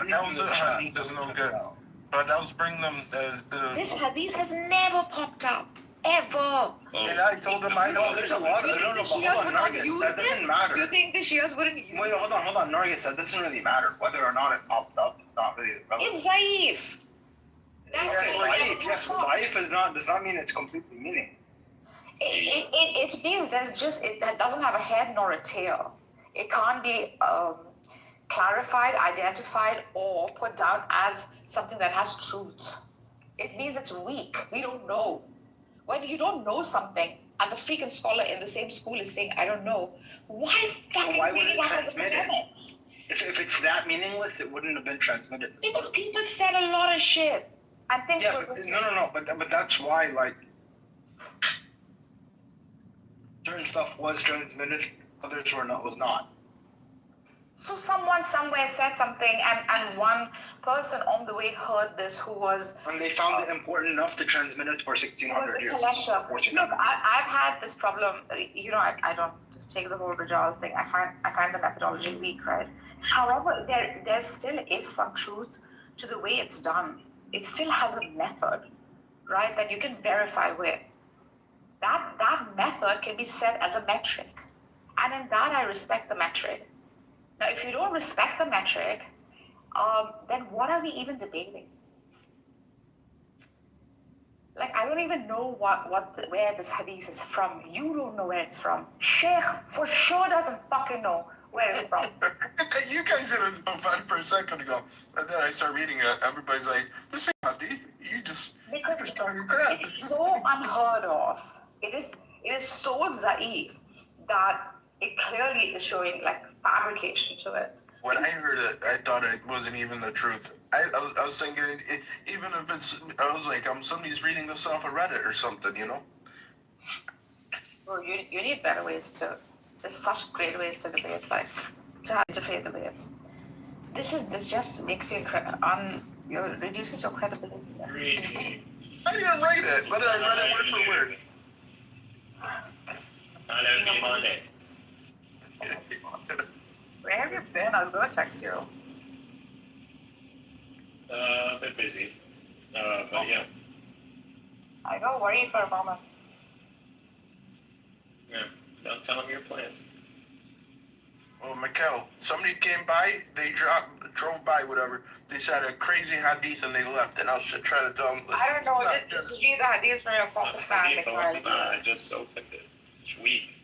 Elsa hadith is no good. But I was bringing them This hadith has never popped up. Ever. And I told them I don't. You think the Shias would not use this? You think the Shias wouldn't use this? Wait, hold on. Nargis, that doesn't really matter. Whether or not it popped up, it's not really relevant. It's zaif. That's Yes, zaif does not mean it's completely meaningless. It means that doesn't have a head nor a tail. It can't be clarified, identified, or put down as something that has truth. It means it's weak. We don't know. When you don't know something, and the freaking scholar in the same school is saying, I don't know, why fucking read it out of the academics? If it's that meaningless, it wouldn't have been transmitted. Because people said a lot of shit. And things yeah, but that's why, like, certain stuff was transmitted, others was not. So someone somewhere said something, and one person on the way heard this who was... And they found it important enough to transmit it for 1,600 years. Look, I've had this problem, I don't take the whole Rajal thing. I find the methodology weak, right? However, there still is some truth to the way it's done. It still has a method, right, that you can verify with. That method can be set as a metric. And in that, I respect the metric. Now, if you don't respect the metric, then what are we even debating? Like, I don't even know where this hadith is from. You don't know where it's from. Sheikh for sure doesn't fucking know where it's from. You guys didn't know about it for a second ago. And then I start reading it. Everybody's like, this ain't hadith. You just talking crap. It's so unheard of. It is so zaif that it clearly is showing like fabrication to it. When I heard it, I thought it wasn't even the truth. I was thinking, even if it's, I was like, somebody's reading this off of Reddit or something, you know? Well, you need better ways to, there's such great ways to debate, like, to have interfaith debates. This just makes you, reduces your credibility. I didn't write it, but I read it word for word. Monday. Where have you been? I was going to text you. A bit busy. But yeah. I got worried for a moment. Yeah. Don't tell them your plans. Well, Mikkel, somebody came by, they drove by, whatever. They said a crazy hadith and they left, and I was just trying to tell them, listen, I don't know, just read the hadith for your Pakistan. I just opened it. It's weak.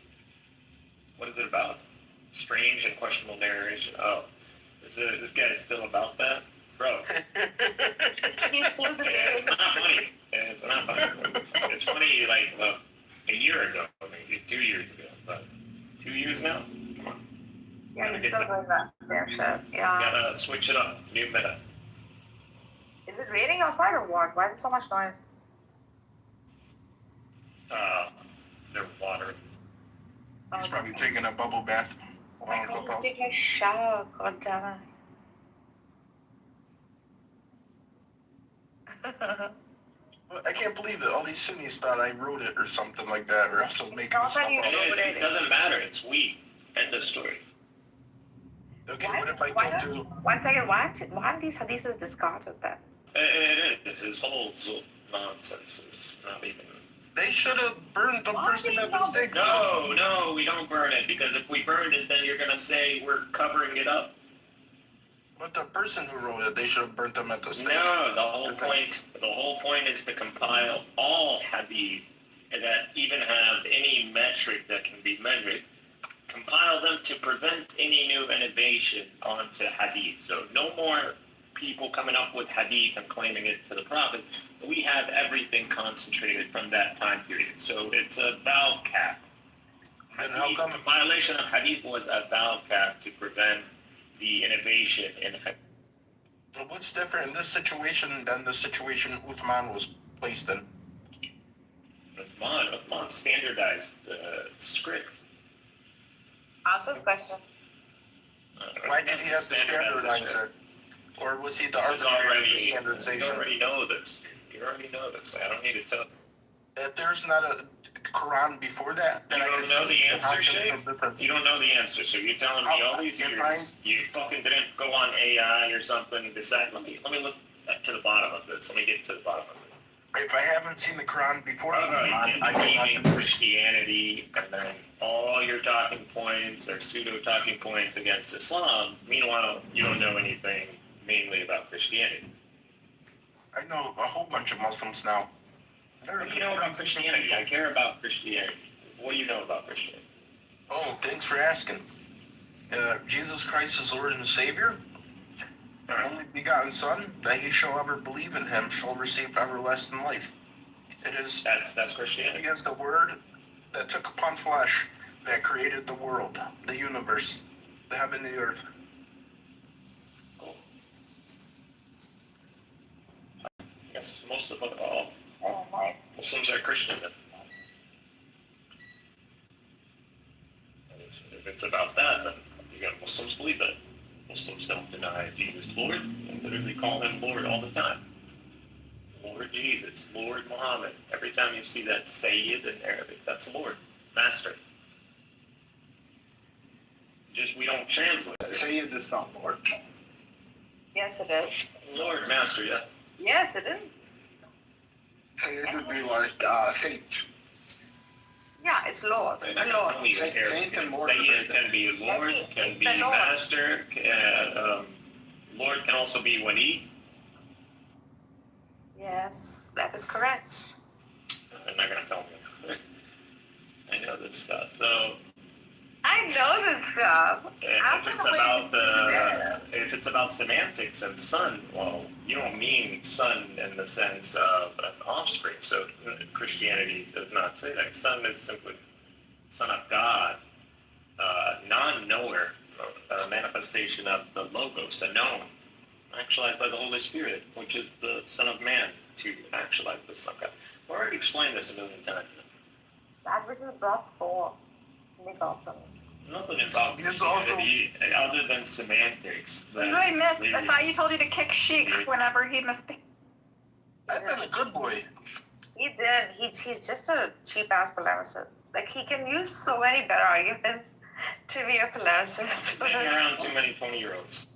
What is it about? Strange and questionable narration. Oh, this guy is still about that? Bro. It's not funny. It's not funny. It's funny, like, a year ago, maybe 2 years ago. But 2 years now? Come on. Yeah, you're still doing that. There, shit. Yeah. Gotta switch it up. New meta. Is it raining outside or what? Why is it so much noise? They're watering. He's probably taking a bubble bath. Oh my God, take a shower. God damn it. I can't believe it. All these Sunnis thought I wrote it or something like that, or else I'm making this up. It doesn't matter. It's weak. End of story. Okay, what if I told you... 1 second, why aren't these hadiths discarded then? It is. This whole nonsense is not even... They should have burned the person at the stake. No, we don't burn it, because if we burned it, then you're going to say we're covering it up. But the person who wrote it, they should have burnt them at the stake. No, the whole point is to compile all hadith that even have any metric that can be measured, compile them to prevent any new innovation onto hadith. So no more people coming up with hadith and claiming it to the Prophet. We have everything concentrated from that time period. So it's a valve cap. And how come? The violation of hadith was a valve cap to prevent the innovation in hadith. What's different in this situation than the situation Uthman was placed in? Uthman standardized the script. Answer this question. Why did he have to standardize it? Or was he the arbitrator of the standardization? You already know this. I don't need to tell you. If there's not a Quran before that, You I don't could know see the answer, how Shay? some difference. You don't know the answer, so you're telling me all these if years I- you fucking didn't go on AI or something and decide, let me look to the bottom of this. Let me get to the bottom of it. If I haven't seen the Quran before, Oh, no, I you cannot mean do this. Christianity, and then all your talking points are pseudo talking points against Islam. Meanwhile, you don't know anything mainly about Christianity. I know a whole bunch of Muslims now. What do you know about Christianity? I care about Christianity. What do you know about Christianity? Oh, thanks for asking. Jesus Christ is Lord and Savior, only begotten Son, that he shall ever believe in him shall receive everlasting life. It is That's Christianity. He is the Word that took upon flesh, that created the world, the universe, the heaven, the earth. Cool. Yes, most of all Oh, nice. Muslims are Christian. If it's about that, then you got Muslims believe that. Muslims don't deny Jesus Lord. They literally call him Lord all the time. Lord Jesus, Lord Muhammad. Every time you see that Sayyid in Arabic, that's Lord, Master. Just we don't translate it. Sayyid is not Lord. Yes, it is. Lord, Master, yeah. Yes, it is. Sayyid would be like saint. Yeah, it's Lord. They're not Lord. telling you Saint- Arabic. Saint and Lord Sayyid are can be Lord, It's can the be Lord. Master. Lord can also be Wali. Yes, that is correct. They're not gonna tell me. I know this stuff. So I know this stuff. if it's about semantics and son, well, you don't mean son in the sense of an offspring. So Christianity does not say that. Son is simply son of God, non-knower, a manifestation of the logos, the known, actualized by the Holy Spirit, which is the Son of Man to actualize the Son of God. I've already explained this a million times. That which is brought forth. Make off from it. Nothing about It's also- Christianity other than semantics. You really missed. I really- thought you told you to kick Sheik whenever he misspeaks. I've been a good boy. He did. He's just a cheap ass polemicist. Like he can use so many better arguments to be a polemicist. Hang around too many 20-year-olds.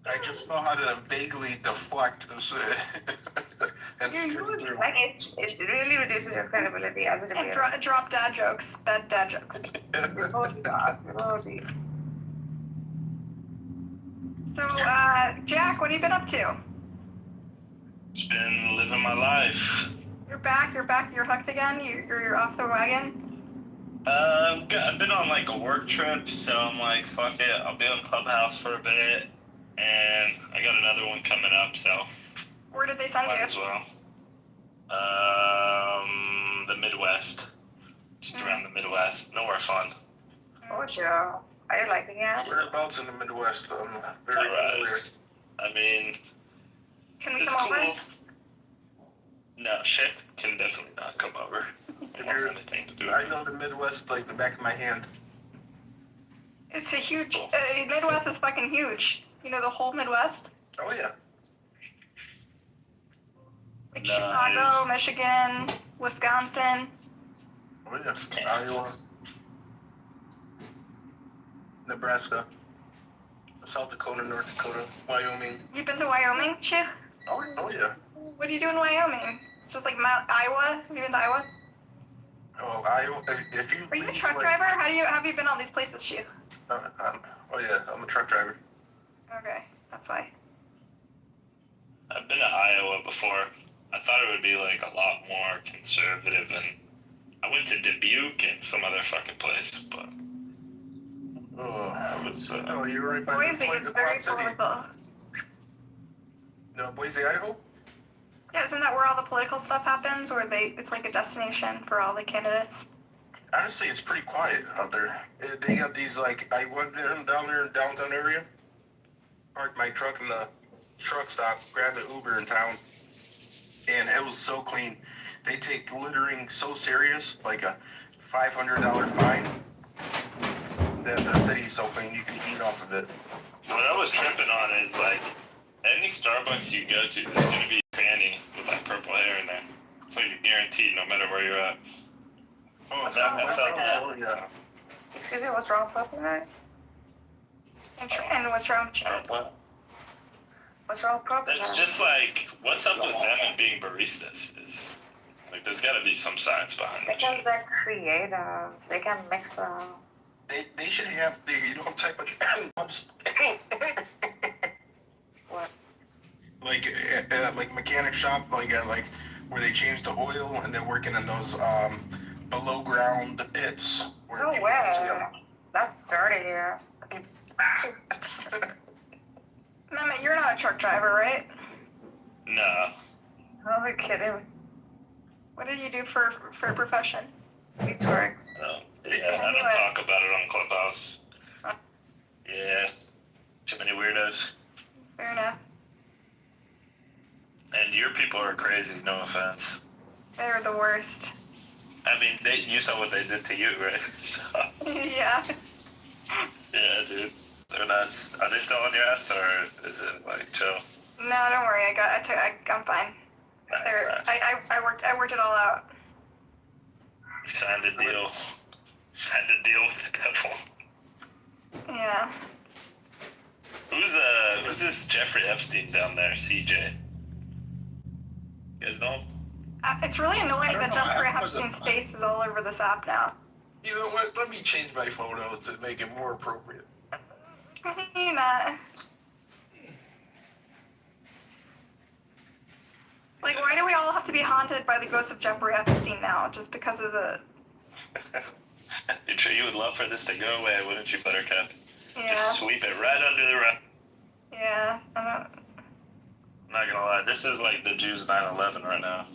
I just know how to vaguely deflect this and You steer use through. like it really reduces your credibility as a And debater. drop dad jokes. Bad dad jokes. Totally not. Totally. So, Jack, what have you been up to? Just been living my life. You're back. You're hooked again. You're off the wagon. I've been on like a work trip, so I'm like, fuck it. I'll be on Clubhouse for a bit, and I got another one coming up, so Where did they send might you? as well. The Midwest, just around the Midwest. Nowhere fun. Oh, Joe. Are you liking it? Whereabouts in the Midwest? I'm very Alright. familiar. I mean, Can we it's come cool. over? No, shit can definitely not come over. If you're- Anything to do I with know the Midwest like the back of my hand. It's a huge. Midwest is fucking huge. You know the whole Midwest, Oh yeah. like Nice. Chicago, Michigan, Wisconsin. Oh yeah. Iowa. Nebraska. South Dakota, North Dakota, Wyoming. You've been to Wyoming, Chief? Oh yeah. What do you do in Wyoming? It's just like Iowa. Have you been to Iowa? Oh, Iowa. If you. Are you a leave, truck like, driver? Have you been all these places, Chief? Oh yeah, I'm a truck driver. Okay, that's why. I've been to Iowa before. I thought it would be like a lot more conservative, and I went to Dubuque and some other fucking place, but Oh, it was oh, you're right by Boise the is very Quad City. political. No, Boise, Idaho. Yeah, isn't that where all the political stuff happens? Where it's like a destination for all the candidates? Honestly, it's pretty quiet out there. They got these like I went down there in downtown area, parked my truck in the truck stop, grabbed an Uber in town, and it was so clean. They take littering so serious, like a $500 fine. That the city's so clean you can eat off of it. what I was tripping on is like any Starbucks you go to, there's gonna be a granny with like purple hair in there. It's like a guaranteed, no matter where you're at. Oh, What's that wrong West with Coast, that? oh yeah. Excuse me, what's wrong with purple guys? And what's wrong with chats? What's wrong with purple It's guys? just like, what's up with them and being baristas? Is like, there's got to be some science behind that Because shit. they're creative. They can mix well. They should have the type of jobs What? like mechanic shop like where they change the oil and they're working in those below ground pits where No people can see way. That's dirty here. them. Mehmet, you're not a truck driver, right? No. Oh, you're kidding. What did you do for a profession? Me twerks. Yeah, I don't talk about it on Clubhouse. Yeah. Too many weirdos. Fair enough. And your people are crazy, no offense. They're the worst. I mean, you saw what they did to you, right? So, Yeah. yeah, dude. They're nuts. Are they still on your ass, or is it like chill? No, don't worry. I'm fine. Nice. I worked it all out. You signed a deal. Had to deal with the devil. Yeah. Who's this Jeffrey Epstein down there, CJ? You guys know him? It's really annoying that I don't know. Jeffrey I wasn't- Epstein's face is all over this app now. You know what? Let me change my photo to make it more appropriate. You're not. Like, why do we all have to be haunted by the ghost of Jeffrey Epstein now, just because of the? You're sure you would love for this to go away, wouldn't you, Buttercup? Yeah. Just sweep it right under the rug. Yeah. I'm not gonna lie, this is like the Jews 9/11 right now.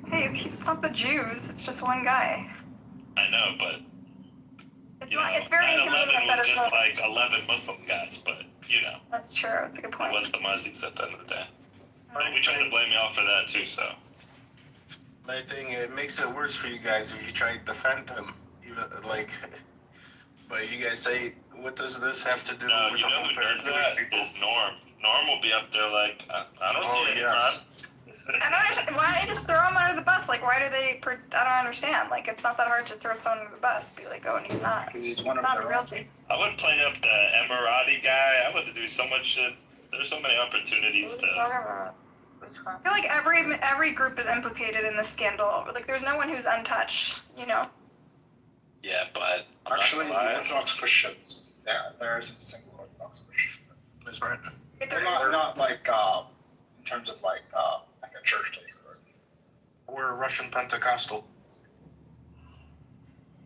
Hey, it's not the Jews. It's just one guy. I know, but It's you not. know, It's very 9/11 inconvenient that was it's just not. like 11 Muslim guys, but you know, That's true. It's a good it point. was the Muzzies at the end of the day. I think we try to blame y'all for that too, so. I think it makes it worse for you guys if you try to defend them. Even but you guys say, what does this have to do No, with you the know whole who thing of does Jewish that people? is Norm. Norm will be up there like, I don't Oh, see any yes. crime. I don't understand. Why don't you just throw them under the bus? Like, why do they? I don't understand. Like, it's not that hard to throw someone under the bus. Be like, oh, and he's not. Because he's It's one of not their real own. thing. I would play up the Emirati guy. I would do so much shit. There's so many opportunities What are to. you talking about? Which one? I feel like every group is implicated in this scandal. Like, there's no one who's untouched. You know. Yeah, but I'm Actually, not gonna lie. Orthodox Christians. Yeah, there isn't a single Orthodox Christian. That's right. They're not like in terms of like a church place. We're Russian Pentecostal.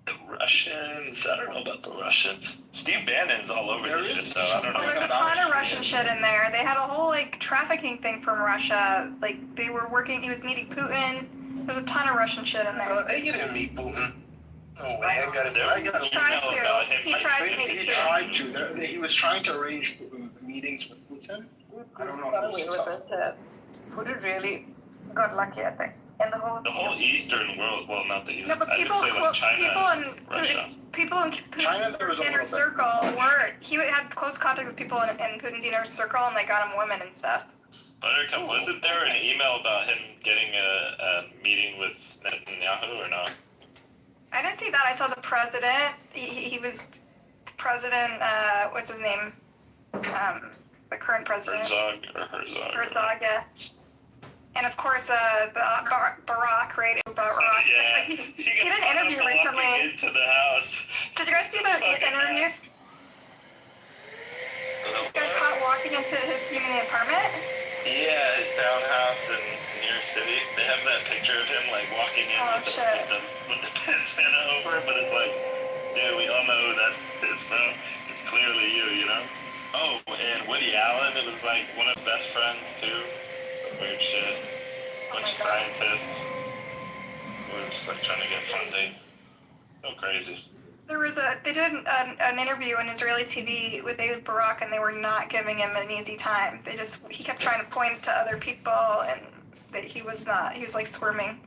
The Russians. I don't know about the Russians. Steve Bannon's all over There this is shit, though. I don't know. Oh, there's a ton of Russian shit in there. They had a whole like trafficking thing from Russia. Like they were working. He was meeting Putin. There's a ton of Russian shit in there. You didn't meet Putin. No way. I got He tried to. He tried to meet He Putin. tried to. He was trying to arrange meetings with Putin. I don't know if Got it was away with successful. it. Putin really got lucky, I think. And the whole Eastern world. Well, not the Eastern. No, but I people, would say like China, Russia. People in China, there was Putin's a inner little bit. circle were. He had close contact with people in Putin's inner circle, and they got him women and stuff. Buttercup, wasn't there an email about him getting a meeting with Netanyahu or not? I didn't see that. I saw the president. He was the president. What's his name? The current president. Herzog, yeah. And of course, Barack, right? Barack. Yeah. He did an interview recently. Into the house. Did you guys see the interview? He got caught walking into the apartment. Yeah, his townhouse in New York City. They have that picture of him like walking in with the bandana over it, but it's like, dude, we all know who that is, bro. It's clearly you know? Oh, and Woody Allen, it was like one of his best friends too. Weird shit. Bunch of scientists who were just like trying to get funding. So crazy. They did an interview on Israeli TV with David Barak, and they were not giving him an easy time. He kept trying to point to other people, and that he was like squirming.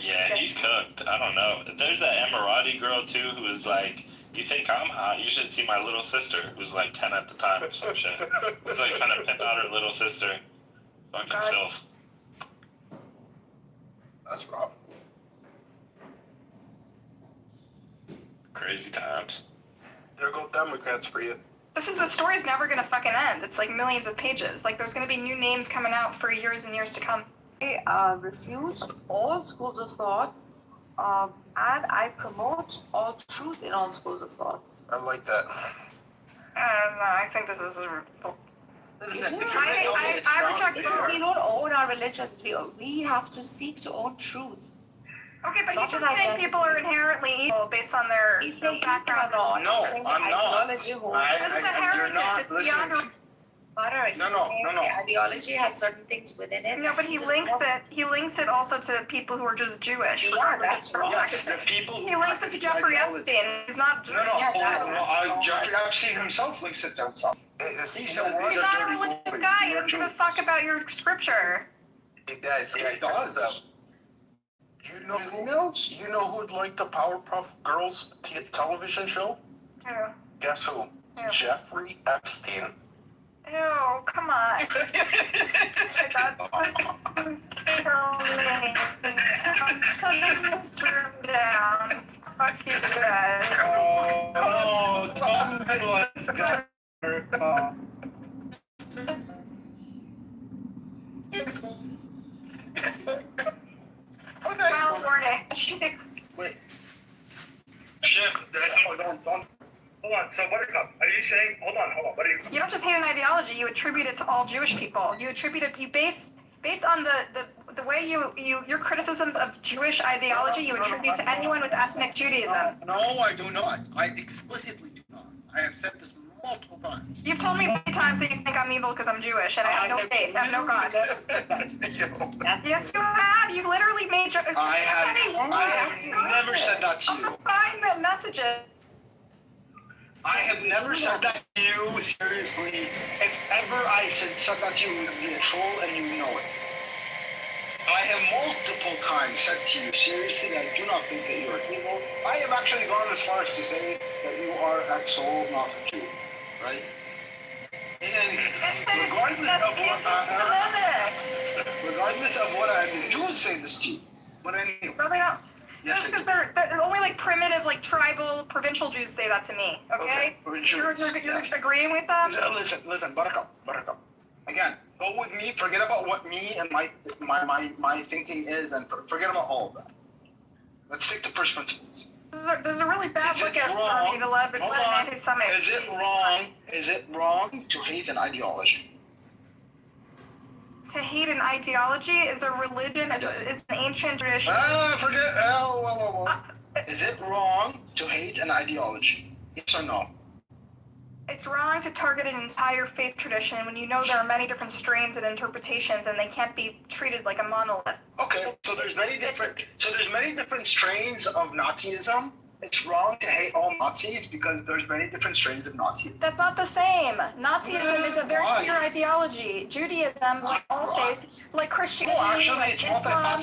Yeah, he's cooked. I don't know. There's that Emirati girl too who was like, you think I'm hot? You should see my little sister, who was like 10 at the time or some shit. Was like trying to pimp out her little sister. Fucking filth. That's rough. Crazy times. There go Democrats for you. The story's never gonna fucking end. It's like millions of pages. Like there's gonna be new names coming out for years and years to come. I refuse all schools of thought, and I promote all truth in all schools of thought. I like that. I don't know. I think this is a. I reject both. We don't own our religions. We have to seek to own truth. Okay, but Not you're just an saying identity. people are inherently evil based on their He's saying background. people are not. No, He's saying the I'm not. ideology holds. This is a heritage. It's beyond. Butter. He's saying the ideology has certain things within it. No, but he links it. He links it also to people who are just Jewish. Yeah, regardless that's of their wrong. Yes, practice. the people who He links it practice to Jeffrey ideology. Epstein, who's not. Jeffrey Epstein himself links it to himself. He's He's not a religious guy. He doesn't give a fuck about your scripture. Hey guys, check this out. You know who'd like the Powerpuff Girls television show? Ew. Guess who? Ew. Jeffrey Epstein. Ew, come on. I'm shutting this room down. Fuck you guys. Don't be like that. Final warning. Wait. Chef, hold on. Hold on. So, Buttercup, are you saying? Hold on. What are you? You don't just hate an ideology, you attribute it to all Jewish people. You attribute it, you based on the way your criticisms of Jewish ideology, you attribute to anyone with ethnic Judaism. No, I do not. I explicitly do not. I have said this multiple times. You've told me many times that you think I'm evil because I'm Jewish, and I have no faith, I have no God. Yes, you have. You've literally made your. I have never said that to I'm you. gonna find the messages. I have never said that to you, seriously. If ever I said that to you, it would be a troll and you know it. I have multiple times said to you, seriously, that I do not think that you are evil. I have actually gone as far as to say that you are at soul not a Jew, right? In any case, regardless of what the Jews say this to you, but anyway. Really don't. Yes, Just because they're only like primitive, like tribal, provincial Jews say that to me. Okay? You're agreeing with them? Listen, Buttercup. Again, go with me. Forget about what me and my thinking is, and forget about all of that. Let's stick to first principles. There's a really bad look at Army to let an anti-Semitic. Is it wrong to hate an ideology? To hate an ideology is a religion, is an ancient tradition. Is it wrong to hate an ideology? Yes or no? It's wrong to target an entire faith tradition when you know there are many different strains and interpretations, and they can't be treated like a monolith. Okay, so there's many different strains of Nazism. It's wrong to hate all Nazis because there's many different strains of Nazism. That's not the same. Nazism is a very clear ideology. Judaism, like all faiths, like Christianity, like Islam,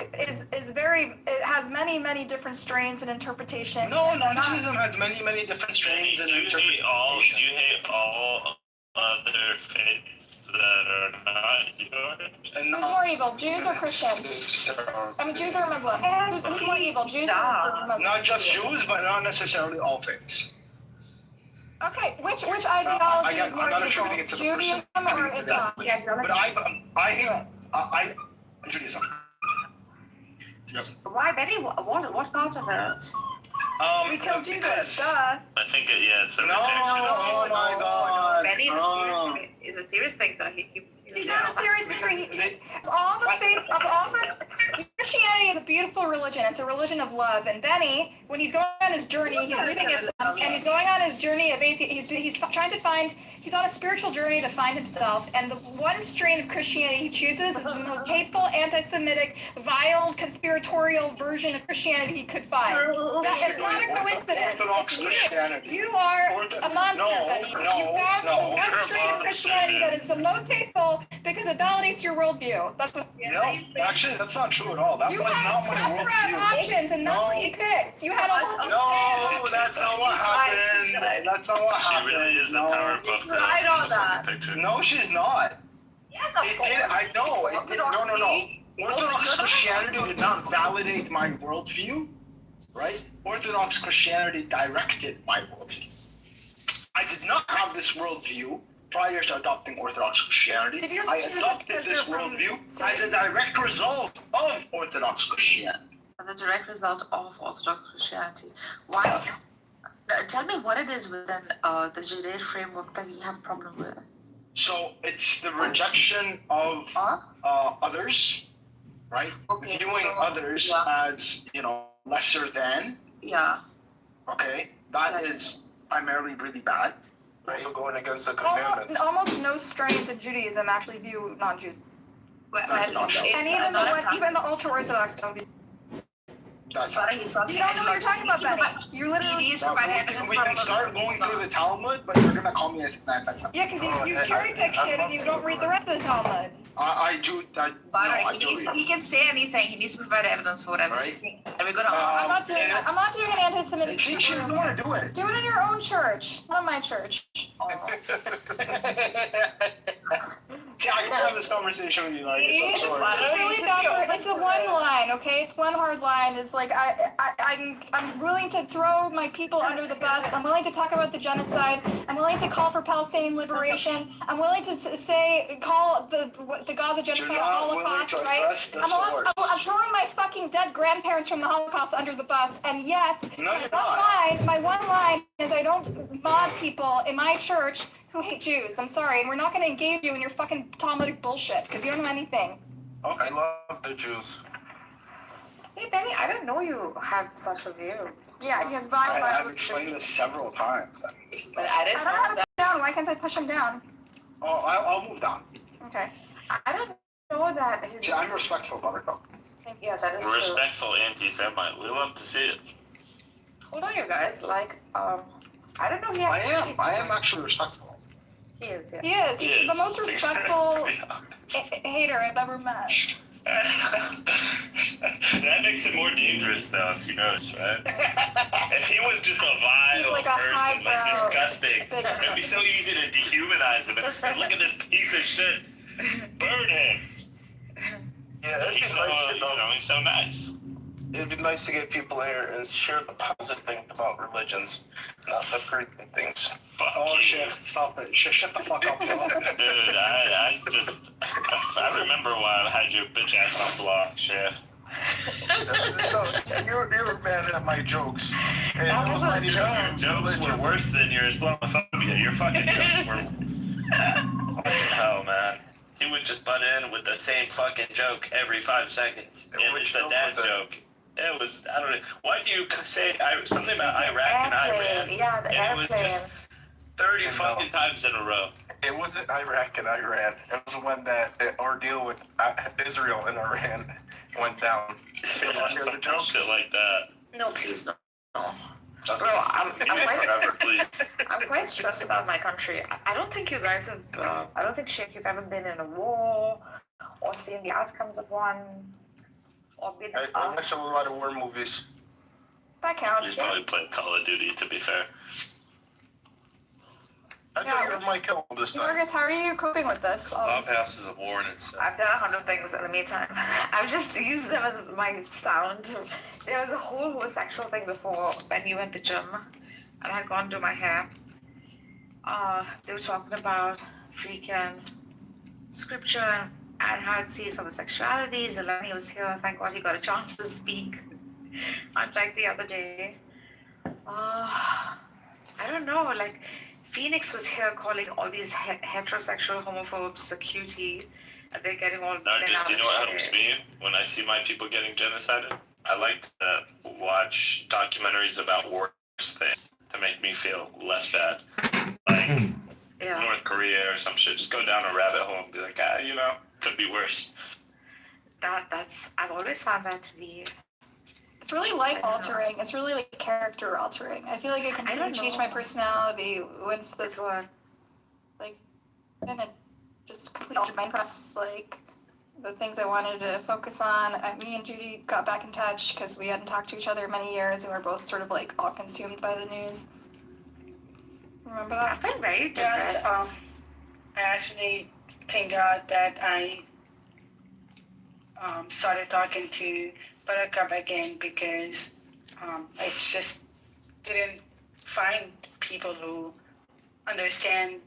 it has many different strains and interpretations. No, Nazism has many different strains and interpretations. Do you hate all other faiths that are not yours? Who's more evil, Jews or Christians? I mean, Jews or Muslims? Who's more evil, Jews or Muslims? Not just Jews, but not necessarily all faiths. Okay, which ideology is more evil, Judaism or Islam? But I Judaism. Yes. Why, Betty? What part of it? We killed Jesus, duh. I think it's a rejection. Oh my God. Betty is a serious thing. He's not a serious thing. All the faith of all the Christianity is a beautiful religion. It's a religion of love. And Benny, when he's going on his journey, he's leaving Islam, and he's going on his journey of atheism. He's trying to find. He's on a spiritual journey to find himself. And the one strain of Christianity he chooses is the most hateful, anti-Semitic, vile, conspiratorial version of Christianity he could find. That is not a coincidence. You are a monster, Benny. You found the one strain of Christianity that is the most hateful because it validates your worldview. That's what. No, actually, that's not true at all. That was not my plethora of options, and that's what you picked. You had a whole. No, that's not what happened. That's not what happened. She really is the Powerpuff Girl. I know that. No, she's not. Yes, of course. I know. Orthodox Christianity did not validate my worldview, right? Orthodox Christianity directed my worldview. I did not have this worldview prior to adopting Orthodox Christianity. I adopted this worldview as a direct result of Orthodox Christianity. As a direct result of Orthodox Christianity. Why? Tell me what it is within the Judaic framework that you have a problem with. So it's the rejection of others, right? Okay, Viewing others as, lesser than. Yeah. Okay, that is primarily really bad. Also going against the commandments. Almost no strains of Judaism actually view non-Jews. And even the ultra-Orthodox don't view. That's You don't know what you're talking about, Benny. You're literally... we can start going through the Talmud, but you're going to call me an anti-Semite. Yeah, because you cherry-pick shit and you don't read the rest of the Talmud. I do. He can say anything. He needs to provide evidence for whatever he's saying. And we're going to I'm not doing an anti-Semitic teach you want to do it. Do it in your own church, not in my church. See, I can't have this conversation with you like It's really bad. It's a one line, okay? It's one hard line. It's like I'm willing to throw my people under the bus. I'm willing to talk about the genocide. I'm willing to call for Palestinian liberation. I'm willing to call the Gaza genocide a Holocaust, right? I'm throwing my fucking dead grandparents from the Holocaust under the bus, and yet my one line is I don't mod people in my church who hate Jews. I'm sorry, and we're not going to engage you in your fucking Talmudic bullshit because you don't know anything. Okay, I love the Jews. Hey, Benny, I didn't know you had such a view. Yeah, he has I've explained this several times. I mean, this is But I didn't I don't know have that. him down. Why can't I push him down? Oh, I'll move down. Okay. I didn't know that his... See, I'm respectful, Buttercup. Yeah, that is true. Respectful anti-Semite. We love to see it. Hold on, you guys. I don't know he had... I am actually respectful. He is, yeah. He is. He's the most respectful hater I've ever met. That makes it more dangerous, though, if you notice, right? If he was just a vile like a person, highbrow, disgusting, it'd be so easy to dehumanize him and just say, look at this piece of shit. Burn him. Yeah, it'd be nice to know. He's so nice. It'd be nice to get people here and share the positive things about religions, not the creepy things. Oh shit! Stop it! Shut the fuck up, bro. Dude, I remember why I had your bitch ass on block, Chef. No, you're mad at my jokes. And That wasn't a joke. Your jokes were worse than your Islamophobia. Your fucking jokes were... What the hell, man? He would just butt in with the same fucking joke every 5 seconds. And it's a dad joke. It was, I don't know. Why do you say something about Iraq and Iran? Yeah, the and airplane. It was just 30 fucking times in a row. It wasn't Iraq and Iran. It was when the ordeal with Israel and Iran went down. Hear the joke? Shit like that. No, please, no. Bro, I'm quite stressed about my country. I don't think you guys have, I don't think, Sheikh, you've ever been in a war or seen the outcomes of one or been... I watch a lot of war movies. That counts. He's probably played Call of Duty, to be fair. I thought you were Mike Hill this time. Marcus, how are you coping with this? Bob House is a war in itself. I've done 100 things in the meantime. I've just used them as my sound. There was a whole homosexual thing before when you went to the gym and I had gone to my hair. They were talking about freaking scripture and how it sees homosexuality. Zeleny was here. Thank God he got a chance to speak. Unlike the other day. I don't know, like... Phoenix was here calling all these heterosexual homophobes a cutie, and they're getting all... You know what helps me when I see my people getting genocided? I like to watch documentaries about worse things to make me feel less bad. Like North Korea or some shit. Just go down a rabbit hole and be like, could be worse. I've always found that to be... It's really life-altering. It's really, like, character-altering. I feel like it completely changed my personality once this, like, and it just completely altered my interests, like, the things I wanted to focus on. Me and Judy got back in touch because we hadn't talked to each other in many years, and we were both sort of, like, all consumed by the news. Remember that? I feel very depressed. Yes, I actually thank God that I started talking to Buttercup again because I just didn't find people who understand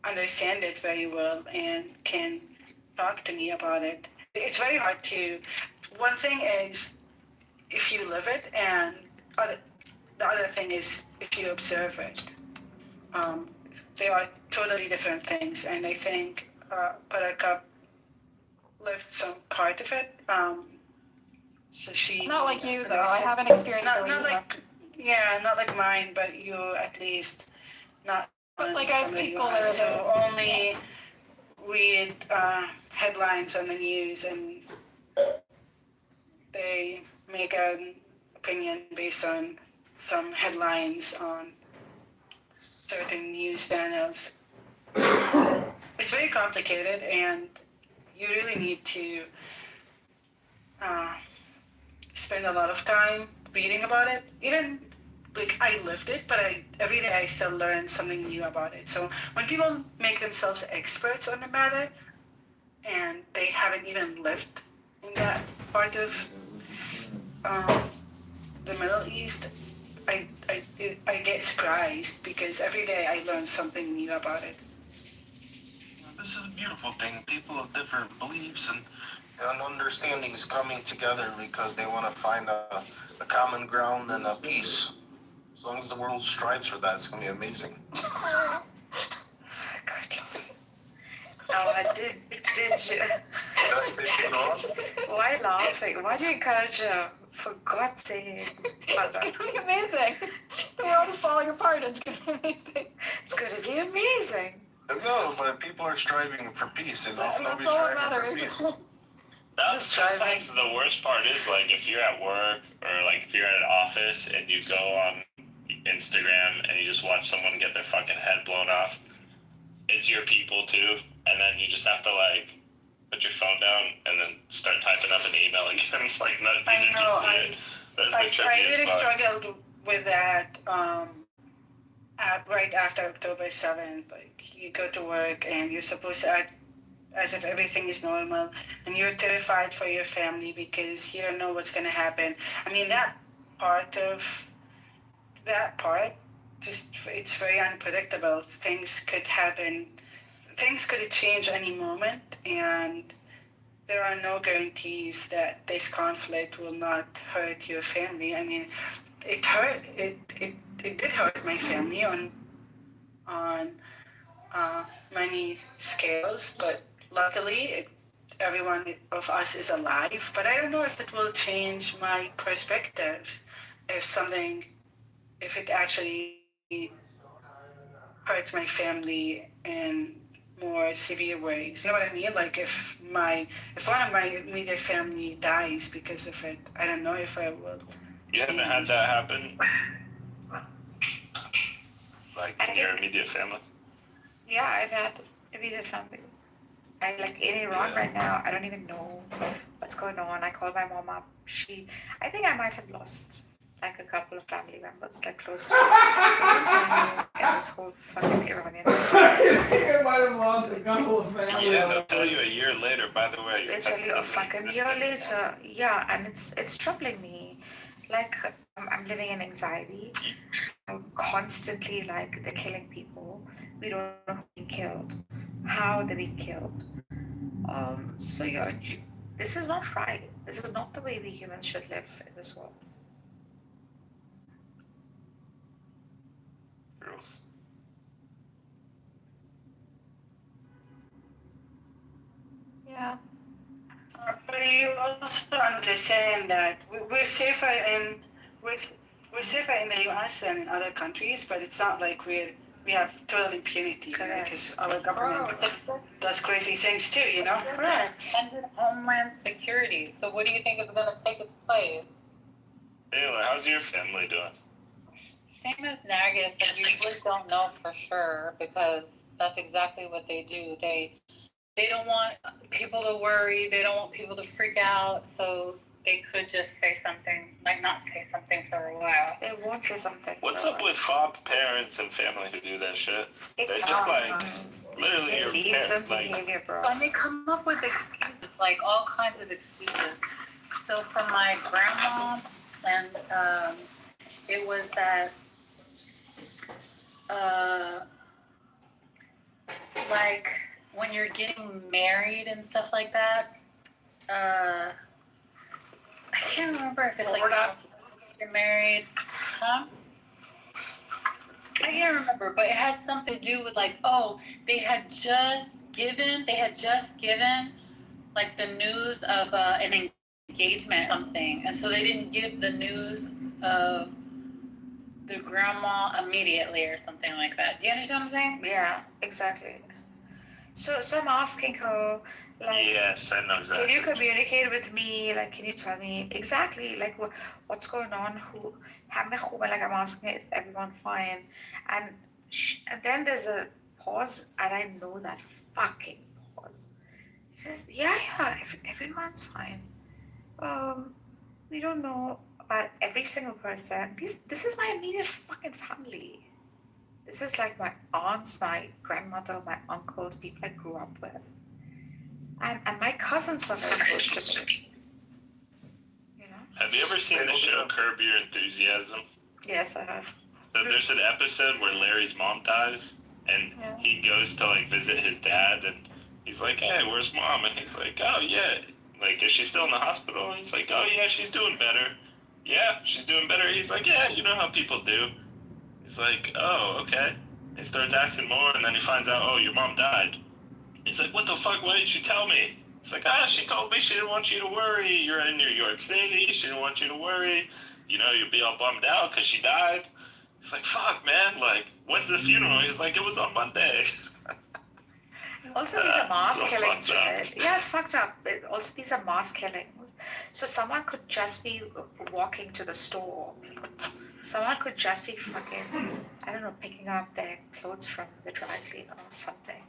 it very well and can talk to me about it. It's very hard to. One thing is if you live it, and the other thing is if you observe it. They are totally different things, and I think Buttercup lived some part of it. So she Not like you though. I haven't experienced not like not like mine, but you at least not. But like I have people that are so only read headlines on the news, and they make an opinion based on some headlines on certain news channels. It's very complicated, and you really need to spend a lot of time reading about it. Even like I lived it, but every day I still learn something new about it. So when people make themselves experts on the matter, and they haven't even lived in that part of the Middle East, I get surprised because every day I learn something new about it. This is a beautiful thing. People of different beliefs and understandings coming together because they want to find a common ground and a peace. As long as the world strives for that, it's going to be amazing. Did you? Why laughing? Why do you encourage her? For God's sake. It's going to be amazing. The world is falling apart. It's going to be amazing. It's going to be amazing. No, but if people are striving for peace, and if nobody's all that striving for matters. peace. Sometimes the worst part is like if you're at work or like if you're at an office and you go on Instagram and you just watch someone get their fucking head blown off. It's your people too, and then you just have to like put your phone down and then start typing up an email again. Like not you didn't just see it. That's the I trickiest really part. struggled with that right after October 7th. Like you go to work and you're supposed to act as if everything is normal, and you're terrified for your family because you don't know what's going to happen. I mean, that part, just it's very unpredictable. Things could happen. Things could change any moment, and there are no guarantees that this conflict will not hurt your family. I mean, it did hurt my family on many scales, but luckily everyone of us is alive. But I don't know if it will change my perspectives if it actually hurts my family in more severe ways. You know what I mean? Like if one of my immediate family dies because of it, I don't know if I will. You haven't had that happen? Like in your immediate family? Yeah, I've had immediate family. In Iran right now, I don't even know what's going on. I called my mom up. I think I might have lost like a couple of family members, like close to me. In this whole fucking Iranian. I might have lost a couple of family Yeah, they'll members. tell you a year later, by the way. They tell you a fucking year later. Yeah, and it's troubling me. Like, I'm living in anxiety. I'm constantly like, they're killing people. We don't know who's being killed, how they're being killed. So this is not right. This is not the way we humans should live in this world. Yeah. But you also understand that we're safer in the U.S. than in other countries, but it's not like we have total impunity because our government does crazy things too, you know? Correct. And Homeland Security. So what do you think is going to take its place? Taylor, how's your family doing? Same as Nargis, and we really don't know for sure because that's exactly what they do. They don't want people to worry. They don't want people to freak out. So they could just say something, like not say something for a while. They won't say something. What's up with fob parents and family who do that shit? It's They're just like literally your decent parents. Like, behavior, bro. And they come up with excuses like all kinds of excuses. So for my grandma, and it was that, like when you're getting married and stuff like that. I can't remember if it's like you're married, huh? I can't remember, but it had something to do with like, oh, they had just given like the news of an engagement or something, and so they didn't give the news of the grandma immediately or something like that. Do you understand what I'm saying? Yeah, exactly. So I'm asking her, like, yes, I know exactly. can you communicate with me? Like, can you tell me exactly, like, what's going on? Like, I'm asking, is everyone fine? And then there's a pause, and I know that fucking pause. He says, yeah, everyone's fine. We don't know about every single person. This is my immediate fucking family. This is like my aunts, my grandmother, my uncles, people I grew up with. And my cousins were very close to me. You know? Have you ever seen the show Curb Your Enthusiasm? Yes, I have. So there's an episode where Larry's mom dies, and he goes to like visit his dad, and he's like, "Hey, where's mom?" And he's like, "Oh yeah, like is she still in the hospital?" And he's like, "Oh yeah, she's doing better. Yeah, she's doing better." He's like, "Yeah, you know how people do." He's like, "Oh, okay." He starts asking more, and then he finds out, "Oh, your mom died." He's like, "What the fuck? Why didn't you tell me?" He's like, "She told me she didn't want you to worry. You're in New York City. She didn't want you to worry. You know, you'll be all bummed out because she died." He's like, "Fuck, man. Like, when's the funeral?" He's like, "It was on Monday." Also, these are mass killings, right? Yeah, it's fucked up. Also, these are mass killings. So someone could just be walking to the store. Someone could just be fucking, I don't know, picking up their clothes from the dry cleaner or something.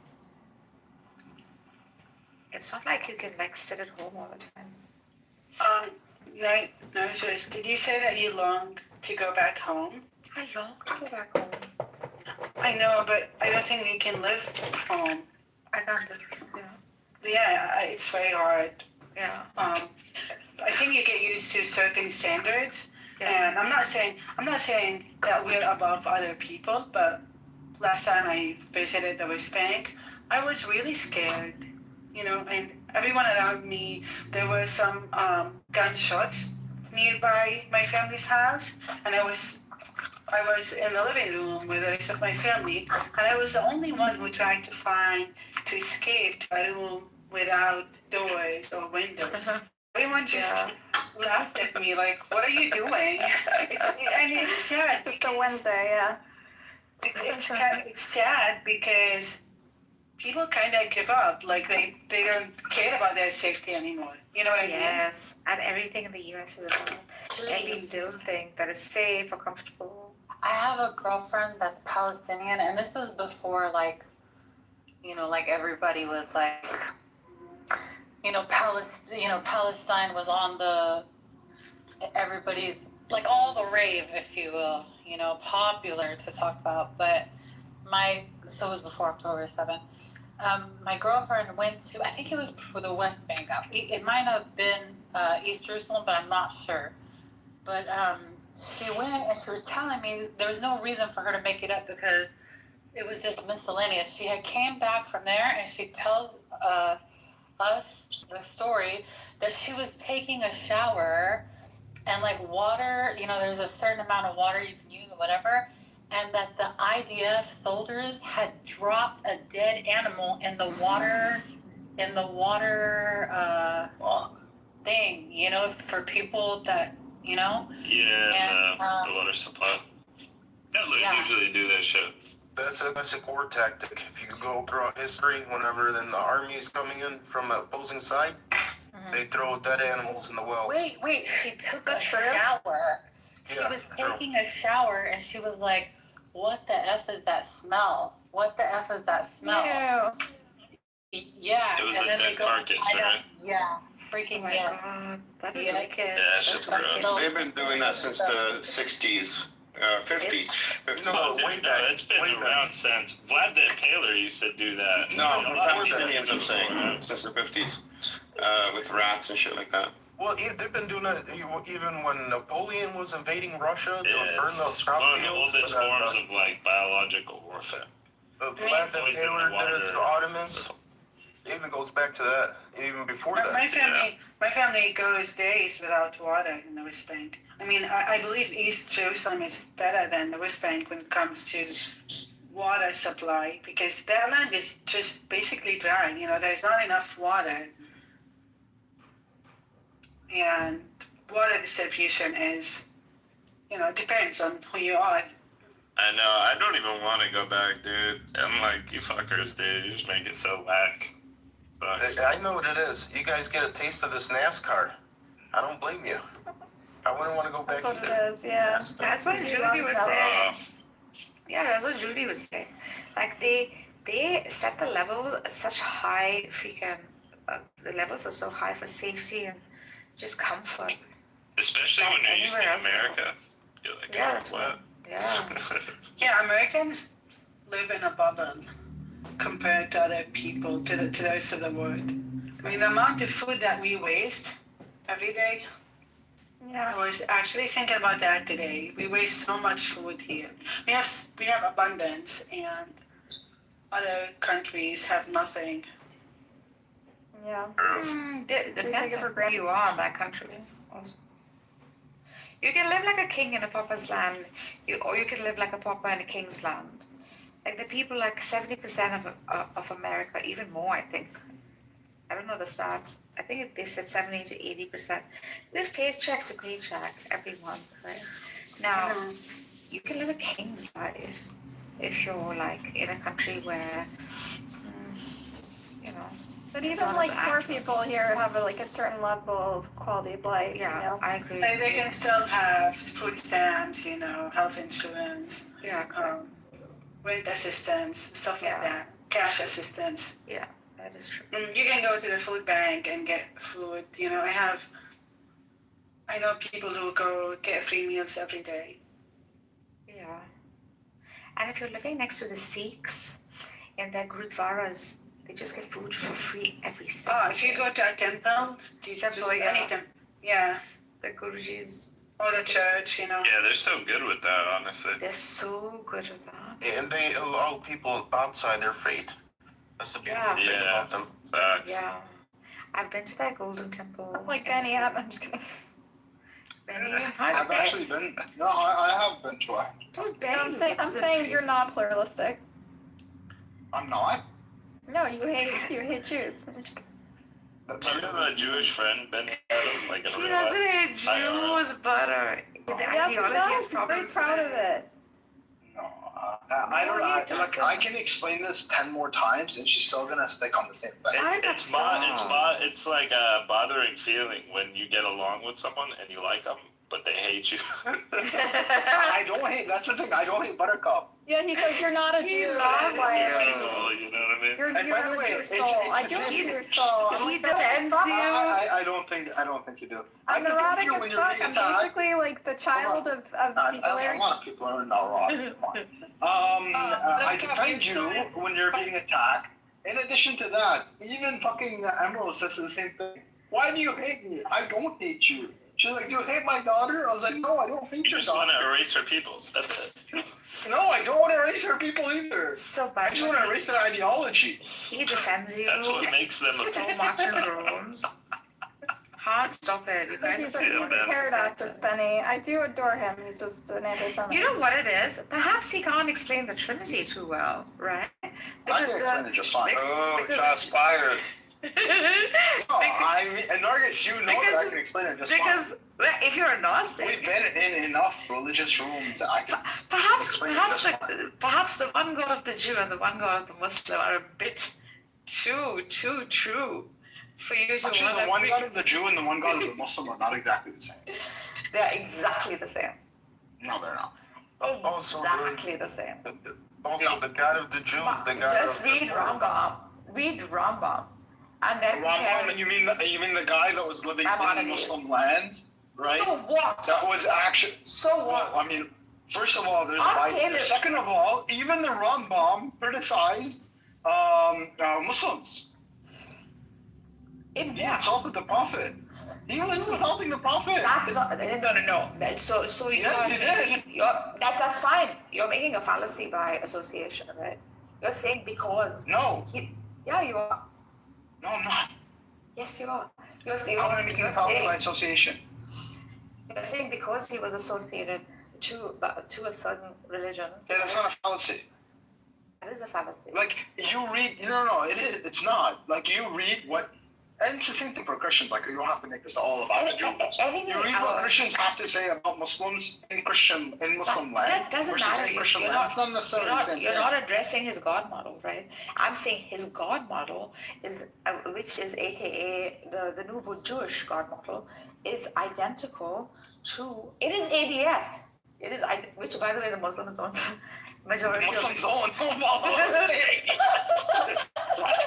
It's not like you can like sit at home all the time. Joyce, did you say that you long to go back home? I long to go back home. I know, but I don't think you can live home. I can't live, Yeah, it's very hard. Yeah. I think you get used to certain standards, and I'm not saying that we're above other people, but last time I visited the West Bank, I was really scared, you know, and everyone around me, there were some gunshots nearby my family's house, and I was in the living room with the rest of my family, and I was the only one who tried to escape to a room without doors or windows. Everyone just laughed at me like, "What are you doing?" And it's sad. Just a Wednesday, yeah. It's sad because people kind of give up. Like they don't care about their safety anymore. You know what I mean? Yes, and everything in the U.S. is about every little thing that is safe or comfortable. I have a girlfriend that's Palestinian, and this is before, like, you know, like everybody was like, Palestine was on everybody's, like, all the rave, if you will, you know, popular to talk about. But so it was before October 7th. My girlfriend went to, I think it was for the West Bank. It might have been East Jerusalem, but I'm not sure. But she went and she was telling me there was no reason for her to make it up because it was just miscellaneous. She had came back from there and she tells us the story that she was taking a shower and like water, you know, there's a certain amount of water you can use or whatever, and that the IDF soldiers had dropped a dead animal in the water thing, you know, for people that, you know? Yeah, and, the water supply. Hitlers usually do that shit. That's a war tactic. If you go throughout history, whenever then the army is coming in from the opposing side, they throw dead animals in the wells. Wait, she took a shower. She was taking a shower and she was like, "What the F is that smell? What the F is that smell?" Yeah. It was a dead carcass, right? Yeah. Freaking yes. God, that is wicked. Yeah, shit's gross. They've been doing that since the 60s. 50s. No, it's been around since. Vlad the Impaler used to do that. No, for Palestinians, I'm saying, since the 50s. with rats and shit like that. Well, they've been doing that even when Napoleon was invading Russia. They would Yeah, burn those it's crop one of the fields. oldest forms of like biological warfare. Vlad the Poison Impaler the did it to the water. Ottomans. It even goes back to that, even before that. My family goes days without water in the West Bank. I mean, I believe East Jerusalem is better than the West Bank when it comes to water supply because that land is just basically dry. You know, there's not enough water. And water distribution is, depends on who you are. I know, I don't even want to go back, dude. I'm like, you fuckers, dude. You just make it so whack. Sucks. I know what it is. You guys get a taste of this NASCAR. I don't blame you. I wouldn't want to go back That's what either. it is, yeah. That's what Judy was saying. Yeah, that's what Judy was saying. Like they set the levels at such high freaking. The levels are so high for safety and just comfort. Especially Like when you're used to anywhere else in the America. You're like, Yeah, oh, that's what? what. Yeah. Yeah, Americans live in a bubble compared to other people, to the rest of the world. I mean, the amount of food that we waste every day. Yeah. I was actually thinking about that today. We waste so much food here. We have abundance, and other countries have nothing. Yeah. Depends on where you are in that country. Also. You can live like a king in a pauper's land, or you can live like a pauper in a king's land. Like the people, like 70% of America, even more, I think. I don't know the stats. I think they said 70 to 80% live paycheck to paycheck every month, right? Now, you can live a king's life if you're like in a country where, But it's even not like as poor active. people here have a certain level of quality of life. Yeah, I agree. They can still have food stamps, health insurance, Yeah, correct. rent assistance, stuff like that, cash assistance. Yeah, that is true. You can go to the food bank and get food. I know people who go get free meals every day. Yeah. And if you're living next to the Sikhs in their gurudwaras, they just get food for free every single If you go to a temple, the Gurujis. Or the church, Yeah, they're so good with that, honestly. They're so good with that. And they allow people outside their faith. That's the beautiful thing about them. Facts. Yeah. I've been to that golden temple. Like Benny, I'm just kidding. Benny, I've actually been. No, I have been to a. Don't I'm saying you're not pluralistic. I'm not. No, you hate Jews. I'm just kidding. Do you have a Jewish friend, Benny Adam? Like in he real doesn't life? hate Jews, butter. The ideology is probably very proud of it. No, I don't. I can explain this 10 more times, and she's still gonna stick on the same thing. It's like a bothering feeling when you get along with someone and you like them, but they hate you. I don't hate. That's the thing. I don't hate Buttercup. Yeah, he says you're not a He Jew. loves That's why you. You know what I mean? You're And by the a way, Jewish it's soul. I the do same- see your soul. He defends you. I don't think you do. I'm I neurotic think as when you're fuck. being I'm attacked. basically like the child of people. A lot of people are neurotic. I defend you when you're being attacked. In addition to that, even fucking Emerald says the same thing. Why do you hate me? I don't hate you. She's like, do you hate my daughter? I was like, no, I don't hate You your just daughter. want to erase her people. That's it. No, I don't want to erase her people either. So I just want to erase their ideology. He defends you. That's what makes them so much in rooms. Stop it. You guys He's are a paradox, Benny. I do adore him. He's just an anti-Semite. You know what it is? Perhaps he can't explain the Trinity too well, right? I can explain it just fine. Oh, shots fired. No, and Nargis, you know that I can explain it just because fine. if you're a Gnostic, We've been in enough religious rooms that I can perhaps the one God of the Jew and the one God of the Muslim are a bit too true for you to Actually, want the to one God of the Jew and the one God of the Muslim are not exactly the same. They're exactly the same. No, they're not. Exactly the same. Also, the God of the Jews, the God Just of read Rambam. Read Rambam. And then Rambam, you mean the guy that was living in Muslim lands, right? So what? That was actually. So what? I mean, first of all, there's Ask right him. there. Second of all, even the Rambam criticized Muslims. Yeah, it's all with the prophet. He was helping the prophet. That's not, no. So Yes, he did. That's fine. You're making a fallacy by association, right? You're saying because. No. Yeah, you are. No, I'm not. Yes, you are. How am I making a fallacy by association? You're saying because he was associated to a certain religion. Yeah, that's not a fallacy. That is a fallacy. Like, you read, no, it's not. Like, you read what, and it's the same thing for Christians. Like, you don't have to make this all about the Jews. You read what Christians have to say about Muslims in Muslim land. That doesn't matter. That's not necessarily the same You're not addressing his God model, right? I'm saying his God model is, which is AKA the Nouveau Jewish God model, is identical to, it is ADS. It is, which by the way, the Muslims don't. Majority Muslims don't. That's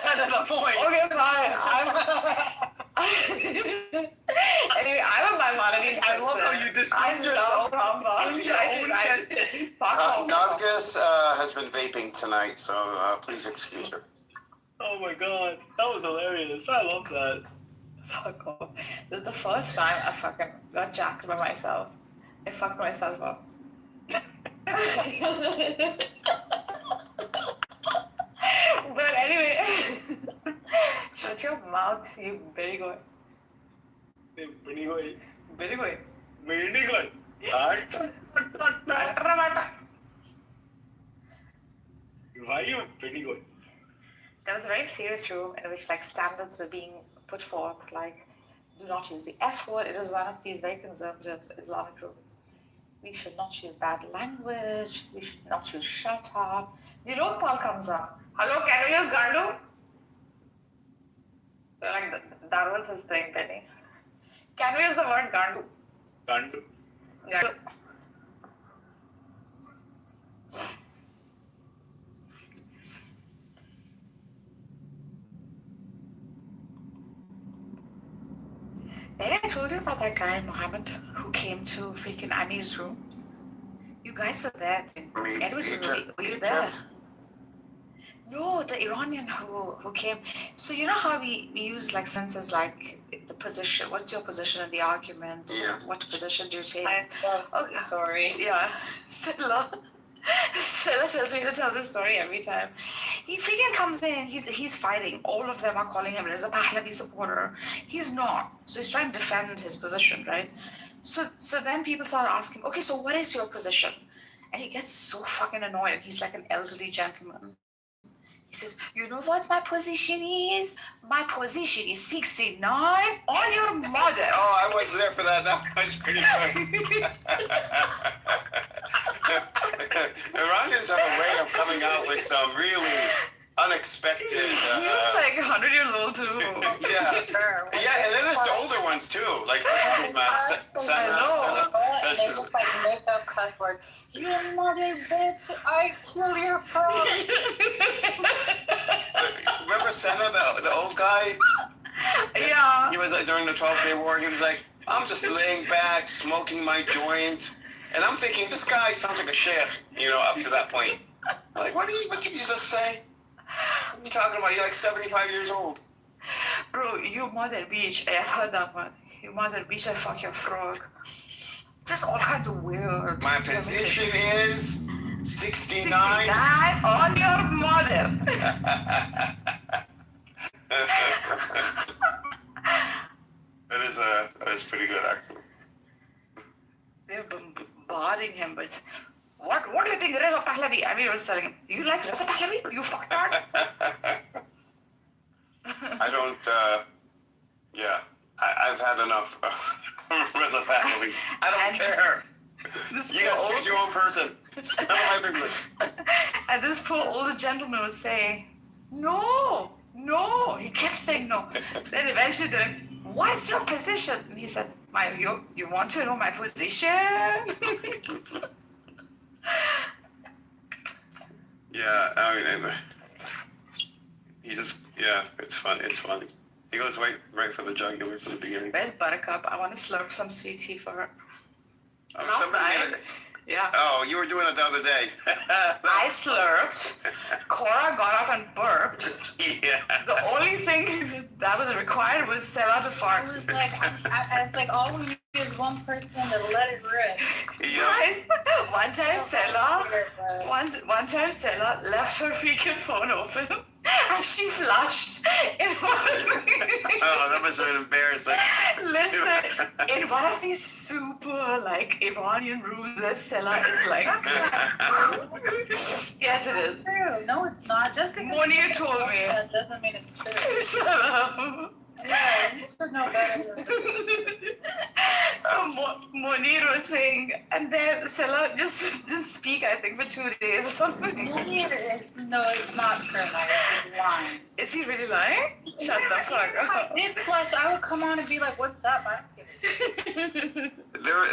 kind of the point. Okay, fine. Anyway, I'm a Maimonides. I love how you describe yourself. Nargis has been vaping tonight, so please excuse her. Oh my god, that was hilarious. I love that. Fuck off. This is the first time I fucking got jacked by myself. I fucked myself up. But anyway, shut your mouth, you very good. Pretty good. Very good. Very good. Why are you pretty good? There was a very serious room in which like standards were being put forth, like do not use the F word. It was one of these very conservative Islamic rooms. We should not use bad language. We should not use shut up. Nilok Paul comes up. Hello, can we use Gandu? Like that was his thing, Penny. Can we use the word Gandu? Gandu. Gandu. Did I told you about that guy, Mohammed, who came to freaking Amir's room? You guys were there then. Edward, were you there? No, the Iranian who came. So you know how we use like sentences like the position, what's your position in the argument? Yeah. What position do you take? Sorry. Yeah. Stella tells me to tell this story every time. He freaking comes in, he's fighting. All of them are calling him Reza Pahlavi supporter. He's not. So he's trying to defend his position, right? So then people start asking, okay, so what is your position? And he gets so fucking annoyed. He's like an elderly gentleman. He says, you know what my position is? My position is 69 on your mother. Oh, I wasn't there for that. That was pretty good. Iranians have a way of coming out with some really unexpected. He was like 100 years old too. Yeah, and then there's the older ones too, like And they just like make up cuss words. You mother bitch, I kill your phone. Remember Senna, the old guy? Yeah. He was like during the 12-Day War. He was like, I'm just laying back, smoking my joint, and I'm thinking this guy sounds like a sheikh, up to that point. Like, what did you just say? What are you talking about? You're like 75 years old. Bro, you mother bitch. I've heard that one. You mother bitch, I fuck your frog. Just all kinds of weird. My position is 69 on your mother. That is pretty good, actually. They've been bombarding him with, what do you think Reza Pahlavi? I was telling him, do you like Reza Pahlavi? You fucktard? I don't, I've had enough of Reza Pahlavi. I don't care. You gotta choose your own person. And this poor older gentleman was saying, no. He kept saying no. Then eventually they're like, what's your position? And he says, you want to know my position? Yeah, I mean, it's funny. He goes right for the jugular from the beginning. Where's Buttercup? I want to slurp some sweet tea for her. Oh, Last night. Yeah. Oh, you were doing it the other day. I slurped. Cora got off and burped. Yeah. The only thing that was required was Stella to fart. I was like, I was like, all we need is one person to let it rip. Guys, one time Stella left her freaking phone open and she flushed in one of these. Oh, that was so embarrassing. Listen, in one of these super like Iranian rooms where Stella is like, yes, it is. True. No, it's not. Just because Munir told me. that doesn't mean it's true. Shut up. Yeah, you should know better. So Munir was saying, and then Stella just didn't speak, I think, for 2 days or something. No, it's not true. He's lying. Is he really lying? Shut the fuck If I up. did flush, I would come on and be like, "What's up?" I don't give a There,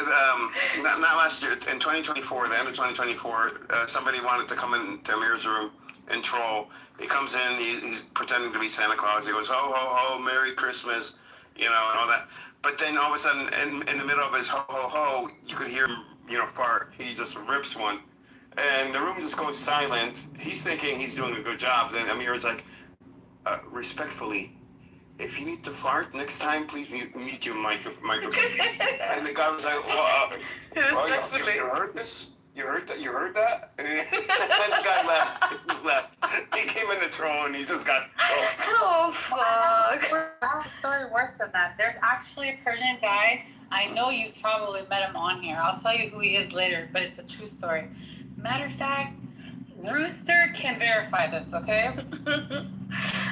not last year, in 2024, the end of 2024, somebody wanted to come into Amir's room and troll. He comes in, he's pretending to be Santa Claus. He goes, ho, ho, ho, Merry Christmas, and all that. But then all of a sudden, in the middle of his ho, ho, ho, you could hear him, fart. He just rips one. And the room just goes silent. He's thinking he's doing a good job. Then Amir's like, respectfully, if you need to fart next time, please mute your microphone. And the guy was like, well, Respectfully. you heard this? You heard that? You heard that? And the guy left. He just left. He came in the troll and he just got. Oh, fuck. I have a story worse than that. There's actually a Persian guy. I know you've probably met him on here. I'll tell you who he is later, but it's a true story. Matter of fact, Rooster can verify this, okay?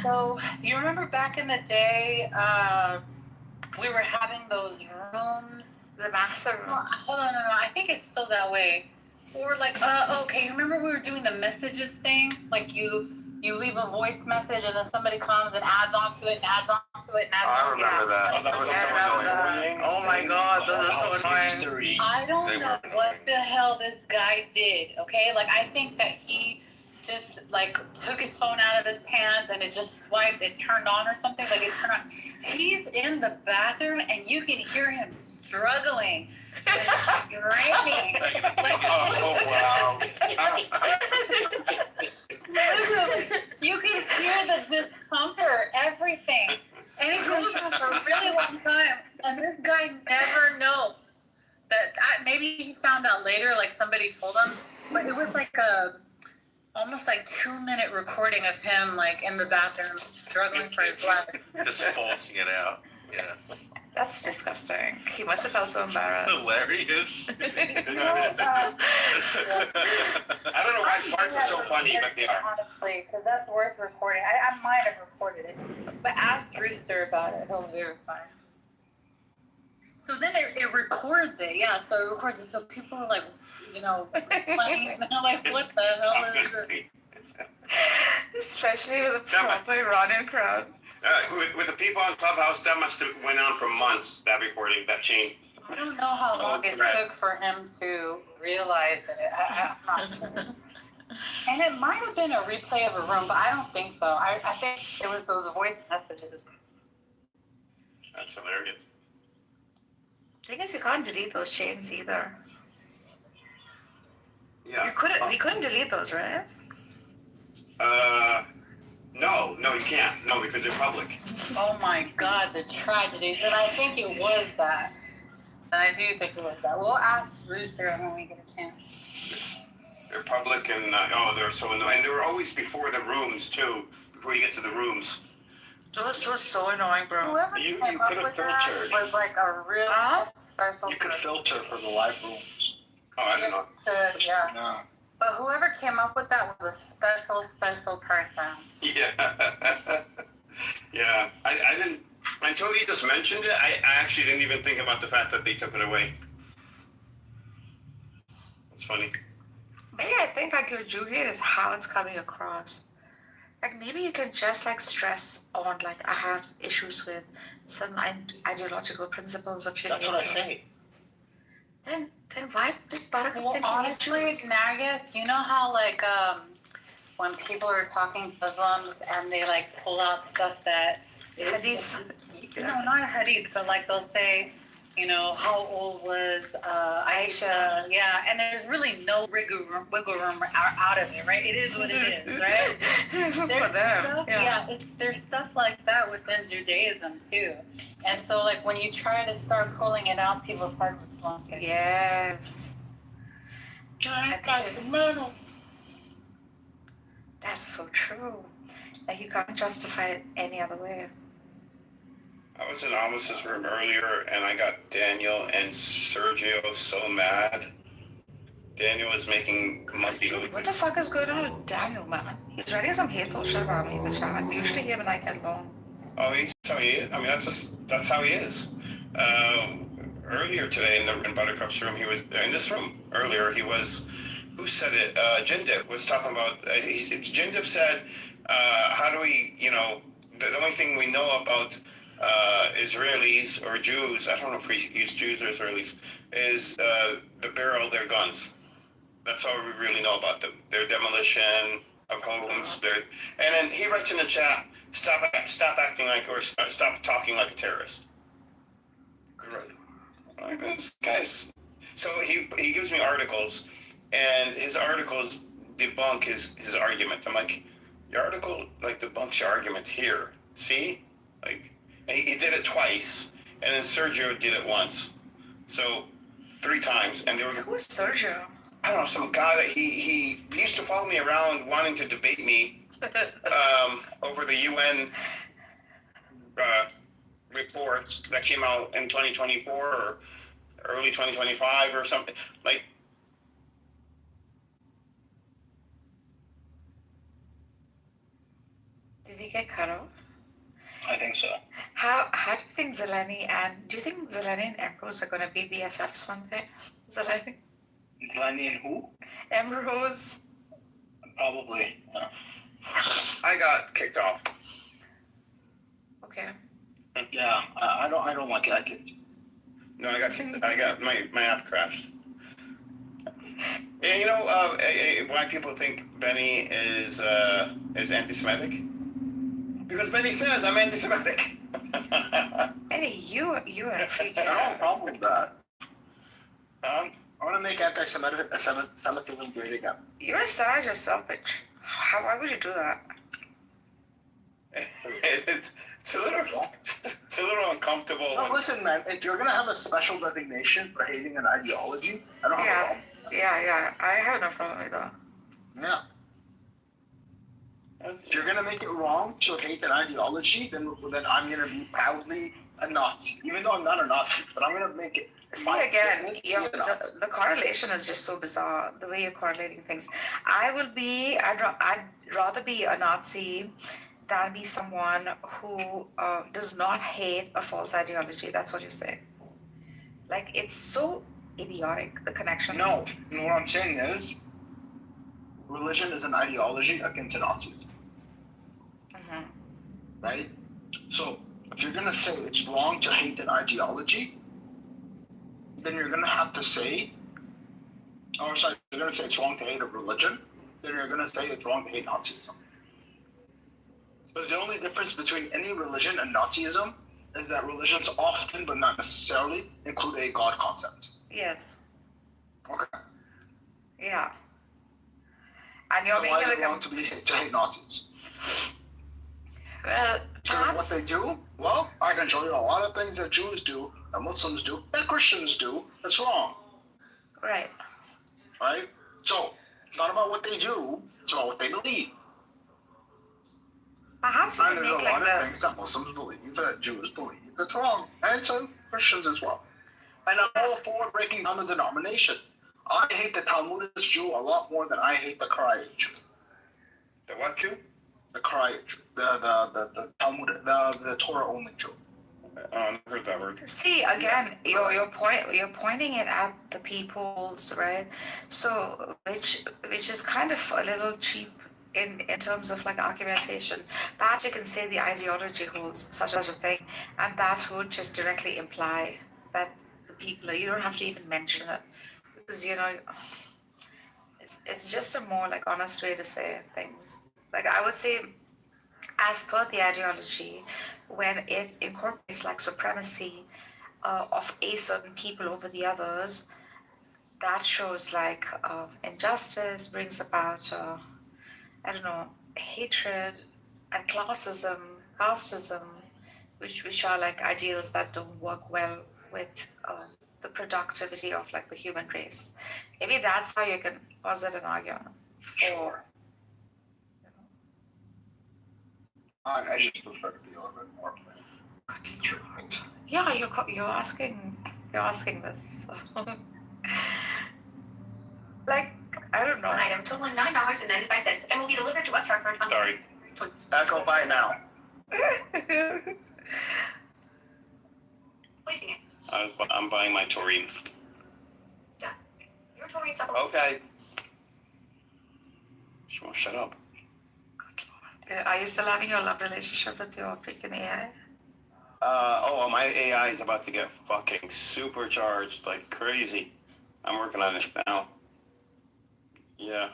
So, you remember back in the day, we were having those rooms? The master room. Hold on, no, I think it's still that way. Or like, okay, you remember we were doing the messages thing? Like you leave a voice message and then somebody comes and adds onto it and adds onto it and adds I onto it. remember that. Oh, that was Yeah, I remember that. Oh my god, those are so annoying. I don't They know were what annoying. the hell this guy did, okay? Like, I think that he just, like, took his phone out of his pants and it just swiped, it turned on or something. Like, it turned on. He's in the bathroom and you can hear him struggling and straining. Like, Oh, wow. you can hear the discomfort, everything. And he goes on for a really long time. And this guy never knows that. Maybe he found out later, like somebody told him. But it was like almost like 2-minute recording of him like in the bathroom struggling for his life. Just forcing it out. Yeah. That's disgusting. He must have felt so embarrassed. Hilarious. I don't know why parts are so funny, but they are. Honestly, because that's worth recording. I might have recorded it, but ask Rooster about it. He'll verify. So then it records it. Yeah, so it records it. So people are like, playing. And they're like, what the hell is it? Especially with a proper Iranian crowd. With the people on Clubhouse, that must have went on for months, that recording, that chain. I don't know how long it took for him to realize it. I'm not sure. And it might have been a replay of a room, but I don't think so. I think it was those voice messages. That's hilarious. Thing is, you can't delete those chains either. Yeah. We couldn't delete those, right? No, you can't. No, because they're public. Oh my God, the tragedy. And I think it was that. And I do think it was that. We'll ask Rooster when we get a chance. They're public and, they're so annoying. And they were always before the rooms, too, before you get to the rooms. Those were so annoying, bro. Whoever You came up could have with that filtered. was like a real special You could person. filter for the live rooms. Oh, I don't know. Yeah. No. But whoever came up with that was a special person. Yeah. Yeah. I didn't, until you just mentioned it, I actually didn't even think about the fact that they took it away. It's funny. Maybe I think like your Juliet is how it's coming across. Like maybe you can just like stress on like I have issues with some ideological principles of That's what I say. Then why does Buttercup Well, think you need to? honestly, Nargis, you know how like when people are talking Muslims and they like pull out stuff that Hadith. no, not a hadith, but like they'll say How old was Aisha? Yeah, and there's really no wiggle room out of it, right? It is what it is, right? For them. There's stuff like that within Judaism too. And so, like, when you try to start pulling it out, people's heart was swamping. Yes. That's so true. Like, you can't justify it any other way. I was in Amis's room earlier, and I got Daniel and Sergio so mad. Daniel was making monkey noodles. What the fuck is going on with Daniel, man? He's writing some hateful shit about me in the chat. Usually him and I get along. Oh, he's how he is. I mean, that's how he is. Earlier today in Buttercup's room, he was in this room. Earlier, he was. Who said it? Jindip was talking about. Jindip said, "How do we? The only thing we know about Israelis or Jews. I don't know if we use Jews or Israelis. Is the barrel their guns. That's all we really know about them. Their demolition of homes. And then he writes in the chat, stop acting like, or stop talking like a terrorist. Like this guy's. So he gives me articles, and his articles debunk his argument. I'm like, your article debunks your argument here. See, he did it twice, and then Sergio did it once. So 3 times, and they were. Who's Sergio? I don't know, some guy that he used to follow me around wanting to debate me over the UN reports that came out in 2024 or early 2025 or something. Did he get cut off? I think so. How do you think Zeleny and Ambrose are gonna be BFFs one day? Zeleny and who? Ambrose. Probably. Yeah. I got kicked off. Okay. Yeah, I don't like it. No, I got my app crashed. And why people think Benny is anti-Semitic? Because Benny says I'm anti-Semitic. Benny, you are a freak. I don't have a problem with that. I want to make anti-Semitism great again. You're a Semite yourself, bitch. Why would you do that? It's a little uncomfortable. No, listen, man. If you're gonna have a special designation for hating an ideology, I don't have a problem. Yeah. I have no problem with that. Yeah. If you're gonna make it wrong to hate an ideology, then I'm gonna be proudly a Nazi, even though I'm not a Nazi. But I'm gonna make it. See, again, the correlation is just so bizarre. The way you're correlating things. I'd rather be a Nazi than be someone who does not hate a false ideology. That's what you say. Like, it's so idiotic, the connection. No, what I'm saying is, religion is an ideology akin to Nazism. Mm-hmm. Right? So, if you're gonna say it's wrong to hate an ideology, then you're gonna have to say, you're gonna say it's wrong to hate a religion, then you're gonna say it's wrong to hate Nazism. Because the only difference between any religion and Nazism is that religions often, but not necessarily, include a God concept. Yes. Okay. Yeah. And you're so making why is it wrong to hate Nazis? Well, what they do? Well, I can show you a lot of things that Jews do, that Muslims do, that Christians do. That's wrong. Right. Right? So, it's not about what they do, it's about what they believe. Perhaps and there's a lot of things that Muslims believe, that Jews believe, that's wrong. And some Christians as well. And I'm all for breaking down the denomination. I hate the Talmudist Jew a lot more than I hate the Karaite Jew. The what Jew? The Karaite Jew. The Talmud, the Torah only Jew. I never heard that word. See, again, you're pointing it at the peoples, right? So which is kind of a little cheap in terms of like argumentation. Perhaps you can say the ideology holds such a thing, and that would just directly imply that the people, you don't have to even mention it, because it's just a more like honest way to say things. Like, I would say, as per the ideology, when it incorporates like supremacy of a certain people over the others, that shows like injustice, brings about I don't know, hatred and casteism, which are like ideals that don't work well with the productivity of like the human race. Maybe that's how you can posit an argument for. I just prefer to be a little bit more plain. Yeah, you're asking this. So. Like, I don't know. Item totaling $9.95 and will be delivered to West Hartford. Sorry. Echo, buy it now. Placing it. I'm buying my taurine. Done. Your taurine supplement. Okay. She won't shut up. Are you still having your love relationship with your freaking AI? My AI is about to get fucking supercharged like crazy. I'm working on it now. Yeah.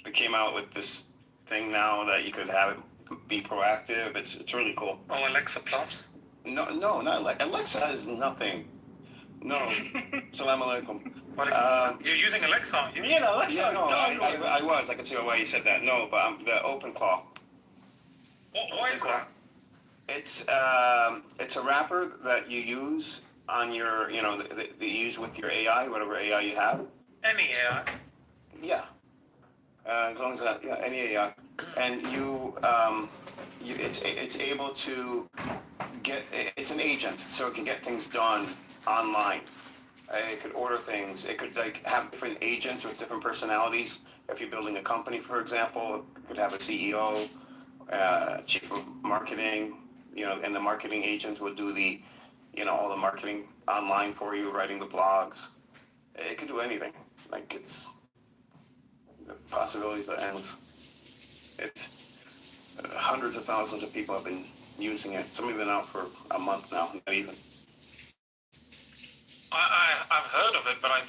They came out with this thing now that you could have it be proactive. It's really cool. Oh, Alexa Plus? No, not like Alexa has nothing. No. Salam alaikum. You're using Alexa, aren't you? Yeah, Alexa. Yeah, no, I was. I can see why you said that. No, but I'm the OpenClaw. What is that? It's a wrapper that you use on your, that you use with your AI, whatever AI you have. Any AI? Yeah. As long as that, yeah, any AI, and it's able to get. It's an agent, so it can get things done online. It could order things. It could like have different agents with different personalities. If you're building a company, for example, it could have a CEO, chief of marketing, and the marketing agent would do the, all the marketing online for you, writing the blogs. It could do anything. Like the possibilities are endless. It's hundreds of thousands of people have been using it. Some have been out for a month now, not even. I've heard of it, but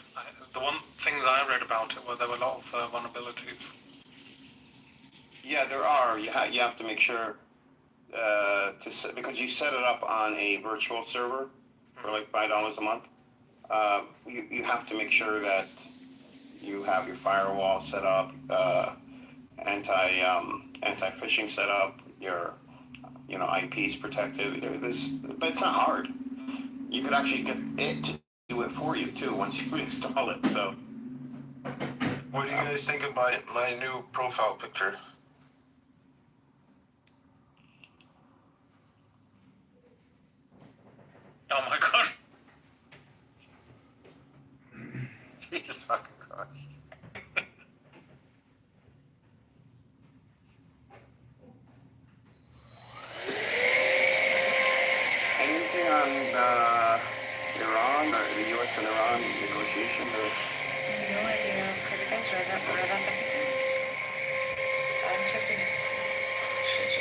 the things I read about it were there were a lot of vulnerabilities. Yeah, there are. You have to make sure because you set it up on a virtual server for like $5 a month. You have to make sure that you have your firewall set up, anti-phishing set up, your IPs protected. But it's not hard. You could actually get it to do it for you too once you install it. So, what do you guys think about my new profile picture? Oh my god. Jesus fucking Christ. Anything on Iran or the U.S. and Iran negotiations? No idea. Have you guys read up anything? I'm checking this. Shit.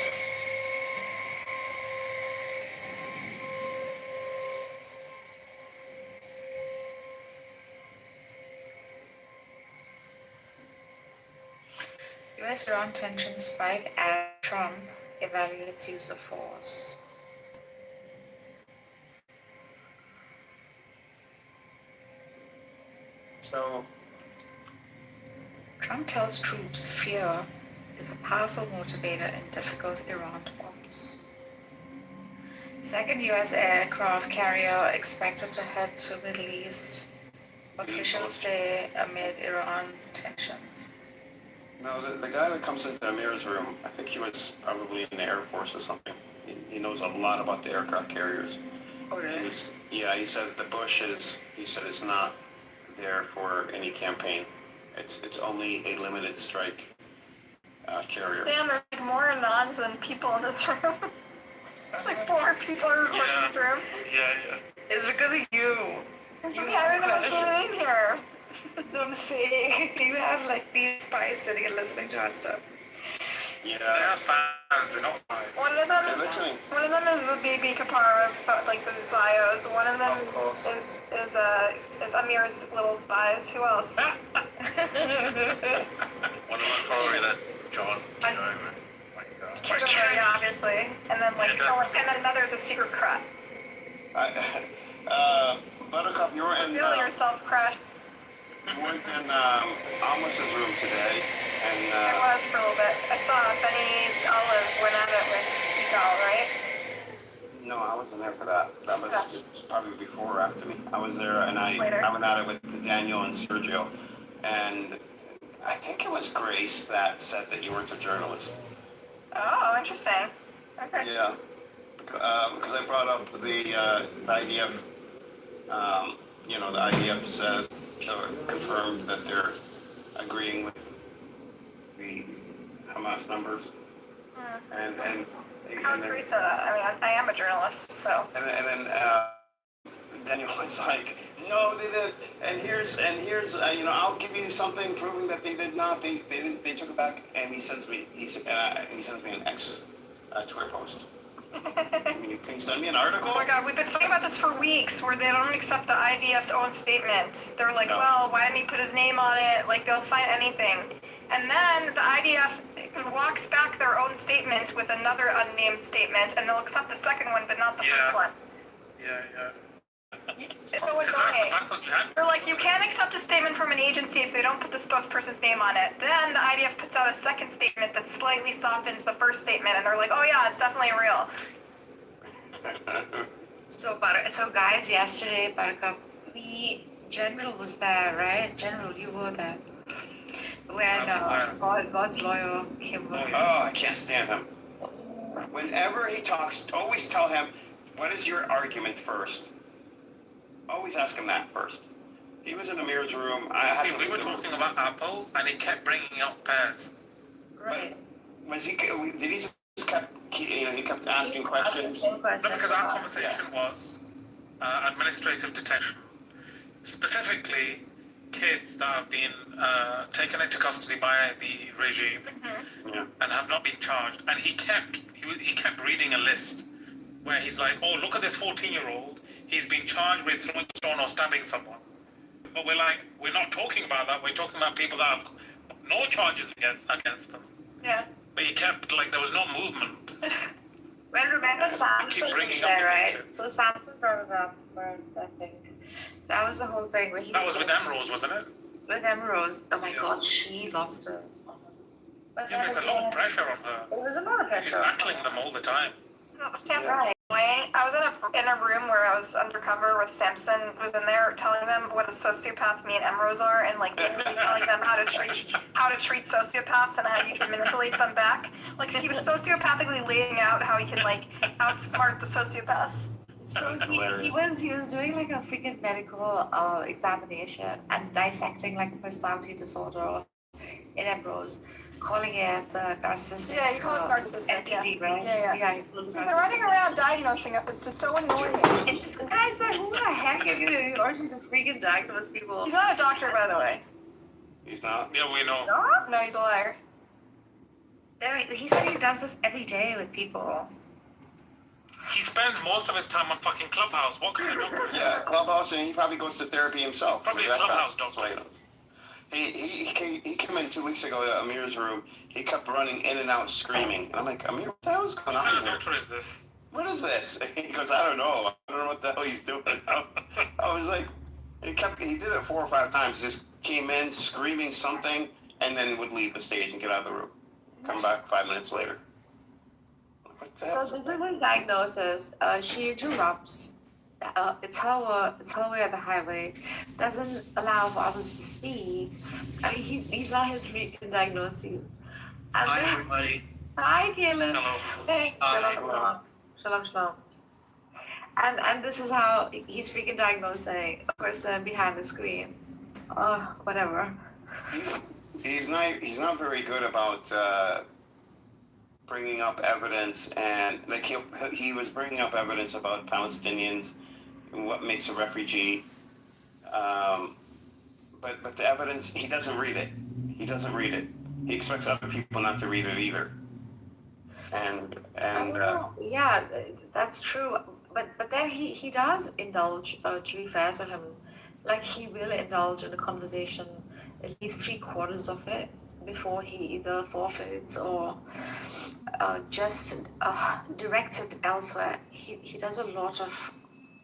US-Iran tensions spike as Trump evaluates use of force. So, Trump tells troops fear is a powerful motivator in difficult Iran talks. Second U.S. aircraft carrier expected to head to Middle East, officials say amid Iran tensions. no, the guy that comes into Amir's room, I think he was probably in the Air Force or something. He knows a lot about the aircraft carriers. Oh, really? He said the Bush it's not there for any campaign. It's only a limited strike carrier. Damn, there's like more nods than people in this room. There's like 4 people in this room. Yeah. It's because of you. You haven't even been in here. That's what I'm saying. You have like these spies sitting and listening to our stuff. Yeah. They are fans, they're not fans. One of them is the baby Kapara, like the Zios. One of them is Amir's little spies. Who else? One of them probably that John. Kitover, yeah, obviously. And then like someone, and then another is a secret crap. Buttercup, you were in. Feel yourself crash. You were in Almus's room today, and. I was for a little bit. I saw Benny Olive went at it with Kitover, right? No, I wasn't there for that. That was probably before or after me. I was there, and I went at it with Daniel and Sergio, and I think it was Grace that said that you weren't a journalist. Oh, interesting. Okay. Yeah, because I brought up the IDF. The IDF said confirmed that they're agreeing with the Hamas numbers, and How would Grace say that? I mean, I am a journalist, so. And then Daniel was like, no, they did, and here's I'll give you something proving that they did not. They took it back, and he sends me an ex Twitter post. Can you send me an article? Oh my God, we've been talking about this for weeks, where they don't accept the IDF's own statement. They're like, well, why didn't he put his name on it? Like, they'll find anything. And then the IDF walks back their own statement with another unnamed statement, and they'll accept the second one, but not the first one. Yeah. It's so annoying. They're like, you can't accept a statement from an agency if they don't put the spokesperson's name on it. Then the IDF puts out a second statement that slightly softens the first statement, and they're like, oh yeah, it's definitely real. So guys, yesterday, Buttercup, General was there, right? General, you were there. When God's lawyer came over. Oh, I can't stand him. Whenever he talks, always tell him, what is your argument first? Always ask him that first. He was in Amir's room. We were talking about apples, and he kept bringing up pears. Right. Was he? Did he just he kept asking questions? No, because our conversation was administrative detention, specifically kids that have been taken into custody by the regime and have not been charged. And he kept reading a list where he's like, oh, look at this 14-year-old. He's been charged with throwing a stone or stabbing someone. But we're like, we're not talking about that. We're talking about people that have no charges against them. Yeah. But he kept, like, there was no movement. Well, remember Samson was there, right? Picture. So Samson brought it up first, I think. That was the whole thing. Where That was with Emerose, wasn't it? With Emerose. Oh my God, she lost her. But there's a lot of pressure on her. It was a lot of pressure. She's battling them all the time. Samson's annoying. I was in a room where I was undercover with Samson was in there telling them what a sociopath me and Emerose are, and like literally telling them how to treat sociopaths and how you can manipulate them back. Like he was sociopathically laying out how he can like outsmart the sociopaths. So he was doing like a freaking medical examination and dissecting like a personality disorder in Emerose, calling it the narcissistic. Yeah, he calls it narcissistic. NPD, right? Yeah. He calls it They're running around diagnosing it. It's so annoying. And I said, who the heck gave you the authority to freaking diagnose people? He's not a doctor, by the way. He's not? Yeah, we know. No, he's a liar. He said he does this every day with people. He spends most of his time on fucking Clubhouse. What kind of doctor? Yeah, Clubhouse, and he probably goes to therapy himself. Probably a Clubhouse doctor. He came in 2 weeks ago to Amir's room. He kept running in and out screaming. And I'm like, Amir, what the hell is going on here? What kind of doctor is this? What is this? He goes, I don't know. I don't know what the hell he's doing. I was like, he did it 4 or 5 times. Just came in screaming something and then would leave the stage and get out of the room. Come back 5 minutes later. So this is his diagnosis. She interrupts. It's her way on the highway. Doesn't allow for others to speak. I mean, these are his freaking diagnoses. And Hi, everybody. Hi, Caleb. Hello. Hey, shalom. And this is how he's freaking diagnosing a person behind the screen. Whatever. He's not very good about bringing up evidence, and like he was bringing up evidence about Palestinians and what makes a refugee, but the evidence, he doesn't read it. He expects other people not to read it either. Yeah, that's true. But then he does indulge. To be fair to him, like he will indulge in a conversation at least 3/4 of it before he either forfeits or just directs it elsewhere. He does a lot of,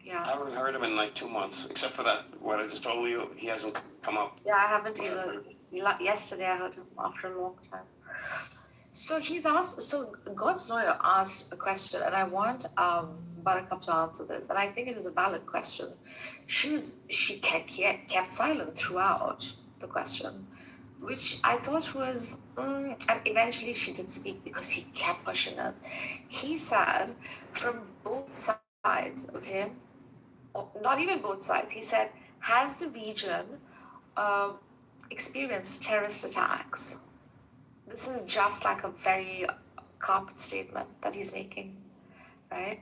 Yeah. I haven't heard him in like 2 months, except for that, what I just told you, he hasn't come up. Yeah, I haven't either. Yesterday I heard him after a long time. So God's lawyer asked a question, and I want Buttercup to answer this, and I think it was a valid question. She kept silent throughout the question, which I thought was, and eventually she did speak because he kept pushing it. He said from both sides, okay, not even both sides. He said, has the region experienced terrorist attacks? This is just like a very carpet statement that he's making, right?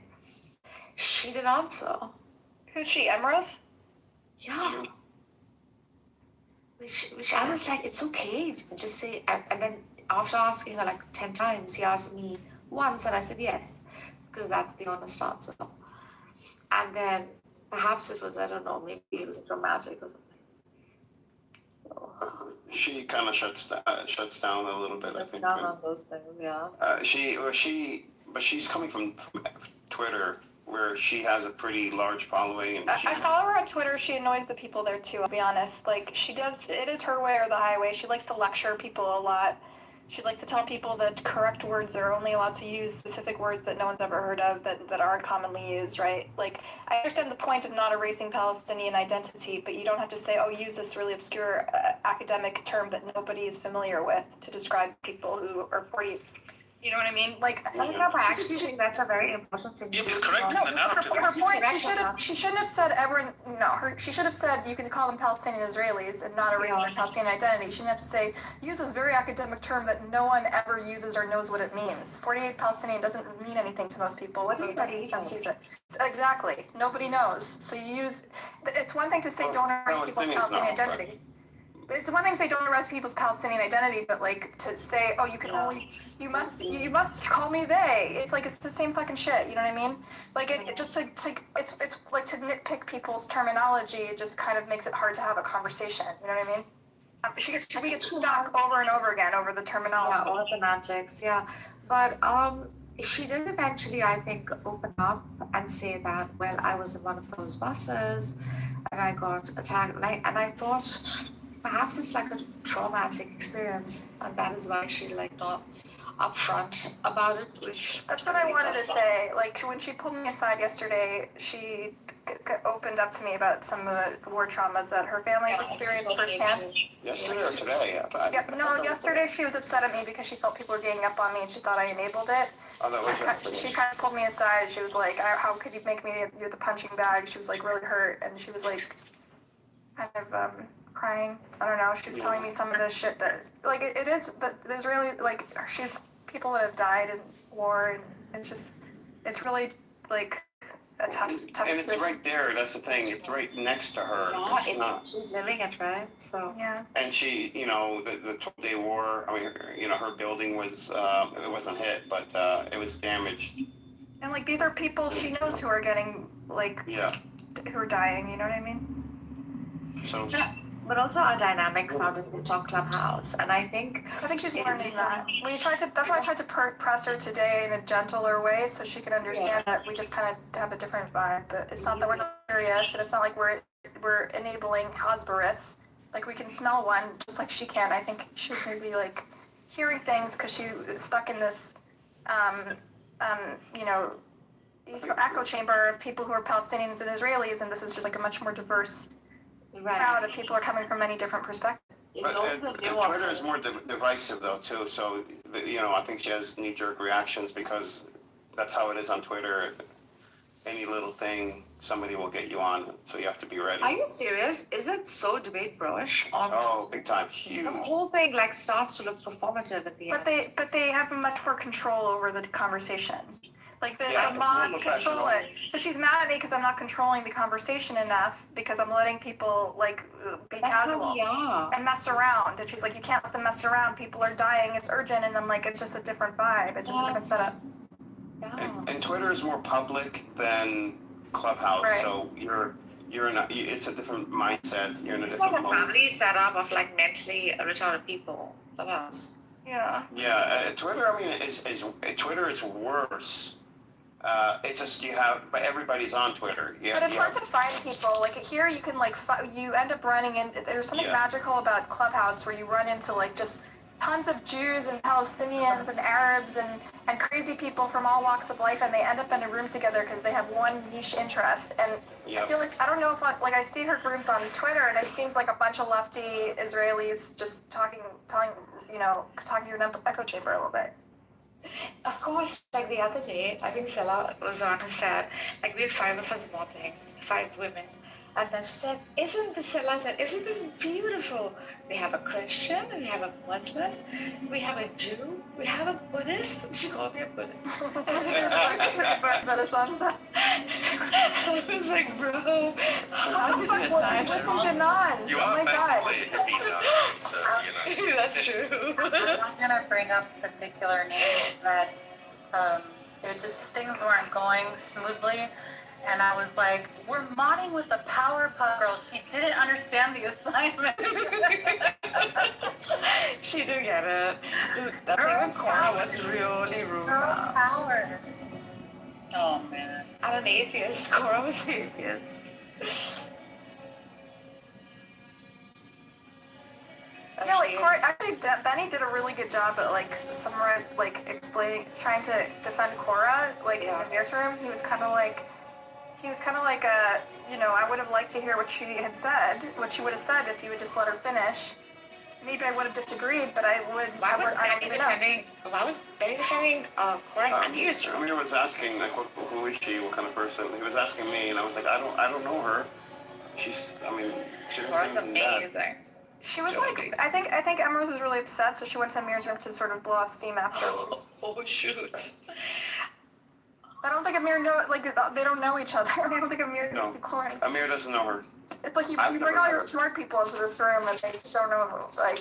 She didn't answer. Who's she? Emerald? Yeah. Which I was like, it's okay, just say. And then after asking her like 10 times, he asked me once, and I said yes, because that's the honest answer. And then perhaps it was, I don't know, maybe it was dramatic or something. So She kind of shuts down a little bit, I think. Down on those things, yeah. But she's coming from Twitter, where she has a pretty large following, and I follow her on Twitter. She annoys the people there too, I'll be honest. Like, she does, it is her way or the highway. She likes to lecture people a lot. She likes to tell people that correct words, they're only allowed to use specific words that no one's ever heard of, that aren't commonly used, right? Like, I understand the point of not erasing Palestinian identity, but you don't have to say, oh, use this really obscure academic term that nobody is familiar with to describe people who are 40. You know what I mean? Like, I actually think that's a very important thing. Yeah, he's correcting the narrative. her point, she shouldn't have said everyone. No, she should have said you can call them Palestinian Israelis and not erase their Palestinian identity. She didn't have to say use this very academic term that no one ever uses or knows what it means. 48 Palestinian doesn't mean anything to most people, so it doesn't make sense to use it. Exactly, nobody knows. So you use. It's one thing to say don't erase people's Palestinian identity. But it's one thing to say don't arrest people's Palestinian identity, but like to say, oh, you can only, you must call me they. It's like it's the same fucking shit. You know what I mean? Like it just it's like to nitpick people's terminology. It just kind of makes it hard to have a conversation. You know what I mean? She gets stuck over and over again over the terminology. Yeah, all the semantics. Yeah, but she did eventually, I think, open up and say that, well, I was in one of those buses and I got attacked, and I thought. Perhaps it's like a traumatic experience, and that is why she's like not upfront about it. That's what I wanted to say. Like when she pulled me aside yesterday, she opened up to me about some of the war traumas that her family's experienced firsthand. Yesterday or today? Yesterday she was upset at me because she felt people were ganging up on me and she thought I enabled it. Oh, that was she kind of pulled me aside. She was like, "How could you make me you're the punching bag?" She was like really hurt, and she was like, kind of crying. I don't know. She was telling me some of the shit that, like, it is that there's really like she's people that have died in war, and it's really like a tough. And it's right there. That's the thing. It's right next to her. Yeah, she's living it, right? So yeah. And she, the 12-day war. I mean, her building was it wasn't hit, but it was damaged. And like these are people she knows who are getting who are dying. You know what I mean? So. Yeah. But also our dynamics are different on Clubhouse, and I think she's learning that. That's why I tried to press her today in a gentler way, so she can understand that we just kind of have a different vibe. But it's not that we're curious, and it's not like we're enabling Hosberus. Like we can smell one, just like she can. I think she's maybe like hearing things because she is stuck in this, echo chamber of people who are Palestinians and Israelis, and this is just like a much more diverse. Crowd of people are coming from many different perspectives. But Twitter is more divisive though too. So I think she has knee-jerk reactions because that's how it is on Twitter. Any little thing, somebody will get you on, so you have to be ready. Are you serious? Is it so debate bro-ish? Big time, huge. The whole thing like starts to look performative at the end. But they have much more control over the conversation. Like the mods control it. So she's mad at me because I'm not controlling the conversation enough because I'm letting people like be casual and mess around. And she's like, you can't let them mess around. People are dying. It's urgent. And I'm like, it's just a different vibe. It's just a different setup. Yeah. And Twitter is more public than Clubhouse. Right. So it's a different mindset. You're in a different mode. It's like a family setup of like mentally retarded people. Clubhouse. Yeah. Yeah. Twitter. I mean, Twitter is worse. It's just but everybody's on Twitter. But it's hard to find people. Like here, you can you end up running in. There's something magical about Clubhouse where you run into like just tons of Jews and Palestinians and Arabs and crazy people from all walks of life, and they end up in a room together because they have one niche interest. And I feel like, I don't know if I see her groups on Twitter, and it seems like a bunch of lefty Israelis just talking to an echo chamber a little bit. Of course, like the other day, I think Sela was on who said, like, we have 5 of us voting, 5 women. And then she said, isn't this beautiful? We have a Christian, we have a Muslim, we have a Jew, we have a Buddhist. She called me a Buddhist. Buddhist songs. I was like, bro, how did you assign What is it on? You Oh are my God. basically a hippie now, so you know. That's true. I'm not gonna bring up particular names, but it just things weren't going smoothly, and I was like, "We're modding with the Powerpuff Girls." She didn't understand the assignment. She did get it. That thing with Cora was really rude. Girl power. Oh man. I'm an atheist. Cora was an atheist. Yeah, like actually, Benny did a really good job at explaining, trying to defend Cora, like in the newsroom. He was kind of like, I would have liked to hear what she would have said if you would just let her finish. Maybe I would have disagreed, but I would. Why was Benny defending Cora in the newsroom? Amir was asking, like, who is she? What kind of person? He was asking me, and I was like, I don't know her. She didn't seem amazing. that. She was like, I think Emerald was really upset, so she went to Amir's room to sort of blow off steam afterwards. Oh shoot! I don't think Amir they don't know each other. I don't think Amir knows Cora. Amir doesn't know her. It's like you bring all your smart people into this room and they just don't know, like,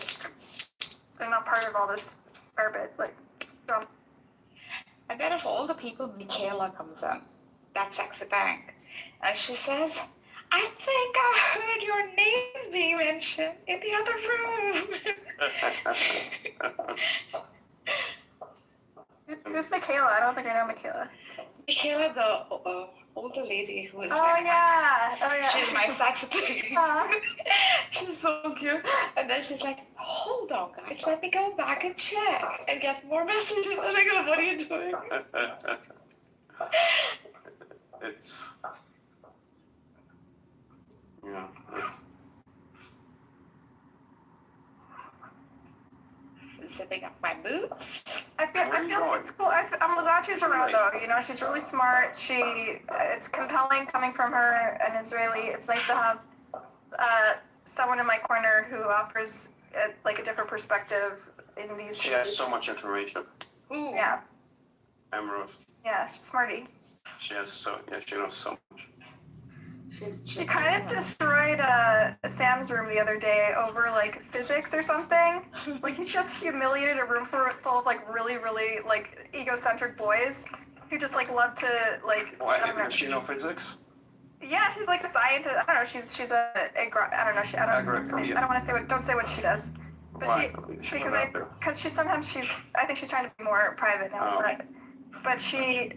they're not part of all this garbage. Like, so. And then of all the people, Michaela comes in, that sexy bank, and she says, I think I heard your names being mentioned in the other room. Who's Michaela? I don't think I know Michaela. Michaela, the older lady who is Oh yeah. She's my saxophone. She's so cute. And then she's like, hold on guys, let me go back and check and get more messages. I'm like, what are you doing? It's zipping up my boots. I feel it's cool. I'm glad she's around though. She's really smart. It's compelling coming from her, an Israeli. It's nice to have someone in my corner who offers a different perspective in these. She has so much information. Ooh. Yeah. Emerald. Yeah, she's smarty. She knows so much. She kind of destroyed Sam's room the other day over physics or something. He just humiliated a room full of really, really egocentric boys who just love to Why does she know physics? Yeah, she's a scientist. I don't know. She's I don't know. I don't want to say don't say what she does. But Why? because I think she's trying to be more private now. Oh. But she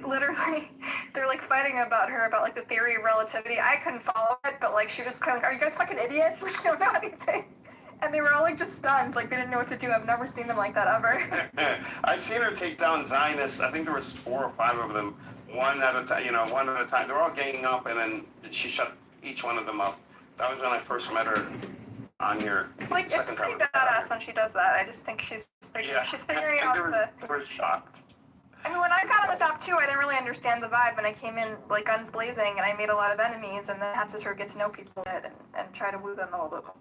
literally, they're fighting about the theory of relativity. I couldn't follow it, but she was just kind of are you guys fucking idiots? You don't know anything. And they were all just stunned, they didn't know what to do. I've never seen them like that ever. I've seen her take down Zionists. I think there was 4 or 5 of them, one at a time. They're all ganging up, and then she shut each one of them up. That was when I first met her on here. It's pretty badass when she does that. I just think she's figuring out They were shocked. I mean, when I got on this app too, I didn't really understand the vibe, and I came in guns blazing, and I made a lot of enemies, and then had to sort of get to know people and try to woo them a little bit.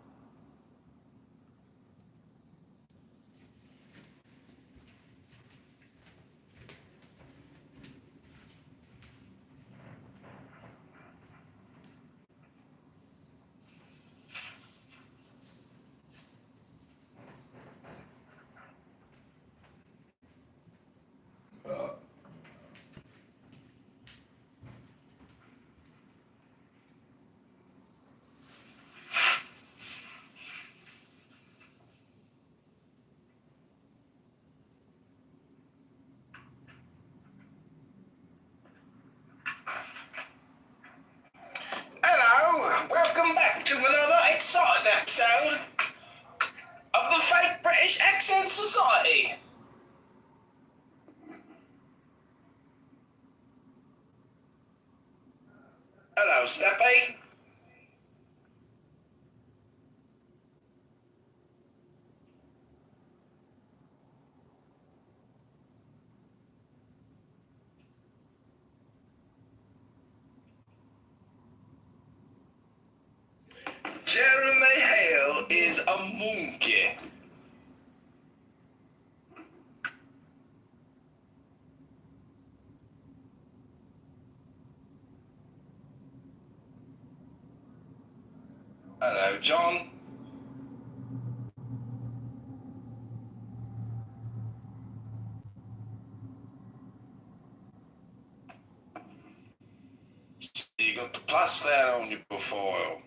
Hello, Steppy. Jeremy Hale is a monkey. Hello, John. So you got the plus there on your profile.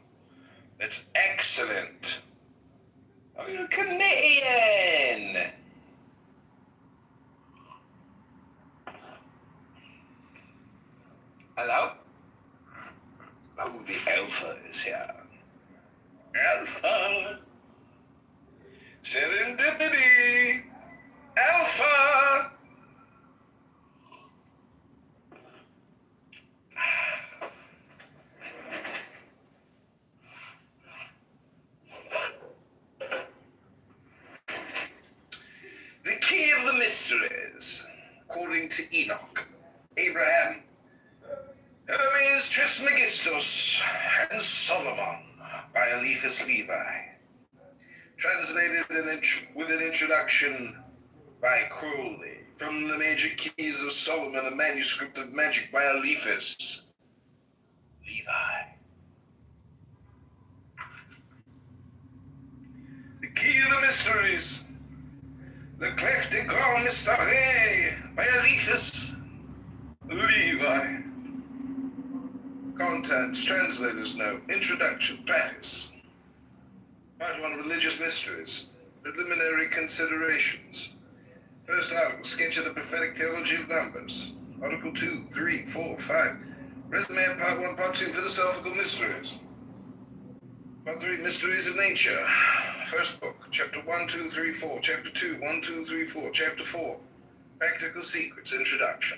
It's excellent. Oh, you're a Canadian. Hello? Oh, the Alpha is here. Alpha. Serendipity. Alpha. The key of the mysteries, according to Enoch, Abraham, Hermes Trismegistus, and Solomon by Eliphas Levi. Translated with an introduction by Crowley from the Magic Keys of Solomon, a manuscript of magic by Eliphas Levi. The key of the mysteries. Le Clef des Grands Mystères by Eliphas Levi. Contents, translator's note, introduction, preface. Part 1, religious mysteries, preliminary considerations. First article, sketch of the prophetic theology of numbers. Article 2, 3, 4, 5. Resume of Part 1, Part 2, philosophical mysteries. Part 3, mysteries of nature. First book, Chapter 1, 2, 3, 4. Chapter 2, 1, 2, 3, 4. Chapter 4, practical secrets, introduction.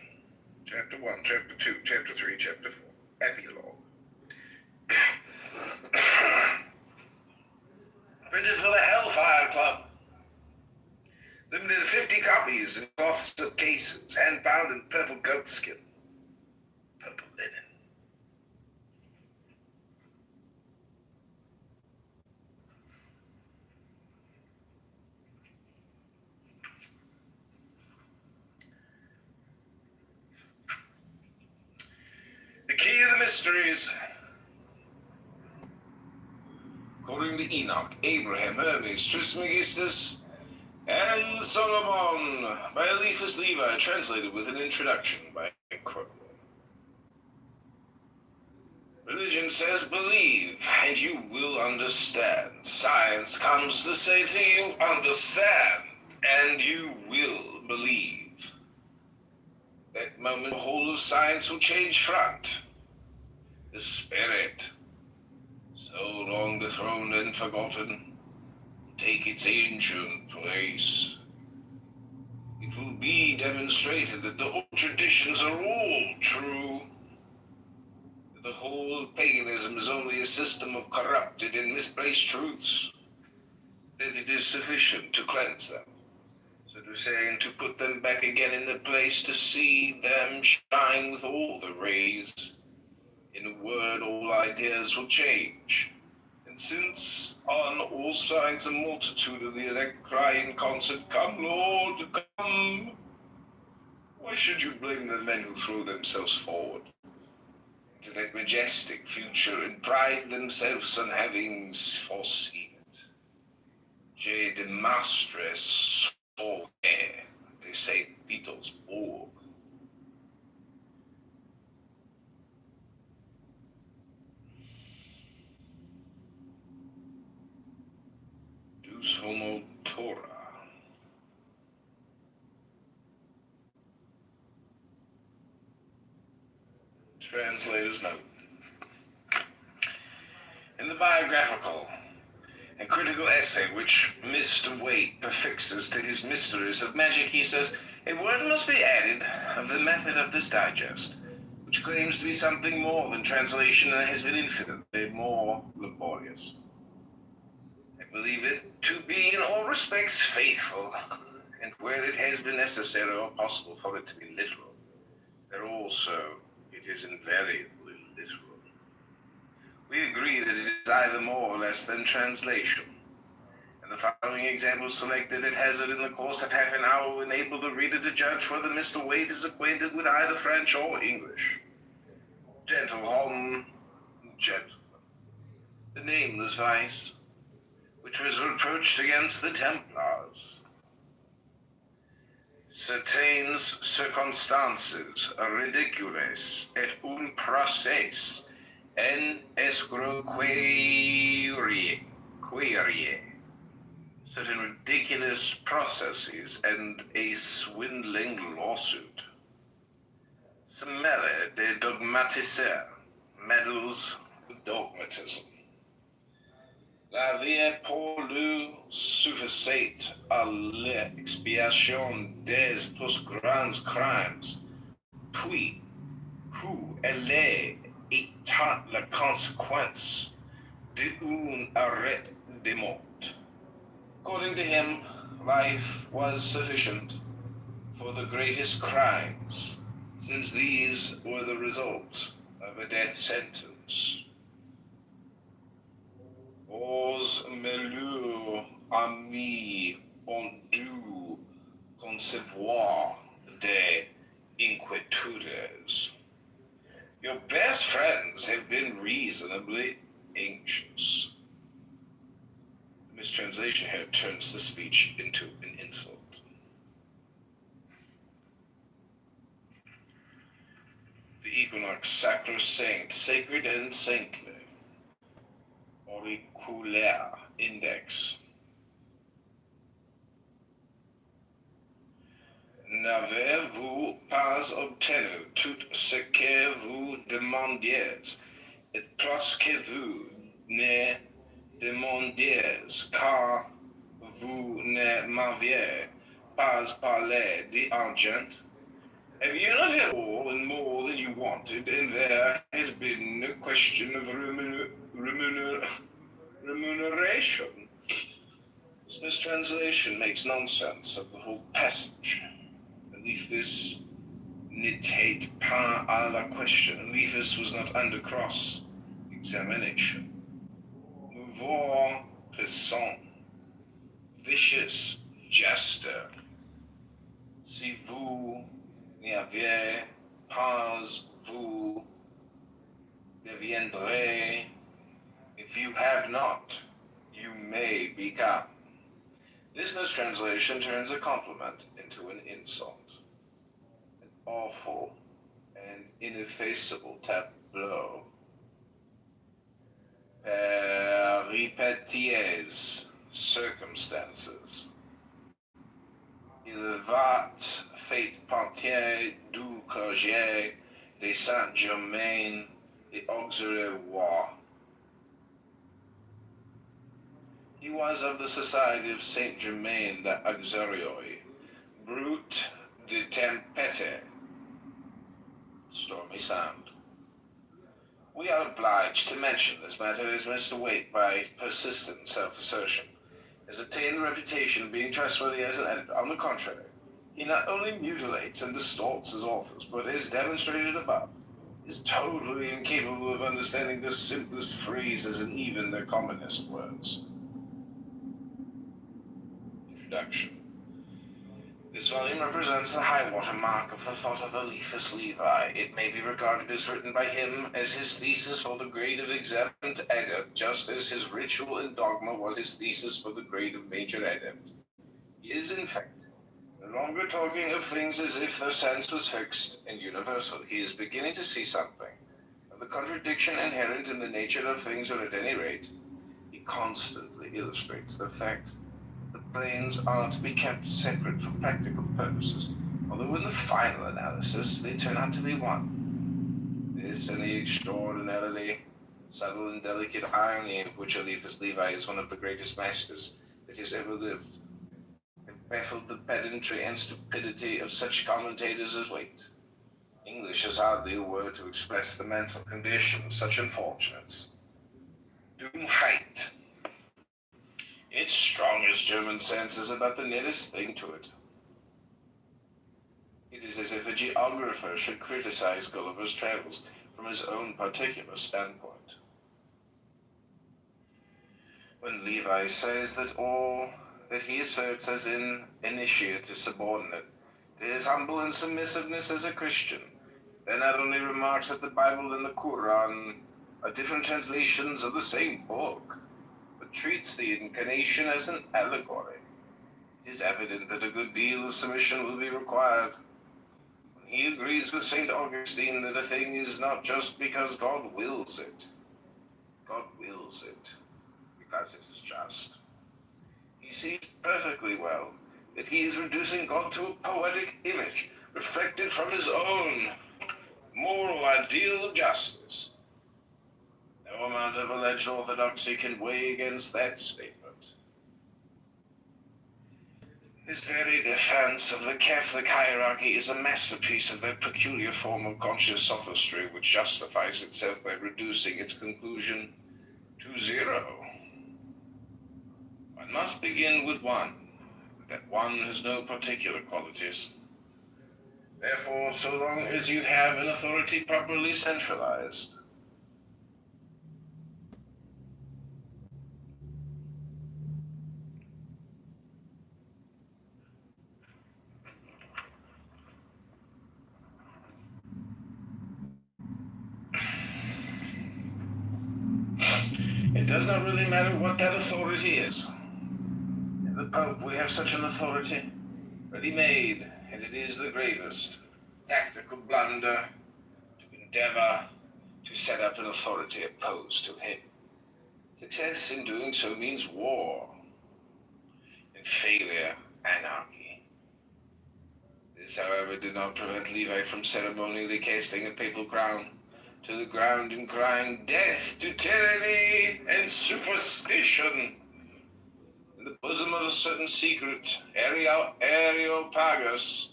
Chapter 1, Chapter 2, Chapter 3, Chapter 4. Epilogue. Printed for the Hellfire Club. Limited to 50 copies in cloth cases, hand-bound in purple goatskin. Purple linen. The key of the mysteries. According to Enoch, Abraham, Hermes, Trismegistus, and Solomon by Eliphas Levi, translated with an introduction by Crowley. Religion says believe, and you will understand. Science comes to say to you, understand, and you will believe. That moment, the whole of science will change front. The spirit, so long dethroned and forgotten, take its ancient place. It will be demonstrated that the old traditions are all true. That the whole of paganism is only a system of corrupted and misplaced truths. That it is sufficient to cleanse them. So to say, and to put them back again in their place, to see them shine with all the rays. In a word, all ideas will change. And since on all sides a multitude of the elect cry in concert, come, Lord, come, why should you blame the men who throw themselves forward to that majestic future and pride themselves on having foreseen it? Je de mastres sorte, they say Petersburg. Deus homo Torah. Translator's note. In the biographical and critical essay which Mr. Waite prefixes to his Mysteries of Magic, he says, a word must be added of the method of this digest. which claims to be something more than translation and has been infinitely more laborious. I believe it to be in all respects faithful, and where it has been necessary or possible for it to be literal, there also it is invariably literal. We agree that it is either more or less than translation. And the following examples selected at hazard in the course of half an hour will enable the reader to judge whether Mr. Wade is acquainted with either French or English. Gentlemen, gentlemen, the nameless vice, which was reproached against the Templars. Certaines circonstances ridicules et un procès en escroquerie. Certain ridiculous processes and a swindling lawsuit. Semele de dogmatiseur, meddles with dogmatism. La vie pour lui suffisait à l'expiation des plus grands crimes, puis qu'elle étant la conséquence d'un arrêt de mort. According to him, life was sufficient for the greatest crimes, since these were the result of a death sentence. Os meilleurs amis ont dû concevoir des inquietudes. Your best friends have been reasonably anxious. The mistranslation here turns the speech into an insult. The equinox sacrosanct, sacred and saintly. Auriculaire index. N'avez-vous pas obtenu tout ce que vous demandiez, et plus que vous ne demandiez, car vous ne m'aviez pas parlé d'argent? Have you not had all and more than you wanted, and there has been no question of remuneration? This mistranslation makes nonsense of the whole passage. Eliphas n'était pas à la question. Eliphas was not under cross-examination. Mauvais plaisant, vicious jester. Si vous n'aviez pas, vous deviendrez. If you have not, you may become. This mistranslation turns a compliment into an insult. An awful and ineffaceable tableau. Péripéties, circumstances. Il va fait partie du clergé de Saint-Germain et Auxerrois. He was of the Society of Saint Germain d'Auxerrois, brute de tempête, stormy sound. We are obliged to mention this matter as Mr. Waite, by persistent self-assertion, has attained the reputation of being trustworthy as an editor. On the contrary, he not only mutilates and distorts his authors, but, as demonstrated above, is totally incapable of understanding the simplest phrases and even their commonest words. Introduction. This volume represents the high-water mark of the thought of Eliphas Levi. It may be regarded as written by him as his thesis for the grade of exempt adept, just as his ritual and dogma was his thesis for the grade of major adept. He is, in fact, no longer talking of things as if their sense was fixed and universal. He is beginning to see something of the contradiction inherent in the nature of things, or at any rate, he constantly illustrates the fact the planes are to be kept separate for practical purposes, although in the final analysis they turn out to be one. This and the extraordinarily subtle and delicate irony of which Eliphas Levi is one of the greatest masters that has ever lived, have baffled the pedantry and stupidity of such commentators as Waite. English is hardly a word to express the mental condition of such unfortunates. Dummheit. In its strongest German sense is about the nearest thing to it. It is as if a geographer should criticize Gulliver's Travels from his own particular standpoint. When Levi says that all that he asserts as an initiate is subordinate to his humble and submissiveness as a Christian, then not only remarks that the Bible and the Quran are different translations of the same book, but treats the incarnation as an allegory. It is evident that a good deal of submission will be required. When he agrees with St. Augustine that a thing is not just because God wills it. God wills it because it is just. He sees perfectly well that he is reducing God to a poetic image reflected from his own moral ideal of justice. No amount of alleged orthodoxy can weigh against that statement. His very defense of the Catholic hierarchy is a masterpiece of that peculiar form of conscious sophistry which justifies itself by reducing its conclusion to zero. One must begin with one, but that one has no particular qualities. Therefore, so long as you have an authority properly centralized, it does not really matter what that authority is. In the Pope, we have such an authority, ready-made, and it is the gravest tactical blunder to endeavor to set up an authority opposed to him. Success in doing so means war, and failure, anarchy. This, however, did not prevent Levi from ceremonially casting a papal crown to the ground and crying, "Death to tyranny and superstition!" in the bosom of a certain secret, Areopagus,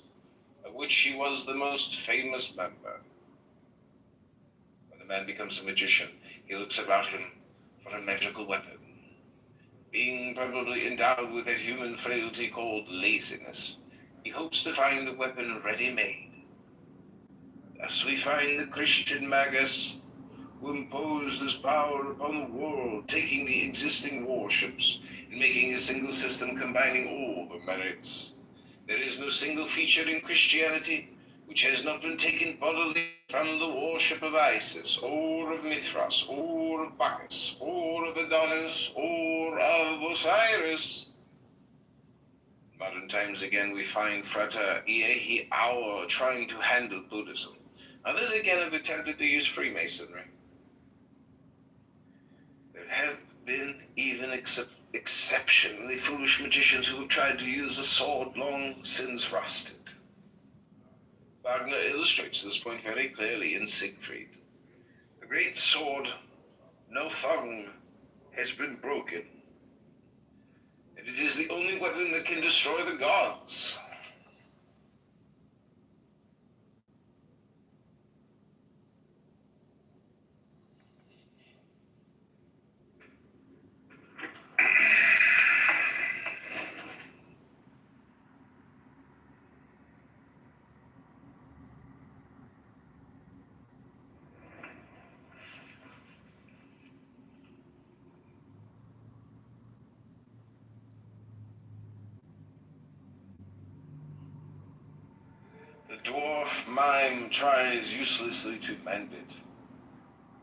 of which he was the most famous member. When a man becomes a magician, he looks about him for a magical weapon. Being probably endowed with that human frailty called laziness, he hopes to find a weapon ready-made. Thus we find the Christian magus who imposed his power upon the world, taking the existing warships and making a single system combining all the merits. There is no single feature in Christianity which has not been taken bodily from the worship of Isis, or of Mithras, or of Bacchus, or of Adonis, or of Osiris. In modern times again we find Frater Iehi Auer trying to handle Buddhism. Others again have attempted to use Freemasonry. There have been even exceptionally foolish magicians who have tried to use a sword long since rusted. Wagner illustrates this point very clearly in Siegfried. The great sword, no thong, has been broken, and it is the only weapon that can destroy the gods. The dwarf mime tries uselessly to mend it.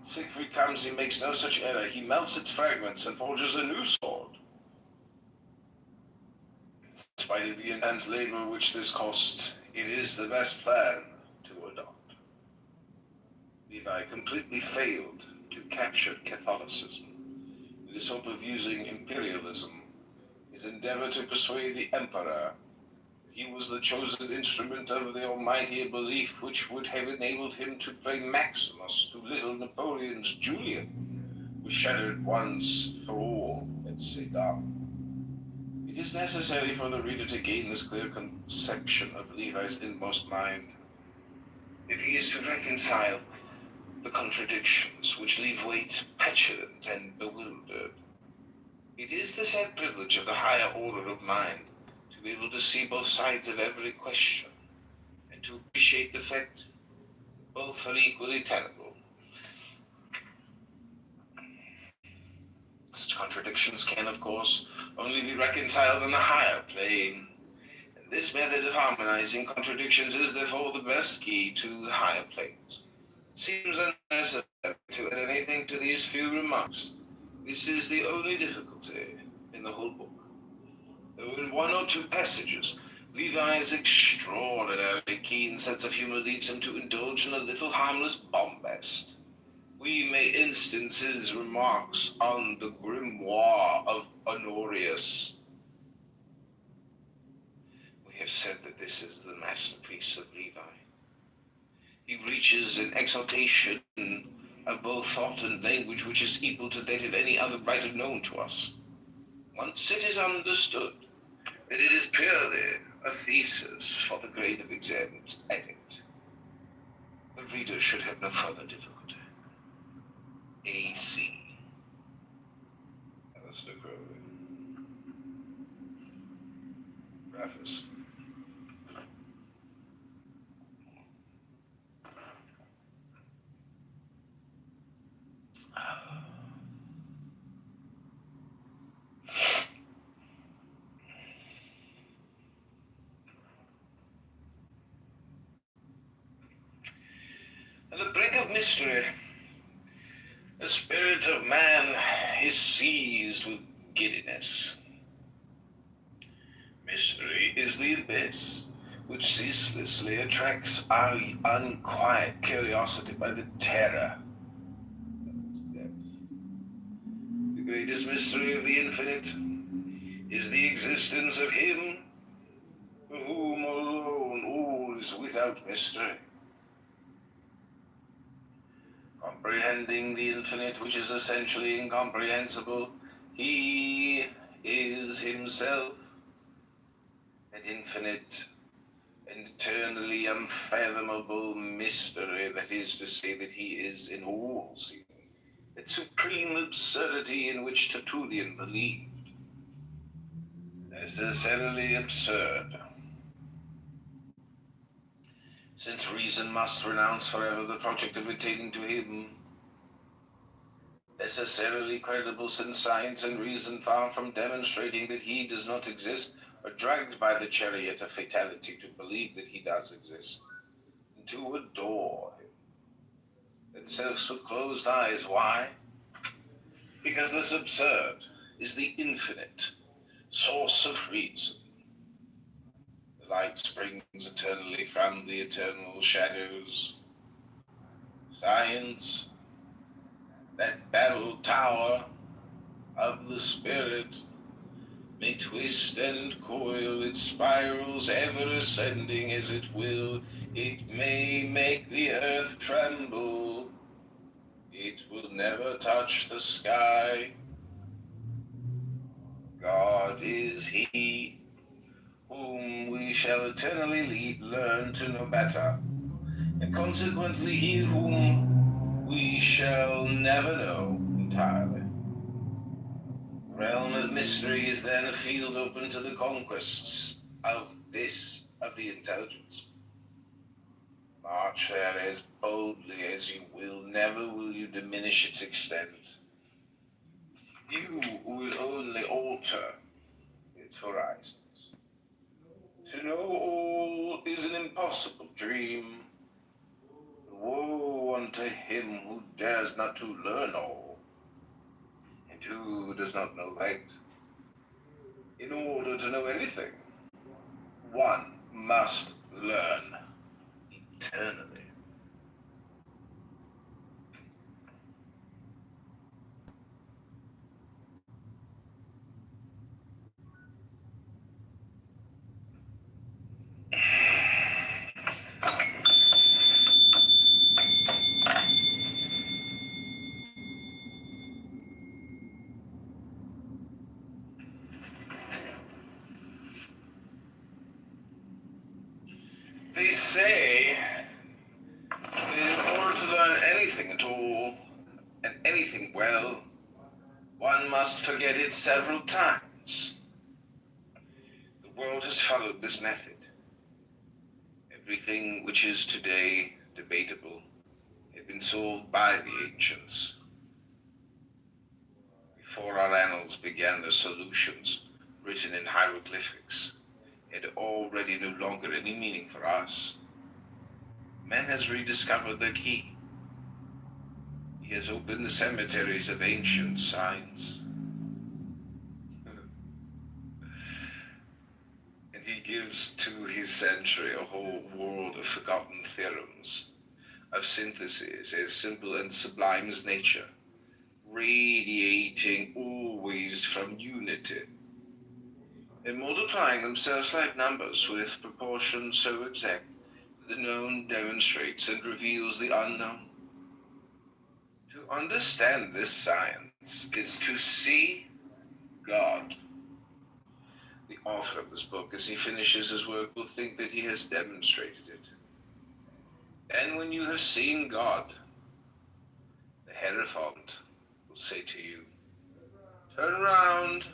Siegfried comes, he makes no such error. He melts its fragments and forges a new sword. In spite of the intense labor which this cost, it is the best plan to adopt. Levi completely failed to capture Catholicism. In his hope of using imperialism, his endeavor to persuade the emperor he was the chosen instrument of the almighty, a belief which would have enabled him to play Maximus to little Napoleon's Julian, was shattered once for all at Sedan. It is necessary for the reader to gain this clear conception of Levi's inmost mind. if he is to reconcile the contradictions which leave Waite petulant and bewildered. It is the sad privilege of the higher order of mind to be able to see both sides of every question and to appreciate the fact that both are equally tenable. Such contradictions can, of course, only be reconciled on the higher plane. And this method of harmonizing contradictions is therefore the best key to the higher planes. It seems unnecessary to add anything to these few remarks. This is the only difficulty in the whole book. Though in one or two passages, Levi's extraordinarily keen sense of humor leads him to indulge in a little harmless bombast. We may instance his remarks on the grimoire of Honorius. We have said that this is the masterpiece of Levi. He reaches an exaltation of both thought and language which is equal to that of any other writer known to us. Once it is understood that it is purely a thesis for the grade of examined edit, the reader should have no further difficulty. A.C. Alistair Crowley. Preface. At the brink of mystery, the spirit of man is seized with giddiness. Mystery is the abyss which ceaselessly attracts our unquiet curiosity by the terror of its depth. The greatest mystery of the infinite is the existence of Him for whom alone all is without mystery. Comprehending the infinite, which is essentially incomprehensible, He is Himself an infinite and eternally unfathomable mystery, that is to say, that He is in all seeing, that supreme absurdity in which Tertullian believed. Necessarily absurd, since reason must renounce forever the project of attaining to Him. Necessarily credible, since science and reason, far from demonstrating that He does not exist, are dragged by the chariot of fatality to believe that He does exist, and to adore Him themselves with closed eyes. Why? Because this absurd is the infinite source of reason. The light springs eternally from the eternal shadows. Science, that battle tower of the spirit, may twist and coil its spirals, ever ascending as it will. It may make the earth tremble. It will never touch the sky. God is He whom we shall eternally learn to know better, and consequently He whom we shall never know entirely. The realm of mystery is then a field open to the conquests of the intelligence. March there as boldly as you will, never will you diminish its extent. You will only alter its horizons. To know all is an impossible dream. Woe unto him who dares not to learn all, and who does not know that, in order to know anything, one must learn eternally. They say everything at all, and anything well, one must forget it several times. The world has followed this method. Everything which is today debatable had been solved by the ancients. Before our annals began their solutions, written in hieroglyphics, had already no longer any meaning for us. Man has rediscovered the key. He has opened the cemeteries of ancient science. And he gives to his century a whole world of forgotten theorems, of syntheses as simple and sublime as nature, radiating always from unity, and multiplying themselves like numbers with proportions so exact that the known demonstrates and reveals the unknown. To understand this science is to see God. The author of this book, as he finishes his work, will think that he has demonstrated it. And when you have seen God, the Hierophant will say to you, turn round,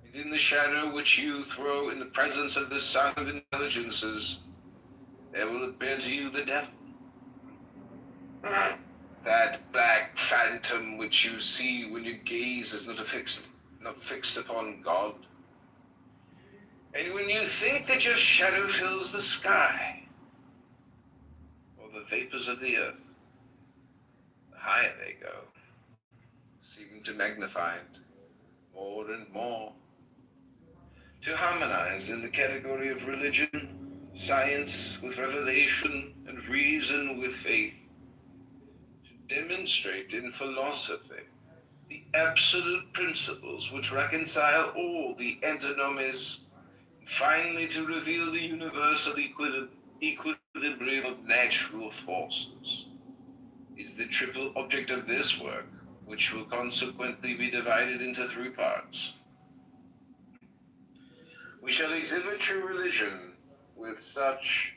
and in the shadow which you throw in the presence of the Son of Intelligences, there will appear to you the devil. That black phantom which you see when your gaze is not fixed upon God. And when you think that your shadow fills the sky, or the vapors of the earth, the higher they go, seeming to magnify it more and more, to harmonize in the category of religion, science with revelation, and reason with faith, to demonstrate in philosophy the absolute principles which reconcile all the antinomies, and finally to reveal the universal equilibrium of natural forces, is the triple object of this work, which will consequently be divided into 3 parts. We shall exhibit true religion with such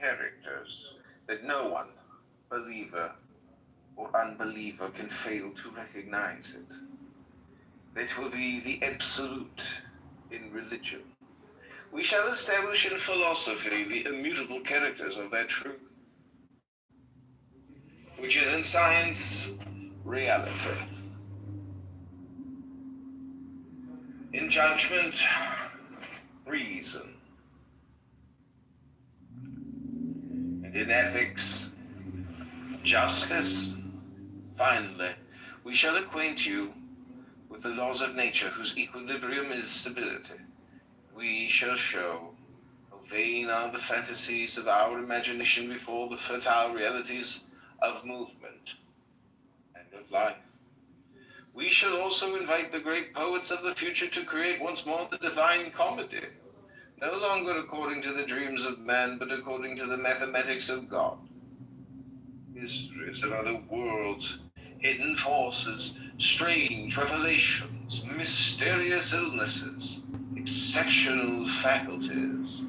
characters that no one, believer or unbeliever, can fail to recognize it. That will be the absolute in religion. We shall establish in philosophy the immutable characters of that truth, which is in science reality. In judgment, reason. And in ethics, justice. Finally, we shall acquaint you with the laws of nature whose equilibrium is stability. We shall show how vain are the fantasies of our imagination before the fertile realities of movement and of life. We shall also invite the great poets of the future to create once more the divine comedy, no longer according to the dreams of man, but according to the mathematics of God. Mysteries of other worlds, hidden forces, strange revelations, mysterious illnesses, exceptional faculties,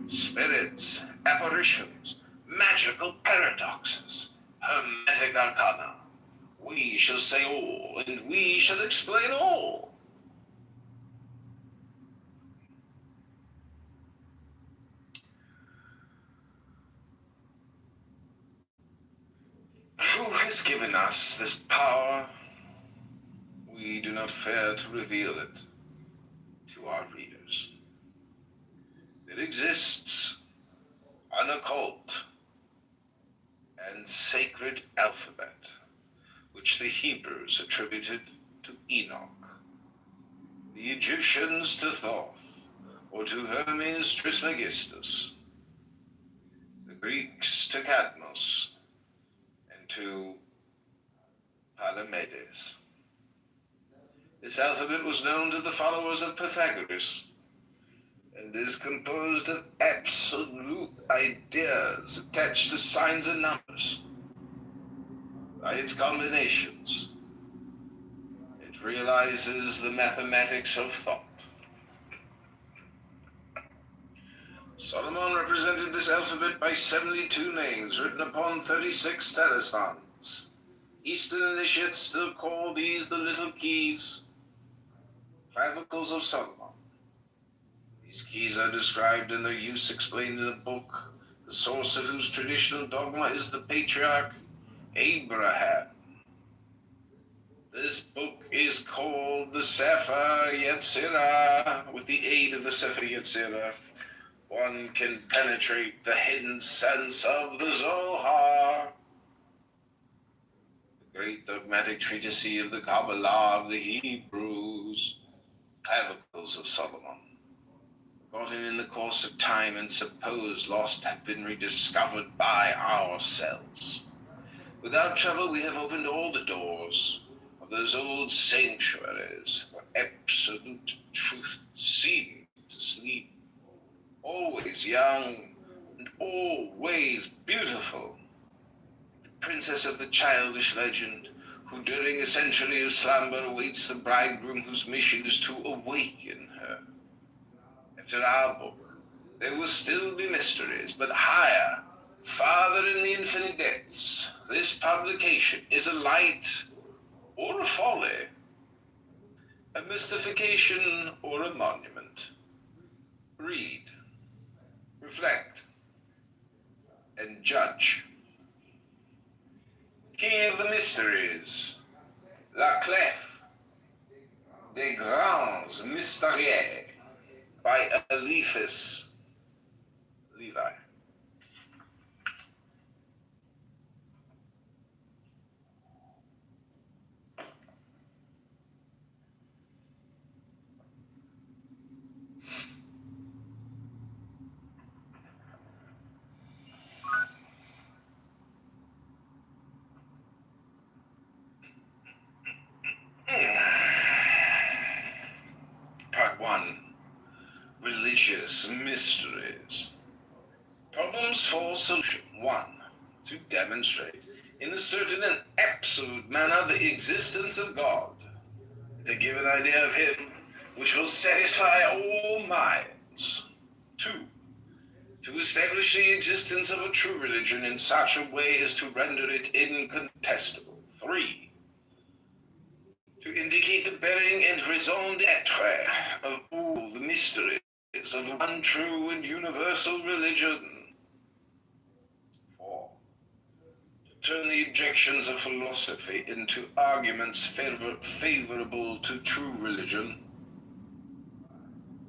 spirits, apparitions, magical paradoxes, hermetic arcana. We shall say all, and we shall explain all. Who has given us this power? We do not fear to reveal it to our readers. It exists an occult and sacred alphabet, which the Hebrews attributed to Enoch, the Egyptians to Thoth, or to Hermes Trismegistus, the Greeks to Cadmus, and to Palamedes. This alphabet was known to the followers of Pythagoras, and is composed of absolute ideas attached to signs and numbers. By its combinations, it realizes the mathematics of thought. Solomon represented this alphabet by 72 names written upon 36 talismans. Eastern initiates still call these the little keys, clavicles of Solomon. These keys are described and their use explained in a book, the source of whose traditional dogma is the patriarch Abraham. This book is called the Sefer Yetzirah. With the aid of the Sefer Yetzirah, one can penetrate the hidden sense of the Zohar, the great dogmatic treatise of the Kabbalah of the Hebrews, clavicles of Solomon. Forgotten in the course of time and supposed lost, have been rediscovered by ourselves. Without trouble, we have opened all the doors of those old sanctuaries where absolute truth seemed to sleep. Always young and always beautiful. The princess of the childish legend, who during a century of slumber awaits the bridegroom whose mission is to awaken her. After our book, there will still be mysteries, but higher, farther in the infinite depths, this publication is a light or a folly, a mystification or a monument. Read, reflect, and judge. Key of the Mysteries, La Clef des Grands Mystérieux by Eliphas Levi. Part 1. Religious Mysteries. Problems for solution. 1. To demonstrate in a certain and absolute manner the existence of God, and to give an idea of Him which will satisfy all minds. 2. To establish the existence of a true religion in such a way as to render it incontestable. 3. To indicate the bearing and raison d'etre of all the mysteries of the one true and universal religion. 4. To turn the objections of philosophy into arguments favorable to true religion.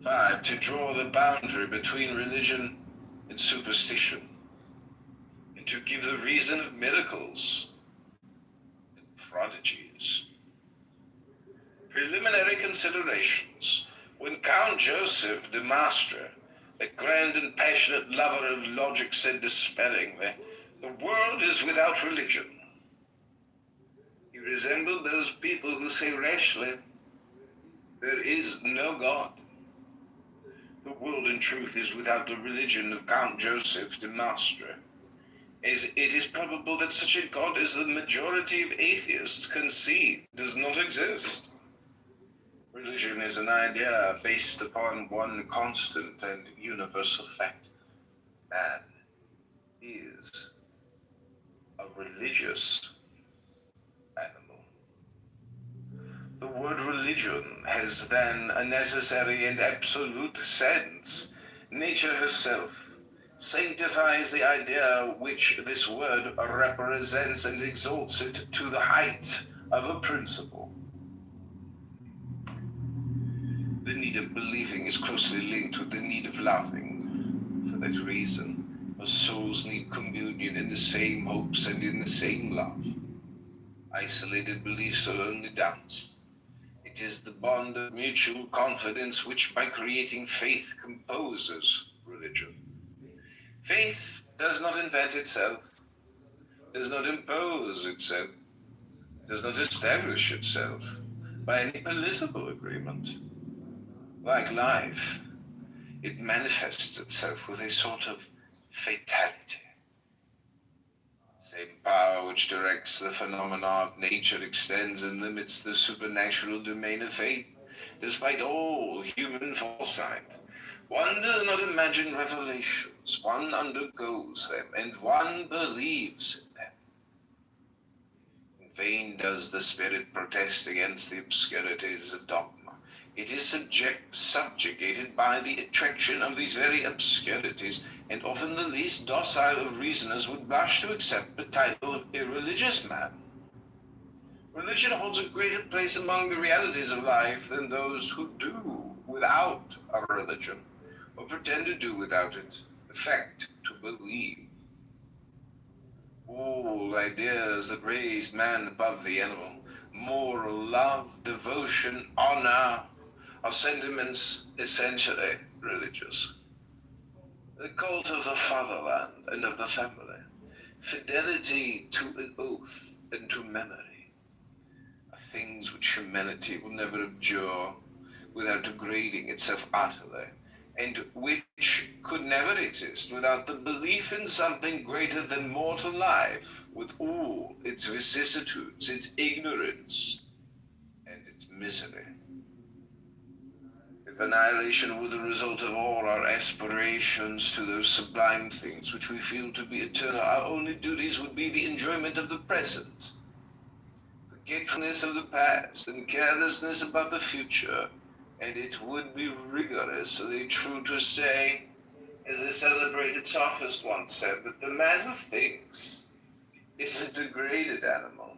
5. To draw the boundary between religion and superstition, and to give the reason of miracles and prodigies. Preliminary considerations. When Count Joseph de Maistre, the grand and passionate lover of logic, said despairingly, "The world is without religion," he resembled those people who say rashly, "There is no God." The world in truth is without the religion of Count Joseph de Maistre, as it is probable that such a God as the majority of atheists concede does not exist. Religion is an idea based upon one constant and universal fact. Man is a religious animal. The word religion has then a necessary and absolute sense. Nature herself sanctifies the idea which this word represents and exalts it to the height of a principle. The need of believing is closely linked with the need of loving. For that reason, our souls need communion in the same hopes and in the same love. Isolated beliefs are only doubts. It is the bond of mutual confidence which, by creating faith, composes religion. Faith does not invent itself, does not impose itself, does not establish itself by any political agreement. Like life, it manifests itself with a sort of fatality. The same power which directs the phenomena of nature extends and limits the supernatural domain of faith. Despite all human foresight, One does not imagine revelations, one undergoes them, and one believes in them. In vain does the spirit protest against the obscurities of dogma. It is subjugated by the attraction of these very obscurities, and often the least docile of reasoners would blush to accept the title of irreligious man. Religion holds a greater place among the realities of life than those who do without a religion, or pretend to do without it, affect to believe. All ideas that raise man above the animal, moral love, devotion, honor, are sentiments essentially religious. The cult of the fatherland and of the family, fidelity to an oath and to memory, are things which humanity will never abjure without degrading itself utterly, and which could never exist without the belief in something greater than mortal life, with all its vicissitudes, its ignorance, and its misery. If annihilation were the result of all our aspirations to those sublime things which we feel to be eternal, our only duties would be the enjoyment of the present, forgetfulness of the past, and carelessness about the future. And it would be rigorously true to say, as a celebrated sophist once said, that the man who thinks is a degraded animal.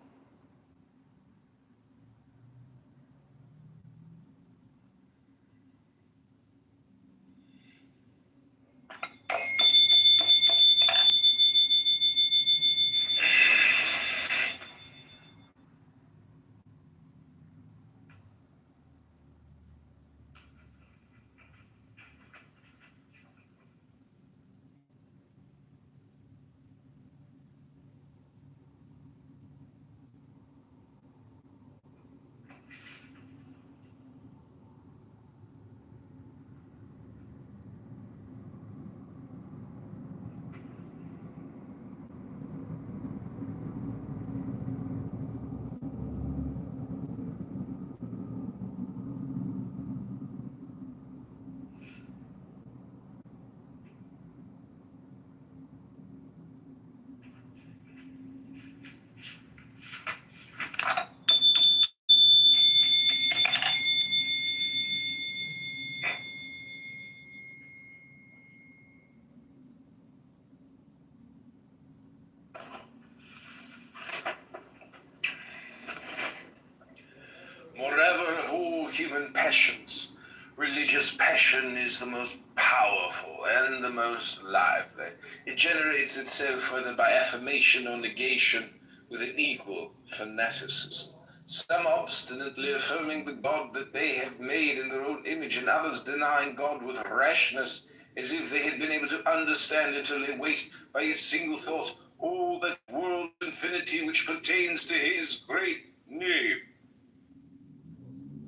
Moreover, of all human passions, religious passion is the most powerful and the most lively. It generates itself, whether by affirmation or negation, with an equal fanaticism. Some obstinately affirming the God that they have made in their own image, and others denying God with rashness, as if they had been able to understand until they waste by a single thought all that world infinity which pertains to his great name.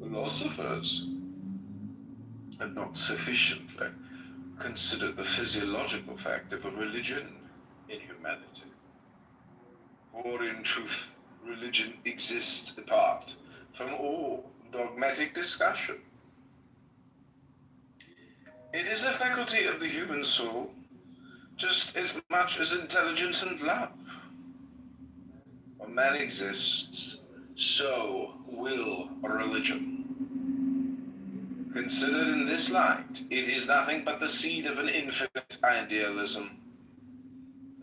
Philosophers have not sufficiently considered the physiological fact of a religion in humanity. For in truth, religion exists apart from all dogmatic discussion. It is a faculty of the human soul, just as much as intelligence and love. When man exists, so will religion. Considered in this light, it is nothing but the seed of an infinite idealism,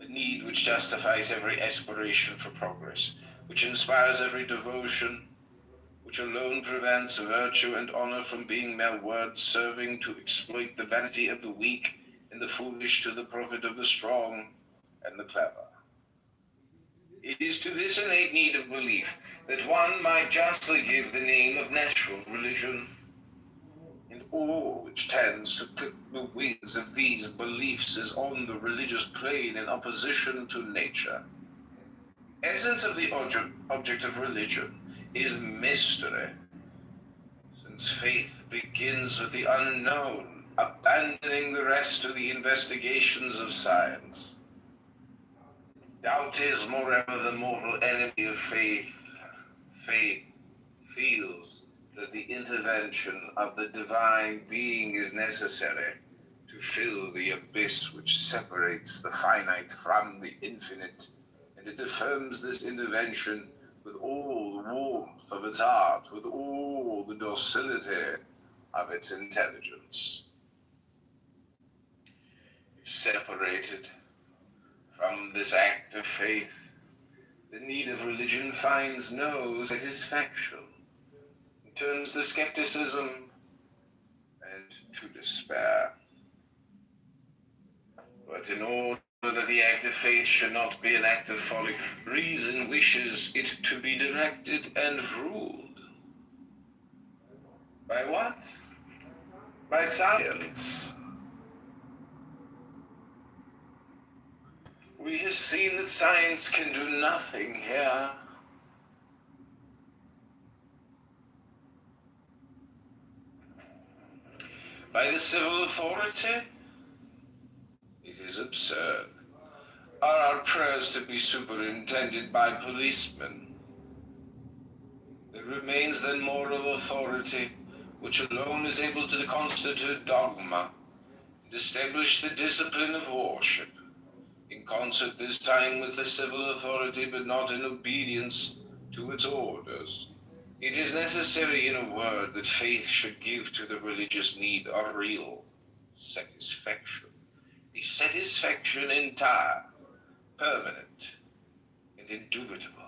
a need which justifies every aspiration for progress, which inspires every devotion, which alone prevents virtue and honor from being mere words serving to exploit the vanity of the weak and the foolish to the profit of the strong and the clever. It is to this innate need of belief that one might justly give the name of natural religion, and all which tends to clip the wings of these beliefs is on the religious plane in opposition to nature. Essence of the object of religion is mystery, since faith begins with the unknown, abandoning the rest to the investigations of science. Doubt is, moreover, the mortal enemy of faith. Faith feels that the intervention of the divine being is necessary to fill the abyss which separates the finite from the infinite, and it affirms this intervention with all the warmth of its heart, with all the docility of its intelligence. If separated from this act of faith, the need of religion finds no satisfaction, and turns to skepticism and to despair. But in order that the act of faith should not be an act of folly, reason wishes it to be directed and ruled. By what? By science. We have seen that science can do nothing here. By the civil authority? It is absurd. Are our prayers to be superintended by policemen? There remains then moral authority, which alone is able to constitute dogma and establish the discipline of worship, in concert this time with the civil authority, but not in obedience to its orders. It is necessary, in a word, that faith should give to the religious need a real satisfaction, a satisfaction entire, permanent, and indubitable.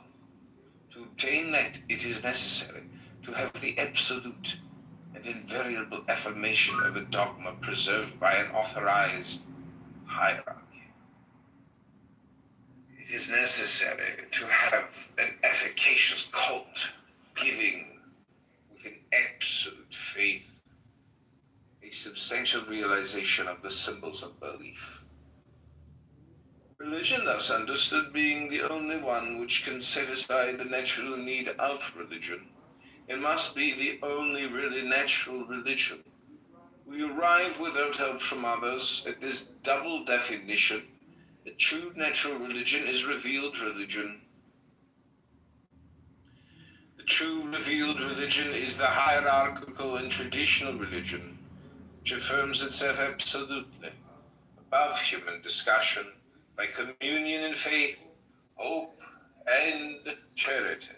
To obtain that, it is necessary to have the absolute and invariable affirmation of a dogma preserved by an authorized hierarchy. It is necessary to have an efficacious cult giving with an absolute faith a substantial realization of the symbols of belief. Religion, thus understood, being the only one which can satisfy the natural need of religion, it must be the only really natural religion. We arrive without help from others at this double definition that true natural religion is revealed religion. The true revealed religion is the hierarchical and traditional religion, which affirms itself absolutely above human discussion by communion in faith, hope, and charity,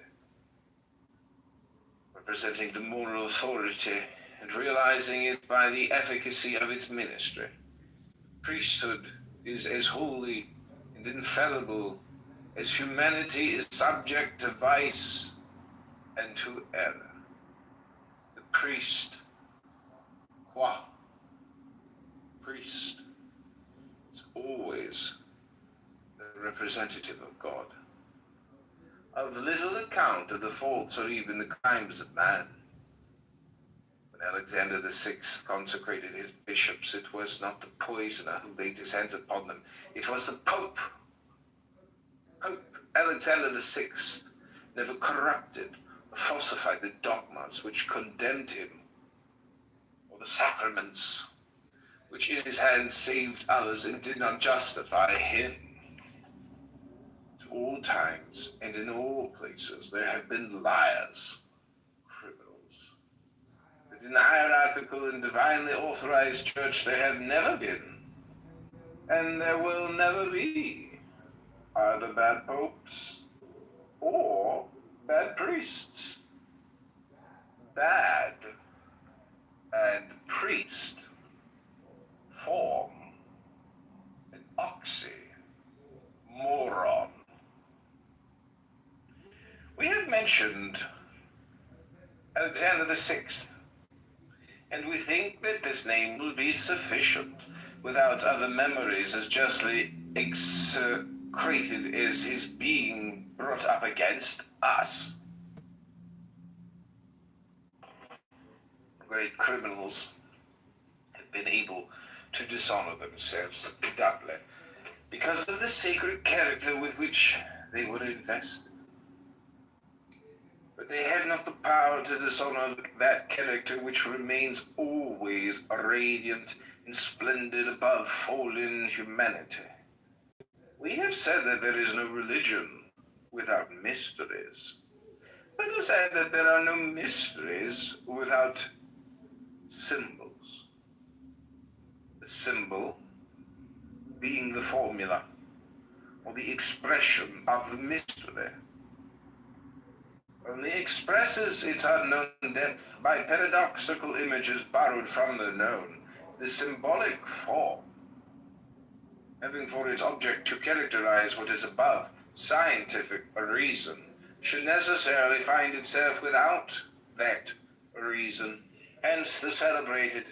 representing the moral authority and realizing it by the efficacy of its ministry. Priesthood is as holy and infallible as humanity is subject to vice and to error. The priest, qua priest, is always the representative of God. Of little account of the faults or even the crimes of man. When Alexander VI consecrated his bishops, it was not the poisoner who laid his hands upon them, it was the Pope. Pope Alexander VI never corrupted or falsified the dogmas which condemned him, or the sacraments which in his hands saved others and did not justify him. At all times and in all places there have been liars, criminals. But in the hierarchical and divinely authorized church there have never been, and there will never be, either bad popes or bad priests. Bad and priest form an oxymoron. We have mentioned Alexander VI, and we think that this name will be sufficient without other memories as justly execrated as his being brought up against us. Great criminals have been able to dishonor themselves doubly because of the sacred character with which they were invested. But they have not the power to dishonor that character which remains always radiant and splendid above fallen humanity. We have said that there is no religion without mysteries. Let us add that there are no mysteries without symbols. The symbol being the formula or the expression of the mystery. Only expresses its unknown depth by paradoxical images borrowed from the known, the symbolic form, having for its object to characterize what is above scientific reason, should necessarily find itself without that reason. Hence the celebrated,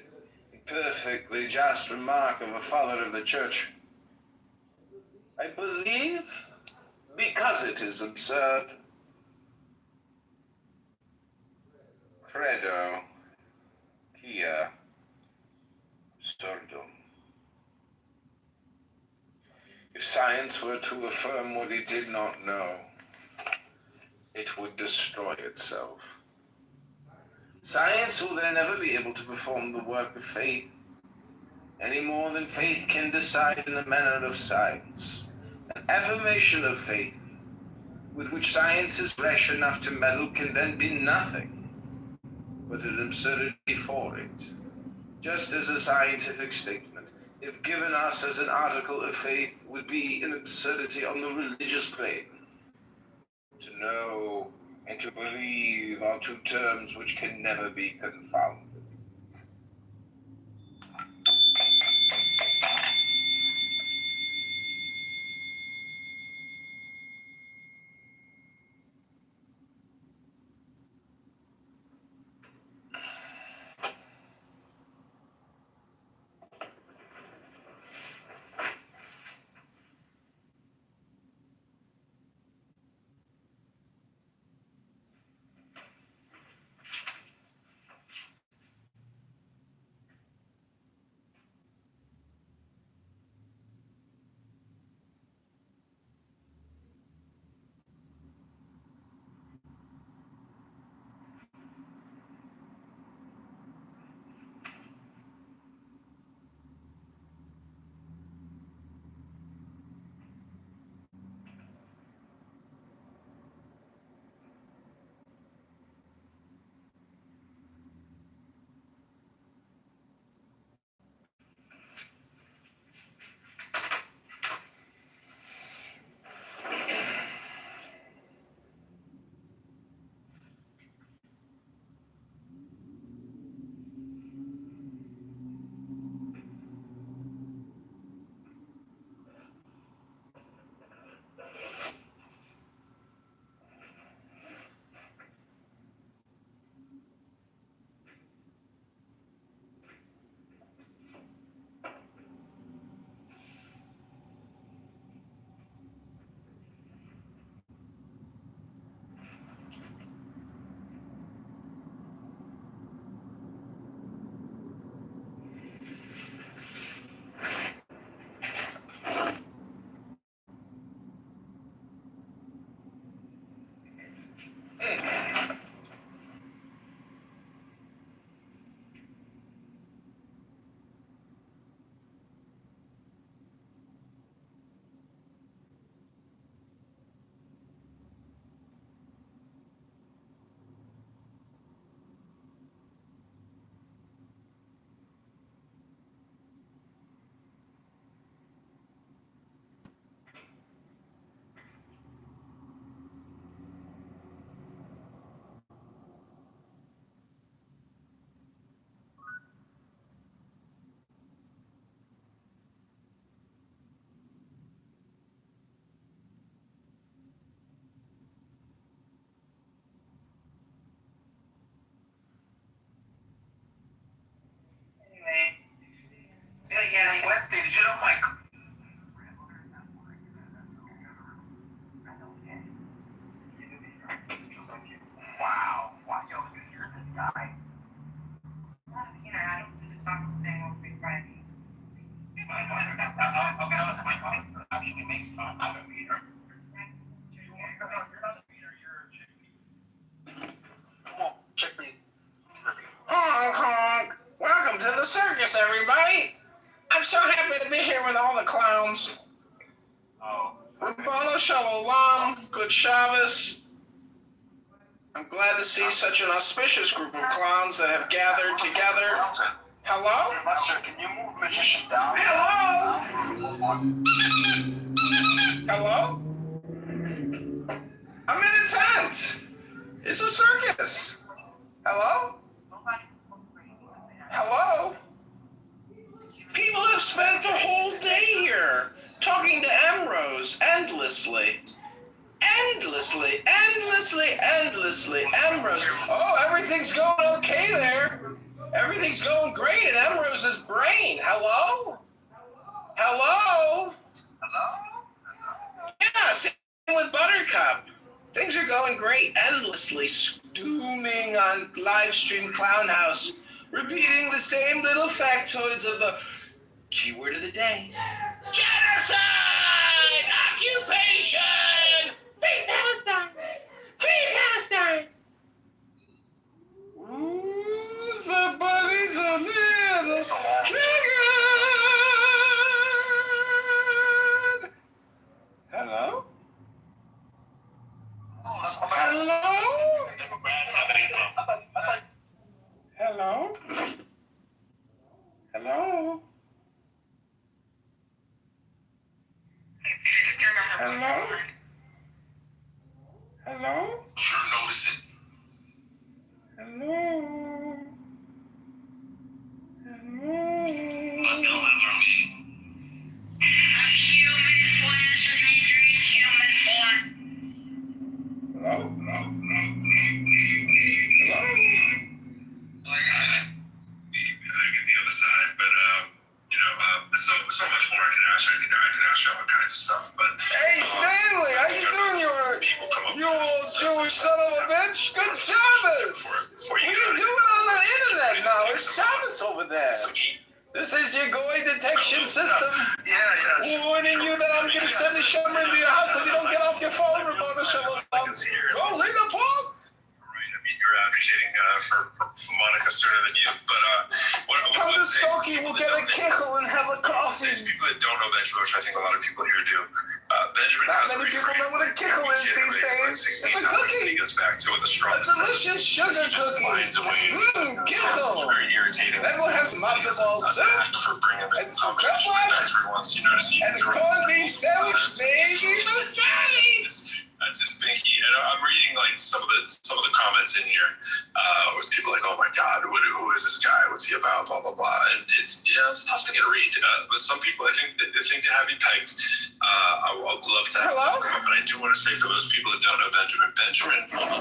perfectly just remark of a father of the church. I believe because it is absurd. Credo quia absurdum. If science were to affirm what it did not know, it would destroy itself. Science will then never be able to perform the work of faith, any more than faith can decide in the manner of science. An affirmation of faith, with which science is rash enough to meddle, can then be nothing but an absurdity for it. Just as a scientific statement, if given us as an article of faith, would be an absurdity on the religious plane. To know and to believe are two terms which can never be confounded. Yeah, Wednesday, did you know Mike? Wow. Wow, yo, you hear this guy? You know, I don't do the taco thing on Big Friday. Okay, listen, Mike, actually makes I'm a meter. Come on, check me. Honk, honk. Welcome to the circus, everybody. I'm so happy to be here with all the clowns. Oh. Rabbanu Shalom, good Shabbos. I'm glad to see such an auspicious group of clowns that have gathered together Hello? Hey, Buster, can you move magician down? Hello? Hello? I'm in a tent. It's a circus. Hello? Hello? People have spent the whole day here talking to Ambrose endlessly. Endlessly. Ambrose. Oh, everything's going okay there. Everything's going great in Ambrose's brain. Hello? Hello? Yeah, same with Buttercup. Things are going great, endlessly stooming on live stream Clownhouse, repeating the same little factoids of the keyword of the day. Genocide! Occupation! Free Palestine! Free Palestine! Ooh, somebody's a little triggered! Hello? Hello? Hello? Hello? Hello? Hello? Sure notice it. Hello? Hello? Deliver me. Hello? Hello? I get the other side, but there's so much more I can ask you. I can ask you all kinds of stuff, but Hey, Stanley, how you doing, you old Jewish son of a bitch? Good Shabbos! What are you doing on the internet now? It's Shabbos over there. This is your goy detection system. Yeah. Warning you that I'm gonna send a shomer into your house if you don't get off your phone, Ramona Shalom. Go read a book! Right, I mean, you're advocating for Monica sooner than you, but Come to Skokie, we'll get a kichel and have a coffee. People that don't know Benjamin, which I think a lot of people here do, Benjamin Not has many people know what a kichel is these days. It's a cookie. He goes back to with a strong A delicious sugar cookie. Kichel. Very irritating. Then we'll have some matzo ball soup and some crab wash and a corned beef sandwich, maybe pastrami. Just binky, and I'm reading like some of the comments in here with people like, oh my god, who is this guy? What's he about? Blah blah blah. And it's tough to get a read. But some people, I think to have you pegged. I would love to have you come up, and I do want to say for those people that don't know Benjamin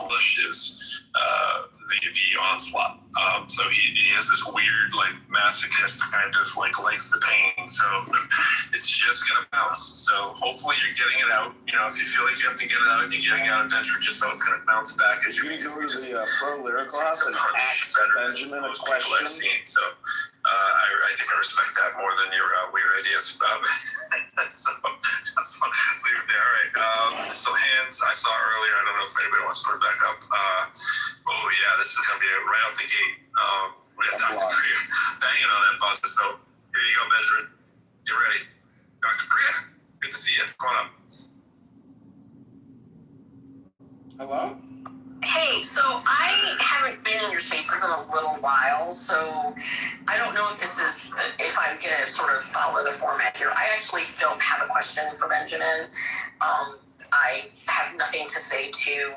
Bush is the onslaught. So he has this weird like masochist kind of like likes the pain. So it's just gonna bounce. So hopefully you're getting it out. If you feel like you have to get it out, you're getting out of Benjamin, just know it's gonna bounce back as you need to go to the pro lyric class and ask Benjamin a question. I've seen. So I think I respect that more than your weird ideas about it. So let's leave it there. All right. So hands I saw earlier. I don't know if anybody wants to put it back up. Oh yeah, this is gonna be right out the gate. We got Dr. Priya banging on that buzzer. So here you go, Benjamin. Get ready. Dr. Priya, good to see you. Come on up. Hello? Hey, so I haven't been in your spaces in a little while, so I don't know if I'm going to sort of follow the format here. I actually don't have a question for Benjamin. I have nothing to say to...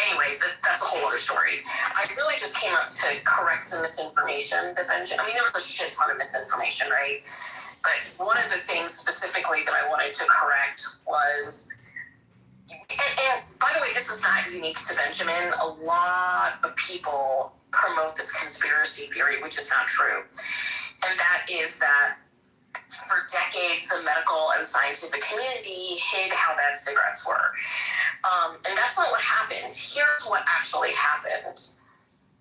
Anyway, that's a whole other story. I really just came up to correct some misinformation that Benjamin... I mean, there was a shit ton of misinformation, right? But one of the things specifically that I wanted to correct was... And by the way, this is not unique to Benjamin. A lot of people promote this conspiracy theory, which is not true. And that is that for decades, the medical and scientific community hid how bad cigarettes were. And that's not what happened. Here's what actually happened.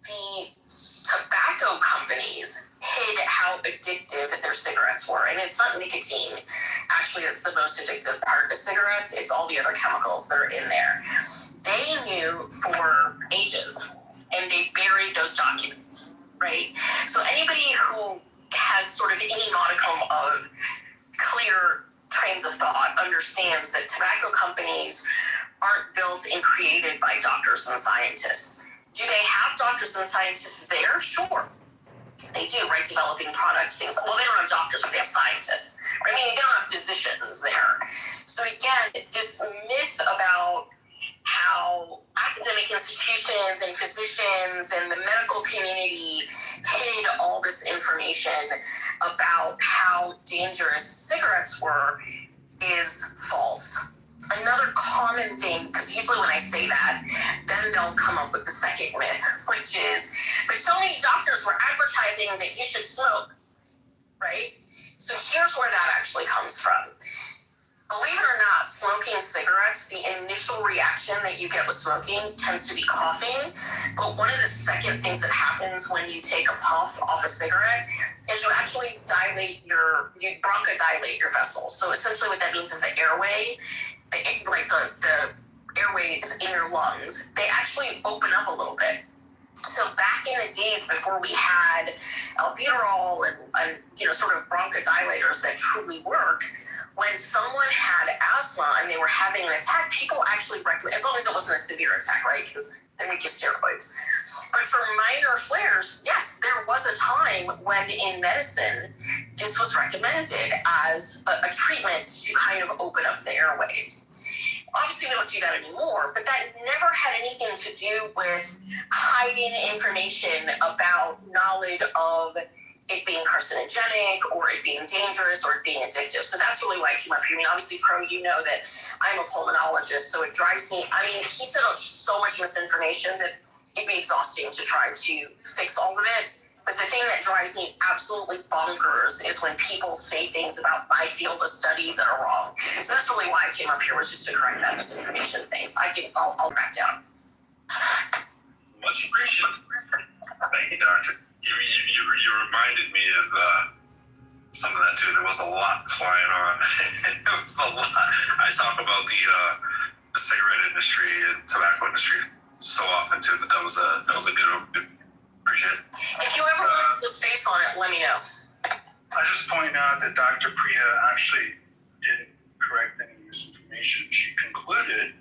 The tobacco companies hid how addictive their cigarettes were. And it's not nicotine. Actually, it's the most addictive part of cigarettes. It's all the other chemicals that are in there. They knew for ages, and they buried those documents, right? So anybody who has sort of any modicum of clear trains of thought understands that tobacco companies aren't built and created by doctors and scientists. Do they have doctors and scientists there? Sure. they do, right? Developing product things. Well, they don't have doctors, but they have scientists. Right? I mean, they don't have physicians there. So again, this myth about how academic institutions and physicians and the medical community hid all this information about how dangerous cigarettes were is false. Another common thing, because usually when I say that, then they'll come up with the second myth, which is, but so many doctors were advertising that you should smoke, right? So here's where that actually comes from. Believe it or not, smoking cigarettes, the initial reaction that you get with smoking tends to be coughing. But one of the second things that happens when you take a puff off a cigarette is you actually you bronchodilate your vessels. So essentially what that means is the airway, the airways in your lungs, they actually open up a little bit. So back in the days before we had albuterol and sort of bronchodilators that truly work, when someone had asthma and they were having an attack, people actually recommend, as long as it wasn't a severe attack, right? Because then we give steroids. But for minor flares, yes, there was a time when in medicine, this was recommended as a treatment to kind of open up the airways. Obviously, we don't do that anymore, but that never had anything to do with hiding information about knowledge of it being carcinogenic or it being dangerous or it being addictive. So that's really why I came up here. I mean, obviously, Pro, you know that I'm a pulmonologist, so it drives me. I mean, he said so much misinformation that it'd be exhausting to try to fix all of it. But the thing that drives me absolutely bonkers is when people say things about my field of study that are wrong. So that's really why I came up here, was just to correct that misinformation. Thanks. I'll back down. Much appreciated. Thank you, Doctor. You reminded me of some of that too. There was a lot flying on. It was a lot. I talk about the cigarette industry and tobacco industry so often too. That was a good overview. Appreciate it. If you ever want to do a space on it, let me know. I just point out that Dr. Priya actually didn't correct any misinformation. She concluded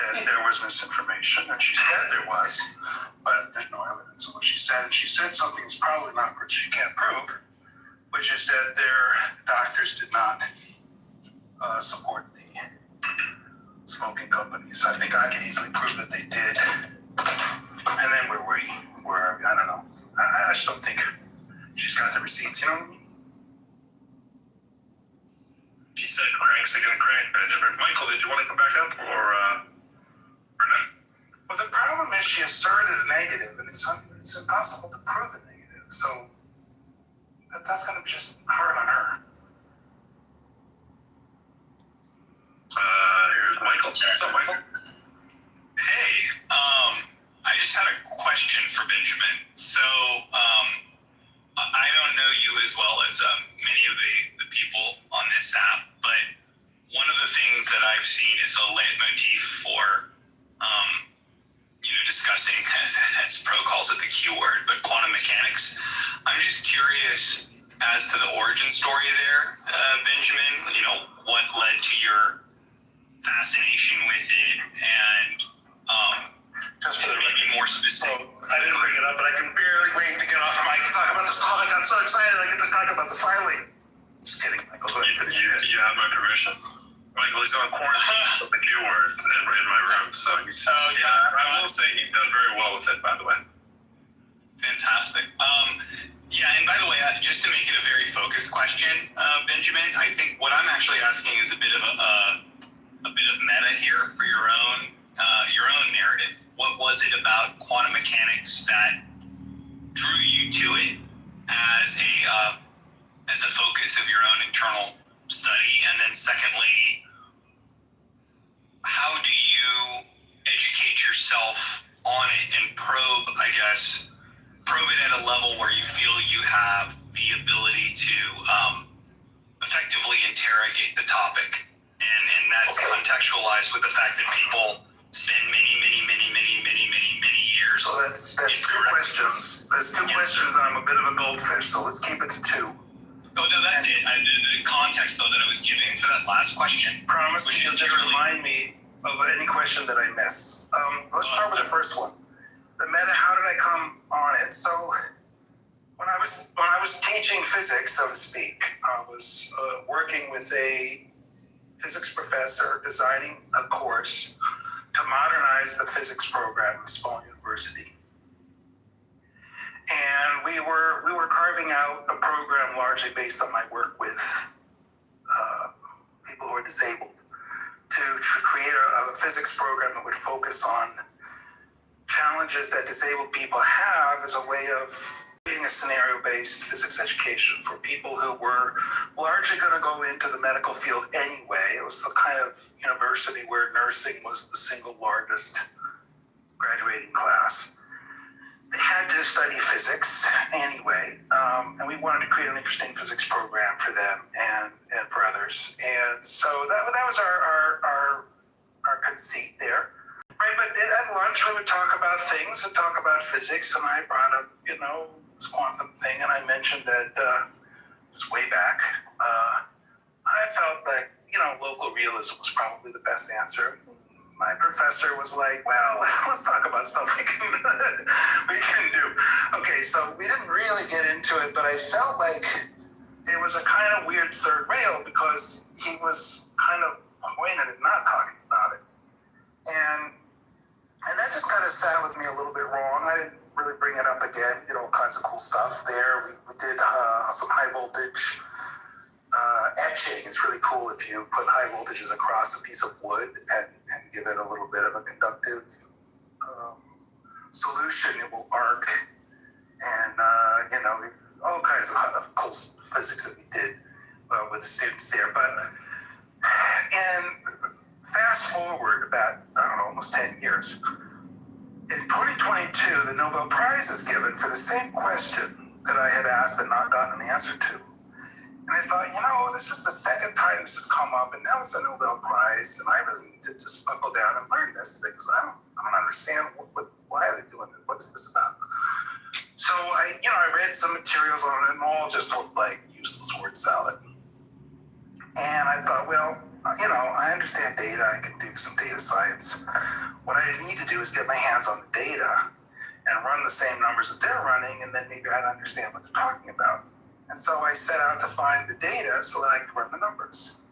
that there was misinformation, and she said there was, but there's no evidence of what she said. And she said something that's probably not what she can't prove, which is that their doctors did not support the smoking companies. I think I can easily prove that they did. And then where were you? I don't know. I just don't think she's got the receipts, you know what I mean? She said cranks are gonna crank, Benjamin. Michael, did you want to come back up or not? Well, the problem is she asserted a negative, and it's impossible to prove a negative. So that's going to be just hard on her. Here's Michael. What's up, Michael? Hey, I just had a question for Benjamin. So, I don't know you as well as many of the people on this app, but one of the things that I've seen is a leitmotif for discussing, as Pro calls it, the Q word, but quantum mechanics. I'm just curious as to the origin story there, Benjamin. What led to your fascination with it, and just for the maybe more specific. I didn't bring it up, but I can barely wait to get off mic and talk about this topic. I'm so excited I get to talk about this finally. Just kidding, Michael. Go ahead. You have my permission. Michael, he's on quarantine with the Q words in my room, so I will say he's done very well with it, by the way. Fantastic. And by the way, just to make it a very focused question, Benjamin, I think what I'm actually asking is a bit of meta here for your own narrative. What was it about quantum mechanics that drew you to it as a focus of your own internal study? And then secondly, how do you educate yourself on it and probe it at a level where you feel you have the ability to effectively interrogate the topic? And that's contextualized with the fact that people spend many years. So that's two questions. There's two questions, and I'm a bit of a goldfish, so let's keep it to two. Oh, no, that's it. The context, though, that I was giving for that last question. Promise you'll just remind me of any question that I miss. Let's start with the first one. The meta, how did I come on it? So when I was teaching physics, so to speak, I was working with a physics professor designing a course to modernize the physics program at Small University. And we were carving out a program largely based on my work with people who are disabled to create a physics program that would focus on challenges that disabled people have as a way of creating a scenario-based physics education for people who were largely going to go into the medical field anyway. It was the kind of university where nursing was the single largest graduating class. They had to study physics anyway, and we wanted to create an interesting physics program for them and for others. And so that was our conceit there. Right, but at lunch we would talk about things and talk about physics, and I brought up, this quantum thing, and I mentioned that this way back, I felt like, local realism was probably the best answer. My professor was like, well, let's talk about stuff we can do. Okay, so we didn't really get into it, but I felt like it was a kind of weird third rail because he was kind of pointed at not talking about it. And that just kind of sat with me a little bit wrong. I didn't really bring it up again, all kinds of cool stuff there. We did some high voltage etching. It's really cool if you put high voltages across a piece of wood and give it a little bit of a conductive solution. It will arc, and all kinds of cool physics that we did with the students there. And fast forward about, almost 10 years. In 2022, the Nobel Prize is given for the same question that I had asked and not gotten an answer to. And I thought, this is the second time this has come up, and now it's a Nobel Prize, and I really need to just buckle down and learn this because I don't understand why are they doing this? What is this about? So I read some materials on it, and all just looked like useless word salad. And I thought, well, I understand data. I can do some data science. What I need to do is get my hands on the data and run the same numbers that they're running, and then maybe I'd understand what they're talking about. And so I set out to find the data so that I could run the numbers.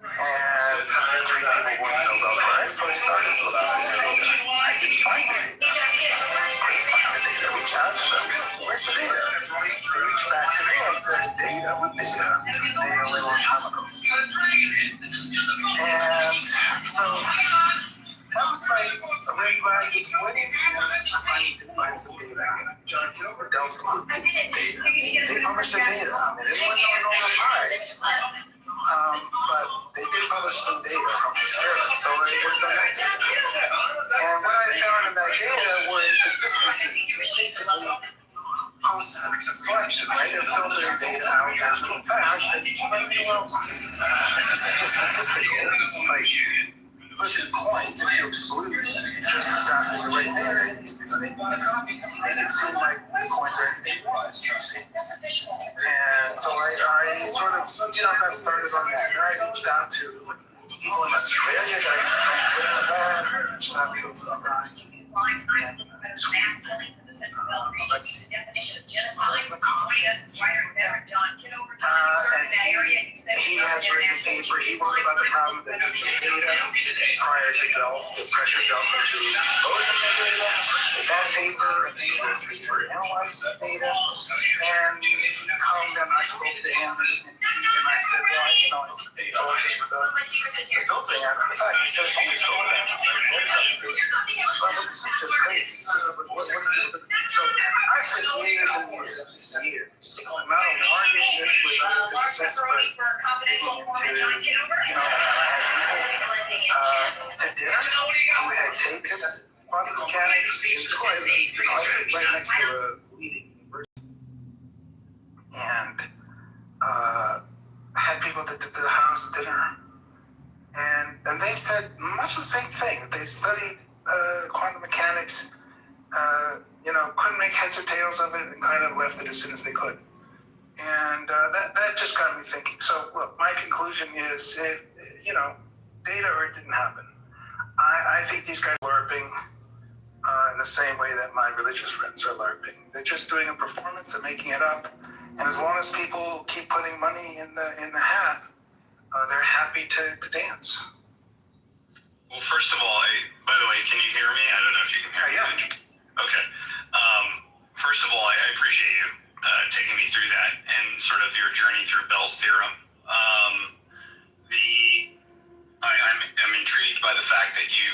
And 3 people won the Nobel Prize, so I started looking for the data. I didn't find the data. I reached out to them. Where's the data? They reached back to me and said, data with data. It's been there a long time ago. And so that was like a red flag this morning, and I need to find some data. John Kitover dealt with some data. They published the data. They didn't win the Nobel Prize, but they did publish some data from experiments, so I worked on that data. And what I found in that data were inconsistencies, basically post-selection, right? They're filtering data out as a fact, and well, this is just statistical. It's like pushing points if you exclude just exactly the right variance. Make it seem like the points are anything you want. And so I sort of, got started on that. And I reached out to people in Australia that I he has written a paper. He wrote about the problem that data prior to Gulf, the pressure Gulf into exposure data. That paper analyzed the data, and I spoke to him, and I said, well, it's all just the filtering after the fact. He said, it's always filtering after the fact. Well, this is just great. So I spent years and years not only arguing this with other physicists, but digging into, I had people to dinner who had taken quantum mechanics in school. I lived right next to a leading university. And had people that did the house dinner. And they said much the same thing. They studied quantum mechanics, couldn't make heads or tails of it, and kind of left it as soon as they could. And that just got me thinking. So, look, my conclusion is, data or it didn't happen. I think these guys are LARPing. in the same way that my religious friends are LARPing. They're just doing a performance and making it up. And as long as people keep putting money in the hat, they're happy to dance. Well, first of all, by the way, can you hear me? I don't know if you can hear me. Yeah. Okay. First of all, I appreciate you taking me through that and sort of your journey through Bell's theorem. I'm intrigued by the fact that you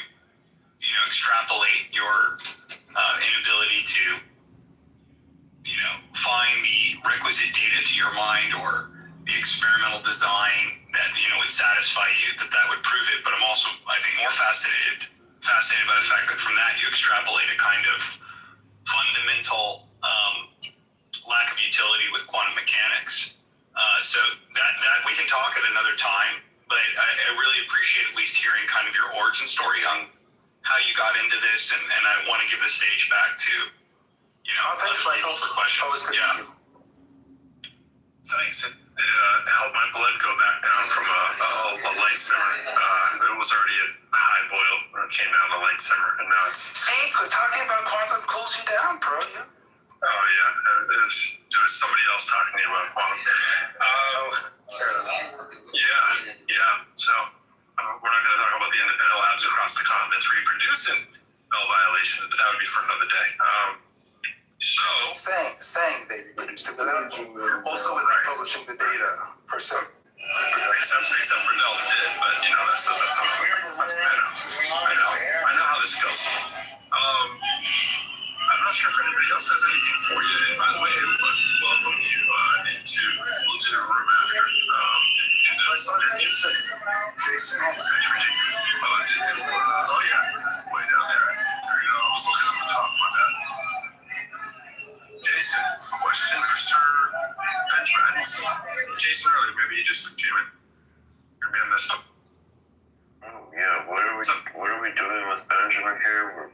extrapolate your inability to find the requisite data to your mind or the experimental design that would satisfy you, that would prove it. But I'm also, I think, more fascinated by the fact that from that you extrapolate a kind of fundamental lack of utility with quantum mechanics. So that we can talk at another time, but I really appreciate at least hearing kind of your origin story on how you got into this, and I want to give the stage back to thanks, Michael, for questions. Always good to see you. Thanks. It helped my blood go back down from a light simmer. It was already at high boil when it came down to light simmer, and now it's... See, talking about quantum cools you down, bro. Yeah. Oh, yeah. It was somebody else talking to you about quantum. Yeah. So we're not going to talk about the independent labs across the continents reproducing Bell violations, but that would be for another day. Saying they reproduced it without also without publishing the data for some. Except for Nelf did, but that's something weird. I know how this goes. I'm not sure if anybody else has anything for you. And by the way, let's welcome you into the room after. Jason has oh yeah, way down there. There you go. I was looking at the top on that. Jason, question for Sir Benjamin. I didn't see Jason earlier. Maybe he just came in. Maybe I missed him. Oh yeah, what are we doing with Benjamin here? We're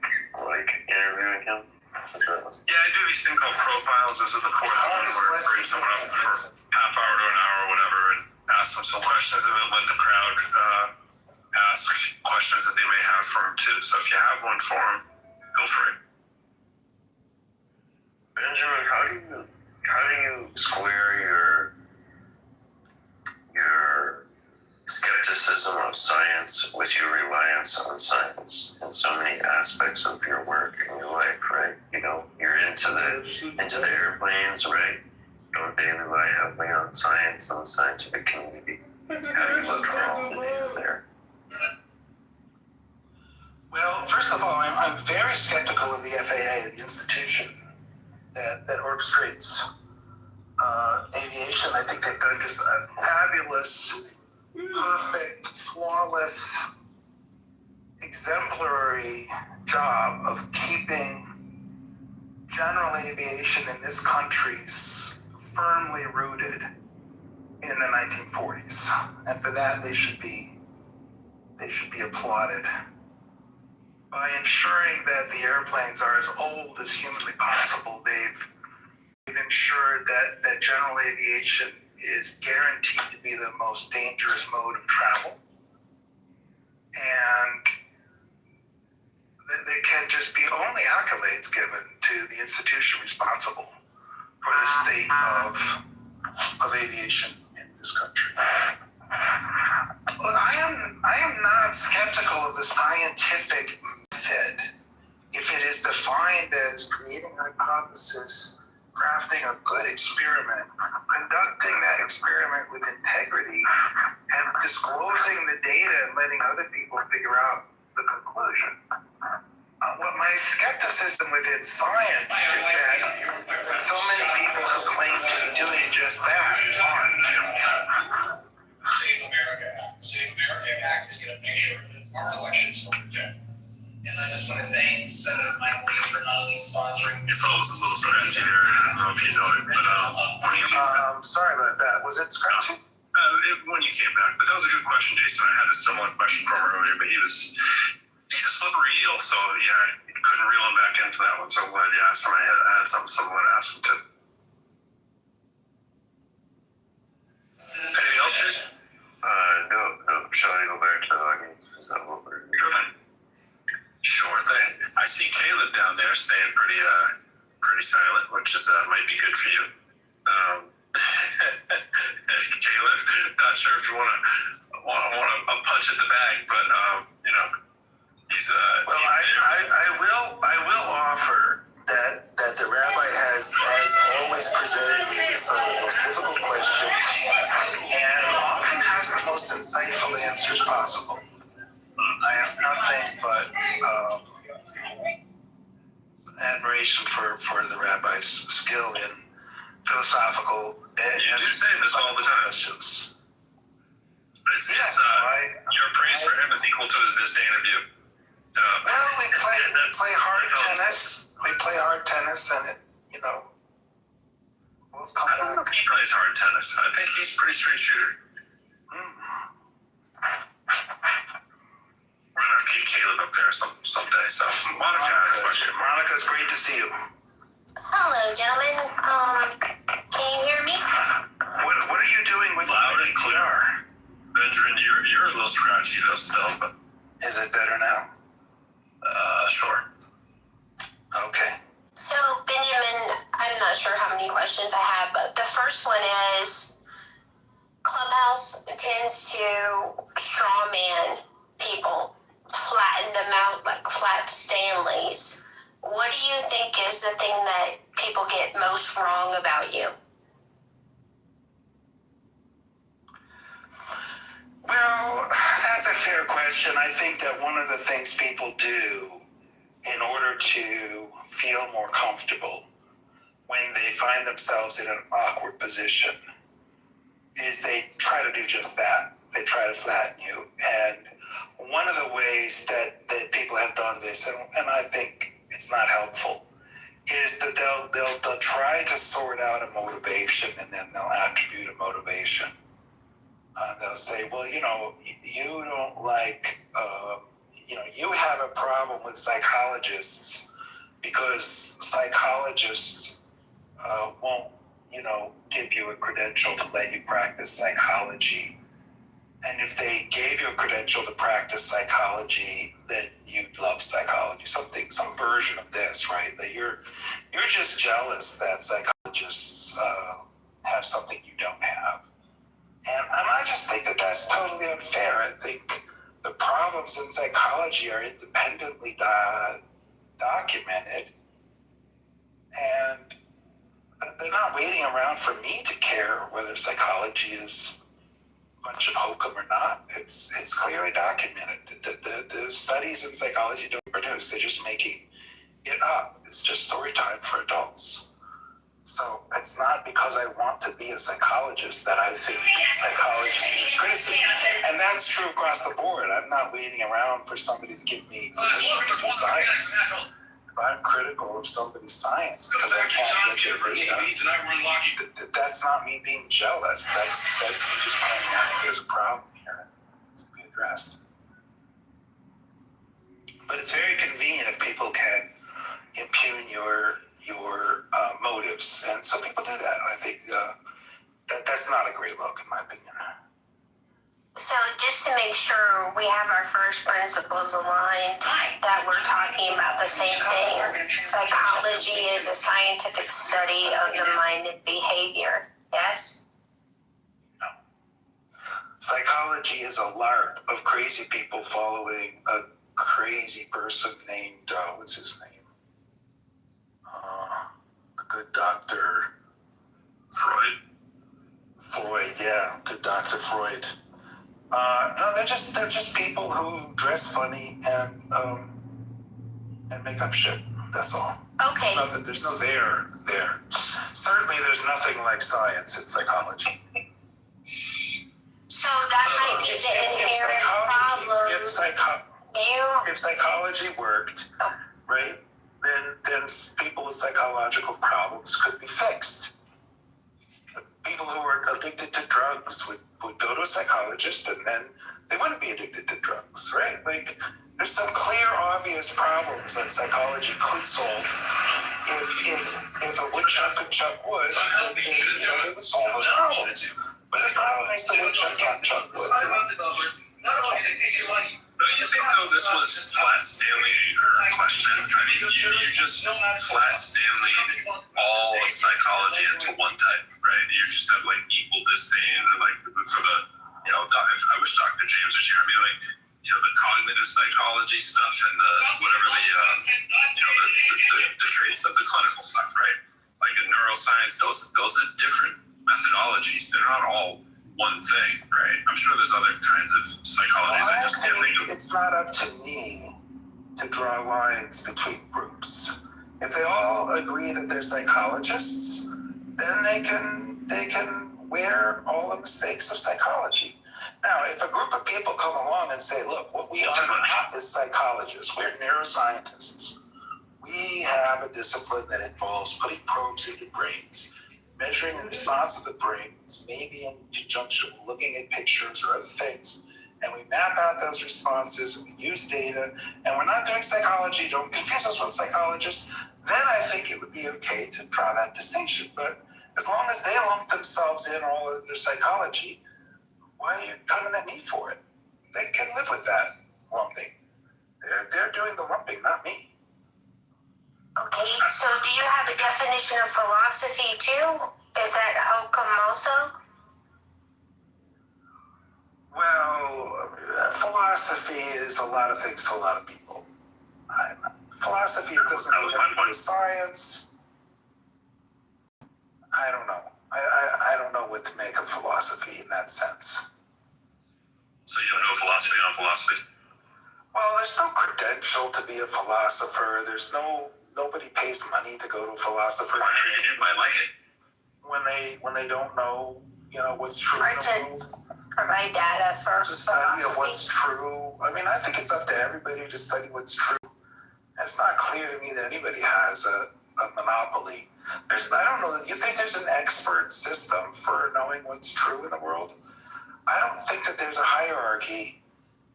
like interviewing him. Yeah, I do these things called profiles. This is the fourth one where I bring someone up for half hour to an hour or whatever and ask them some questions, and then let the crowd ask questions that they may have for him too. So if you have one for him, feel free. Benjamin, how do you square your skepticism of science with your reliance on science in so many aspects of your work and your life, right? You're into the airplanes, right? Don't they rely heavily on science and the scientific community? How do you look for all the data there? Well, first of all, I'm very skeptical of the FAA, the institution that orchestrates aviation. I think they've done just a fabulous, perfect, flawless, exemplary job of keeping general aviation in this country firmly rooted in the 1940s, and for that they should be applauded. By ensuring that the airplanes are as old as humanly possible, they've ensured that general aviation is guaranteed to be the most dangerous mode of travel. And there can just be only accolades given to the institution responsible for the state of aviation in this country. Well, I am not skeptical of the scientific method if it is defined as creating a hypothesis, crafting a good experiment, conducting that experiment with integrity, and disclosing the data and letting other people figure out the conclusion. What my skepticism within science is that so many people who claim to be doing just that aren't. Save America Act. Save America Act is going to make sure that our elections are protected. And I just want to thank Senator Mike Lee for not only sponsoring. Your phone was a little scratchy there. I don't know if you know it, but sorry about that. Was it scratchy? When you came back, but that was a good question, Jason. I had a similar question from earlier, but he's a slippery eel, so yeah, I couldn't reel him back into that one. So I'm glad you asked him. I had something similar to ask him too. Anything else, Jason? No. Shall I go back to the audience? Is that what we're doing? Sure thing. I see Kay Caleb down there staying pretty silent, which is might be good for you. Caleb, not sure if you want a punch at the bag, but you know, he's well, I will offer that the rabbi has always presented me with some of the most difficult questions and often has the most insightful answers possible. I have nothing but admiration for the rabbi's skill in philosophical and you do say this all the time. Questions. Your praise for him is equal to his disdain of you. Well, we play hard tennis. We play hard tennis, and it, you know, we'll come I don't know if he plays hard tennis. I think he's a pretty straight shooter. We're gonna have to keep Caleb up there someday. So, Monica has a question. Monica, it's great to see you. Hello, gentlemen. Can you hear me? What are you doing with loud and clear? Benjamin, you're a little scratchy though still, but is it better now? Sure. Okay. So, Benjamin, I'm not sure how many questions I have, but the first one is Clubhouse tends to straw man people, flatten them out like flat Stanleys. What do you think is the thing that people get most wrong about you? Well, that's a fair question. I think that one of the things people do in order to feel more comfortable when they find themselves in an awkward position is they try to do just that. They try to flatten you. And one of the ways that people have done this, and I think it's not helpful, is that they'll try to sort out a motivation and then they'll attribute a motivation. They'll say, well, you know, you don't like, you have a problem with psychologists because psychologists won't, give you a credential to let you practice psychology. And if they gave you a credential to practice psychology, then you'd love psychology, some version of this, right? That you're just jealous that psychologists have something you don't have. And I just think that that's totally unfair. I think the problems in psychology are independently documented, and they're not waiting around for me to care whether psychology is a bunch of hokum or not. It's clearly documented. The studies in psychology don't produce. They're just making it up. It's just story time for adults. So it's not because I want to be a psychologist that I think psychology needs criticism. And that's true across the board. I'm not waiting around for somebody to give me permission to do science. If I'm critical of somebody's science because I can't get their data, that's not me being jealous. That's me just pointing out that there's a problem here. It needs to be addressed. But it's very convenient if people can impugn your motives, and some people do that. I think that's not a great look, in my opinion. So just to make sure we have our first principles aligned, that we're talking about the same thing. Psychology is a scientific study of the mind and behavior. Yes? No. Psychology is a LARP of crazy people following a crazy person named, what's his name? The good Dr. Freud, yeah, good Dr. Freud. No, they're just people who dress funny and make up shit. That's all. Okay. There's no there. Certainly, there's nothing like science in psychology. So that might be the inherent problem. If psychology worked, right, then people with psychological problems could be fixed. People who are addicted to drugs would go to a psychologist, and then they wouldn't be addicted to drugs, right? Like, there's some clear, obvious problems that psychology could solve. If a woodchuck could chuck wood, then they would solve those problems. But the problem is the woodchuck can't chuck wood. You think though this was flat Stanley or question. I mean, you just flat Stanley all psychology into one type, right? You just have like equal disdain, like for the, I wish Dr. James was here. I mean, like, the cognitive psychology stuff and the whatever the traits of the clinical stuff, right? Like in neuroscience, those are different methodologies. They're not all one thing, right? I'm sure there's other kinds of psychologies I just can't think of. It's not up to me to draw lines between groups. If they all agree that they're psychologists, then they can wear all the mistakes of psychology. Now, if a group of people come along and say, look, what we are not is psychologists, we're neuroscientists. We have a discipline that involves putting probes into brains, measuring the response of the brains, maybe in conjunction with looking at pictures or other things. And we map out those responses and we use data, and we're not doing psychology, don't confuse us with psychologists, then I think it would be okay to draw that distinction. But as long as they lump themselves in all under psychology, why are you coming at me for it? They can live with that lumping. They're doing the lumping, not me. Okay, so do you have a definition of philosophy too? Is that hokum also? Well, philosophy is a lot of things to a lot of people. Philosophy doesn't mean everybody is science. I don't know. I don't know what to make of philosophy in that sense. So you don't know philosophy on philosophy? Well, there's no credential to be a philosopher. Nobody pays money to go to a philosopher. You might like it. When they don't know, what's true Or in the world. Provide data for To study of what's true. I mean, I think it's up to everybody to study what's true. It's not clear to me that anybody has a monopoly. I don't know. You think there's an expert system for knowing what's true in the world? I don't think that there's a hierarchy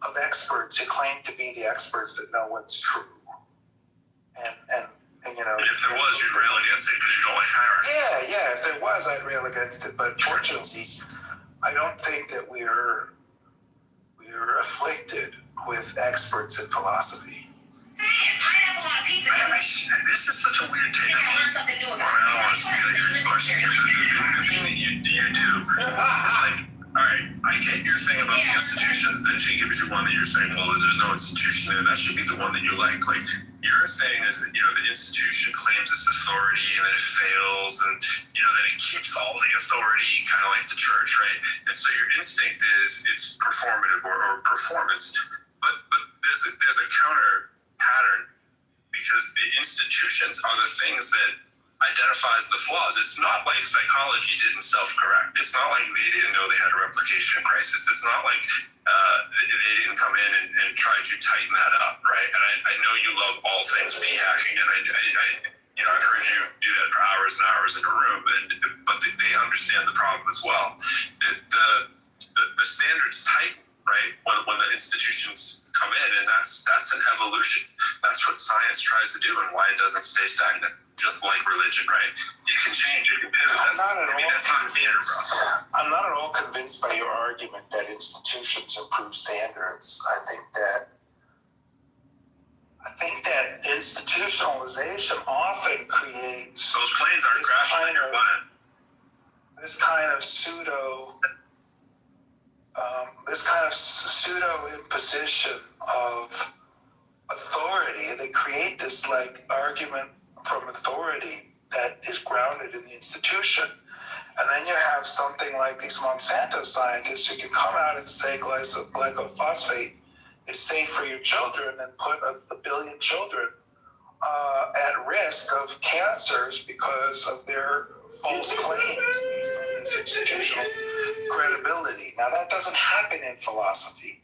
of experts who claim to be the experts that know what's true. And if there was, you'd rail against it because you don't like hierarchy. Yeah. If there was, I'd rail against it. But fortunately, I don't think that we're afflicted with experts in philosophy. This is such a weird take. I don't want to steal your question here, but the thing that you do is like, all right, I get your thing about the institutions. Then she gives you one that you're saying, well, there's no institution there. That should be the one that you like. Like, your thing is that, the institution claims its authority and then it fails and, then it keeps all the authority, kind of like the church, right? And so your instinct is it's performative or performance. But there's a counter pattern because the institutions are the things that identifies the flaws. It's not like psychology didn't self-correct. It's not like they didn't know they had a replication crisis. It's not like they didn't come in and try to tighten that up, right? And I know you love all things p-hacking, and I've heard you do that for hours and hours in a room, but they understand the problem as well. The standards tighten, right? When the institutions come in, and that's an evolution. That's what science tries to do, and why it doesn't stay stagnant. Just like religion, right? It can change, it can pivot. I'm not at all convinced by your argument that institutions improve standards. I think that institutionalization often creates those planes aren't crashing in your planet. This kind of pseudo imposition of authority. They create this argument from authority that is grounded in the institution. And then you have something like these Monsanto scientists who can come out and say glyphosate is safe for your children and put a billion children at risk of cancers because of their false claims based on this institutional credibility. Now, that doesn't happen in philosophy.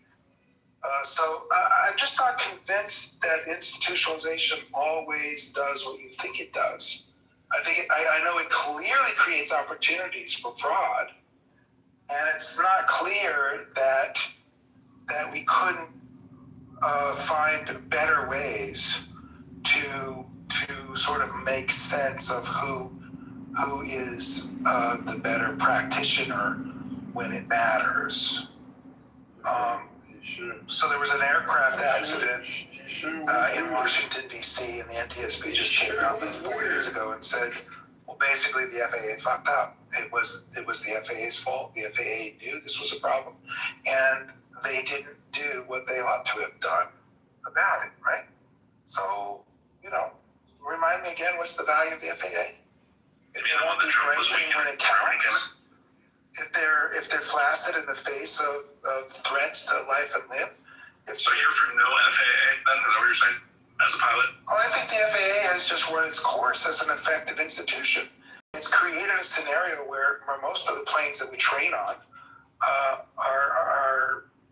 So I'm just not convinced that institutionalization always does what you think it does. I know it clearly creates opportunities for fraud, and it's not clear that we couldn't find better ways to sort of make sense of who is the better practitioner when it matters. So there was an aircraft accident in Washington, D.C., and the NTSB just came out 4 years ago and said, well, basically the FAA fucked up. It was the FAA's fault. The FAA knew this was a problem, and they didn't do what they ought to have done about it, right? So, remind me again, what's the value of the FAA? If they won't do the right thing when it counts, if they're flaccid in the face of threats to life and limb. So you're for no FAA then? Is that what you're saying? As a pilot? Well, I think the FAA has just run its course as an effective institution. It's created a scenario where most of the planes that we train on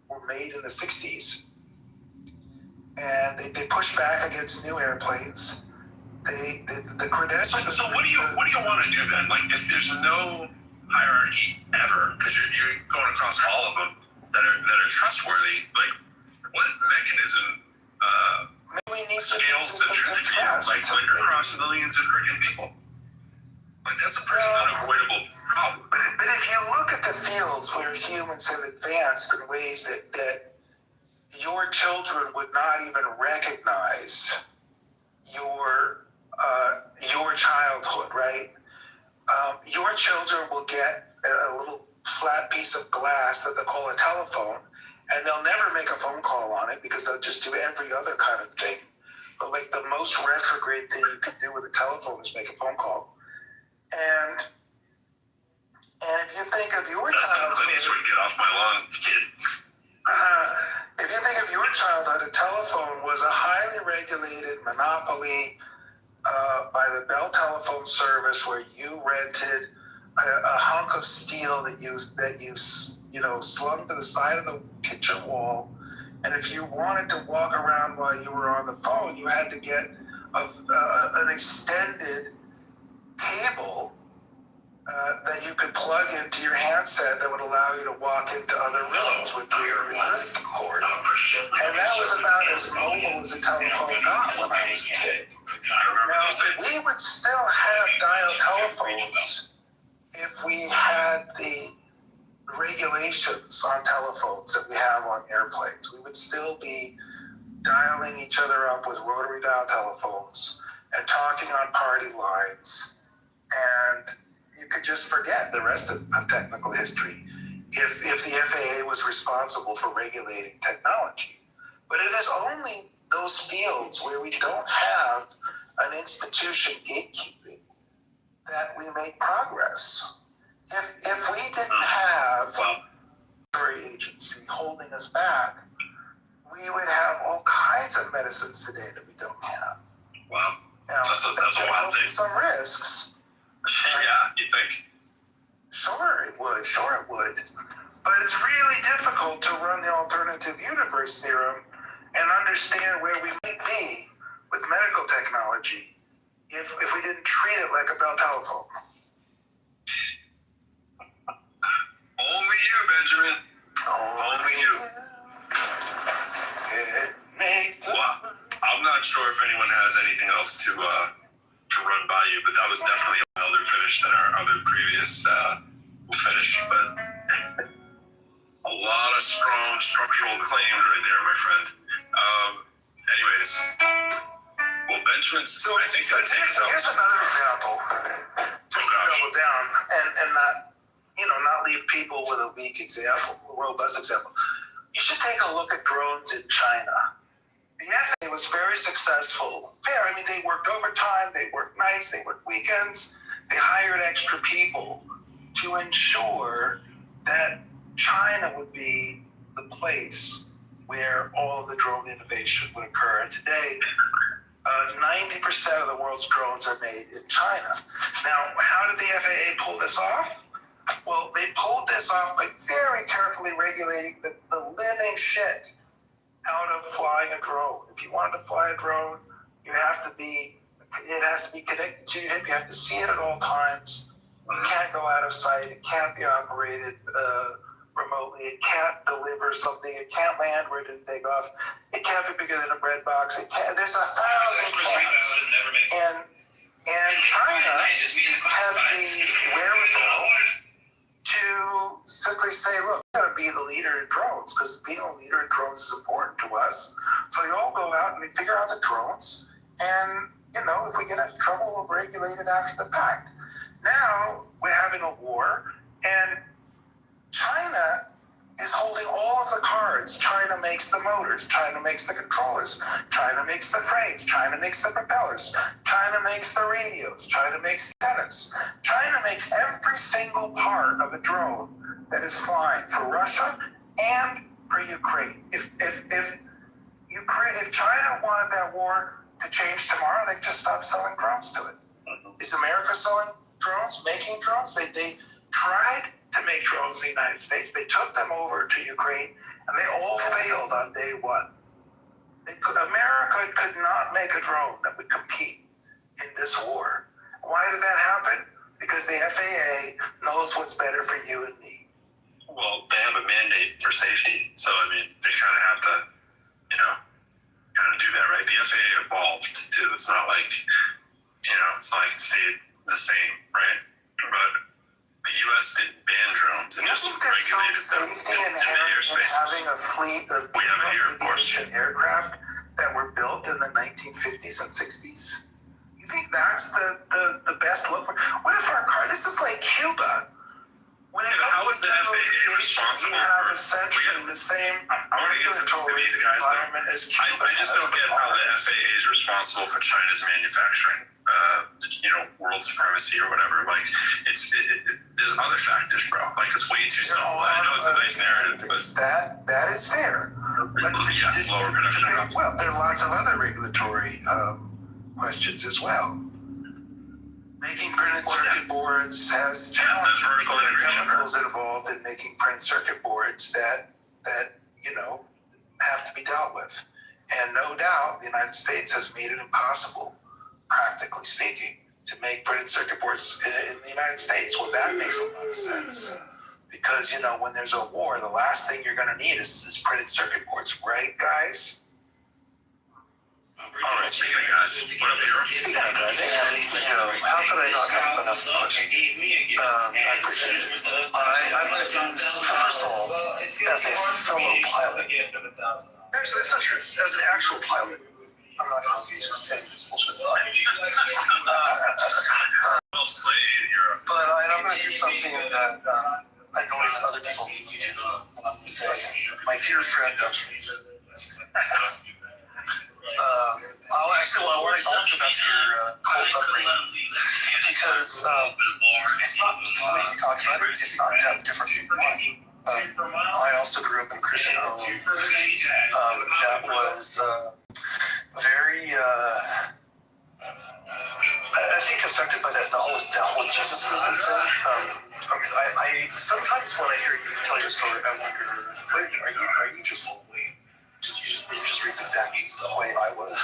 were made in the 60s. And they push back against new airplanes. The credentials. So what do you want to do then? Like, if there's no hierarchy ever, because you're going across all of them that are trustworthy, like what mechanism scales the truth to you? Like across millions of freaking people. Like that's a pretty unavoidable problem. But if you look at the fields where humans have advanced in ways that your children would not even recognize your childhood, right? Your children will get a little flat piece of glass that they call a telephone, and they'll never make a phone call on it because they'll just do every other kind of thing. But like the most retrograde thing you can do with a telephone is make a phone call. And if you think of your childhood, get off my lawn, kid. If you think of your childhood, a telephone was a highly regulated monopoly by the Bell Telephone Service, where you rented a hunk of steel that you slung to the side of the kitchen wall, and if you wanted to walk around while you were on the phone, you had to get an extended cable that you could plug into your handset that would allow you to walk into other rooms with your cord. And that was about as mobile as a telephone got when I was a kid. Now, we would still have dial telephones if we had the regulations on telephones that we have on airplanes. We would still be dialing each other up with rotary dial telephones and talking on party lines, and you could just forget the rest of technical history if the FAA was responsible for regulating technology. But it is only those fields where we don't have an institution gatekeeping that we make progress. If we didn't have a agency holding us back, we would have all kinds of medicines today that we don't have. Wow. Now, that's a wild thing. Some risks. Yeah, you think? Sure it would. But it's really difficult to run the alternative universe theorem and understand where we might be with medical technology if we didn't treat it like a Bell telephone. Only you, Benjamin. Only you. Well, I'm not sure if anyone has anything else to run by you, but that was definitely a wilder finish than our other previous finish. But a lot of strong structural claims right there, my friend. Anyways, well, Benjamin's, I think that takes up. Here's another example. Just to double down and not leave people with a weak example, a robust example. You should take a look at drones in China. The FAA was very successful. They worked overtime, they worked nights, they worked weekends, they hired extra people to ensure that China would be the place where all of the drone innovation would occur. And today, 90% of the world's drones are made in China. Now, how did the FAA pull this off? Well, they pulled this off by very carefully regulating the living shit out of flying a drone. If you wanted to fly a drone, it has to be connected to your hip. You have to see it at all times. It can't go out of sight. It can't be operated remotely. It can't deliver something. It can't land where it didn't take off. It can't be bigger than a bread box. There's 1,000 can'ts. And China had the wherewithal to to simply say, look, we're going to be the leader in drones because being a leader in drones is important to us. So you all go out and we figure out the drones, and if we get into trouble, we'll regulate it after the fact. Now we're having a war, and China is holding all of the cards. China makes the motors. China makes the controllers. China makes the frames. China makes the propellers. China makes the radios. China makes the antennas. China makes every single part of a drone that is flying for Russia and for Ukraine. If China wanted that war to change tomorrow, they just stop selling drones to it. Is America selling drones, making drones? They tried to make drones in the United States. They took them over to Ukraine, and they all failed on day one. America could not make a drone that would compete in this war. Why did that happen? Because the FAA knows what's better for you and me. Well, they have a mandate for safety, so I mean, they kind of have to, kind of do that, right? The FAA evolved too. It's not like, it's not like it stayed the same, right? But the U.S. didn't ban drones and just regulated them in the airspace. Having a fleet of aviation aircraft that were built in the 1950s and 60s. You think that's the best look? What if this is like Cuba? How is the FAA responsible for essentially the same? I want to get to these guys though. I just don't get how the FAA is responsible for China's manufacturing. World supremacy or whatever. Like, there's other factors, bro. Like, it's way too simple. I know it's a nice narrative, but that is fair. But lower production costs. Well, there are lots of other regulatory questions as well. Making printed circuit boards has chemicals involved in making printed circuit boards that have to be dealt with. And no doubt, the United States has made it impossible, practically speaking, to make printed circuit boards in the United States. Well, that makes a lot of sense. Because, when there's a war, the last thing you're going to need is printed circuit boards, right, guys? All right, speaking of guys, what up, Hero? Speaking of guys, how could I not come up with a question? I appreciate it. I'm going to do, first of all, as a fellow pilot, actually, that's not true. As an actual pilot, I'm not going to be any of this bullshit. But I'm going to do something that annoys other people when you do. And I'm going to say, my dear friend, I want to talk about your cult upbringing because it's not the way you talk about it. It's not that different from mine. I also grew up in a Christian home that was very, I think, affected by the whole Jesus movement thing. I sometimes when I hear you tell your story, I wonder, wait, are you just raised exactly the way I was,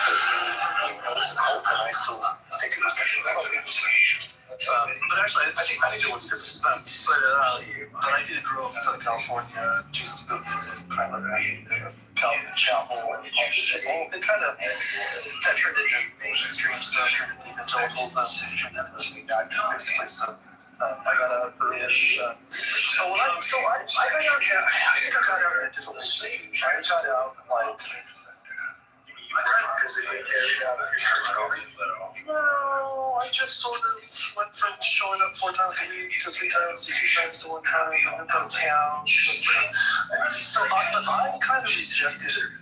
but it's a cult, and I still think it was actually but actually, I think there was a difference. But I did grow up in Southern California. Used to go to kind of Calvin Chapel, and all this was all. It kind of that turned into mainstream stuff, turned into evangelicals, turned into basically. So I got out early. I got out. I think I got out in a different way. I got out No, I just sort of went from showing up 4 times a week to 3 times to 2 times to 1 time. I went downtown. But I kind of rejected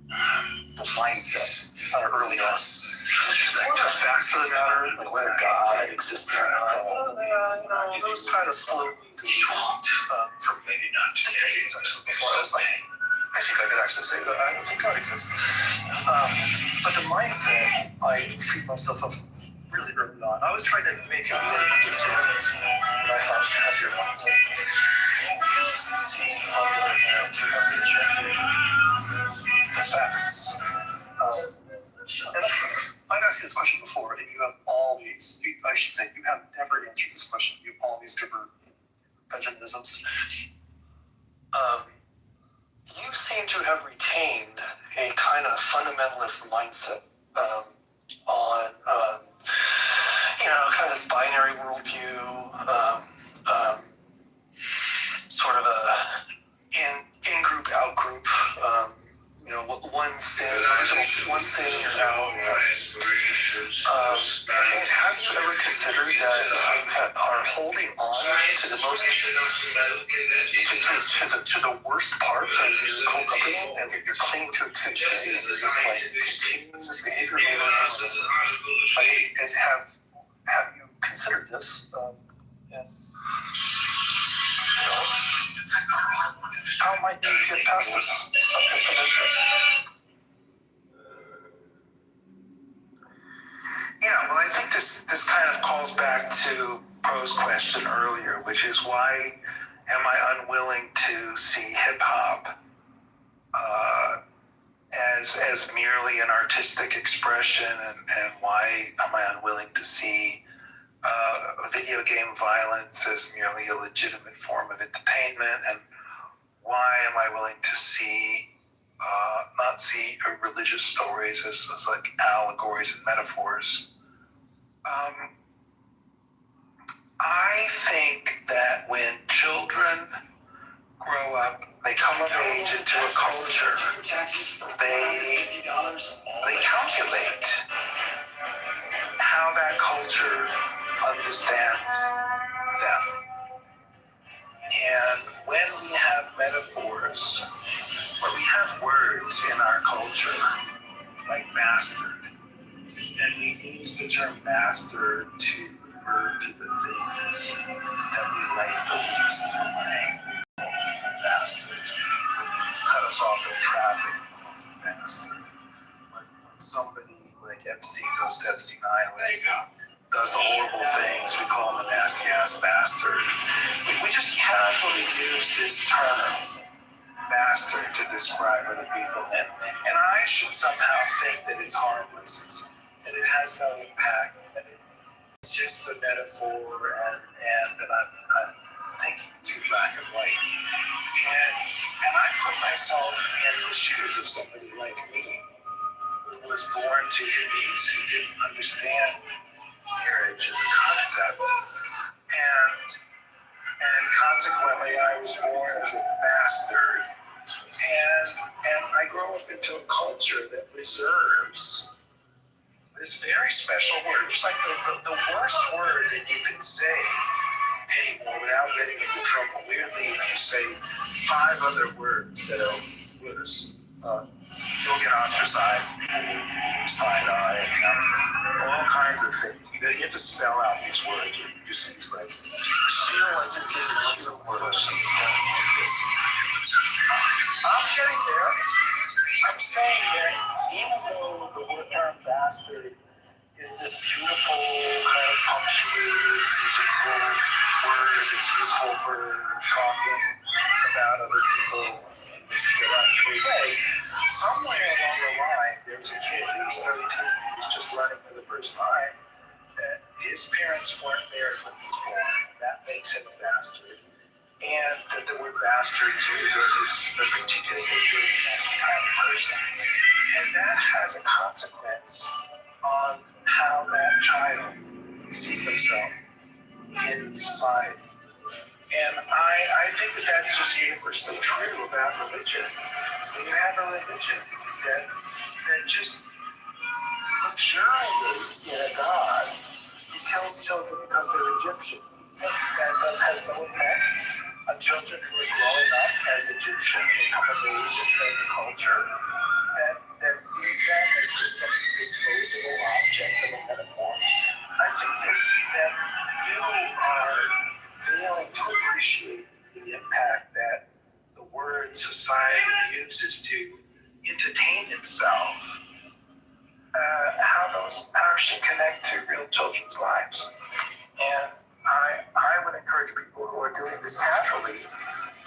the mindset early on. What are the facts of the matter, like whether God exists or not? Those kind of slowly developed for maybe not decades actually before I was like, I think I could actually say that I don't think God exists. But the mindset, I freed myself up really early on. I was trying to make it really understand what I thought was a healthier mindset. You see, on the other hand, to have rejected the facts. And I've asked you this question before, and you have always, I should say, you have never answered this question. You've always given Benjaminisms. You seem to have retained a kind of fundamentalist mindset on, kind of this binary worldview, out-group, one saying about, have you ever considered that are holding on to the most, to the worst part of your upbringing, and that you're clinging to it to this day, and you're just like continuing this behavior over and over? Have you considered this? How might you get past this subject position? Yeah, well, I think this kind of calls back to Pro's question earlier, which is why am I unwilling to see hip hop as merely an artistic expression, and why am I unwilling to see video game violence as merely a legitimate form of entertainment, and why am I willing to not see religious stories as like allegories and metaphors? I think that when children grow up, they come of age into a culture, they calculate how that culture understands them. And when we have metaphors, or we have words in our culture, like bastard, and we use the term bastard to refer to the things that we like the least, bastard, cut us off in traffic, bastard. When somebody like Epstein goes to Epstein Island, does the horrible things, we call him a nasty ass bastard. We just casually use this term, bastard, to describe other people, and I should somehow think that it's harmless, that it has no impact, that it's just a metaphor, and that I'm thinking too black and white. And I put myself in the shoes of somebody like me, who was born to hippies, who didn't understand marriage as a concept, and consequently I was born as a bastard, and I grow up into a culture that reserves this very special word, just like the worst word that you could say anymore without getting into trouble. Weirdly, if you say 5 other words that are worse, you'll get ostracized, side-eye, all kinds of things. You have to spell out these words, or you just use like, feel like you're getting cute words. I'm getting there. I'm saying that even though the term bastard is this beautiful kind of punctuated, musical word that's useful for talking about other people in this derogatory way, somewhere along the line, there's a kid who's 13, who's just learning for the first time that his parents weren't there when he was born. That makes him a bastard. And that the word bastard is a particularly good kind of person. And that has a consequence on how that child sees themselves in society. And I think that that's just universally true about religion. When you have a religion that just luxuriates in a God who kills children because they're Egyptian, that has no effect on children who are growing up as Egyptian and come of age in the culture, that sees them as just some disposable object of a metaphor. I think that you are failing to appreciate the impact that the word society uses to entertain itself, how those actually connect to real children's lives. And I would encourage people who are doing this casually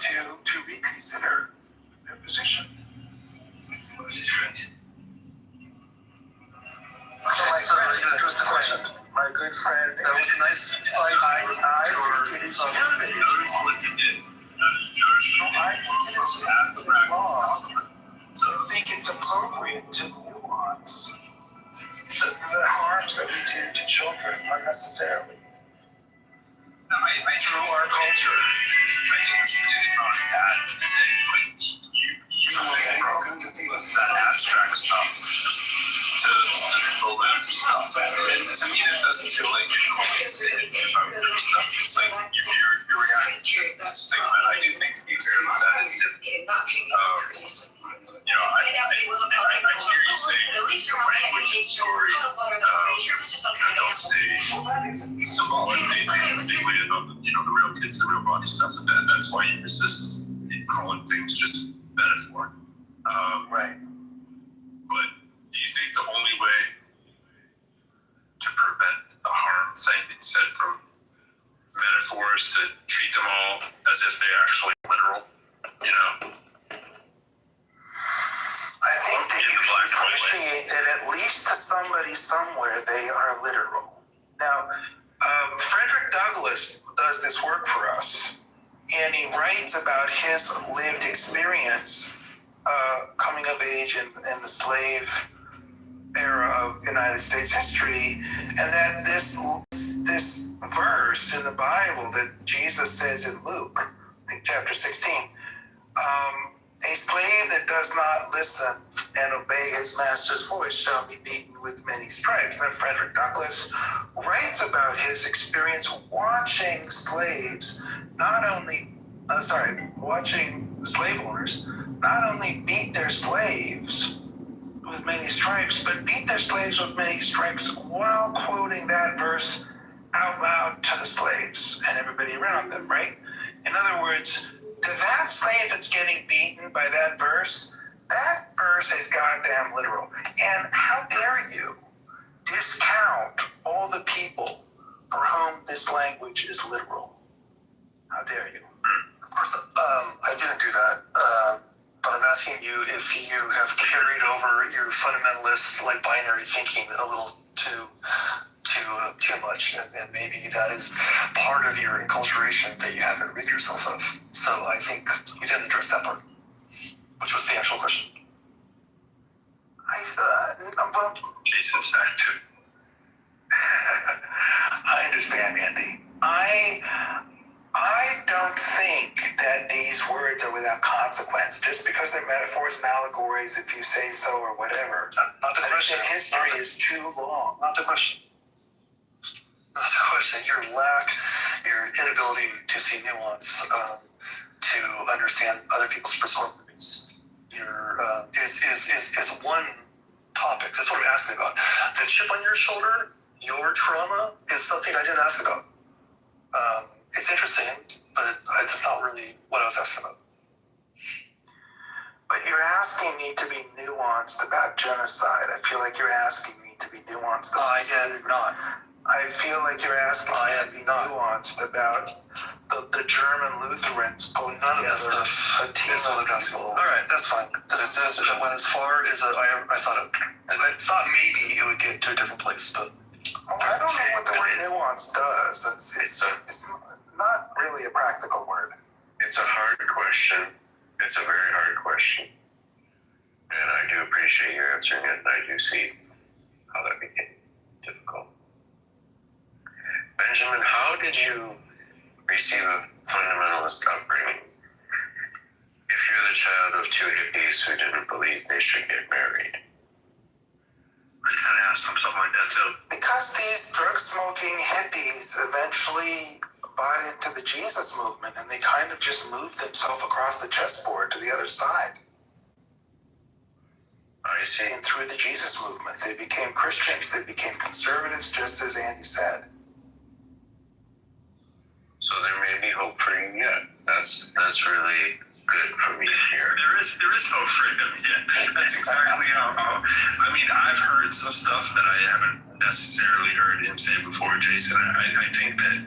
to reconsider their position. So here's the question. My good friend, that was a nice side. I think it is stupid. I think it is stupid wrong to think it's appropriate to nuance the harms that we do to children unnecessarily. Through our culture, I think what you did is not bad to say, like, you from that abstract stuff to the live stuff. And to me, that doesn't feel like it's about real stuff. It's like you're reacting to this thing. And I do think, to be fair, that is different. I hear you saying language and story don't stay symbolic. They wait about the real kids, the real body stuff, and that's why you resist calling things just metaphor. Right. But do you think the only way to prevent a harm thing that you said from metaphors to treat them all as if they actually literal? I think that you should appreciate that at least to somebody somewhere they are literal. Now, Frederick Douglass does this work for us, and he writes about his lived experience coming of age in the slave era of United States history, and that this verse in the Bible that Jesus says in Luke, I think chapter 16, a slave that does not listen and obey his master's voice shall be beaten with many stripes. And Frederick Douglass writes about his experience watching slaves watching slave owners not only beat their slaves with many stripes, but beat their slaves with many stripes while quoting that verse out loud to the slaves and everybody around them, right? In other words, to that slave that's getting beaten by that verse is goddamn literal. And how dare you discount all the people for whom this language is literal? How dare you? Of course, I didn't do that. But I'm asking you if you have carried over your fundamentalist, binary thinking a little too much, and maybe that is part of your enculturation that you haven't rid yourself of. So I think you didn't address that part, which was the actual question. Jason's back too. I understand, Andy. I don't think that these words are without consequence just because they're metaphors and allegories, if you say so or whatever. Not the question. History is too long. Not the question. Not the question. Your inability to see nuance, to understand other people's perspectives, is one topic. That's what I'm asking about. The chip on your shoulder, your trauma, is something I didn't ask about. It's interesting, but it's not really what I was asking about. But you're asking me to be nuanced about genocide. I feel like you're asking me to be nuanced about I am not. I feel like you're asking me to be nuanced about the German Lutherans pulling together a team of people. All right, that's fine. It went as far as I thought maybe it would get to a different place, but I don't know what the word nuance does. It's not really a practical word. It's a hard question. It's a very hard question. And I do appreciate you answering it, and I do see how that became difficult. Benjamin, how did you receive a fundamentalist upbringing if you're the child of two hippies who didn't believe they should get married? I kind of asked him something like that too. Because these drug-smoking hippies eventually bought into the Jesus movement, and they kind of just moved themselves across the chessboard to the other side. I see. And through the Jesus movement, they became Christians, they became conservatives, just as Andy said. So there may be hope for him yet. That's really good for me to hear. There is hope for him yet. That's exactly how. I mean, I've heard some stuff that I haven't necessarily heard him say before, Jason. I think that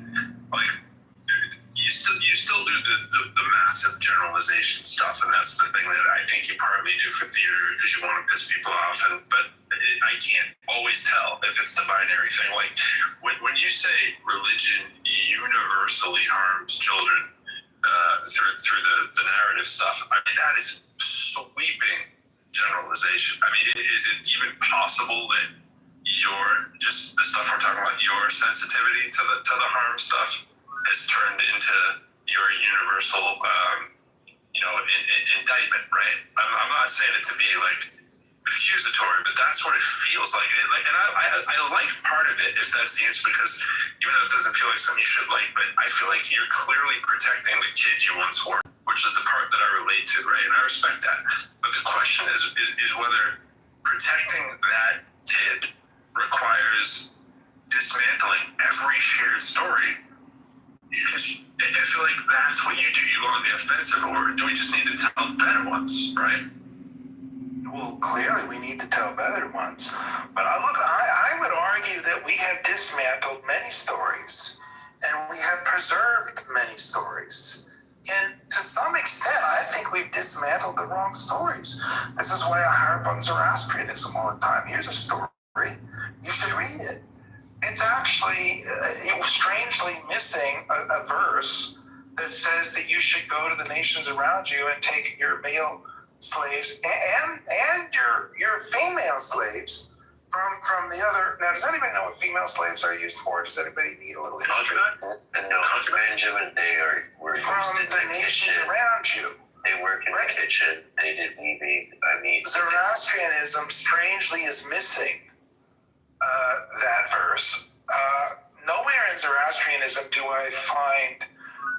you still do the massive generalization stuff, and that's the thing that I think you partly do for theater because you want to piss people off. But I can't always tell if it's the binary thing. Like when you say religion universally harms children through the narrative stuff, I mean that is sweeping generalization. I mean, is it even possible that just the stuff we're talking about, your sensitivity to the harm stuff has turned into your universal indictment, right? I'm not saying it to be like accusatory, but that's what it feels like. And I like part of it if that's the answer, because even though it doesn't feel like something you should like, but I feel like you're clearly protecting the kid you once were, which is the part that I relate to, right? And I respect that. But the question is whether protecting that kid requires dismantling every shared story. Because I feel like that's what you do. You go on the offensive, or do we just need to tell better ones, right? Well, clearly we need to tell better ones. But I would argue that we have dismantled many stories, and we have preserved many stories. And to some extent, I think we've dismantled the wrong stories. This is why I harp on Zoroastrianism all the time. Here's a story. You should read it. It's actually strangely missing a verse that says that you should go to the nations around you and take your male slaves and your female slaves from the other. Now, does anybody know what female slaves are used for? Does anybody need a little history? No, Benjamin, they were used from in the nations kitchen. around you. They work in the kitchen. They did weaving. Zoroastrianism strangely is missing that verse. Nowhere in Zoroastrianism do I find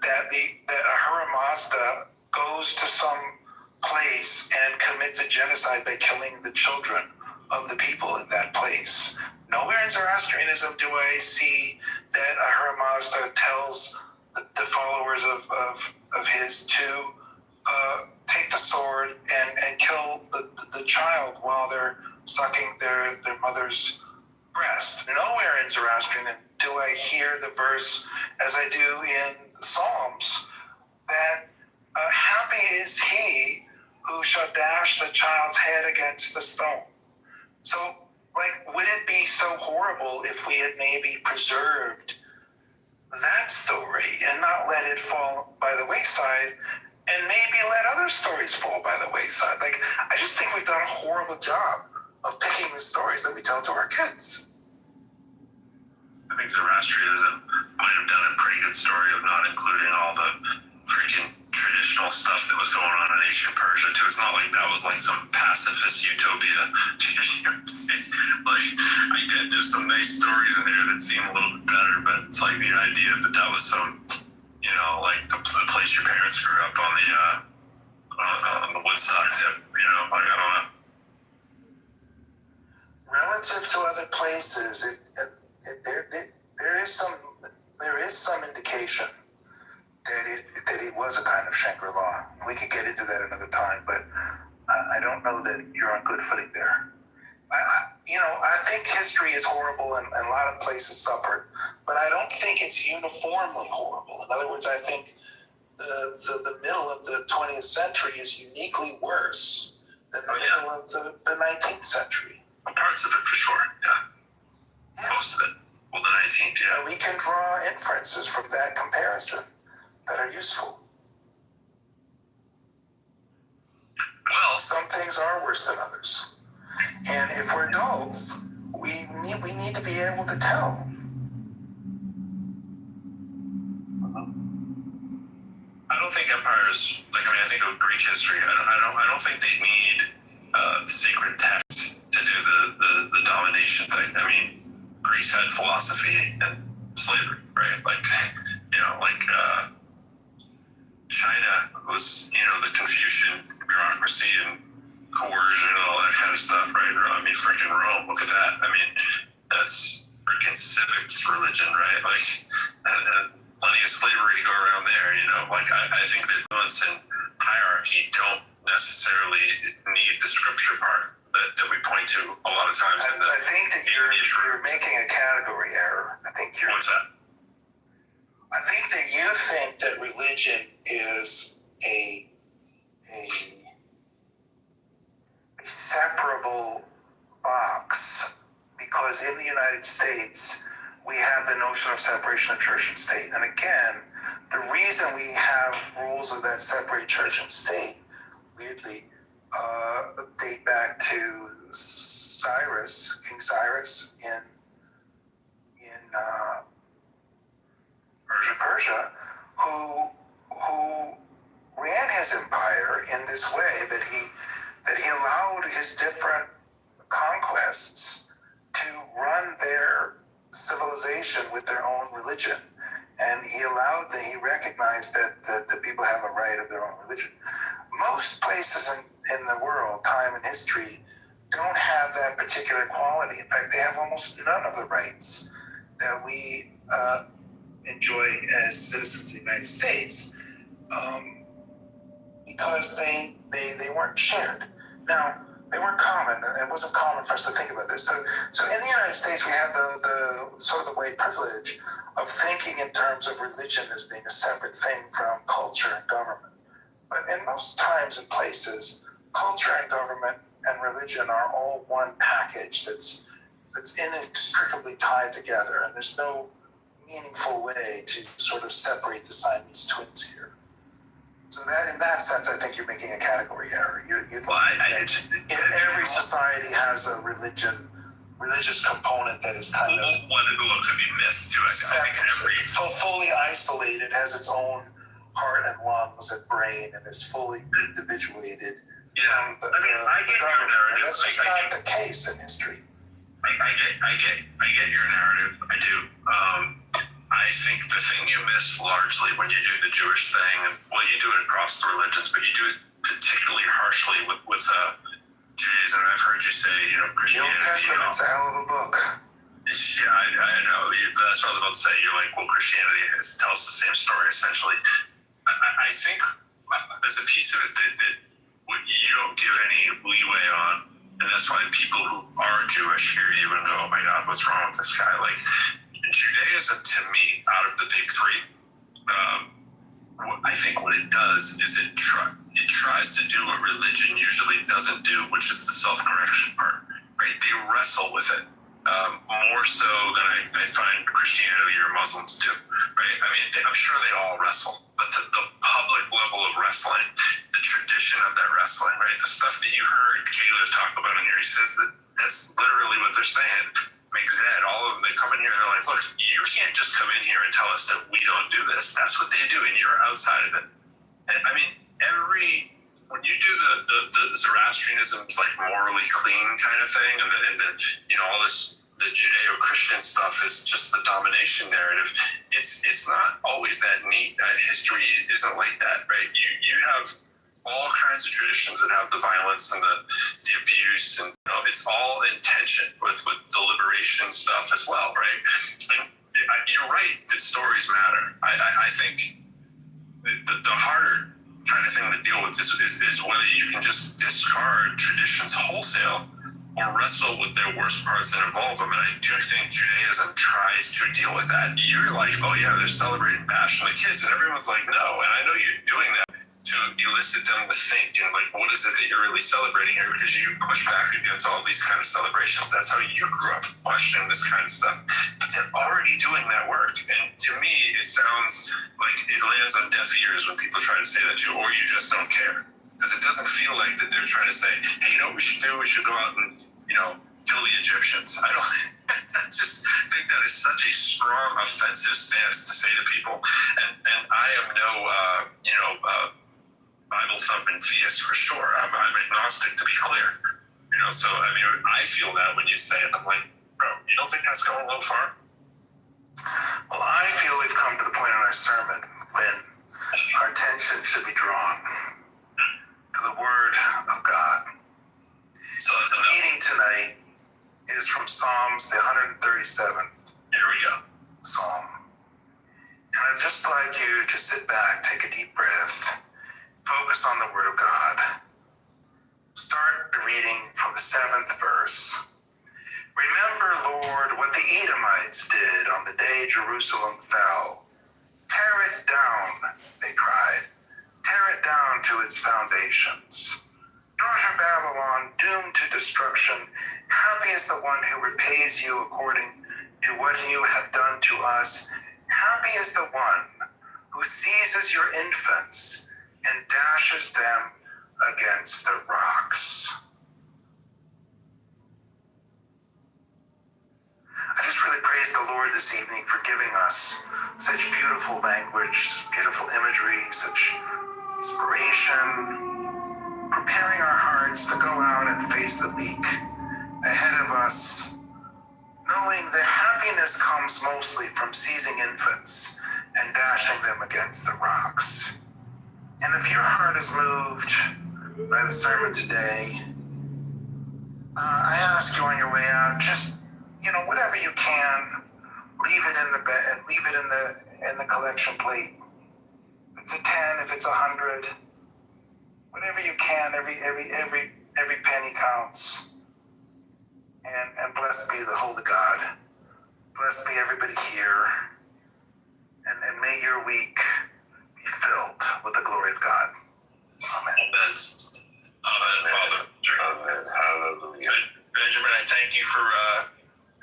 that Ahura Mazda goes to some place and commits a genocide by killing the children of the people in that place. Nowhere in Zoroastrianism do I see that Ahura Mazda tells the followers of his to take the sword and kill the child while they're sucking their mother's breast. Nowhere in Zoroastrianism do I hear the verse, as I do in Psalms, that happy is he who shall dash the child's head against the stone. So, would it be so horrible if we had maybe preserved that story and not let it fall by the wayside, and maybe let other stories fall by the wayside? I just think we've done a horrible job of picking the stories that we tell to our kids. I think Zoroastrianism might have done a pretty good story of not including all the freaking traditional stuff that was going on in ancient Persia too. It's not like that was like some pacifist utopia. You know what I'm saying? I get there's some nice stories in there that seem a little bit better, but it's like the idea that was some, the place your parents grew up on the Woodstock tip. I don't know. Relative to other places, there is some indication that it was a kind of Shangri-La. We could get into that another time, but I don't know that you're on good footing there. I think history is horrible and a lot of places suffered, but I don't think it's uniformly horrible. In other words, I think the middle of the 20th century is uniquely worse than the middle of the 19th century. Parts of it for sure, yeah. Most of it. Well, the 19th, yeah. And we can draw inferences from that comparison that are useful. Well, some things are worse than others. And if we're adults, we need to be able to tell. I don't think empires, I think of Greek history. I don't think they need sacred text to do the domination thing. Greece had philosophy and slavery, right? China was, the Confucian bureaucracy and coercion and all that kind of stuff, right? Freaking Rome, look at that. That's freaking civics religion, right? Plenty of slavery to go around there, I think that nuance and hierarchy don't necessarily need the scripture part that we point to a lot of times. I think that you're making a category error. What's that? I think that you think that religion is a separable box, because in the United States we have the notion of separation of church and state. And again, the reason we have rules of that separate church and state, weirdly, date back to King Cyrus in Persia, who ran his empire in this way, that he allowed his different conquests to run their civilization with their own religion. And he recognized that the people have a right of their own religion. Most places in the world, time and history, don't have that particular quality. In fact, they have almost none of the rights that we enjoy as citizens of the United States, because they weren't shared. Now, they weren't common. It wasn't common for us to think about this. So in the United States, we have the sort of the white privilege of thinking in terms of religion as being a separate thing from culture and government. But in most times and places, culture and government and religion are all one package that's inextricably tied together, and there's no meaningful way to sort of separate the Siamese twins here. So that, in that sense, I think you're making a category error. Every society has a religious component that is kind of one could be missed too. I think every fully isolated, has its own heart and lungs and brain, and is fully individuated. Yeah, I get your narrative. That's just not the case in history. I get your narrative. I do. I think the thing you miss largely when you do the Jewish thing, and you do it across the religions, but you do it particularly harshly with Judaism. I've heard you say, Christianity. The Old Testament's a hell of a book. Yeah, I know. That's what I was about to say. You're like, well, Christianity tells the same story essentially. I think there's a piece of it that you don't give any leeway on, and that's why people who are Jewish hear you and go, oh my God, what's wrong with this guy? Like, Judaism, to me, out of the big three, I think what it does is it tries to do what religion usually doesn't do, which is the self-correction part, right? They wrestle with it more so than I find Christianity or Muslims do, right? I mean, I'm sure they all wrestle, but the public level of wrestling, the tradition of that wrestling, right? The stuff that you heard Caleb talk about in here, he says that's literally what they're saying. McZed, all of them, they come in here and they're like, look, you can't just come in here and tell us that we don't do this. That's what they do, and you're outside of it. And I mean, when you do the Zoroastrianism's like morally clean kind of thing, and the all this, the Judeo-Christian stuff is just the domination narrative. It's not always that neat. History isn't like that, right? You have all kinds of traditions that have the violence and the abuse, and it's all in tension with deliberation stuff as well, right? And you're right that stories matter. I think the harder kind of thing to deal with is whether you can just discard traditions wholesale or wrestle with their worst parts and evolve them. And I do think Judaism tries to deal with that. You're like, oh yeah, they're celebrating bashing the kids, and everyone's like, no. And I know you're doing that to elicit them to think, and like, what is it that you're really celebrating here? Because you push back against all these kind of celebrations. That's how you grew up, questioning this kind of stuff. But they're already doing that work. And to me, it sounds like it lands on deaf ears when people try to say that to you, or you just don't care. Because it doesn't feel like that they're trying to say, hey, you know what we should do? We should go out and, kill the Egyptians. I just think that is such a strong, offensive stance to say to people. And I am no, Bible-thumping theist for sure. I'm agnostic, to be clear. So, I mean, I feel that when you say it, I'm like, bro, you don't think that's going a little far? Well, I feel we've come to the point in our sermon when our attention should be drawn to the Word of God. So that's the reading tonight is from Psalms, the 137th. Here we go. Psalm. And I'd just like you to sit back, take a deep breath, focus on the Word of God. Start the reading from the 7th verse. Remember, Lord, what the Edomites did on the day Jerusalem fell. Tear it down, they cried. Tear it down to its foundations. Daughter Babylon, doomed to destruction, happy is the one who repays you according to what you have done to us. Happy is the one who seizes your infants and dashes them against the rocks. I just really praise the Lord this evening for giving us such beautiful language, beautiful imagery, such inspiration, preparing our hearts to go out and face the week ahead of us, knowing that happiness comes mostly from seizing infants and dashing them against the rocks. And if your heart is moved by the sermon today, I ask you on your way out, just, whatever you can, leave it in the bed, leave it in the collection plate. If it's a 10, if it's 100, whatever you can, every penny counts. And blessed be the Holy God. Blessed be everybody here. And may your week be filled with the glory of God. Amen. Amen. Amen, Father. Amen. Hallelujah. Benjamin, I thank you for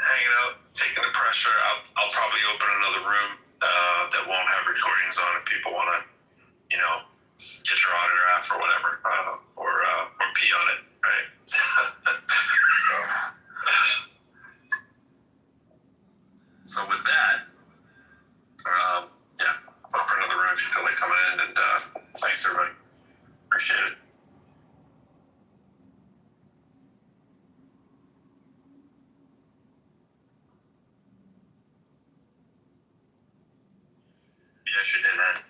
hanging out, taking the pressure. I'll probably open another room that won't have recordings on if people want to, get your autograph or whatever, or pee on it, right? So with that, open another room if you feel like coming in, and thanks everybody. Appreciate it. Yes, you did, man.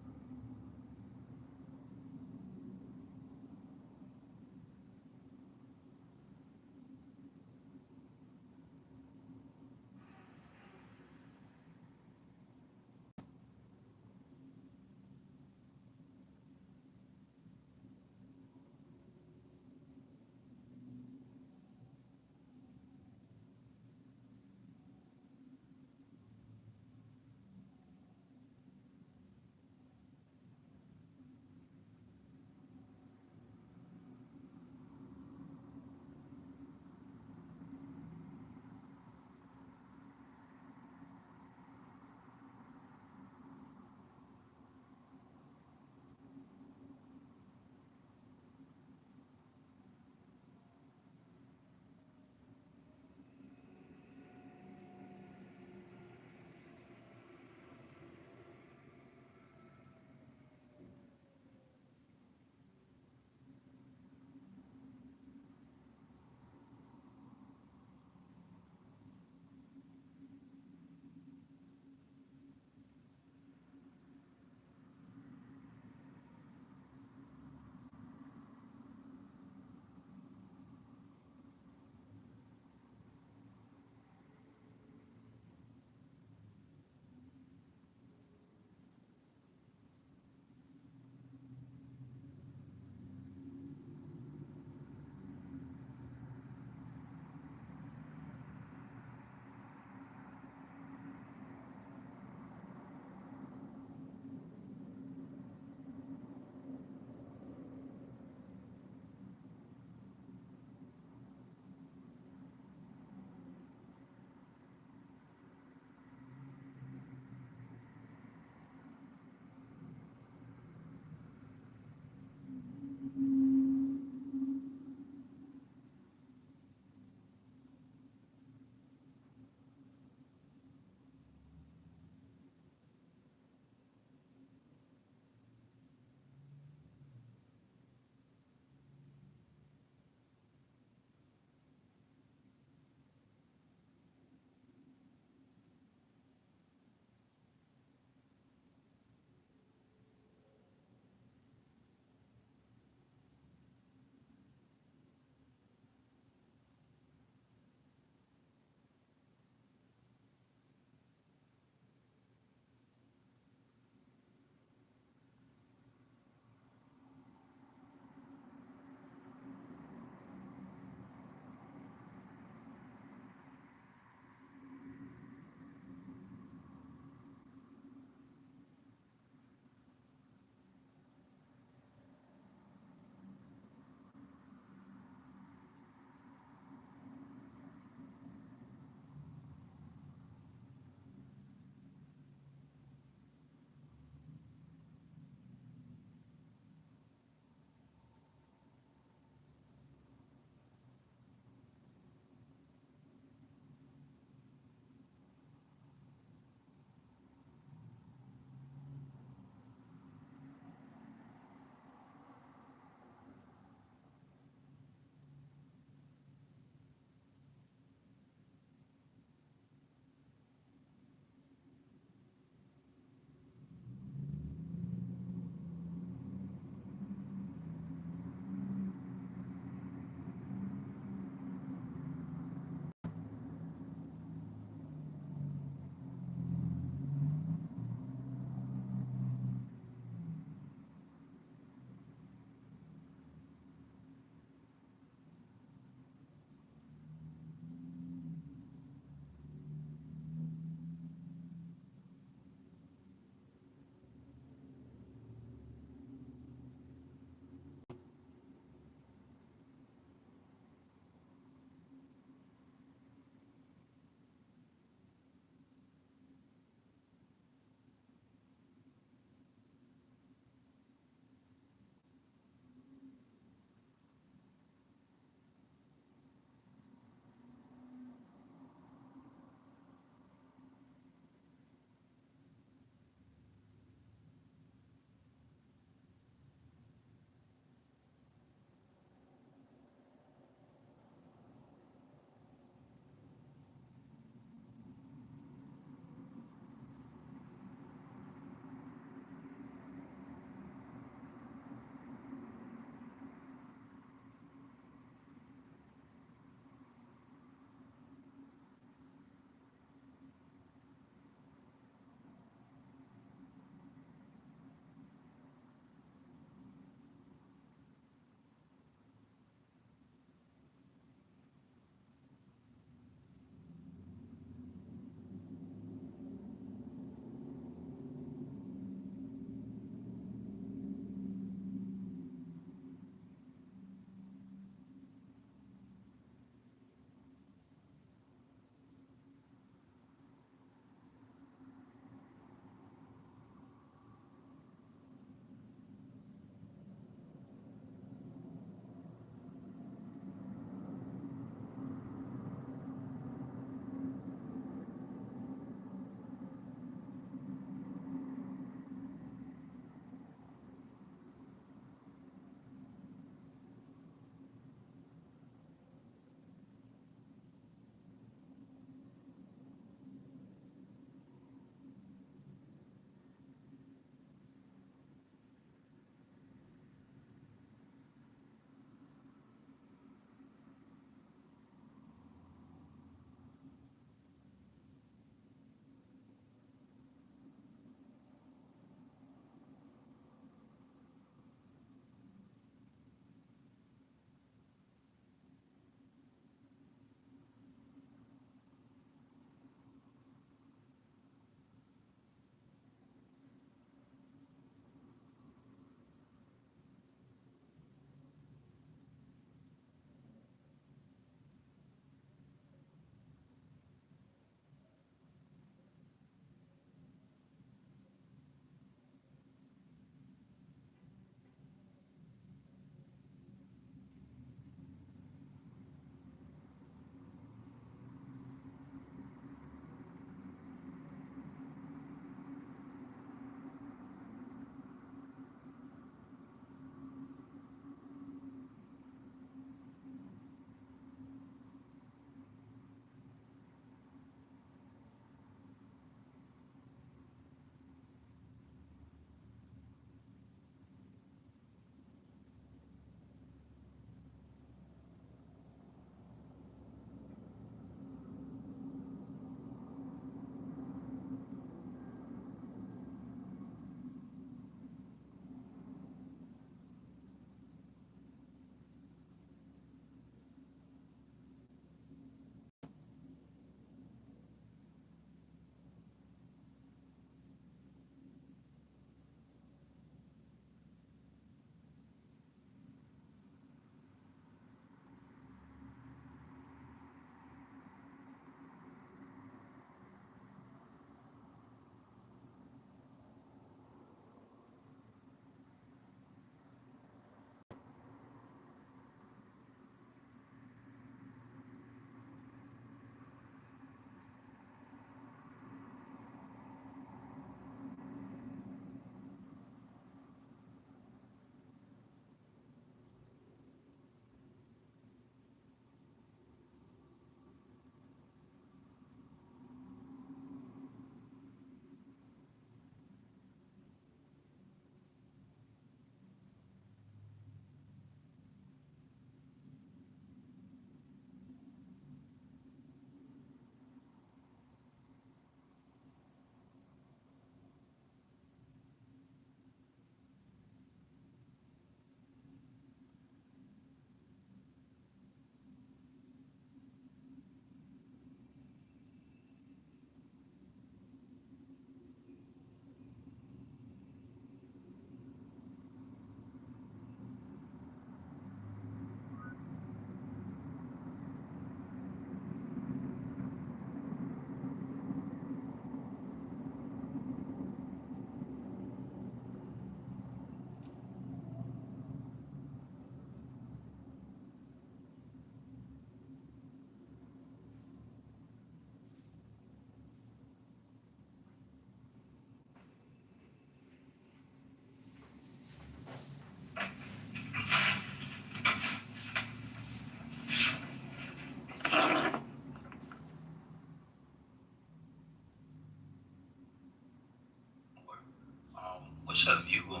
What have you going,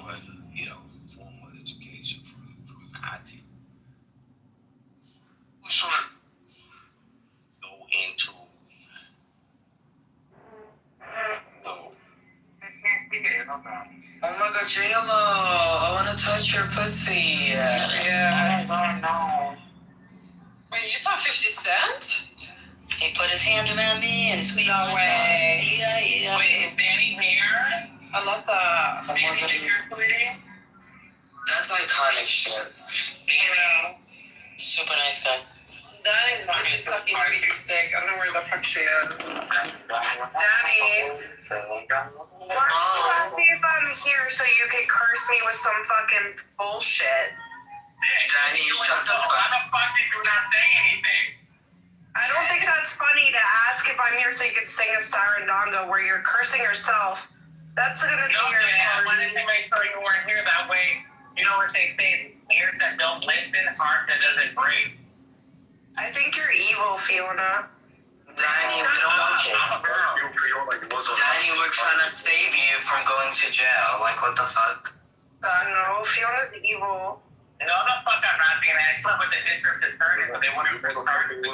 formal education from an IT? Sure. Go into no. Oh my god, J-Lo, I wanna touch your pussy. Yeah. No. Wait, you saw 50 Cent? He put his hand around me and squeezed No my way. Yeah. Wait, is Danny here? I love that. Danny here, sweetie? That's iconic shit. Super nice guy. Danny's busy sucking a beef stick. I don't know where the fuck she is. Danny. Why do if I'm here so you can curse me with some fucking bullshit? Danny, shut the fuck up. Why the fuck did you not say anything? I don't think that's funny to ask if I'm here so you could sing a sarandanga where you're cursing yourself. That's gonna be your I wanted to make sure you weren't here that way. You know what they say, ears that don't listen, heart that doesn't break. I think you're evil, Fiona. Danny, we don't want you. Danny, we're trying to save you from going to jail. Like, what the fuck? No, Fiona's evil. No, the fuck I'm not being. I slept with the district attorney, but they wouldn't start it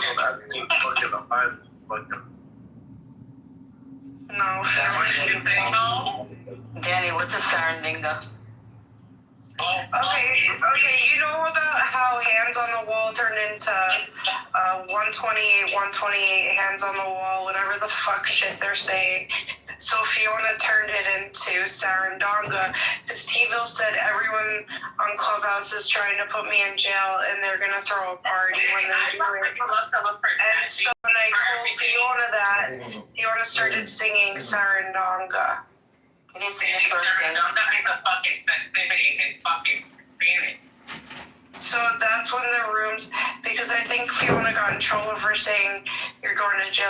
No, Fiona. What did you think, no? Danny, what's a sarandinga? Okay, you know about how Hands on the Wall turned into 128 Hands on the Wall, whatever the fuck shit they're saying. So Fiona turned it into Sarandonga because T-Ville said everyone on Clubhouse is trying to put me in jail and they're going to throw a party when they do it. And so when I told Fiona that, Fiona started singing Sarandonga. Can you sing it first? Don't make the fucking festivity and fucking feeling. So that's when the rooms, because I think Fiona got in trouble for saying, you're going to jail,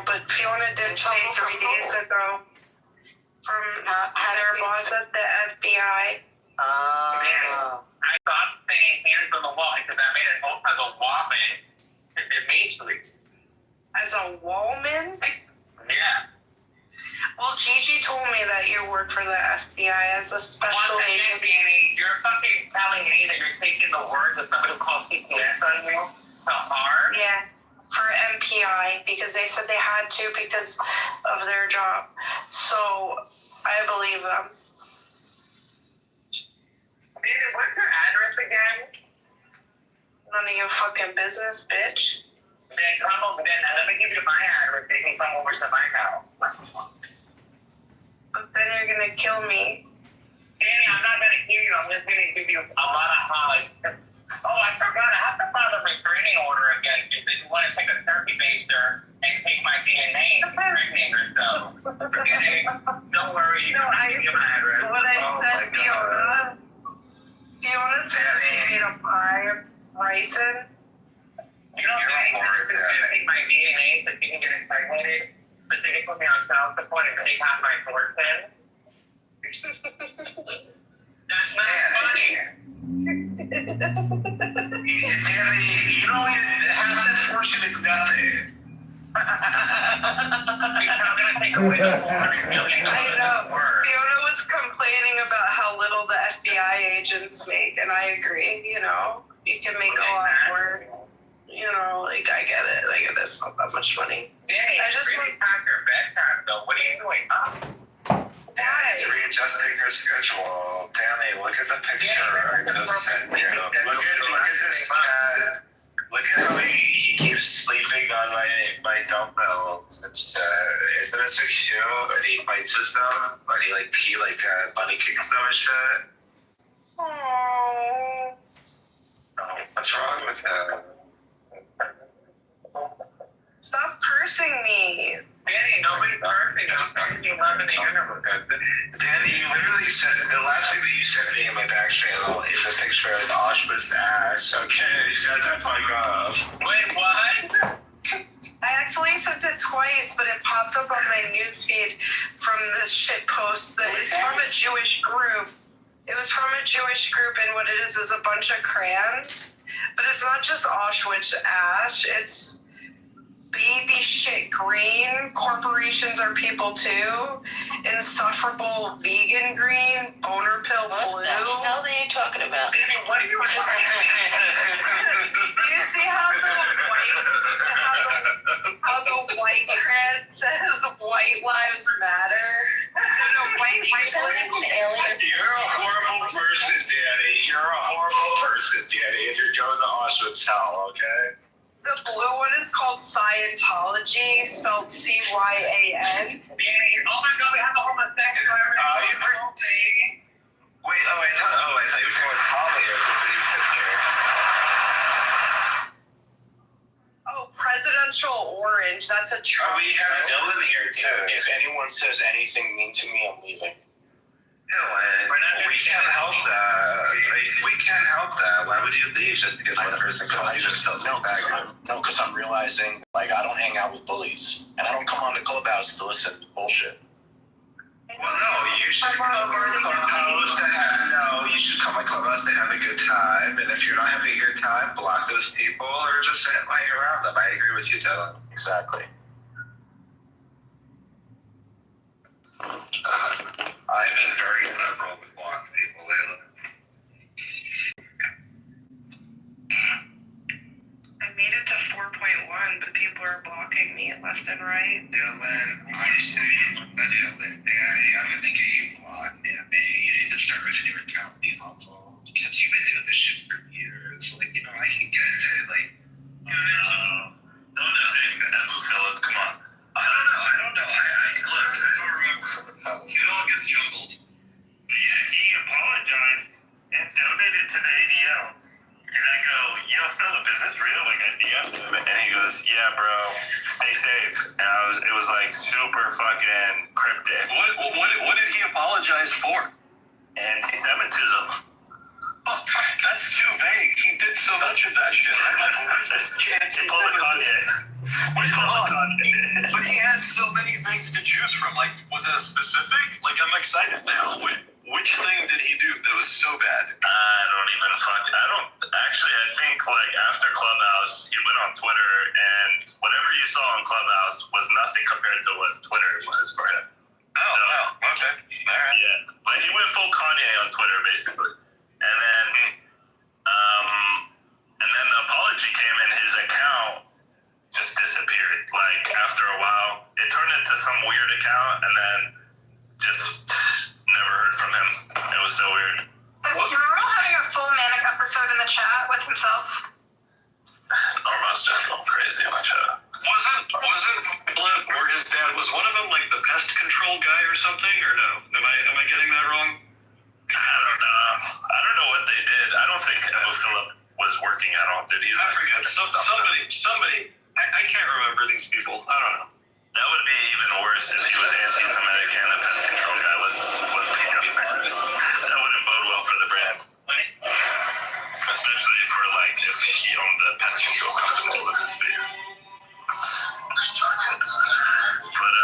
but Fiona did say 3 days ago from their boss at the FBI. I thought saying hands on the wall because I made it as a woman because it means me. As a woman? Yeah. Well, Gigi told me that you work for the FBI as a special agent. You're fucking telling me that you're taking the words of somebody who calls CPS on you to heart? Yeah, for MPI, because they said they had to because of their job. So, I believe them. David, what's your address again? None of your fucking business, bitch. Then come over, let me give you my address. They can come over to my house. But then you're gonna kill me. Danny, I'm not gonna kill you. I'm just gonna give you a lot of highlights. Oh, I forgot. I have to file a restraining order again because you want to take a turkey baster and take my DNA and impregnate yourself. Forget it. Don't worry. You don't have to give my address. What I said, Fiona said they made a pie of ricin. You know, Danny, I'm gonna take my DNA so she can get impregnated. But they can put me on child support and take out my fortune. That's not funny. Danny, you don't even have that fortune, it's nothing. I'm gonna take away the $400 million. I know. Fiona was complaining about how little the FBI agents make, and I agree. You can make a lot more. Like I get it. It's not that much money. Danny, I just really past your bedtime though. What are you doing? Danny's readjusting her schedule. Danny, look at the picture I just sent you. Look at this cat. Look at how he keeps sleeping on my dumbbells. Isn't it so cute? And he bites his thumb, and he pee like bunny kicks them and shit. Aww. What's wrong with him? Stop cursing me. Danny, nobody's cursing. I'm cursing you love in the universe. Danny, you literally said, the last thing that you sent me in my back channel is a picture of Oshman's ass. Okay, shut the fuck up. Wait, what? I actually sent it twice, but it popped up on my newsfeed from this shit post that it's from a Jewish group. It was from a Jewish group, and what it is a bunch of crayons. But it's not just Auschwitz ash. It's baby shit green, corporations are people too. Insufferable vegan green, boner pill blue. What the hell are you talking about? What are you? Do you see how the white trans says white lives matter? No, white people. You're a horrible person, Danny. You're a horrible person, Danny, and you're going to Auschwitz hell, okay? The blue one is called Scientology, spelled C-Y-A-N. Oh my God, we have a homosexual. Wait, I thought you were going with Holly. Oh, presidential orange. That's a Trump. We have Dylan here too. If anyone says anything mean to me, I'm leaving. We can't help that. We can't help that. Why would you leave just because one person called you just because I'm realizing, like, I don't hang out with bullies. And I don't come on to Clubhouse to listen to bullshit. Well, no, you should come on Clubhouse you should come on Clubhouse to have a good time. And if you're not having a good time, block those people or just hang around them. I agree with you, Dylan. Exactly. I've been very liberal with blocking people lately. I made it to 4.1, but people are blocking me left and right. Dylan, I'm gonna think you blocked me. You need to start with your account being helpful. Because you've been doing this shit for years. Like, I can get it, like, don't know, come on. I don't know. Look, I don't remember. It all gets jumbled. Yeah, he apologized and donated to the ADL. And I go, Philip, is this real? Like, I DM'd him, and he goes, yeah, bro, stay safe. And it was like super fucking cryptic. What did he apologize for? Anti-Semitism. Oh, that's too vague. He did so much of that shit. He pulled a Kanye. But he had so many things to choose from. Like, was it a specific? Like, I'm excited now. Which thing did he do that was so bad? I think, like, after Clubhouse, he went on Twitter, and whatever you saw on Clubhouse was nothing compared to what Twitter was for him. Okay. All right. Yeah. But he went full Kanye on Twitter, basically. And then the apology came in, his account just disappeared. Like, after a while, it turned into some weird account, and then just never heard from him. It was so weird. Is Earl having a full manic episode in the chat with himself? Norma's just going crazy on the chat. Wasn't Blip or his dad, was one of them like the pest control guy or something, or no? Am I getting that wrong? I don't know what they did. I don't think Philip was working at all, did he? I forget. Somebody. I can't remember these people. I don't know. That would be even worse if he was anti-Semitic and a pest control guy. Let's be honest. That wouldn't bode well for the brand. Especially for, like, if he owned a pest control company, let's just be. But,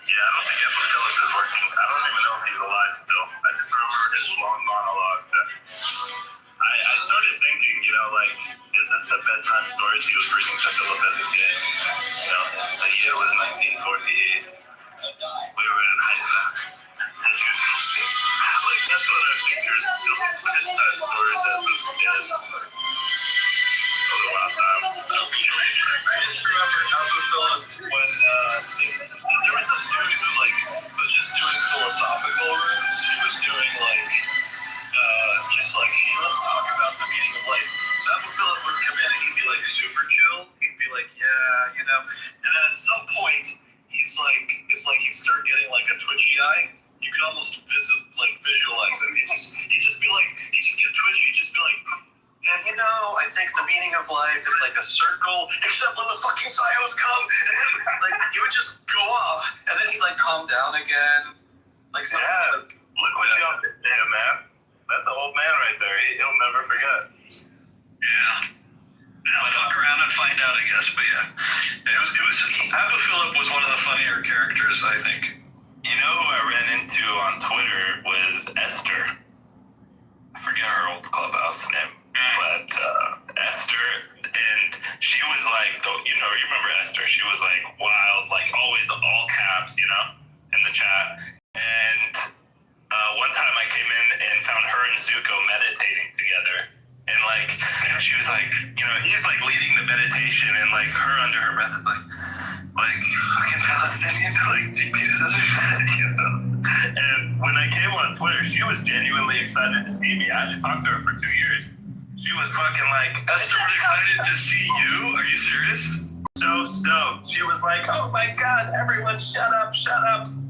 yeah, I don't think Evan Phillips is working. I don't even know if he's alive still. I just remember his long monologues. I started thinking, like, is this the bedtime stories he was reading to Philip as a kid? The year was 1948. We were in high school. Like, that's what I pictured Philip's bedtime stories as a kid. I just remember Evan Phillips when there was this dude who, like, was just doing philosophical rooms. He was doing, like, just like, hey, let's talk about the meaning of life. So Evan Phillips would come in and he'd be like super chill. He'd be like, yeah, and then at some point, it's like he'd start getting like a twitchy eye. You could almost visualize him. He'd just get twitchy. He'd just be like, and I think the meaning of life is like a circle, except when the fucking psyos come, and then like he would just go off, and then he'd like calm down again. Like, look what y'all did, man. That's an old man right there. He'll never forget. Yeah. I'll fuck around and find out, I guess. But yeah, Abu Philip was one of the funnier characters, I think. You know who I ran into on Twitter was Esther. I forget her old Clubhouse name, but Esther, and she was like, you remember Esther? She she was like wild, like always all caps, you know, in the chat. And one time I came in and found her and Zuko meditating together. And like, she was like, you know, he's like leading the meditation, and like her under her breath is like fucking Palestinians are like two pieces of shit, you know. And when I came on Twitter, she was genuinely excited to see me. I hadn't talked to her for 2 years. She was fucking like, Esther, we're excited to see you. Are you serious? So stoked. She was like, oh my God, everyone shut up.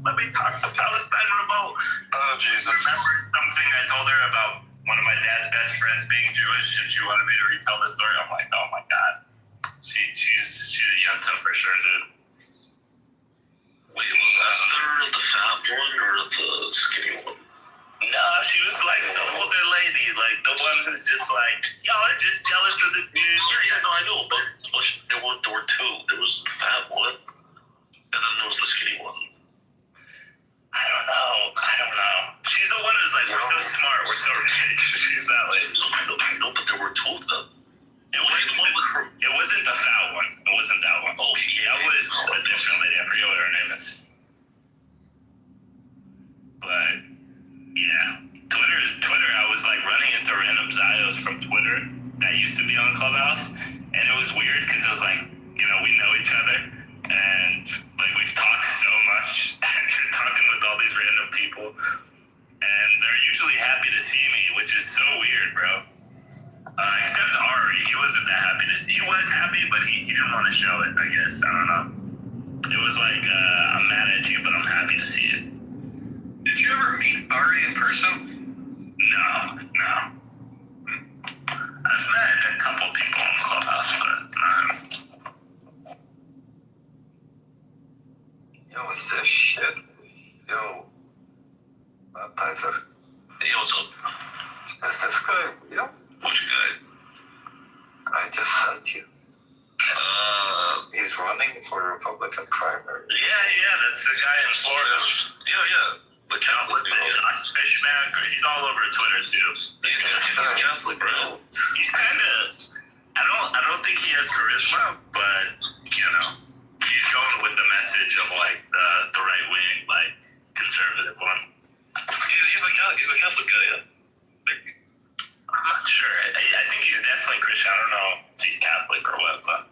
Let me talk to Palestine Revolt. Oh, Jesus. Remember something I told her about one of my dad's best friends being Jewish, and she wanted me to retell the story? I'm like, oh my God. She's a yenta for sure, dude. Wait, was Esther the fat one or the skinny one? No, she was like the older lady, like the one who's just like, y'all are just jealous of the dude. Yeah, no, I know, but there were two. There was the fat one, and then there was the skinny one. I don't know. She's the one who's like, we're so smart, we're so rich. She's that lady. I know, but there were two of them. It wasn't the fat one. It wasn't that one. Oh, yeah. That was a different lady. I forget what her name is. But yeah, Twitter. I was like running into random Zios from Twitter that used to be on Clubhouse, and it was weird because it was like, you know, we know each other, and like we've talked so much, and you're talking with all these random people, and they're usually happy to see me, which is so weird, bro. Except Ari, he wasn't that happy to see. He was happy, but he didn't want to show it, I guess. I don't know. It was like, I'm mad at you, but I'm happy to see it. Did you ever meet Ari in person? No. I've met a couple people in Clubhouse, but Yo, what's this shit? Yo, Tyler. Hey, what's up? Is this guy real? Which guy? I just sent you. He's running for the Republican primary. Yeah, that's the guy in Florida. Yeah. But Fishman, he's all over Twitter too. He's Catholic, bro. He's kind of. I don't think he has charisma, but you know, he's going with the message of like the right wing, like conservative one. He's a Catholic guy, yeah. I'm not sure. I think he's definitely Christian. I don't know if he's Catholic or what, but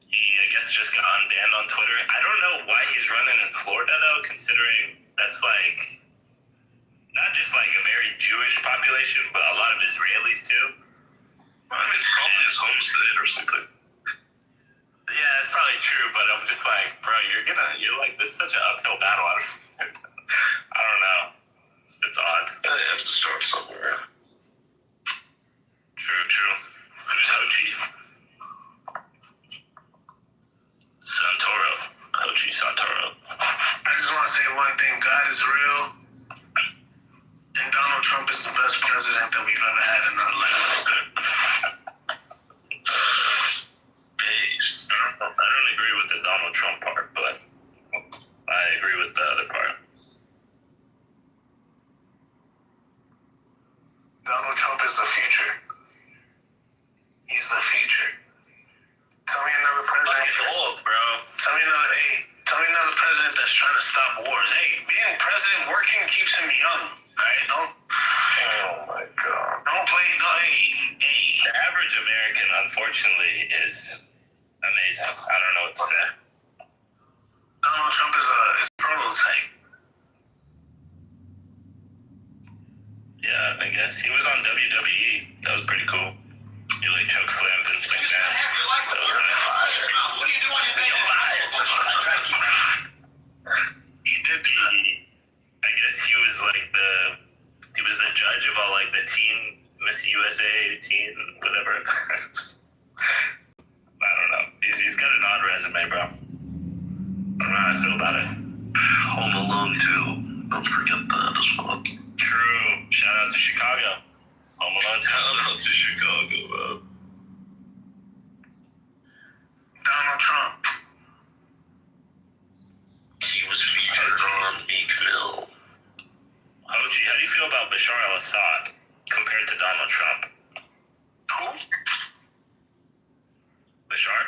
he, I guess, just got unbanned on Twitter. I don't know why he's running in Florida, though, considering that's like not just like a very Jewish population, but a lot of Israelis too. I mean, it's probably his home state or something. Yeah, it's probably true, but I'm just like, bro, you're like, this is such an uphill battle. I don't know. It's odd. They have to start somewhere. True. Who's Hochi? Hochi Santoro. I just want to say one thing. God is real. And Donald Trump is the best president that we've ever had in our life. I don't agree with the Donald Trump part, but I agree with the other part. Donald Trump is the future. He's the future. Tell me another president. Old, bro. Tell me another president that's trying to stop wars. Hey, being president working keeps him young. Alright, don't. Oh my God. Don't play. Hey. The average American, unfortunately, is amazing. I don't know what to say. Donald Trump is a prototype. Yeah, I guess he was on WWE. That was pretty cool. He like choke slammed Vince McMahon. That was kind of fire. What are you doing? You're fired. He did the. I guess he was like the judge of all like the teen Miss USA teen whatever. I don't know. He's got an odd resume, bro. I don't know how I feel about it. Home Alone 2. Don't forget that as well. True. Shout out to Chicago. Home Alone 2. Shout out to Chicago, man. Donald Trump. He was featured on Meek Mill. Hochi, how do you feel about Bashar al-Assad compared to Donald Trump? Who? Bashar?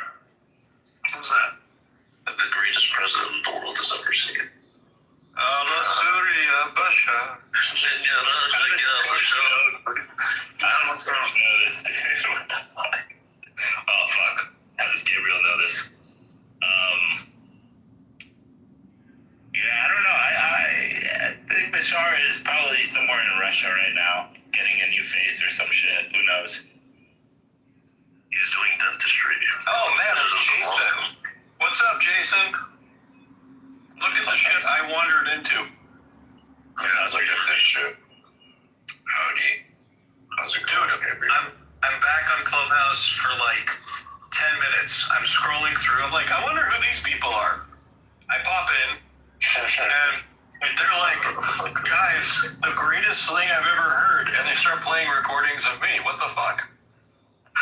Bashar is probably somewhere in Russia right now, getting a new face or some shit. Who knows? He's doing dentistry. Oh man, it's Jason. What's up, Jason? Look at the shit I wandered into. Yeah, look at this shit. Howdy. How's it going, Dude, I'm back on Clubhouse for like 10 minutes. I'm scrolling through. I'm like, I wonder who these people are. I pop in, and they're like, guys, the greatest thing I've ever heard. And they start playing recordings of me. What the fuck?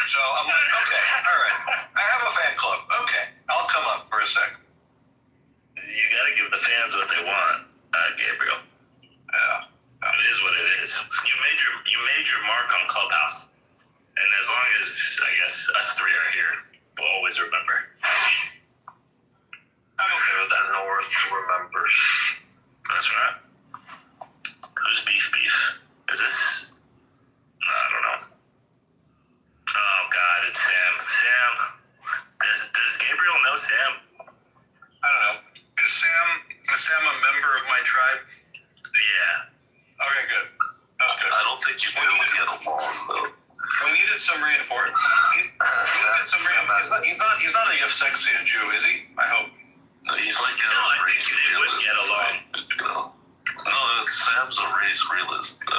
So I'm like, okay, all right. I have a fan club. Okay, I'll come up for a sec. You gotta give the fans what they want, Gabriel. Yeah. It is what it is. You made your mark on Clubhouse. And as long as, I guess, us three are here, we'll always remember. I'm okay with that. North remembers. That's right. Who's Beef? Is this? No, I don't know. Oh, God, it's Sam. Sam. Does Gabriel know Sam? I don't know. Is Sam a member of my tribe? Yeah. Okay, good. That's good. I don't think you two would get along, though. We needed some reinforcement. He's not a sexy Jew, is he? I hope. No, he's like I think they would get along. No, Sam's a race realist. Yeah.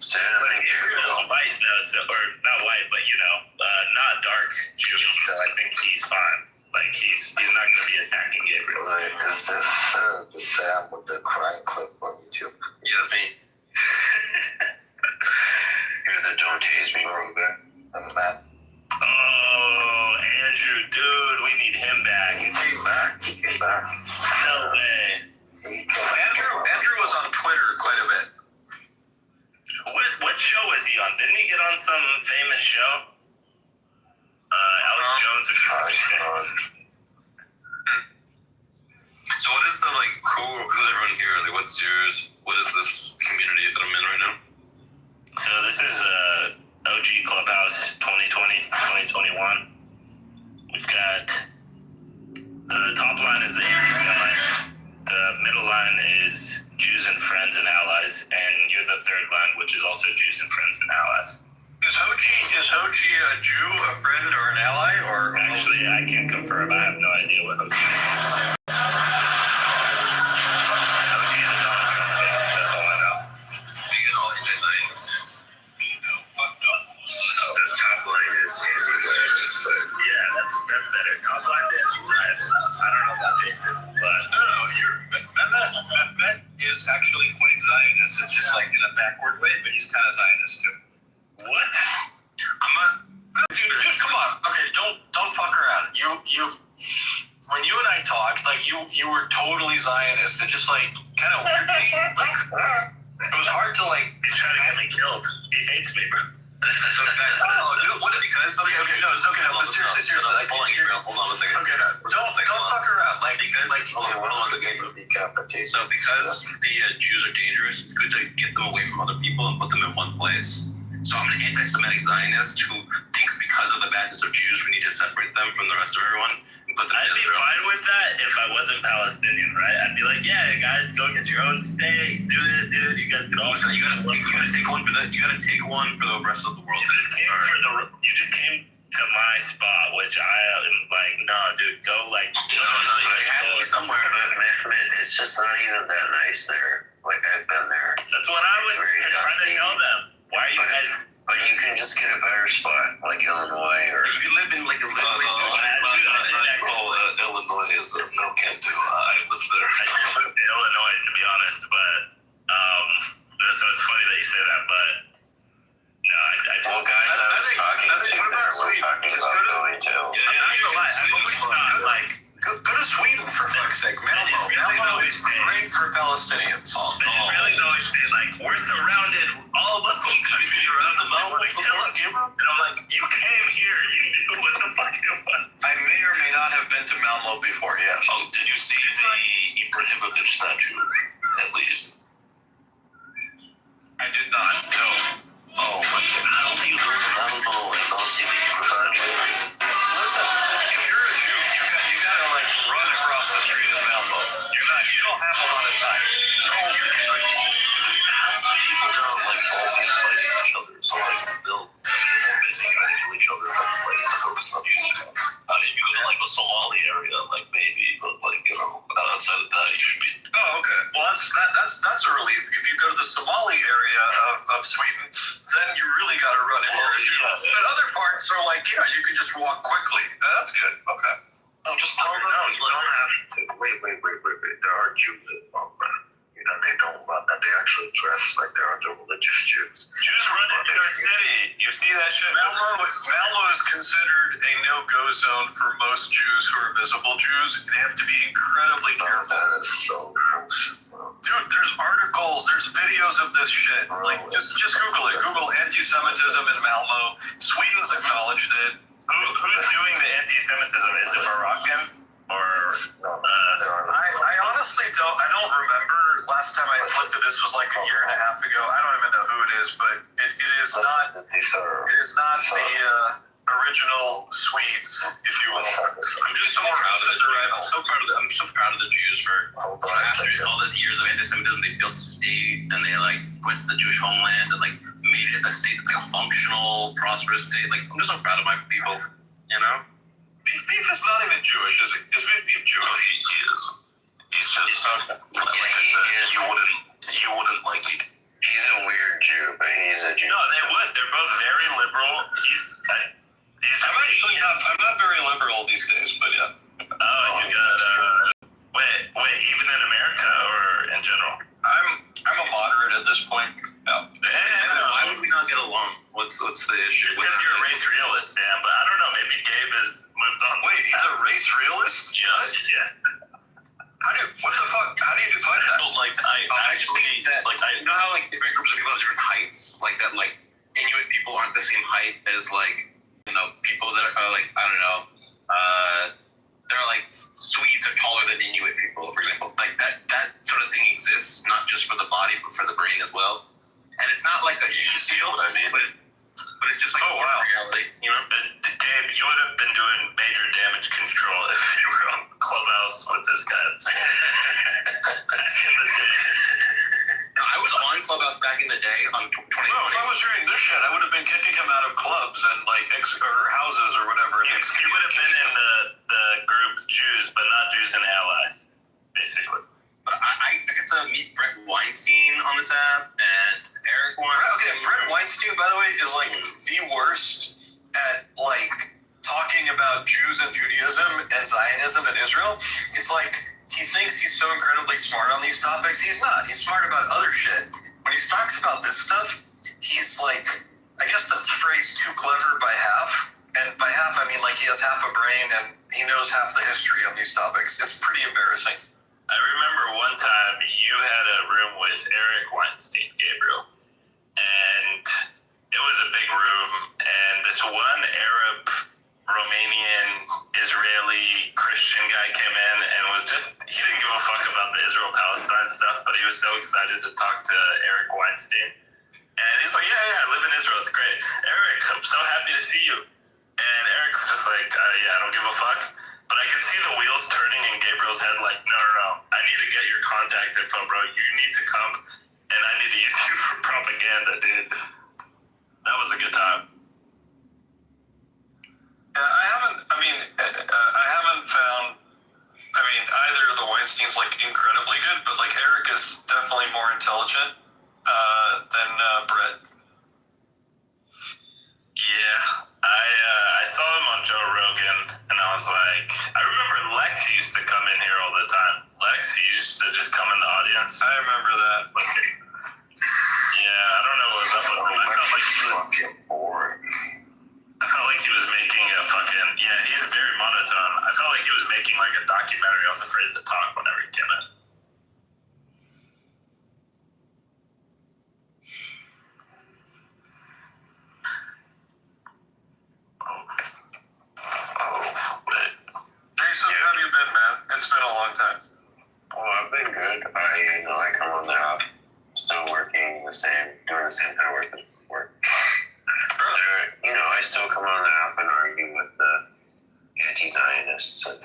Sam But and Gabriel's white, though, or not white, but not dark Jewish. So I think he's fine. Like he's not gonna be attacking Gabriel. Like, is this the Sam with the crying clip on YouTube? Yeah, that's me. You're the don't tase me Ruben. I'm the man. Oh, Andrew, dude, we need him back. He came back. No way. Andrew was on Twitter quite a bit. What show was he on? Didn't he get on some famous show? Alex Jones or something. So what is the who's everyone here? Like what's yours? What is this community that I'm in right now? So this is OG Clubhouse 2020, 2021. We've got the top line is the easy line. The middle line is Jews and friends and allies, and you're the third line, which is also Jews and friends and allies. Is Hochi a Jew, a friend, or an ally, or actually I can't confirm. I have no idea what Hochi is. Hochi is a Donald Trump fan. That's all I know. Because all he does is fuck no. The top line is anti-virus, but yeah, that's better. Top line is anti-virus. I don't know about Jason, but Mehmet is actually quite Zionist. It's just like in a backward way, but he's kind of Zionist too. What? Dude, come on. Okay, don't fuck around. You've when you and I talked, you were totally Zionist. It's just kind of weirdly, it was hard to He's trying to get me killed. He hates me, bro. So guys, dude, what? Because no, seriously, Hold on a second. Okay, don't fuck around. So because the Jews are dangerous, it's good to get them away from other people and put them in one place. So I'm an anti-Semitic Zionist who thinks because of the badness of Jews, we need to separate them from the rest of everyone and put them in I'd be fine with that if I wasn't Palestinian, right? I'd be like, yeah, guys, go get your own state, do it, dude. You guys can all. So you gotta take one for the rest of the world. You just came to my spot, which I am like, no, dude, go you have to be somewhere. It's just not even that nice there. Like I've been there. That's what I was trying to tell them. Why are you guys? But you can just get a better spot, like Illinois, or you can live in like Illinois is a no can do. I live there. I live in Illinois, to be honest, but so it's funny that you say that, but no, I well, guys, I was talking to what about Sweden? Just go to Go to Sweden for fuck's sake. Malmo is great for Palestinians. The Israelis always say we're surrounded, all Muslim countries around the Malmo Peninsula. And I'm like, you came here, you knew what the fuck it was. I may or may not have been to Malmo before, yes. Oh, did you see the Ibrahimovic statue, at least? I did not, no. Oh, my God. How do you live in Malmo and not see the Ibrahimovic? Listen, if you're a Jew, you gotta run across the street of Malmo. You don't have a lot of time. don't have to. Wait. There are Jews involved, man. You know, they don't. They actually dress like they are the religious Jews. Jews run in New York City. You see that shit? Malmo is considered a no-go zone for most Jews who are visible Jews. They have to be incredibly careful. That is so gross. Dude, there's articles, there's videos of this shit. Like, just Google it. Google anti-Semitism in Malmo. Sweden's acknowledged it. Who's doing the anti-Semitism? Is it Moroccans? Or I honestly don't. I don't remember. Last time I looked at this was like a year and a half ago. I don't even know who it is, but it is not. It is not the original Swedes, if you will. I'm just so proud of I'm so proud of the Jews for after all these years of anti-Semitism, they built a state and they like went to the Jewish homeland and like made it a state that's like a functional, prosperous state. Like I'm just so proud of my people, you know. Beef is not even Jewish, is it? Is beef Jewish? No, he is. He's just you wouldn't like it. He's a weird Jew, but he's a Jew. No, they would. They're both very liberal. I'm not very liberal these days, but yeah. Oh, you got wait, even in America or in general? I'm a moderate at this point. Yeah. Why would we not get along? What's the issue? Because you're a race realist, Dan. But I don't know. Maybe Gabe has moved on. Wait, he's a race realist? Yes. Yeah. What the fuck? How do you define that? Like I actually that like I you know how like different groups of people have different heights, like that like Inuit people aren't the same height as like people that are like I don't know they're like Swedes are taller than Inuit people, for example. Like that sort of thing exists not just for the body but for the brain as well. And it's not like a huge deal, but it's just like reality, you know. But Gabe, you would have been doing major damage control if you were on Clubhouse with this guy. I was on Clubhouse back in the day on 2020. No, if I was hearing this shit, I would have been kicking him out of clubs and like or houses or whatever. You would have been in the group Jews, but not Jews and allies, basically. But I get to meet Brett Weinstein on this app and Eric Weinstein. Okay, Brett Weinstein, by the way, is like the worst at like talking about Jews and Judaism and Zionism and Israel. It's like he thinks he's so incredibly smart on these topics. He's not. He's smart about other shit. When he talks about this stuff, he's like, I guess that's the phrase too clever by half. And by half, I mean like he has half a brain and he knows half the history on these topics. It's pretty embarrassing. I remember one time you had a room with Eric Weinstein, Gabriel, and it was a big room, and this one Arab, Romanian, Israeli, Christian guy came in and he didn't give a fuck about the Israel-Palestine stuff, but he was so excited to talk to Eric Weinstein. And he's like, yeah, I live in Israel, it's great. Eric, I'm so happy to see you. And Eric was just like, I don't give a fuck. But I could see the wheels turning in Gabriel's head like, no, I need to get your contact info, bro. You need to come, and I need to use you for propaganda, dude. That was a good time. Yeah, I haven't found, either of the Weinsteins like incredibly good, but like Eric is definitely more intelligent than Brett. Yeah, I saw him on Joe Rogan, and I was like, I remember Lex used to come in here all the time. Lex, he used to just come in the audience. I remember that. Yeah, I don't know what was up with him. I felt like he was making a fucking, he's very monotone. I felt like he was making like a documentary. I was afraid to talk whenever he came in. Jason, how have you been, man? It's been a long time. Well, I've been good. I come on the app, still working doing the same kind of work as before. I still come on the app and argue with the anti-Zionists and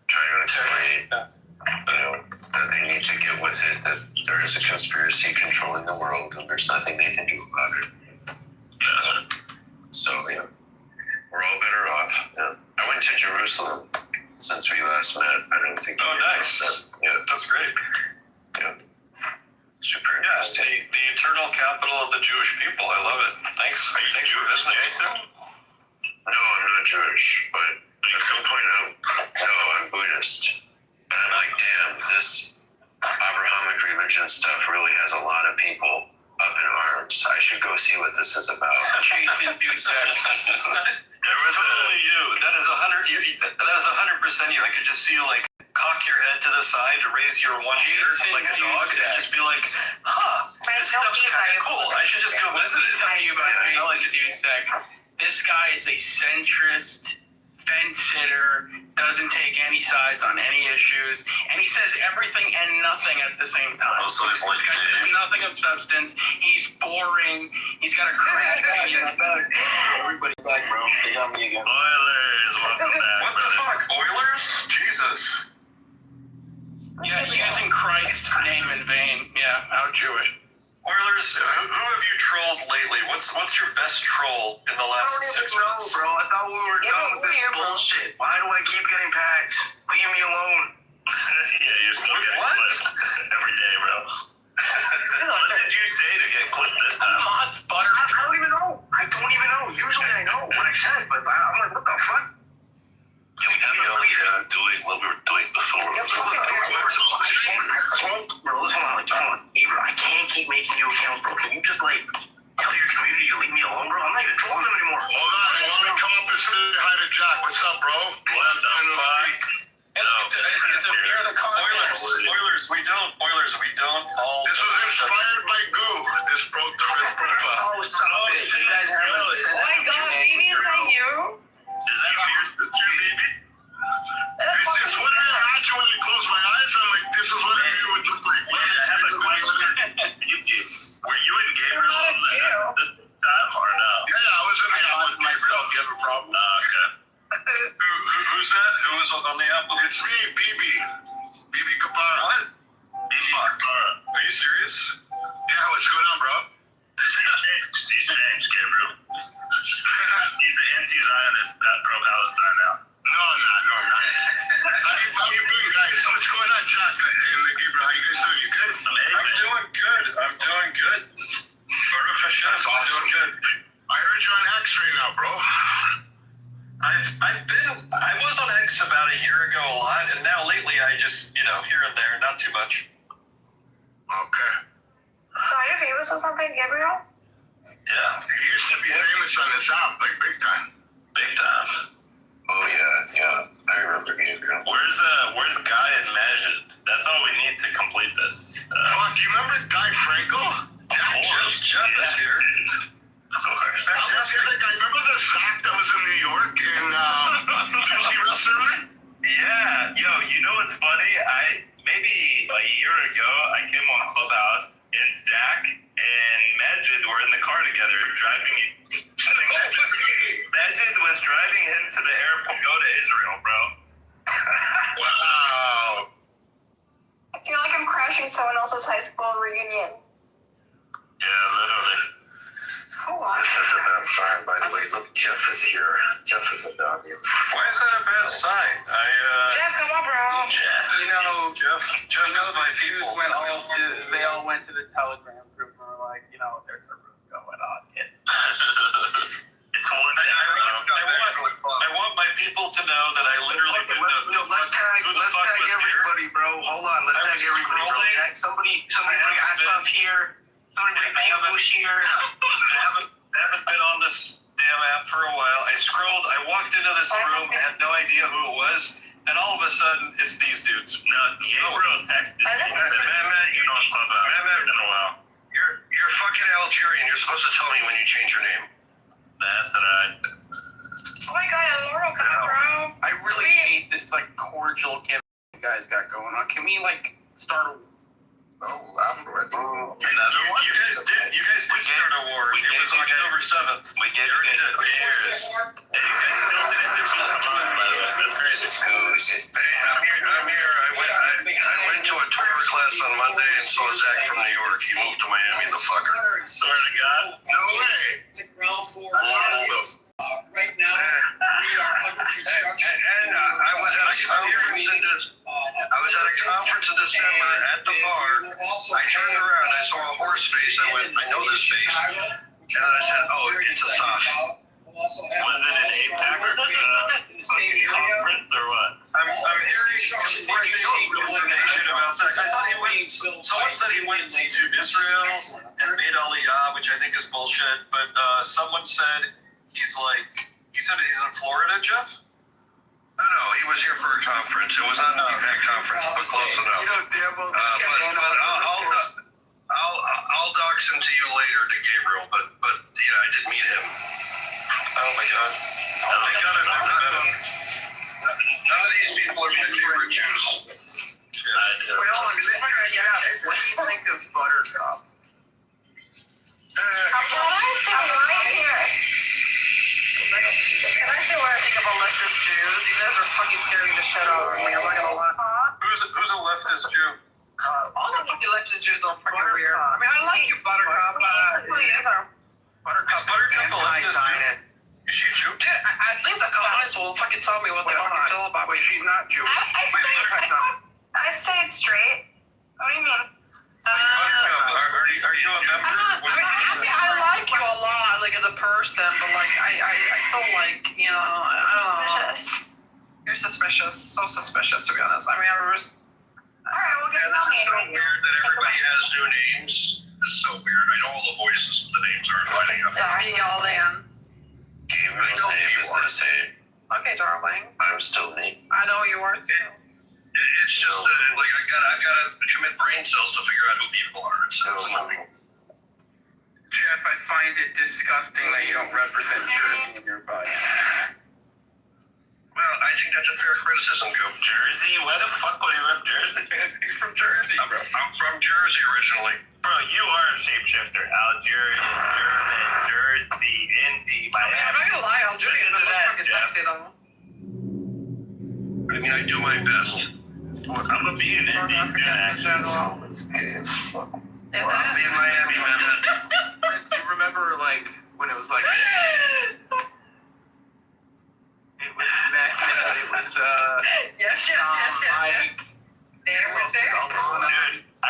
try to explain, that they need to get with it, that there is a conspiracy controlling the world and there's nothing they can do about it. So, we're all better off. Yeah. I went to Jerusalem since we last met. I don't think. Oh, nice. Yeah, that's great. Yeah. Super. Yeah, the eternal capital of the Jewish people. I love it. Thanks. Thanks for visiting. No, I'm not Jewish, but At some point, I'm Buddhist. And I'm like, damn, this Abrahamic religion stuff really has a lot of people up in arms. I should go see what this is about. It was totally you. That is 100%. You. I could just see you like cock your head to the side, raise your one ear like a dog, and just be like, this stuff's kind of cool. I should just go visit it. I like to do sex. This guy is a centrist, fence sitter, doesn't take any sides on any issues, and he says everything and nothing at the same time. Also, he's like, this guy says nothing of substance. He's boring. He's got a crash. Everybody's like, bro, they got me again. Oilers, welcome back. What the fuck? Oilers? Jesus. Yeah, using Christ's name in vain. Yeah, how Jewish. Oilers, who have you trolled lately? What's your best troll in the last 6 months? Bro, I thought we were done with this bullshit. Why do I keep getting packed? Leave me alone. Yeah, you're still getting clipped every day, bro. What did you say to get clipped this time? I don't even know. Usually I know what I said, but I'm like, what the fuck? Can we doing what we were doing before? Bro, hold on. Ebro, I can't keep making you account, bro. Can you just like tell your community to leave me alone, bro? I'm not even trolling them anymore. Hold on, I want to come up and say hi to Jack. What's up, bro? What the fuck? It's a beer of the Congress. Oilers, we don't all. This was inspired by Goo. This broke the fifth profile. Oh, stop it. You guys have Oh my god, baby, is that you? Is that your sister, baby? It's what I imagine when I close my eyes. I'm like, this is what I would look like. I have a question. Were you and Gabriel on this time or no? Yeah, I was in the app with Gabriel. You have a problem? Okay. Who's that? Who was on the app? It's me, BB Kapara. What? BB Kapara. Are you serious? Yeah, what's going on, bro? He's changed, Gabriel. He's the anti-Zionist pro-Palestine now. No, I'm not. How you been, guys? What's going on, Jack and Gabriel? How you guys doing? You good? I'm doing good. Baruch Hashem, I'm doing good. I heard you're on X right now, bro. I was on X about a year ago a lot, and now lately I just, here and there, not too much. Okay. So are you famous or something, Gabriel? Yeah. He used to be famous on this app, like big time. Big time. Oh yeah. I remember Gabriel. Where's Guy and Majid? That's all we need to complete this. Fuck, you remember Guy Franco? Jeff is here. Fantastic. I remember the Zach that was in New York in Tuesday Restaurant? Yeah. Yo, you know what's funny? Maybe a year ago, I came on Clubhouse, and Zach and Majid were in the car together driving me. I think Majid was driving him to the airport to go to Israel, bro. Wow. I feel like I'm crashing someone else's high school reunion. Yeah, literally. Hold on. This is a bad sign, by the way. Look, Jeff is here. Jeff is in the audience. Why is that a bad sign? Jeff, come on, bro. Jeff is my people. They all went to the Telegram group and were like, there's a room going on. I want my people to know that I literally didn't know let's tag everybody, bro. Hold on, let's tag everybody, bro. Somebody bring Asaf here. Somebody bring Ambush here. I haven't been on this damn app for a while. I walked into this room, had no idea who it was, and all of a sudden, it's these dudes. No, Gabriel texted me. Matt, you know I'm talking about. Matt, in a while. You're fucking Algerian. You're supposed to tell me when you change your name. That's right. Oh my god, Laurel, come on, bro. I really hate this cordial gift you guys got going on. Can we start a I'm ready. You guys did start a war. It was October 7th. We gave you cheers. That's crazy. I'm here. I went to a tour class on Monday and saw Zach from New York. He moved to Miami, the fucker. Swear to God. No way. It's a ground floor apartment. Right now, we are under construction. And I was at a conference in December at the bar. I turned around, I saw a horse face. I went, I know this face. And I said, oh, it's a soft. Was it an 8-packer? the same area. Conference or what? I'm hearing information about sex. I thought he went. Someone said he went to Israel and made Aliyah, which I think is bullshit. But someone said he said he's in Florida, Jeff. No, he was here for a conference. It was not an APAC conference, but close enough. I'll dox him to you later, to Gabriel. But yeah, I did meet him. Oh my God! Thank God I've never met him. None of these people are my favorite Jews. Well, what do you think of Buttercup? I'm right here. Can I say what I think of all leftist Jews? You guys are fucking scaring the shit out of me. I'm not gonna lie. Who's a leftist Jew? All the fucking leftist Jews are fucking weird. I mean, I like you, Buttercup. Buttercup the leftist Jew? Is she Jew? Dude, at least a communist will fucking tell me what they fucking feel about me. She's not Jewish. I stayed straight. What do you mean? Are you a member? I like you a lot, like as a person, but like I still like, you know, I don't know. Suspicious. You're suspicious, so suspicious to be honest. I mean, I'm just. Alright, we'll get to It's know me. so weird that everybody has new names. It's so weird. I know all the voices, but the names aren't lining up. Sorry, Galdan. Gabriel's name is the same. Okay, darling. I'm still me. I know you are too. It's just that, like, I gotta commit brain cells to figure out who people are. It's annoying. Jeff, I find it disgusting that you don't represent Jersey in your body. Well, I think that's a fair criticism, Joe. Jersey? Why the fuck would he rep Jersey? He's from Jersey, bro. I'm from Jersey originally. Bro, you are a shapeshifter. Algerian, German, Jersey, Indy, Miami. I'm not gonna lie, Algerian is fucking sexy though. I mean, I do my best. I'm gonna be an Indy soon, actually. It's gay as fuck. Is I'll be in Miami, man. Do you remember, like, when it was like... It was Mecca, it was, Yes. Dude, I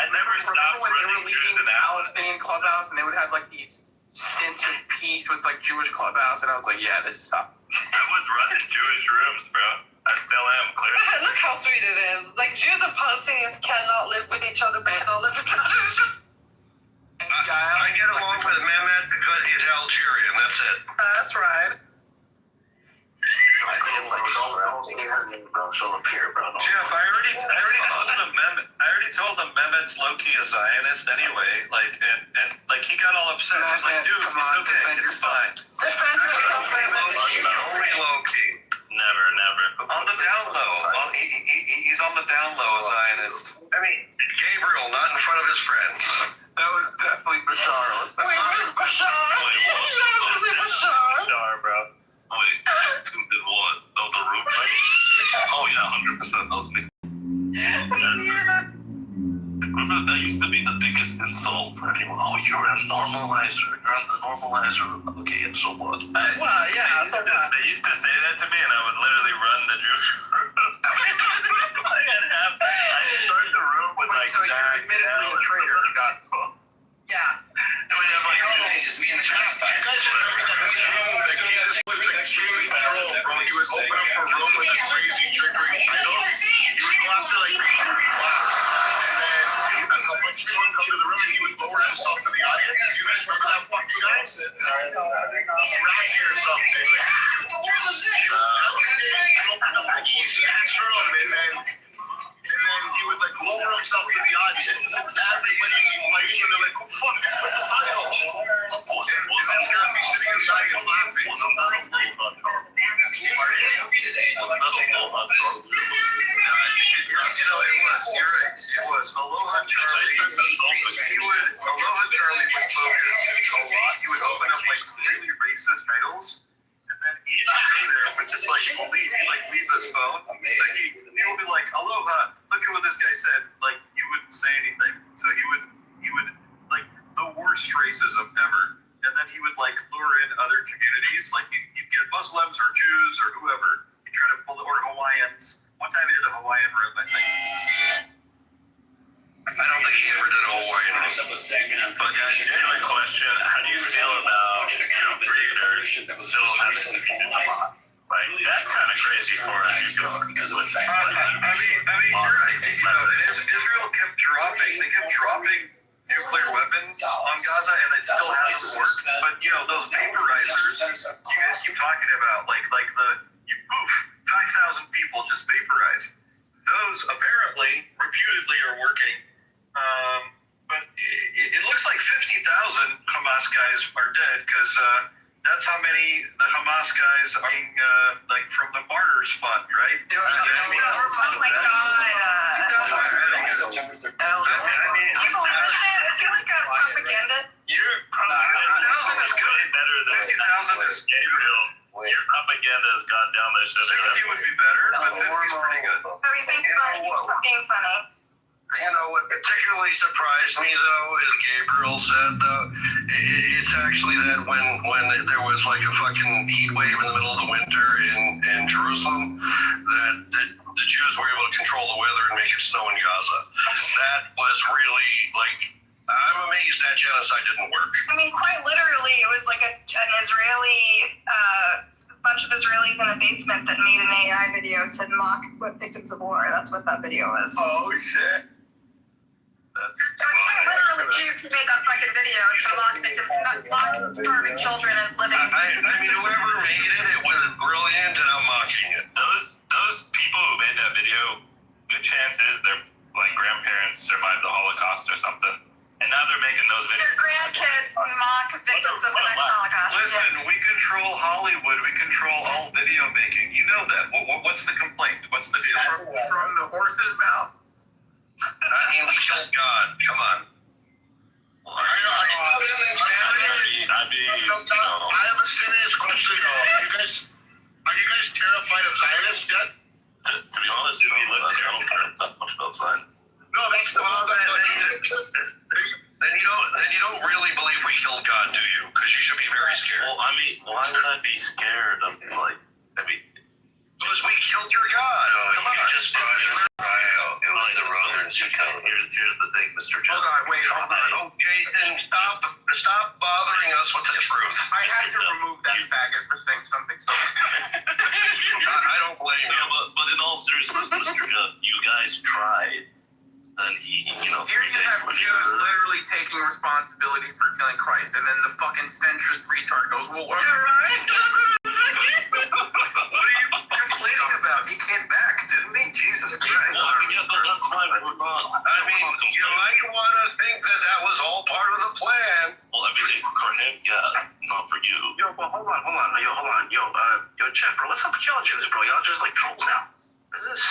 never stopped when they running were leaving the Palestinian clubhouse and they would have, like, these stints of peace with, like, Jewish clubhouse, and I was like, yeah, this is tough. I was running Jewish rooms, bro. I still am, clearly. Look how sweet it is. Like, Jews and Palestinians cannot live with each other, but cannot live with each other. I get along with Mehmet because he's Algerian. That's it. That's right. I feel like someone else will appear, bro. Jeff, I already told him Mehmet's low-key a Zionist anyway. Like, and like he got all upset. I was like, dude, it's okay, it's fine. Defend yourself, Only low-key. Never. On the down low. He's on the down low, a Zionist. I mean, Gabriel, not in front of his friends. That was definitely Bashar. Wait, where's Bashar? Bashar? Bashar, bro. Wait, did what? Oh, the roof fight? Oh, yeah, 100%. That was me. Remember, that used to be the biggest insult for anyone. Oh, you're a normalizer. You're the normalizer. Okay, and so what? Well, yeah, so what? They used to say that to me, and I would literally run the Jewish room. I'd start the room with like so you're admittedly a traitor. Yeah. And we have like, just me and the classified. He was open up for a room with a crazy triggering title. He would go after like crazy reasons. And then a bunch of people would come to the room and he would lower himself to the audience. You guys remember that fucking guy? Rashi or something. He's in this room and then he would like lower himself to the audience. Everybody would be fighting and they're like, who fuck put the title? And this guy would be sitting in the audience laughing. It was Aloha Charlie. Aloha Charlie would focus a lot. He would open up like really racist titles, and then he'd stay there with just like leave his phone. So he would be like, Aloha, look at what this guy said. Like he wouldn't say anything. So he would like the worst racism ever. And then he would like lure in other communities, like he'd get Muslims or Jews or whoever. He'd try to pull or Hawaiians. One time he did a Hawaiian room, I think. I don't think he ever did a Hawaiian room. But guys, genuine question: how do you feel about creators still having to be in the box? Like, that's kind of crazy for him. Because of the fact I mean, you're right. Israel kept dropping nuclear weapons on Gaza, and it still hasn't worked. But those vaporizers, you guys keep talking about, like you poof, 5,000 people just vaporized. Those apparently, reputedly, are working. But it looks like 50,000 Hamas guys are dead because that's how many the Hamas guys are being, from the Martyrs Fund, right? Oh my God. September 3rd. Do you believe this shit? Is he like a propaganda? Your propaganda is good. Better than 50,000 is Gabriel. Your propaganda has gone down that shit. 60 would be better, but 50 is pretty good. Oh, he's being funny. He's being funny. What particularly surprised me, though, is Gabriel said, it's actually that when there was like a fucking heat wave in the middle of the winter in Jerusalem, that the Jews were able to control the weather and make it snow in Gaza. That was really, I'm amazed that genocide didn't work. I mean, quite literally, it was like an Israeli, bunch of Israelis in a basement that made an AI video to mock victims of war. That's what that video was. Oh, shit. It was quite literally Jews who made that fucking video to mock starving children and living. I mean, whoever made it was brilliant, and I'm mocking it. Those people who made that video, good chance is their grandparents survived the Holocaust or something, and now they're making those videos. Their grandkids mock victims of the next Holocaust. Listen, we control Hollywood. We control all video making. You know that. What's the complaint? What's the deal? From the horse's mouth. I mean, we killed God. Come on. I have a serious question, though. Are you guys terrified of Zionists yet? To be honest, we live here. I don't care that much about Zion. No, that's the whole thing. Then you don't really believe we killed God, do you? Because you should be very scared. Well, I mean, why would I be scared of because we killed your God. Come on. Just brought it. It was the Romans who killed him. Here's the thing, Mr. John. Hold on. Oh, Jason, stop bothering us with the truth. I had to remove that faggot for saying something so I don't blame you. But in all seriousness, Mr. John, you guys tried. Then here you have Jews literally taking responsibility for killing Christ, and then the fucking centrist retard goes, well, what? Yeah, right? What are you complaining about? He came back, didn't he? Jesus Christ. Yeah, but that's my response. I mean, you might want to think that was all part of the plan. Well, everything for him, yeah, not for you. Yo, but hold on. Yo, Jeff, bro, what's up with y'all Jews, bro? Y'all just like trolls now. What is this?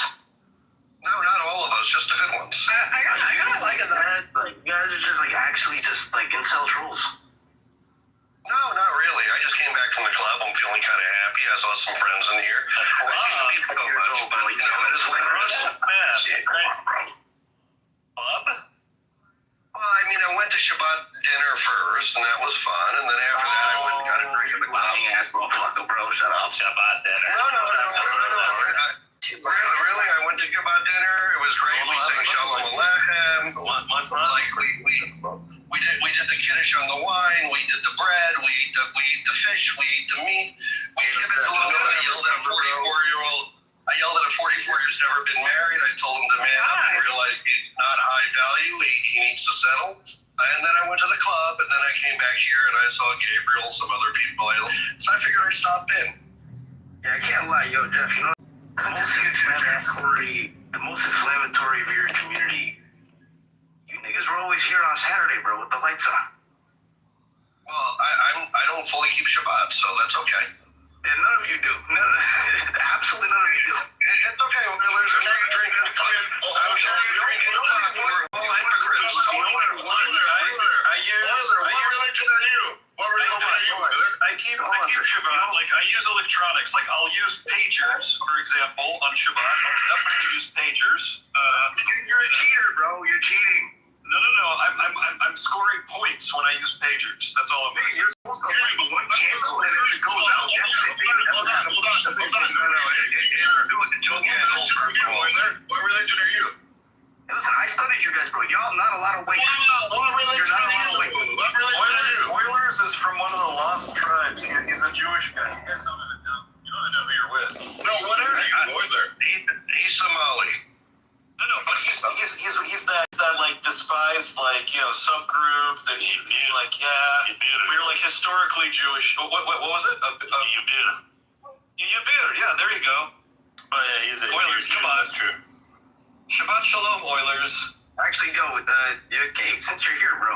No, not all of us, just the good ones. I gotta like it, man. Like, you guys are just like actually just like incel trolls. No, not really. I just came back from the club. I'm feeling kind of happy. I saw some friends in here. I see some people so much, but it is what it is. Club? Well, I mean, I went to Shabbat dinner first, and that was fun. And then after that, I went and got a drink at the club. Bro, shut up. Shabbat dinner. No. Really, I went to Shabbat dinner. It was great. We sang Shalom Aleichem. My friend? We did the kiddush on the wine. We did the bread. We eat the fish. We eat the meat. We kibbutz a little bit. I yelled at a 44-year-old. I yelled at a 44-year-old who's never been married. I told him to man up and realize he's not high value. He needs to settle. And then I went to the club, and then I came back here, and I saw Gabriel, some other people. So I figured I'd stop in. Yeah, I can't lie, yo, Jeff. You know, the most inflammatory of your community. You niggas were always here on Saturday, bro, with the lights on. Well, I don't fully keep Shabbat, so that's okay. Yeah, none of you do. Absolutely none of you do. It's okay. There's a drink in the club. I'm sharing a drink in the club. We're all hypocrites. I keep Shabbat. Like, I use electronics. Like, I'll use pagers, for example, on Shabbat. I'll definitely use pagers. You're a cheater, bro. You're cheating. No. I'm scoring points when I use pagers. That's all I'm doing. You're supposed to have one cancel, and if it goes out, that's it. Hold on. What religion are you? Listen, I studied you guys, bro. Y'all not a lot of weight. What religion are you? Oilers is from one of the lost tribes. He's a Jewish guy. You guys don't even know. You don't even know who you're with. despised, like, you know, subgroup that he like, yeah, we were like historically Jewish. What was it? Yubir, yeah, there you go. Oh yeah, he's a Oilers, come on. That's true. Shabbat Shalom, Oilers. Actually, yo, Gabe, since you're here, bro,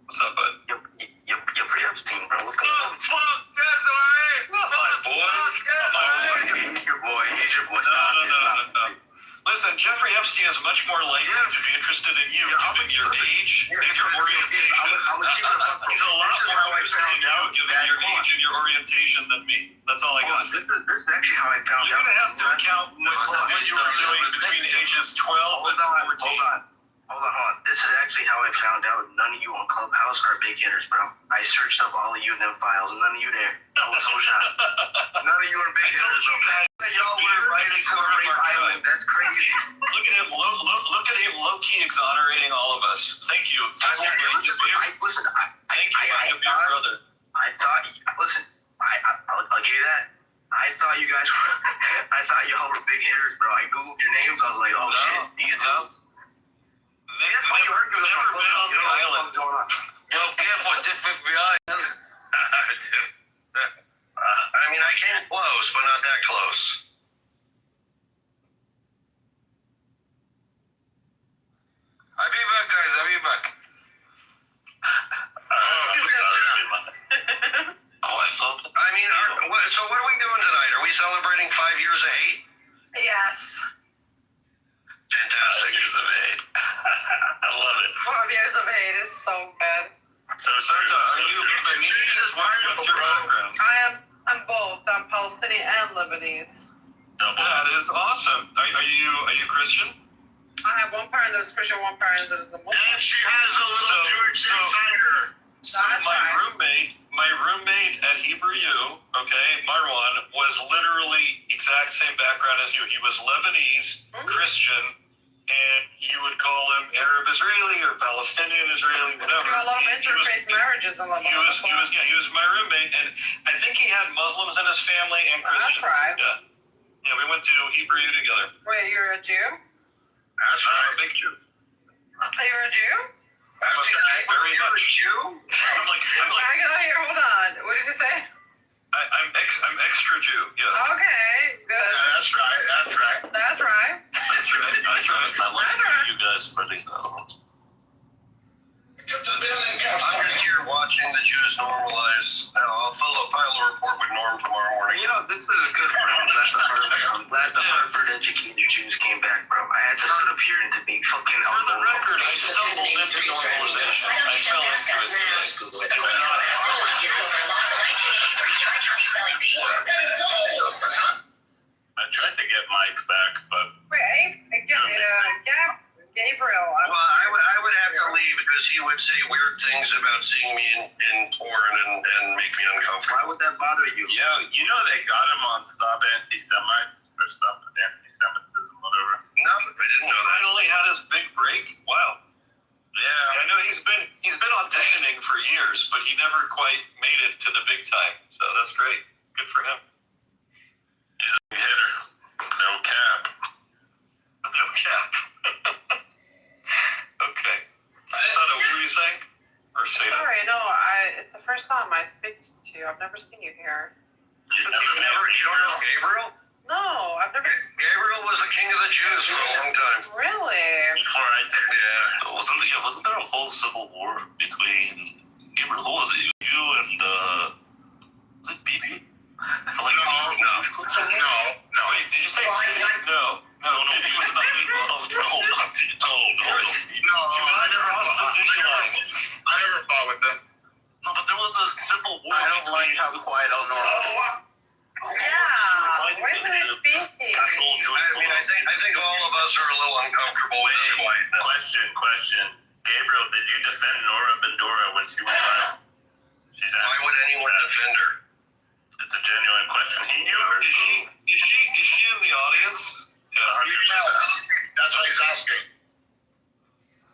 what's up, bud? Your pre-ups team, bro, what's going on? Fuck, that's alright. Not my boy. He's your boy. No. Listen, Jeffrey Epstein is much more likely to be interested in you, given your age and your orientation. He's a lot more interested in you, given your age and your orientation, than me. That's all I gotta say. This is actually how I found out. You're gonna have to account what you were doing between ages 12 and 14. Hold on. This is actually how I found out none of you on Clubhouse are big hitters, bro. I searched up all of you in them files, and none of you there. I was so shocked. None of you are big hitters, okay? Y'all were right into the rape island. That's crazy. Look at him, look at him low-key exonerating all of us. Thank you. Listen, Thank you, I am your brother. I thought, listen, I'll give you that. I thought you guys were, I thought y'all were big hitters, bro. I Googled your names. I was like, oh shit, these dudes. That's why you heard you never been on the island. Yo, careful, it's FBI. I mean, I came close, but not that close. I'll be back, guys. I'll be back. I thought. I mean, so what are we doing tonight? Are we celebrating 5 years of hate? Yes. Fantastic. 5 years of hate. I love it. 5 years of hate is so good. So, Sarta, are you Lebanese? What's your background? I'm both. I'm Palestinian and Lebanese. That is awesome. Are you Christian? I have one parent that is Christian, one parent that is the Muslim. And she has a little Jewish inside her. So my roommate at Hebrew U, okay, Marwan, was literally exact same background as you. He was Lebanese, Christian, and you would call him Arab Israeli or Palestinian Israeli, whatever. We do a lot of interfaith marriages in Lebanon. He was my roommate, and I think he had Muslims in his family and Christians. That's right. Yeah, we went to Hebrew U together. Wait, you're a Jew? That's right. I'm a big Jew. You're a Jew? Very much. Jew? I'm like, hold on. What did you say? I'm extra Jew. Yeah. Okay, good. That's right. That's right. I like you guys spreading that out. I'm just here watching the Jews normalize. I'll file a report with Norm tomorrow morning. You know, this is a good one. I'm glad the Harvard-educated Jews came back, bro. I had to sit up here and debate fucking. For the record, I stumbled into normalization. I fell into it. I tried to get Mike back, but. Wait, Gabriel. Well, I would have to leave because he would say weird things about seeing me in porn and make me uncomfortable. Why would that bother you? Yeah, you know they got him on Stop Anti-Semites or Stop Anti-Semitism, whatever. No, I didn't know that. Finally had his big break. Wow. Yeah. I know he's been auditioning for years, but he never quite made it to the big time. So that's great. Good for him. He's a big hitter. No cap. No cap. Okay. Sana, what were you saying? Or Seda? Sorry, no, it's the first time I speak to you. I've never seen you here. You don't know Gabriel? No, I've never. Gabriel was the king of the Jews for a long time. Really? Before I did. Yeah. Wasn't there a whole civil war between Gabriel? Who was it? You and was it BB? No. Wait, did you say no? No, BB was not involved. Hold on. I never crossed the Diggy line. I never fought with them. No, but there was a civil war. I don't like how quiet Elnora. Yeah. Why isn't he speaking? I think all of us are a little uncomfortable with this quietness. Question. Gabriel, did you defend Nora Bendora when she was out? Why would anyone defend her? It's a genuine question. He knew her. Is she in the audience? Yeah, 100%. That's what he's asking.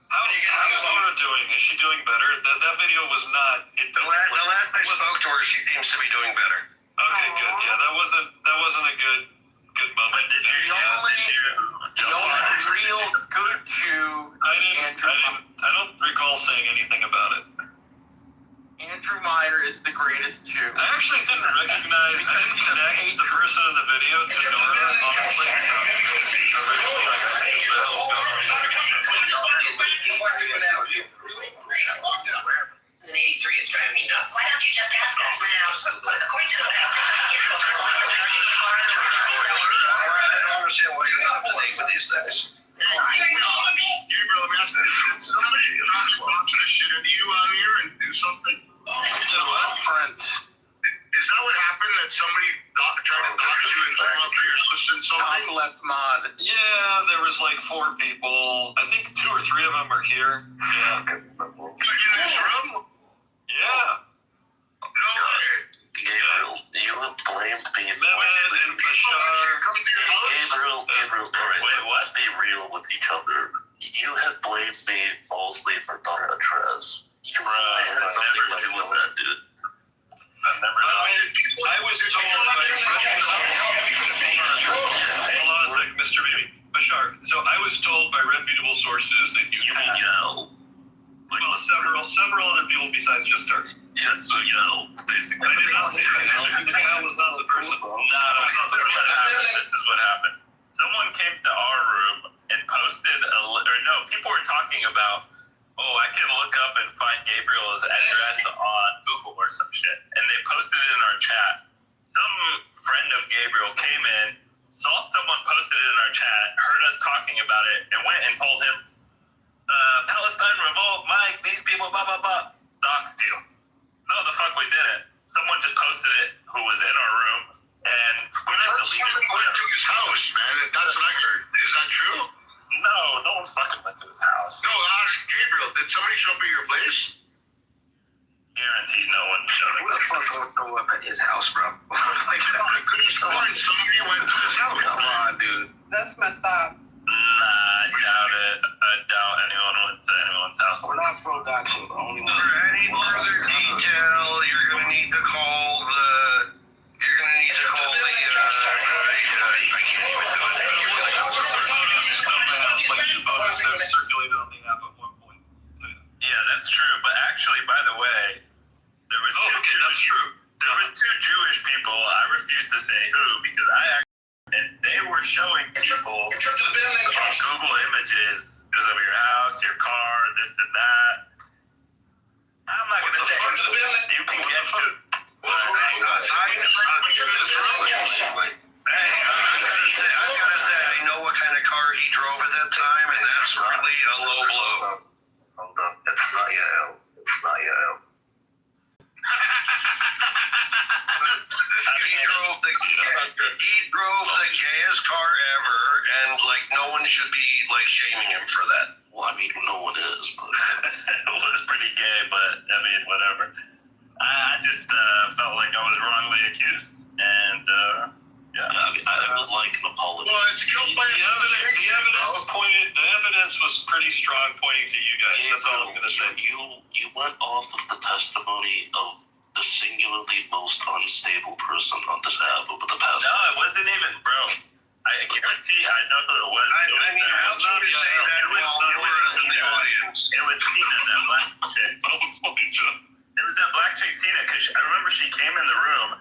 How's Nora doing? Is she doing better? That video was not. The last I spoke to her, she seems to be doing better. Okay, good. Yeah, that wasn't a good moment. The only real good Jew. I didn't Bill saying anything about it. Andrew Meyer is the greatest Jew. I actually didn't recognize, I didn't connect the person in the video to Nora, honestly. So, originally, like, I think that's what's going on. An 83 is driving me nuts. Why don't you just ask us now? According to the I don't understand why you're not playing with these things. Gabriel, let me ask you, somebody bounce this shit into you on here and do something? Do what? Prince. Is that what happened? That somebody tried to dox you and throw up your listen something? Tom left mod. Yeah, there was like 4 people. I think 2 or 3 of them are here. Yeah. In this room? Yeah. No way. Gabriel, you have blamed me Mehmet and Bashar. Come to your house? Gabriel, alright, let's be real with each other. You have blamed me falsely for Dr. Trez. You had nothing to do with that, dude. I've never I was told by hold on a sec, Mr. Bibi. Bashar, so I was told by reputable sources that you mean Yell? Well, several other people besides just Dirk. Yeah, so Yell, basically. I did not say that. Yell was not the person. No, this is what happened. Someone came to our room and posted people were talking about, I can look up and find Gabriel's address on Google or some shit. And they posted it in our chat. Some friend of Gabriel came in, saw someone posted it in our chat, heard us talking about it, and went and told him, Palestine revolt, Mike, these people, blah, blah, blah. Doxed you. No, the fuck we didn't. Someone just posted it who was in our room, and we Someone went to his house, man. That's what I heard. Is that true? No one fucking went to his house. No, ask Gabriel. Did somebody show up at your place? Guaranteed no one showed up. Who the fuck would go up at his house, bro? I could have sworn somebody went to his house. Come on, dude. That's messed up. Nah, I doubt it. I doubt anyone went to anyone's house. We're not pro-doxing, but only one. For any further detail, you're gonna need to call the. You're gonna need to call the. I can't even do it. Circulated on the app at one point. So, yeah, that's true. But actually, by the way, there was that's true. There was 2 Jewish people. I refuse to say who because and they were showing people Google Images because of your house, your car, this and that. I'm not gonna say you can get to. I gotta say, I know what kind of car he drove at that time, and that's really a low blow. Hold on. It's not Yael. It's not Yael. He drove the gayest car ever, and like no one should be like shaming him for that. Well, I mean, no one is, but It was pretty gay, but I mean, whatever. I just felt like I was wrongly accused, and yeah. I would like an apology. Well, it's guilt by the evidence was pretty strong pointing to you guys. That's all I'm gonna say. You went off of the testimony of the singularly most unstable person on this app over the past. No, it wasn't even, bro. I guarantee I know who it was. I mean, how can you say that while you were in the audience? It was Tina, that black chick. It was that black chick, Tina, because I remember she came in the room,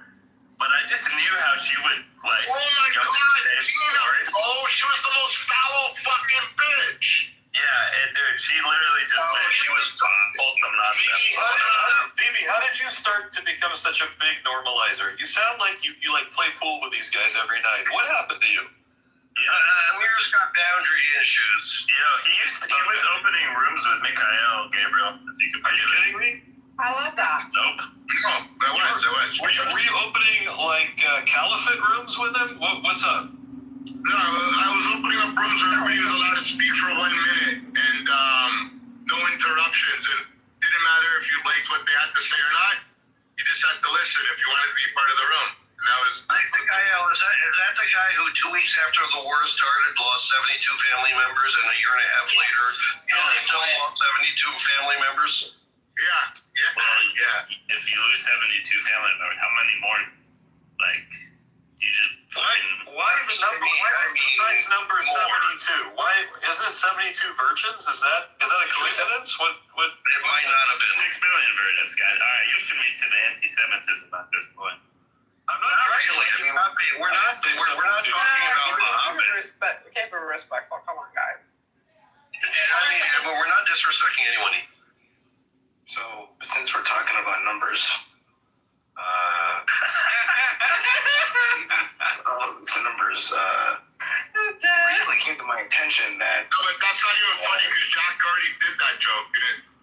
but I just knew how she would, like, oh my God, Tina! Oh, she was the most foul fucking bitch! Yeah, and dude, she literally just she was told them not to. Bibi, how did you start to become such a big normalizer? You sound like you like play pool with these guys every night. What happened to you? Yeah, Amir's got boundary issues. He was opening rooms with Mikhail, Gabriel. Are you kidding me? I love that. Nope. Oh, that was. Were you opening like caliphate rooms with him? What's up? No, I was opening up rooms where everybody was allowed to speak for 1 minute and no interruptions. And it didn't matter if you liked what they had to say or not. You just had to listen if you wanted to be part of the room. And that was. I think is that the guy who 2 weeks after the war started lost 72 family members, and a year and a half later still lost 72 family members? Yeah. Well, yeah. If you lose 72 family members, how many more? Like, you just Why the number? Why the precise number 72? Why isn't it 72 virgins? Is that a coincidence? What? It might not have been. 6 billion virgins, guys. All right, you're me to the anti-Semitism at this point. I'm not Really. I mean, we're not talking about Muhammad. Respect. We can't be respectful. Come on, guys. I mean, but we're not disrespecting anyone. So, since we're talking about numbers, the numbers recently came to my attention that. No, but that's not even funny because Jack already did that joke.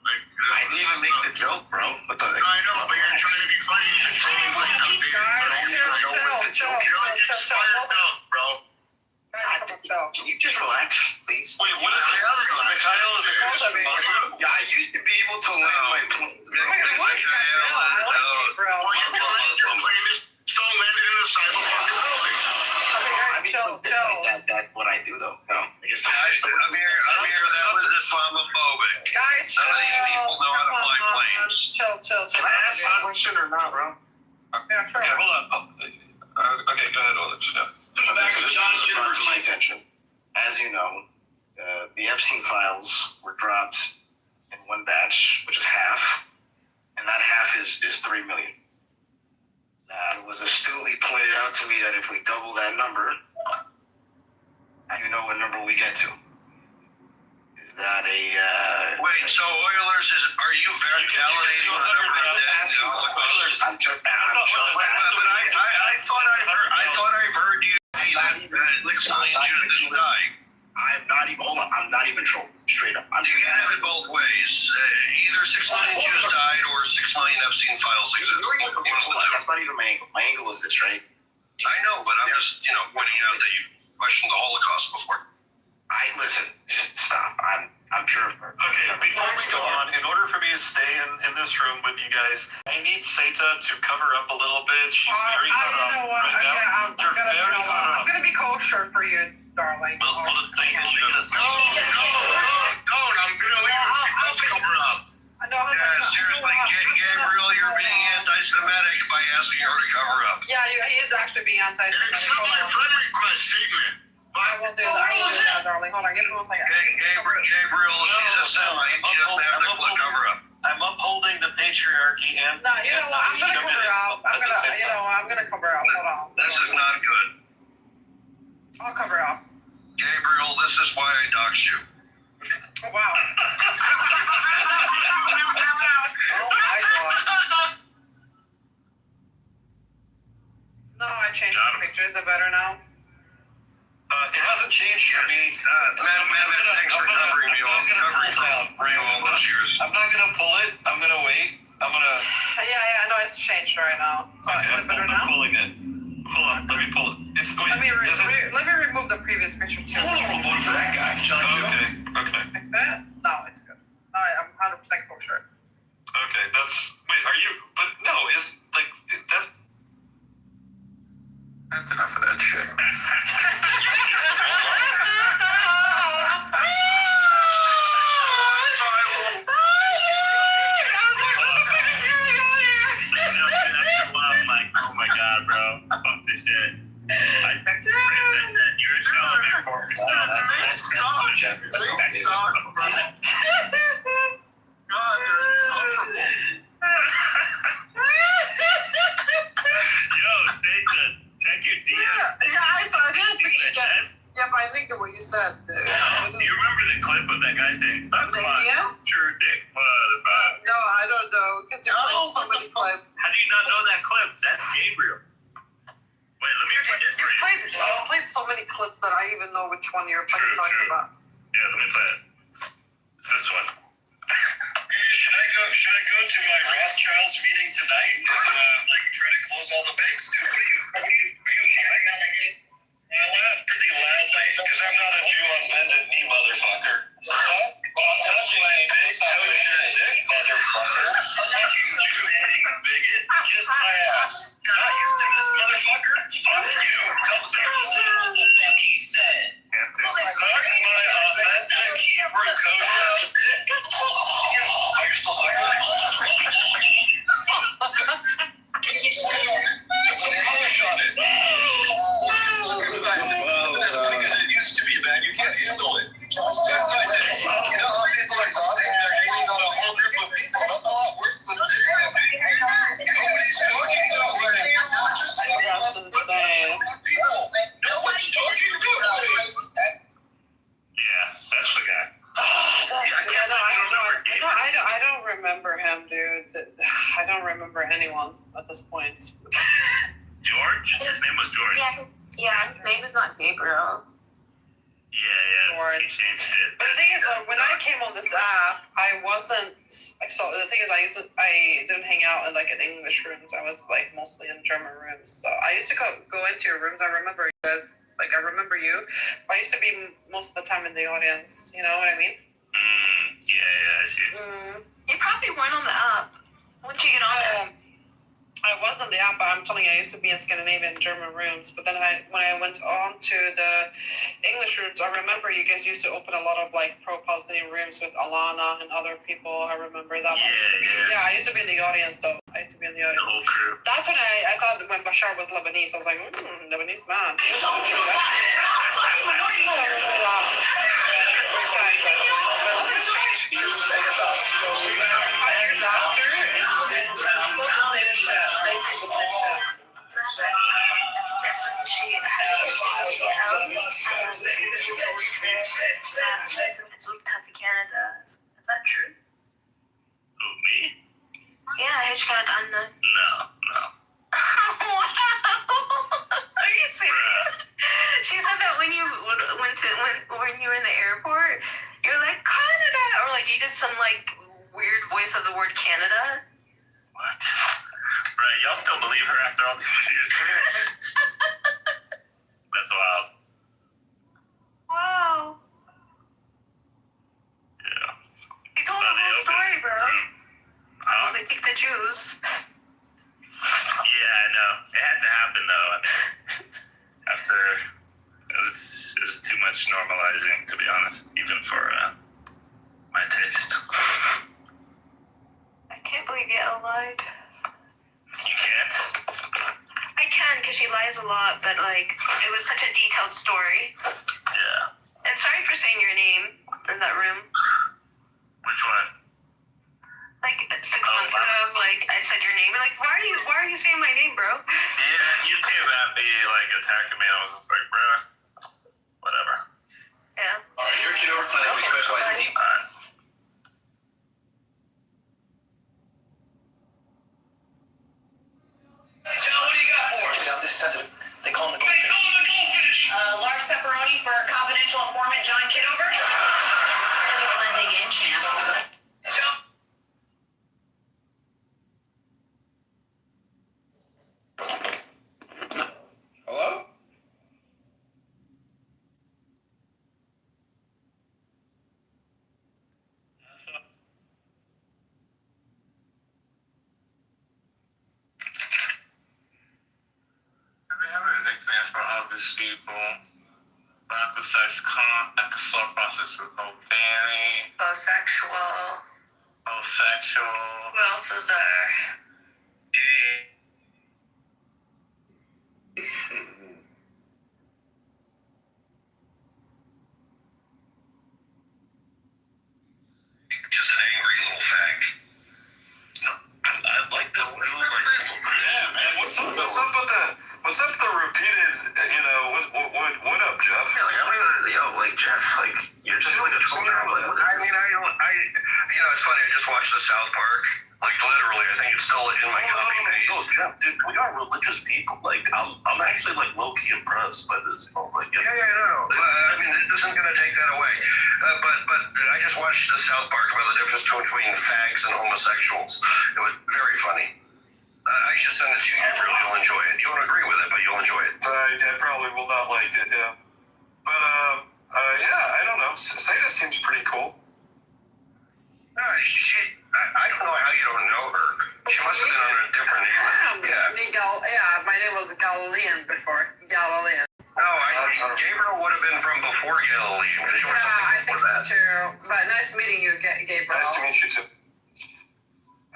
I didn't even make the joke, bro. But I know, but you're trying to be funny and trolling like updated. Chill. You're like inspired milk, bro. Can you just relax, please? Wait, what is it? Mikhail is a Christian Muslim? Yeah, I used to be able to land my planes. I like Gabriel. Stone landed in a cyberpunk building. Chill. That's what I do, though. No. Amir, that was Islamophobic. Guys, chill. None of these people know how to fly planes. Chill. Can I ask a question or not, bro? Yeah, sure. Yeah, hold on. Okay, go ahead, Oleg. Yeah. Back to John brought to my attention. As you know, the Epstein files were dropped in one batch, which is half, and that half is 3 million. Now, it was astutely pointed out to me that if we double that number, you know what number we get to. Is that a Wait, so Oilers are you validating the number that Oilers? I'm just I thought I heard you say that 6 million Jews died. I'm not even trolling. Straight up. You can have it both ways. Either 6 million Jews died or 6 million Epstein files exist. That's not even my angle. My angle is this, right? I know, but I'm just pointing out that you've questioned the Holocaust before. Listen. Stop. I'm pure. Okay, before we go on, in order for me to stay in this room with you guys, I need Seta to cover up a little bit. She's very hot up right now. You're very hot I'm up. gonna be kosher for you, darling. Well, thank you. Don't. I'm gonna leave if she cover up. Seriously, Gabriel, you're being anti-Semitic by asking her to cover up. Yeah, he is actually being anti-Semitic. Accept my friend request, Sigmund. I will do that, darling. Hold on, give me 1 second. Gabriel, she's a Semite. She doesn't have to cover up. I'm upholding the patriarchy and. No, you know what? I'm gonna cover up. I'm gonna cover up. Hold on. This is not good. I'll cover up. Gabriel, this is why I doxed you. Oh, wow. Oh my God. No, I changed the picture. Is it better now? It hasn't changed for me. Thanks for covering me all those years. I'm not gonna pull it. I'm gonna wait. Yeah, no, it's changed right now. So Okay, is it better now? I'm pulling it. Hold on, let me pull it. Let me remove the previous picture too. I'm voting for that guy. Okay. Fix it? No, it's good. No, I'm 100% kosher. Okay, wait, are you, but no, that's enough of that shit. Oh my God, bro. Fuck this shit. I texted Chris, I said, you're a celibate for Yo, Nathan, check your DM. Yeah, I didn't forget. Yeah, but I think what you said. Do you remember the clip of that guy saying, suck my sure dick, motherfucker? No, I don't know. Because you played so many clips. How do you not know that clip? That's Gabriel. Wait, let me read this for you. You played so many clips that I even know which one you're talking about. Yeah, let me play it. It's this one. Should I go to my Rothschilds meeting tonight and try to close all the banks, dude? Are you high? I laugh pretty loudly because I'm not a Jew on bended knee, motherfucker. Stop my big kosher dick, motherfucker. Fucking Jew-hating bigot. Kiss my ass. Not used to this, motherfucker. Fuck you. Come through. What the fuck he said. Suck my authentic Hebrew kosher dick. Oh, you're still sucking it. Put some polish on it. Nobody's talking that way. We're just talking about insane. Nobody's talking that way. Yeah, that's the guy. I don't remember him, dude. I don't remember anyone at this point. George? His name was George. Yeah, his name is not Gabriel. Yeah, he changed it. But the thing is, when I came on this app, I wasn't. So the thing is, I didn't hang out in like in English rooms. I was like mostly in German rooms. So I used to go into your rooms. I remember you guys. Like I remember you. But I used to be most of the time in the audience. You know what I mean? Yeah, I see. You probably weren't on the app. Once you get on there. I was on the app, but I'm telling you, I used to be in Scandinavian German rooms. But then when I went on to the English rooms, I remember you guys used to open a lot of like pro-Palestinian rooms with Alana and other people. I remember that. Yeah, I used to be in the audience though. I used to be in the audience. The whole crew. That's when I thought when Bashar was Lebanese, I was like, Lebanese man. Canada. Is that true? Who, me? Yeah, Hitchcock on the. No. Are you serious? She said that when you when you were in the airport, you're like Canada, or like you did some like weird voice of the word Canada. What? Right, y'all still believe her after all these years? That's wild. Wow. Yeah. You told the whole story, bro. They think the Jews. Yeah, I know. It had to happen though. After it was too much normalizing, to be honest, even for my taste. I can't believe Yael lied. You can't? I can, because she lies a lot, but like it was such a detailed story. Yeah. And sorry for saying your name in that room. Which one? Like 6 months ago, I was like, I said your name. You're like, why are you saying my name, bro? Yeah, you came at me like attacking me. I was just like, bro, whatever. Yeah. Alright, here at Kitover Clinic, we specialize in deep. Hey, John, what do you got for us? John, this is sensitive. They call him the goldfish. Large pepperoni for confidential informant John Kitover. Blending in, champ. Hey, John. Hello? I mean, everything stands for all these people. Bronchocytes, thought process with profanity. Bisexual. Homosexual. Who else is there? Gay. Just an angry little fag. I like this new Yeah, man. What's up with the repeated? What up, Jeff? Yeah, like, I don't even, like Jeff, like you're just like a troll. I mean, it's funny. I just watched the South Park. Like literally, I think it's still in my copy page. No, Jeff, dude, we are religious people. Like, I'm actually like low key impressed by this. No. I mean, it isn't going to take that away. But I just watched the South Park about the difference between fags and homosexuals. It was very funny. I should send it to you. You'll enjoy it. You won't agree with it, but you'll enjoy it. I probably will not like it. Yeah. But yeah, I don't know. Seda seems pretty cool. I don't know how you don't know her. She must have been under a different name. My name was Galilean before. Galilean. No, I think Gabriel would have been from before Galilean. Yeah, I think so too. But nice meeting you, Gabriel. Nice to meet you too.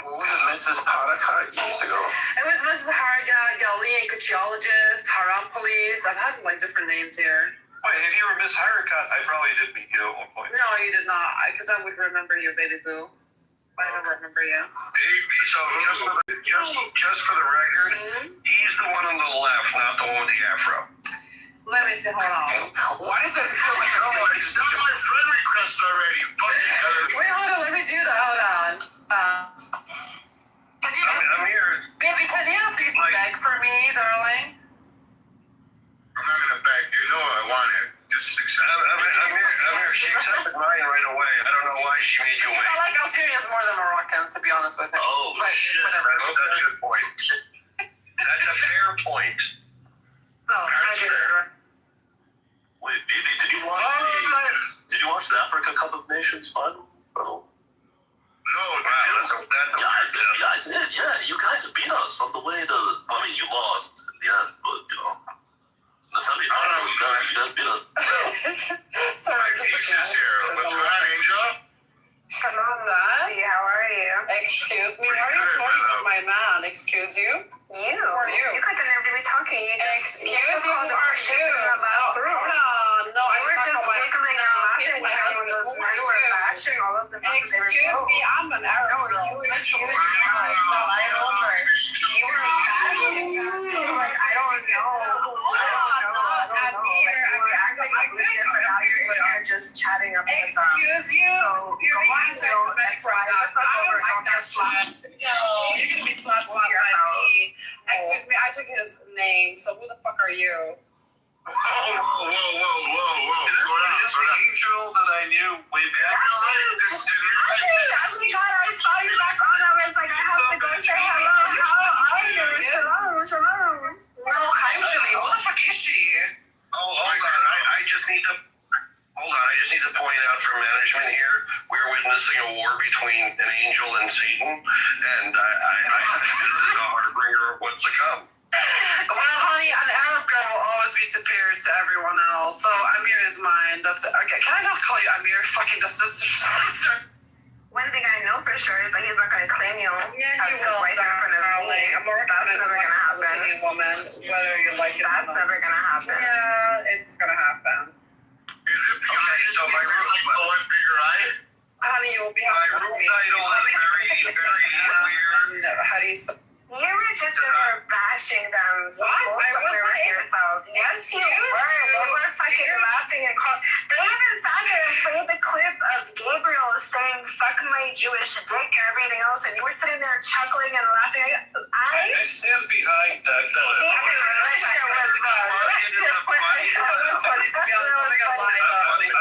What was it, Mrs. Paracott used to go? It was Mrs. Harga, Galilean Cuchiologist, Haram Police. I've had like different names here. Wait, if you were Miss Hirakat, I probably did meet you at one point. No, you did not, because I would remember you, baby boo. I don't remember you. So just for the record, he's the one on the left, not the one with the afro. Let me see. Hold on. Why does it feel like it's not my friend request already? Wait, hold on. Let me do that. Hold on. I'm here. Baby, can you please beg for me, darling? I'm not gonna beg. You know I want it. Just accept. I'm here. She accepted mine right away. I don't know why she made you wait. I like Algerians more than Moroccans, to be honest with you. Oh, but shit. That's a good point. That's a fair point. So, I did it. Wait, Bibi, did you watch the Africa Cup of Nations final? Oh. No, that's I did. Yeah, you guys beat us on the way to. I mean, you lost. Yeah, but the semifinals, you guys beat us. Sorry, my piece is here. What's going on, Angel? Hello, Dad. How are you? Excuse me. Why are you flirting with my man? Excuse you? You? Who are you? You got the nerve to be talking. You just excuse you. Who are you? Hold on. No, I were just giggling and laughing when you were bashing all of them. Excuse me. I'm an Arab girl. Excuse me. So I don't know. You were bashing them. Like, I don't know. You're just chatting up. Excuse you. So you're being mess right now. I don't like that slap. No, you're gonna be slapped by me. Excuse me, I took his name. So who the fuck are you? Whoa. Is this the Angel that I knew way back? Oh my God, I saw you back on. I was like, I have to go say hello. How are you? Shalom. No, actually, who the fuck is she? Oh, hold on. I just need to point out for management here, we're witnessing a war between an angel and Satan, and I think this is a harbinger of what's to come. Well, honey, an Arab girl will always be superior to everyone else. So Amir is mine. That's okay. Can I not call you Amir? Fucking the sister. One thing I know for sure is that he's not going to claim you as his wife in front of me. That's never going to happen. Woman, whether you like it or not. That's never going to happen. Yeah, it's going to happen. Is it okay? So my room going bigger, right? Honey, you will be happy. My room title is very weird. How do you? You were just in there bashing them. What? I was with yourself. Yes, you were. They were fucking laughing and calling. They even sat there and played the clip of Gabriel saying, "Suck my Jewish dick" and everything else, and you were sitting there chuckling and laughing. I stand behind that. That shit was fun. That was funny to be honest. I'm not gonna lie about it.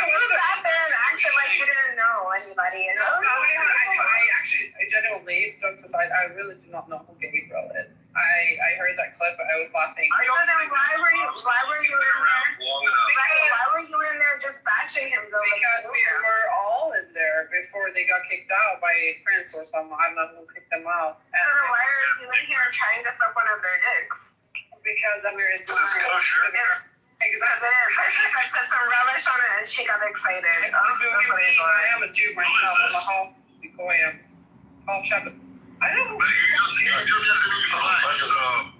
You sat there and acted like you didn't know anybody. You know? I genuinely, jokes aside, I really do not know who Gabriel is. I heard that clip, but I was laughing. So then why were you in there just bashing him though? Because we were all in there before they got kicked out by Prince or someone. I don't know who kicked them out. So then why are you in here trying to suck one of their dicks? Because Amir is kosher. Exactly. She said put some relish on it and she got excited. I am a Jew myself. I'm a half Goyim. Half Shabbat. I don't know. But Angel doesn't eat flesh, so. I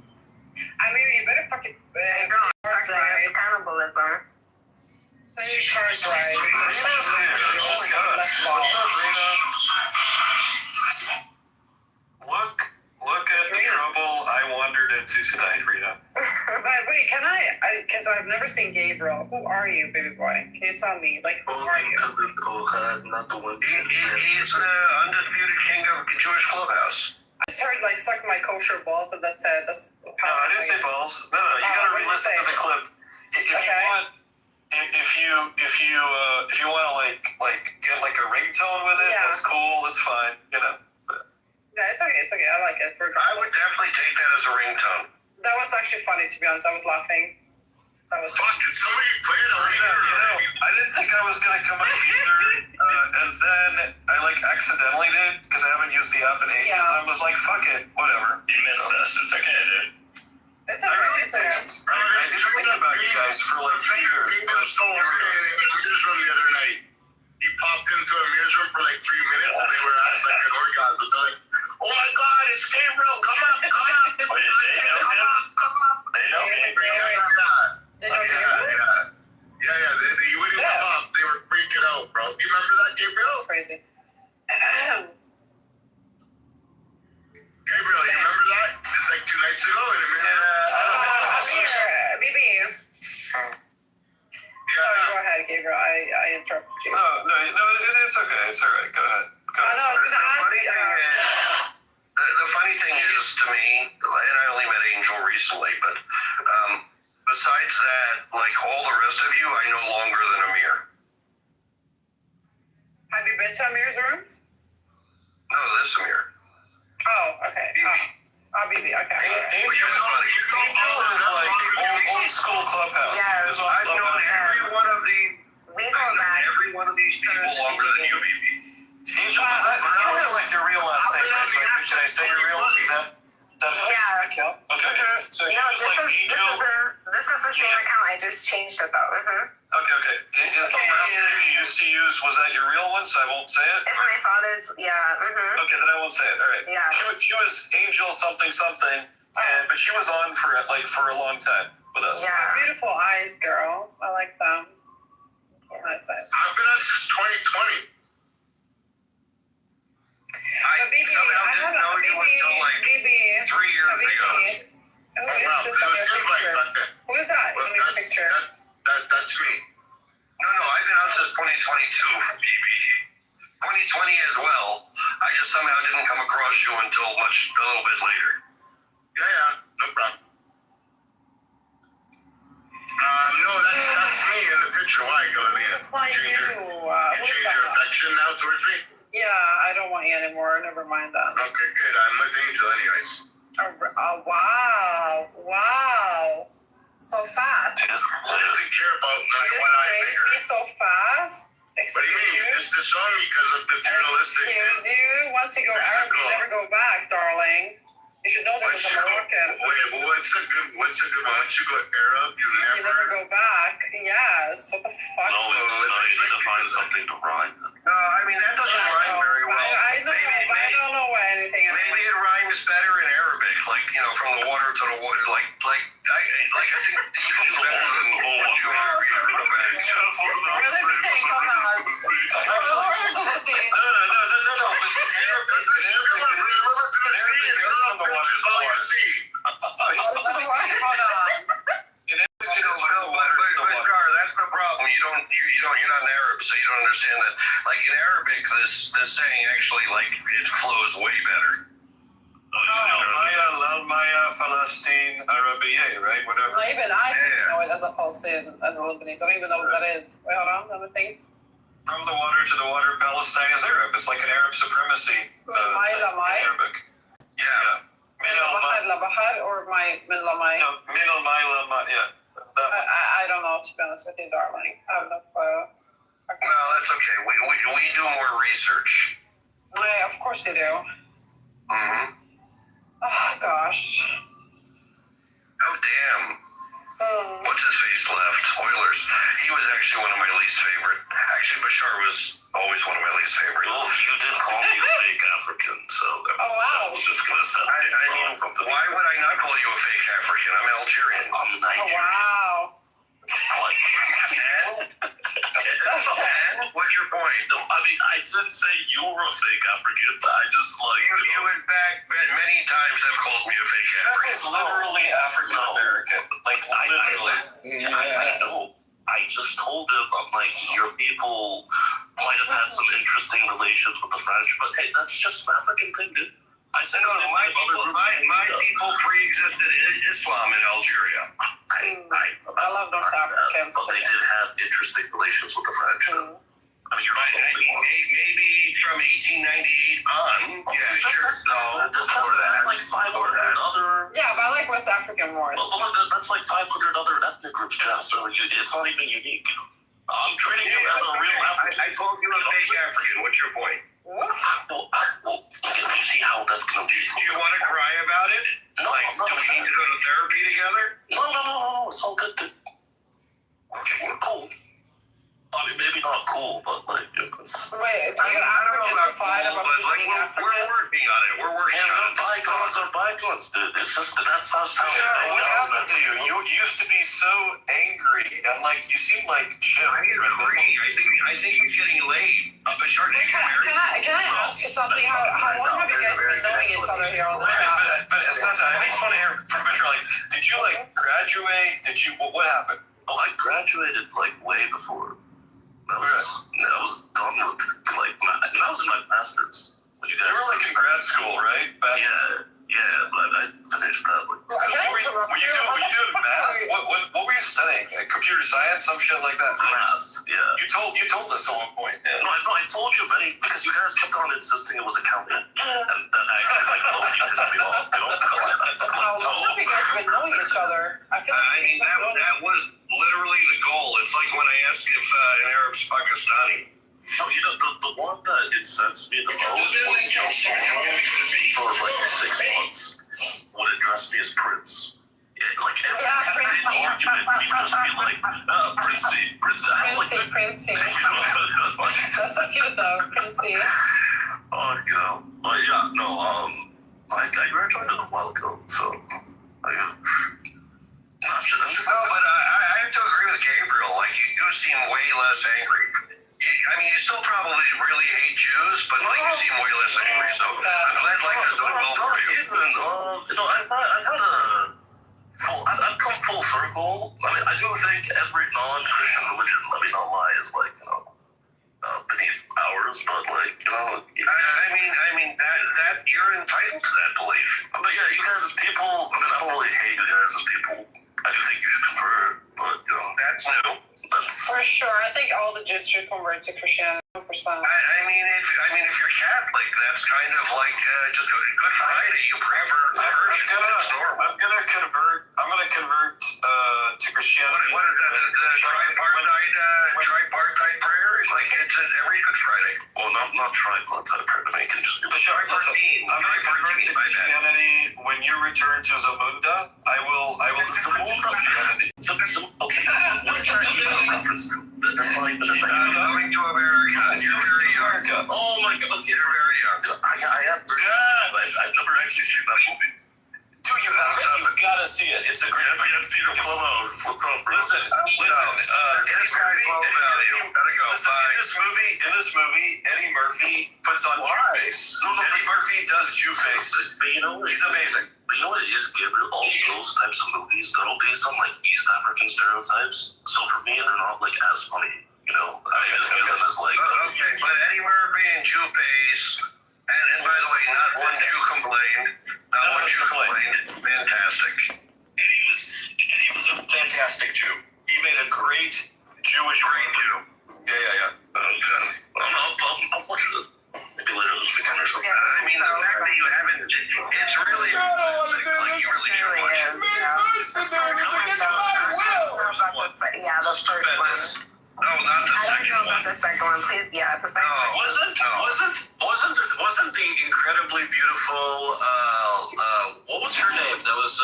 mean, you better fucking. It's cannibalism. Say cards right. Look at the trouble I wandered into tonight, Rita. But wait, can I? Because I've never seen Gabriel. Who are you, baby boy? Can you tell me? Like, who are you? Not the one. He's the undisputed king of the Jewish clubhouse. I just heard like suck my kosher balls, and that's it. That's no, I didn't say balls. No, you gotta re-listen to the clip. If you want to like get like a ringtone with it, that's cool. That's fine. You know. Yeah, it's okay. It's okay. I like it. I would definitely take that as a ringtone. That was actually funny, to be honest. I was laughing. Fuck, did somebody play it on here? I didn't think I was gonna come out either, and then I like accidentally did because I haven't used the app in ages. And I was like, fuck it, whatever. You missed us. It's okay, dude. It's alright. It's alright. I didn't think about you guys for like 2 years. It was so weird in Amir's room the other night. He popped into Amir's room for like 3 minutes, and they were at like an orgasm. They're like, "Oh my God, it's Gabriel! Come up! Wait, Come up! They know Gabriel. Yeah. He wouldn't come up. They were freaking out, bro. Do you remember that, Gabriel? That's crazy. Gabriel, you remember that? Like 2 nights ago in a minute. BB. Sorry, go ahead, Gabriel. I interrupted you. No, it's okay. It's all right. Go ahead. The funny thing is, to me, and I only met Angel recently, but besides that, like all the rest of you, I know longer than Amir. Have you been to Amir's rooms? No, this Amir. Oh, okay. BB, okay. Angel is like old school clubhouse. Yeah, I've known every one of these people longer than you, BB. Angel, was that like your real last name? Right? Should I say your real Yeah. Okay. So he was like Angel. This is the same account. I just changed it though. Okay. Is the last name you used to use, was that your real one? So I won't say it? It's my father's, yeah. Okay, then I won't say it. All right. Yeah. She was Angel something, but she was on for a long time with us. Yeah. Beautiful eyes, girl. I like them. Nice eyes. I've been on since 2020. I somehow didn't know you until like 3 years ago. Who is that in your picture? That's me. No, I've been on since 2022 for BB. 2020 as well. I just somehow didn't come across you until a little bit later. Yeah, no problem. No, that's me in the picture. Why, Galilea? It's like you. You change your affection now towards me? Yeah, I don't want you anymore. Never mind that. Okay, good. I'm with Angel anyways. Wow. So fast. Doesn't care about you what I make her. Me so fast? What do you mean? You just disown me because of the materialistic. Excuse you? Once you go Arab, you never go back, darling. You should know that as a Moroccan. Wait, what's a good one? Once you go Arab, you never go back. Yes. What the fuck? No, you need to find something to rhyme. No, I mean, that doesn't rhyme very well. I know, but I don't know what anything else. Maybe it rhymes better in Arabic, like, from the water to the water. I think you can do better than what you are. That's the problem. You're not an Arab, so you don't understand that. Like in Arabic, this saying actually, like, it flows way better. Maya, Palestine, Arabiya, right? Whatever. No, even I know it as a Palestinian, as a Lebanese. I don't even know what that is. Wait, hold on. Let me think. From the water to the water, Palestine is Arab. It's like an Arab supremacy. Arabic. Yeah. Bahar or min lamai? No, min al-mai, yeah. I don't know, to be honest with you, darling. I have no clue. Well, that's okay. We do more research. Of course you do. Mm-hmm. Oh, gosh. Oh, damn. What's his face left? Oilers. He was actually one of my least favorite. Actually, Bashar was always one of my least favorite. Well, you did call me a fake African, so I was just going to set from the why would I not call you a fake African? I'm Algerian. I'm Nigerian. Oh, wow. What's your point? No, I mean, I didn't say you were a fake African. I just you in fact many times have called me a fake African. It's literally African American. Like literally. I know. I just told him, I'm like, your people might have had some interesting relations with the French, but hey, that's just an African thing, dude. I said my people pre-existed Islam in Algeria. I love North Africans. But they did have interesting relations with the French. I mean, you're not the only one. Maybe from 1898 on. Yeah, sure. No, before that. Like 500 other. Yeah, but I like West African more. Well, that's like 500 other ethnic groups, Jeff. So it's not even unique. I'm treating you as a real African. I told you a fake African. What's your point? What? Well, you see how that's going to be. Do you want to cry about it? No, like, do we need to go to therapy together? No. It's all good, dude. Okay, we're cool. I mean, maybe not cool, but like, it's... Wait, do you Africans fight about being African? We're working on it. We're working on it. Bygones are bygones, dude. It's just, that's how what happened to you? You used to be so angry, and like, you seem like chill. I agree. I think he's getting laid. Can I ask you something? How long have you guys been knowing each other here on the show? Did you? What happened? Oh, I graduated like way before. I was done with like I was in my master's. When you guys were like in grad school, right? Yeah, but I finished that. Like, were you doing math? What were you studying? Like computer science, some shit like that. Math, yeah. You told us at one point. Yeah. No, I told you, Benny, because you guys kept on insisting it was accounting, and that actually like low-key pissed me off. How long have you guys been knowing each other? I feel like that was literally the goal. It's like when I asked if an Arab's Pakistani. So, the one that incensed me the most was for like 6 months would address me as Prince. Like every argument, he'd just be like, Princey. I was like, Princey. That's so cute though, Princey. I graduated a while ago, so I'm just. No, but I have to agree with Gabriel. Like, you do seem way less angry. You still probably really hate Jews, but like you seem way less angry. So I'm glad life is going well for you. I've come full circle. I mean, I do think every non-Christian religion, let me not lie, is like beneath ours, but like I mean that you're entitled to that belief. But yeah, you guys as people. I mean, I don't really hate you guys as people. I do think you should convert, but that's new. For sure, I think all the Jews should convert to Christianity. 100%. I mean, if you're Catholic, that's kind of like just Good Friday. You prefer conversion. I'm gonna convert to Christianity. What is that? The tripartite prayer? It's like it's every Good Friday. Well, not tripartite prayer. I mean, it can just be. I'm gonna convert to Christianity when you return to Zamunda. I will Christianity. Okay, what is that even a reference to? That's not even a thing. Coming to America. You're very young. Oh my God, you're very young. I am. I've never actually seen that movie. Dude, you've got to see it. It's a great movie. I've seen it. Clubhouse. What's up, bro? Listen. In this movie, Eddie Murphy puts on Jew face. Eddie Murphy does Jew face. But you know what? He's amazing. But you know what it is, Gabriel? All those types of movies, they're all based on like East African stereotypes. So for me, they're not like as funny. I just view them as like. Okay, but Eddie Murphy and Jew face. And by the way, not one Jew complained. Not one Jew complained. Fantastic. Eddie was a fantastic Jew. He made a great Jewish Jew. Yeah. Okay. I'll watch it. Maybe later this weekend or something. I mean, the fact that you haven't, it's really classic. Like, you really should watch it. Yeah, the first one. No, not the I don't second know one. about the second one. Please, yeah, the second one. Wasn't the incredibly beautiful what was her name? That was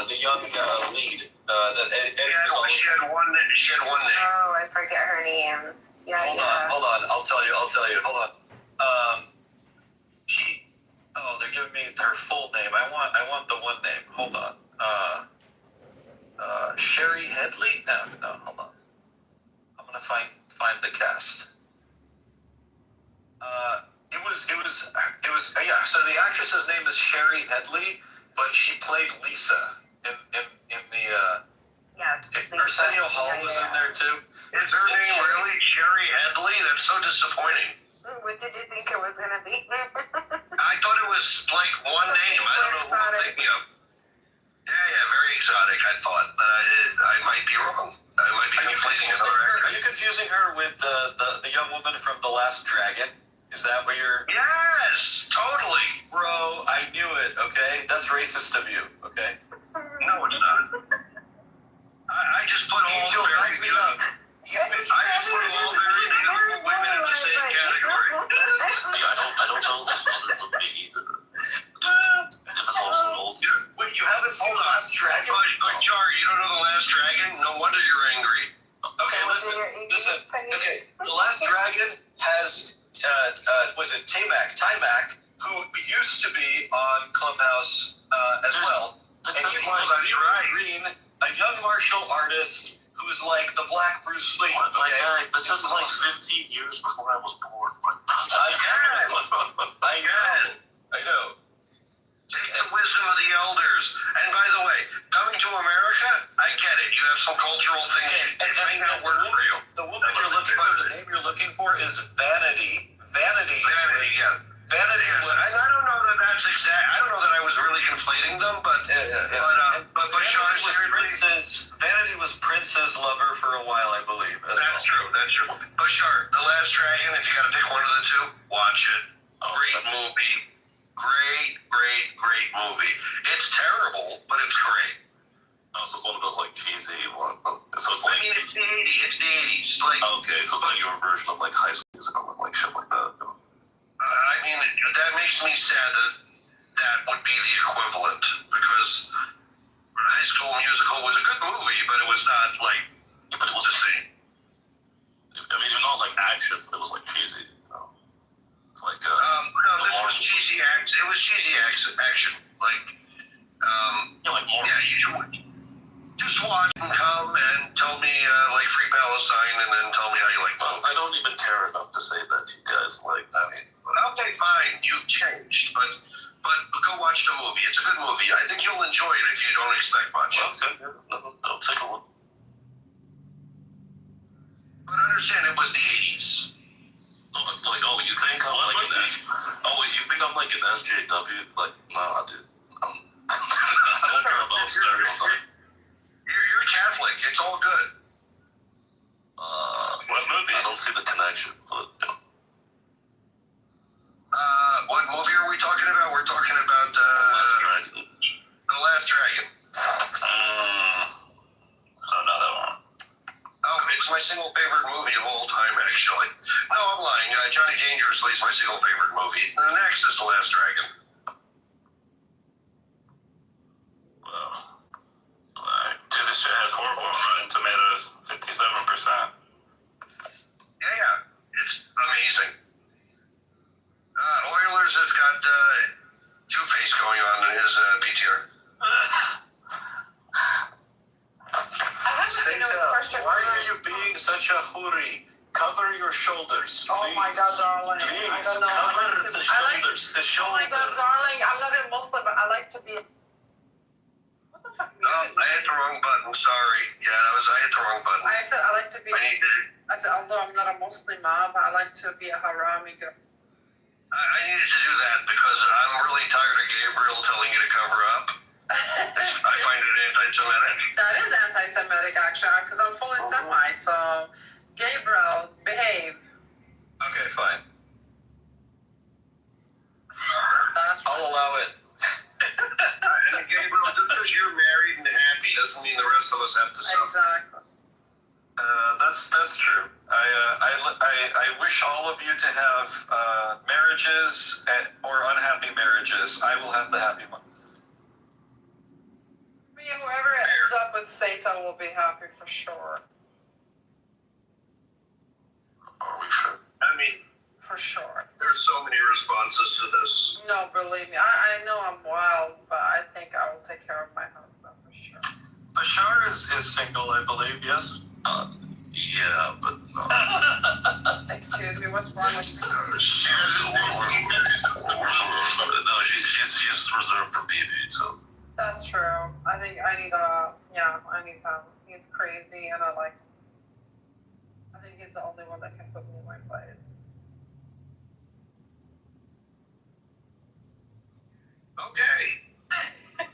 the young lead that Ed she had one name. Oh, I forget her name. Yeah, Hold on. I'll tell you. Hold on. They're giving me her full name. I want the one name. Hold on. Sherry Headley? No, hold on. I'm gonna find the cast. It was so the actress's name is Sherry Headley, but she played Lisa in the Arsenio Hall was in there too. Is her name really Sherry Headley? That's so disappointing. What did you think it was gonna be? I thought it was like one name. I don't know who I'm thinking of. Yeah, very exotic. I thought, but I might be wrong. I might be conflating another actor. Are you confusing her with the young woman from The Last Dragon? Is that where you're? Yes, totally. Bro, I knew it. Okay, that's racist of you. Okay. No, it's not. I just put all very beautiful. I just put all very beautiful women in the same category. Yeah, I don't tell this movie either. It's also an old year. Wait, you haven't seen The Last Dragon? But Jar, you don't know The Last Dragon? No wonder you're angry. Okay, listen. Okay, The Last Dragon has was it Timac, who used to be on Clubhouse as well. And he was Green, a young martial artist who's like the Black Bruce Lee. My guy, this is like 15 years before I was born. I know. It's a wisdom of the elders. And by the way, coming to America, I get it. You have some cultural things that may not work for you. The woman you're looking for, the name you're looking for is Vanity. Vanity, yeah. Vanity yes. was... And I don't know that that's exact. I don't know that I was really conflating them, but but Bashar's Vanity was Prince's lover for a while, I believe. That's true. That's true. Bashar, The Last Dragon. If you got to pick one of the two, watch it. Great movie. Great movie. It's terrible, but it's great. Oh, so it's one of those like cheesy one. So it's like, I mean, it's the 80s. It's the 80s. Like, okay, so it's like your version of like High School Musical and like shit like that. I mean, that makes me sad that that would be the equivalent, because High School Musical was a good movie, but it was not like, but it was the same. I mean, it's not like action, but it was like cheesy. It's like no, this was cheesy action. It was cheesy action. Like, like more. Yeah, you just watch and come and tell me like Free Palestine, and then tell me how you like movies. I don't even care enough to say that to you guys. Like, I mean, okay, fine, you've changed, but go watch the movie. It's a good movie. I think you'll enjoy it if you don't expect much. Okay, I'll take a look. But understand, it was the 80s. Like, oh, you think I'm like an you think I'm like an SJW? Like, nah, dude. I don't care about stereotypes. You're Catholic. It's all good. What movie? I don't see the connection, but you know. What movie are we talking about? We're talking about The Last Dragon. The Last Dragon. Not that one. Oh, it's my single favorite movie of all time, actually. No, I'm lying. Johnny Dangerously is my single favorite movie. The next is The Last Dragon. Dude, this shit has horrible Rotten Tomatoes, 57%. Yeah, it's amazing. Oilers have got Two-Face going on in his PTR. Why are you being such a hurry? Cover your shoulders, please. Oh my God, darling. Please, I don't know. cover the shoulders. The shoulder. Oh my God, darling. I'm not a Muslim, but I like to be. What the fuck? I hit the wrong button. Sorry. Yeah, I hit the wrong button. I said I like to be. I said although I'm not a Muslim, but I like to be a harami girl. I needed to do that because I'm really tired of Gabriel telling you to cover up. I find it anti-Semitic. That is anti-Semitic, actually, because I'm fully Semite. So, Gabriel, behave. Okay, fine. I'll allow it. And Gabriel, just because you're married and happy doesn't mean the rest of us have to suffer. Exactly. That's true. I wish all of you to have marriages or unhappy marriages. I will have the happy one. I mean, whoever ends up with Satan will be happy for sure. Are we sure? I mean, for sure. There's so many responses to this. No, believe me. I know I'm wild, but I think I will take care of my husband for sure. Bashar is single, I believe, yes? Yeah, but no. Excuse me, what's wrong with you? No, she's reserved for BB, so. That's true. I think I need I need him. He's crazy and I like him. I think he's the only one that can put me in my place. Okay. I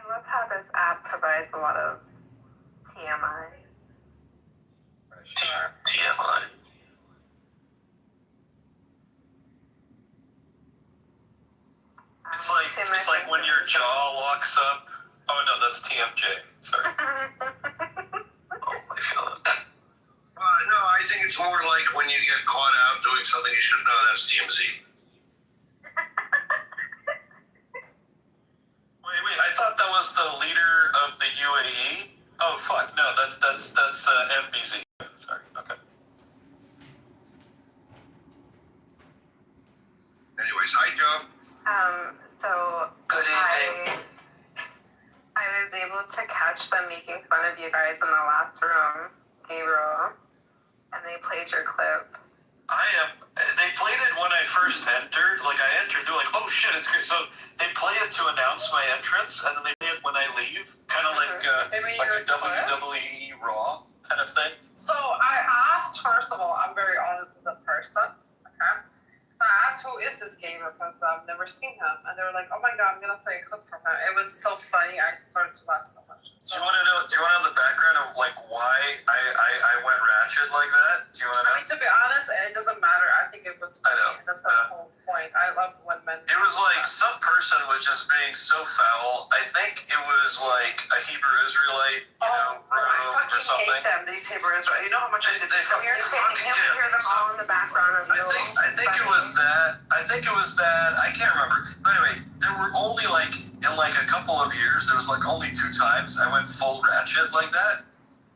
love how this app provides a lot of TMI. For sure. TMI. It's like when your jaw locks up. Oh no, that's TMJ. Sorry. Oh my God. No, I think it's more like when you get caught out doing something you shouldn't know. That's TMZ. Wait, I thought that was the leader of the UAE. Oh fuck, no, that's MBZ. Sorry, okay. Anyways, hi Joe. So good evening. I was able to catch them making fun of you guys in the last room, Gabriel, and they played your clip. They played it when I first entered. Like I entered, they're like, "Oh shit, it's great." So they play it to announce my entrance, and then they play it when I leave, kind of like a WWE Raw kind of thing. So I asked, first of all, I'm very honest as a person. Okay. So I asked, who is this gamer? Because I've never seen him. And they were like, oh my God, I'm going to play a clip from him. It was so funny. I started to laugh so much. Do you want to know the background of like why I went ratchet like that? Do you want to know? I mean, to be honest, it doesn't matter. I think it was funny. I know. That's the whole point. I love when men. It was like some person was just being so foul. I think it was like a Hebrew Israelite, room I or something. hate them, these Hebrew Israelites. You know how much I did this? Can you hear them all in the background of I think it was that. I can't remember. But anyway, there were only like in like a couple of years, there was like only 2 times I went full ratchet like that.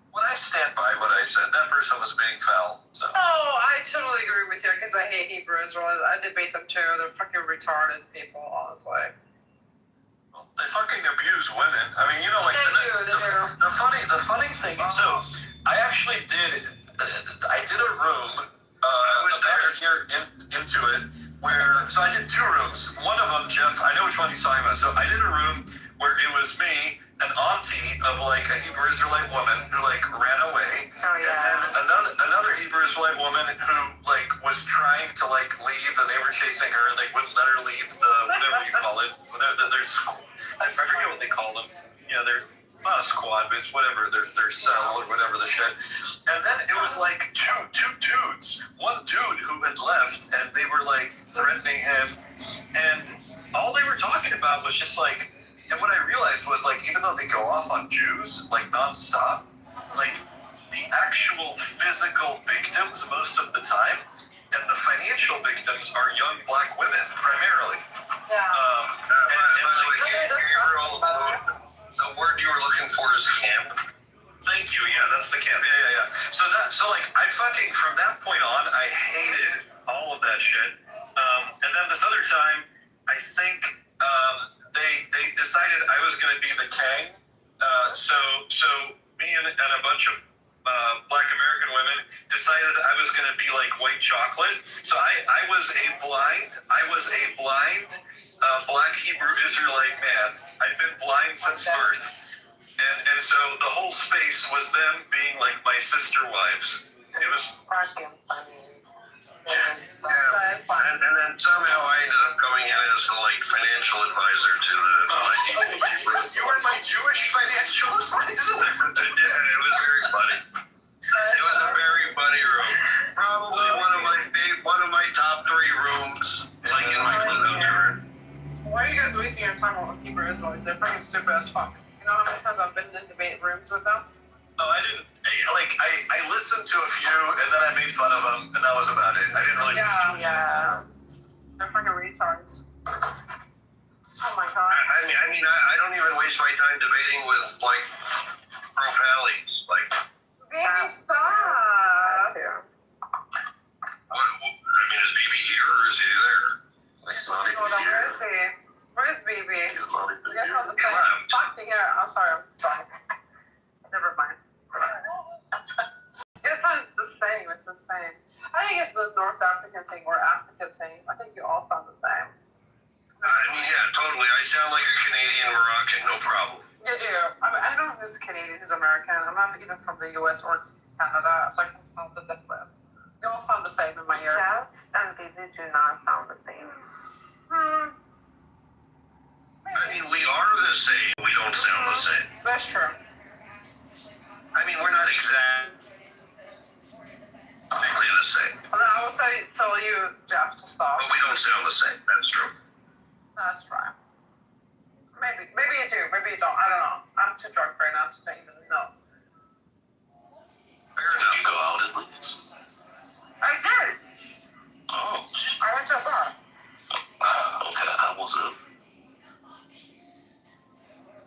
When I stand by what I said, that person was being foul. So. Oh, I totally agree with you because I hate Hebrew Israelites. I debate them too. They're fucking retarded people, honestly. Well, they fucking abuse women. I mean, like the funny thing. So I actually did. I did a room about a year into it where. So I did 2 rooms. One of them, Jeff. I know which one he's talking about. So I did a room where it was me, an auntie of like a Hebrew Israelite woman who like ran away, and then another Hebrew Israelite woman who like was trying to like leave, and they were chasing her, and they wouldn't let her leave the whatever you call it. I forget what they call them. They're not a squad, but it's whatever their cell or whatever the shit. And then it was like two dudes, one dude who had left, and they were like threatening him, and all they were talking about was just like. And what I realized was, like, even though they go off on Jews, like, nonstop, like, the actual physical victims most of the time, and the financial victims are young black women, primarily. Yeah. The word you were looking for is camp. Thank you, yeah, that's the camp. Yeah. So like, I fucking, from that point on, I hated all of that shit. And then this other time, I think, they decided I was going to be the king. So me and a bunch of black American women decided I was going to be like white chocolate. So I was a blind black Hebrew Israelite man. I'd been blind since birth. And so the whole space was them being like my sister wives. It was and then somehow I ended up coming in as a financial advisor to the. You were my Jewish financial advisor. Yeah, it was very funny. It was a very funny room. Probably one of my top 3 rooms, like in my club. Why are you guys wasting your time on Hebrew Israelites? They're fucking stupid as fuck. You know how many times I've been in debate rooms with them? No, I didn't. Like, I listened to a few, and then I made fun of them, and that was about it. I didn't really. Yeah. They're fucking retards. Oh my God. I mean, I don't even waste my time debating with profanities. Baby, stop. What, is BB here or is he there? He's not even Hold on, here. where is he? Where is BB? He's not even You guys here. sound the same. Fuck the hair. I'm sorry. I'm sorry. Never mind. You guys sound the same. It's the same. I think it's the North African thing or African thing. I think you all sound the same. I mean, yeah, totally. I sound like a Canadian Moroccan, no problem. You do. I mean, I don't know who's Canadian, who's American. I'm not even from the U.S. or Canada, so I can tell the difference. You all sound the same in my ear. Jeff and BB do not sound the same. I mean, we are the same. We don't sound the same. That's true. I mean, we're not exactly the same. Well, I will tell you, Jeff, to stop. But we don't sound the same. That's true. That's right. Maybe you do. Maybe you don't. I don't know. I'm too drunk right now to even know. Fair enough. Did you go out at least? I did. Oh. I went to a bar. Okay, how was it?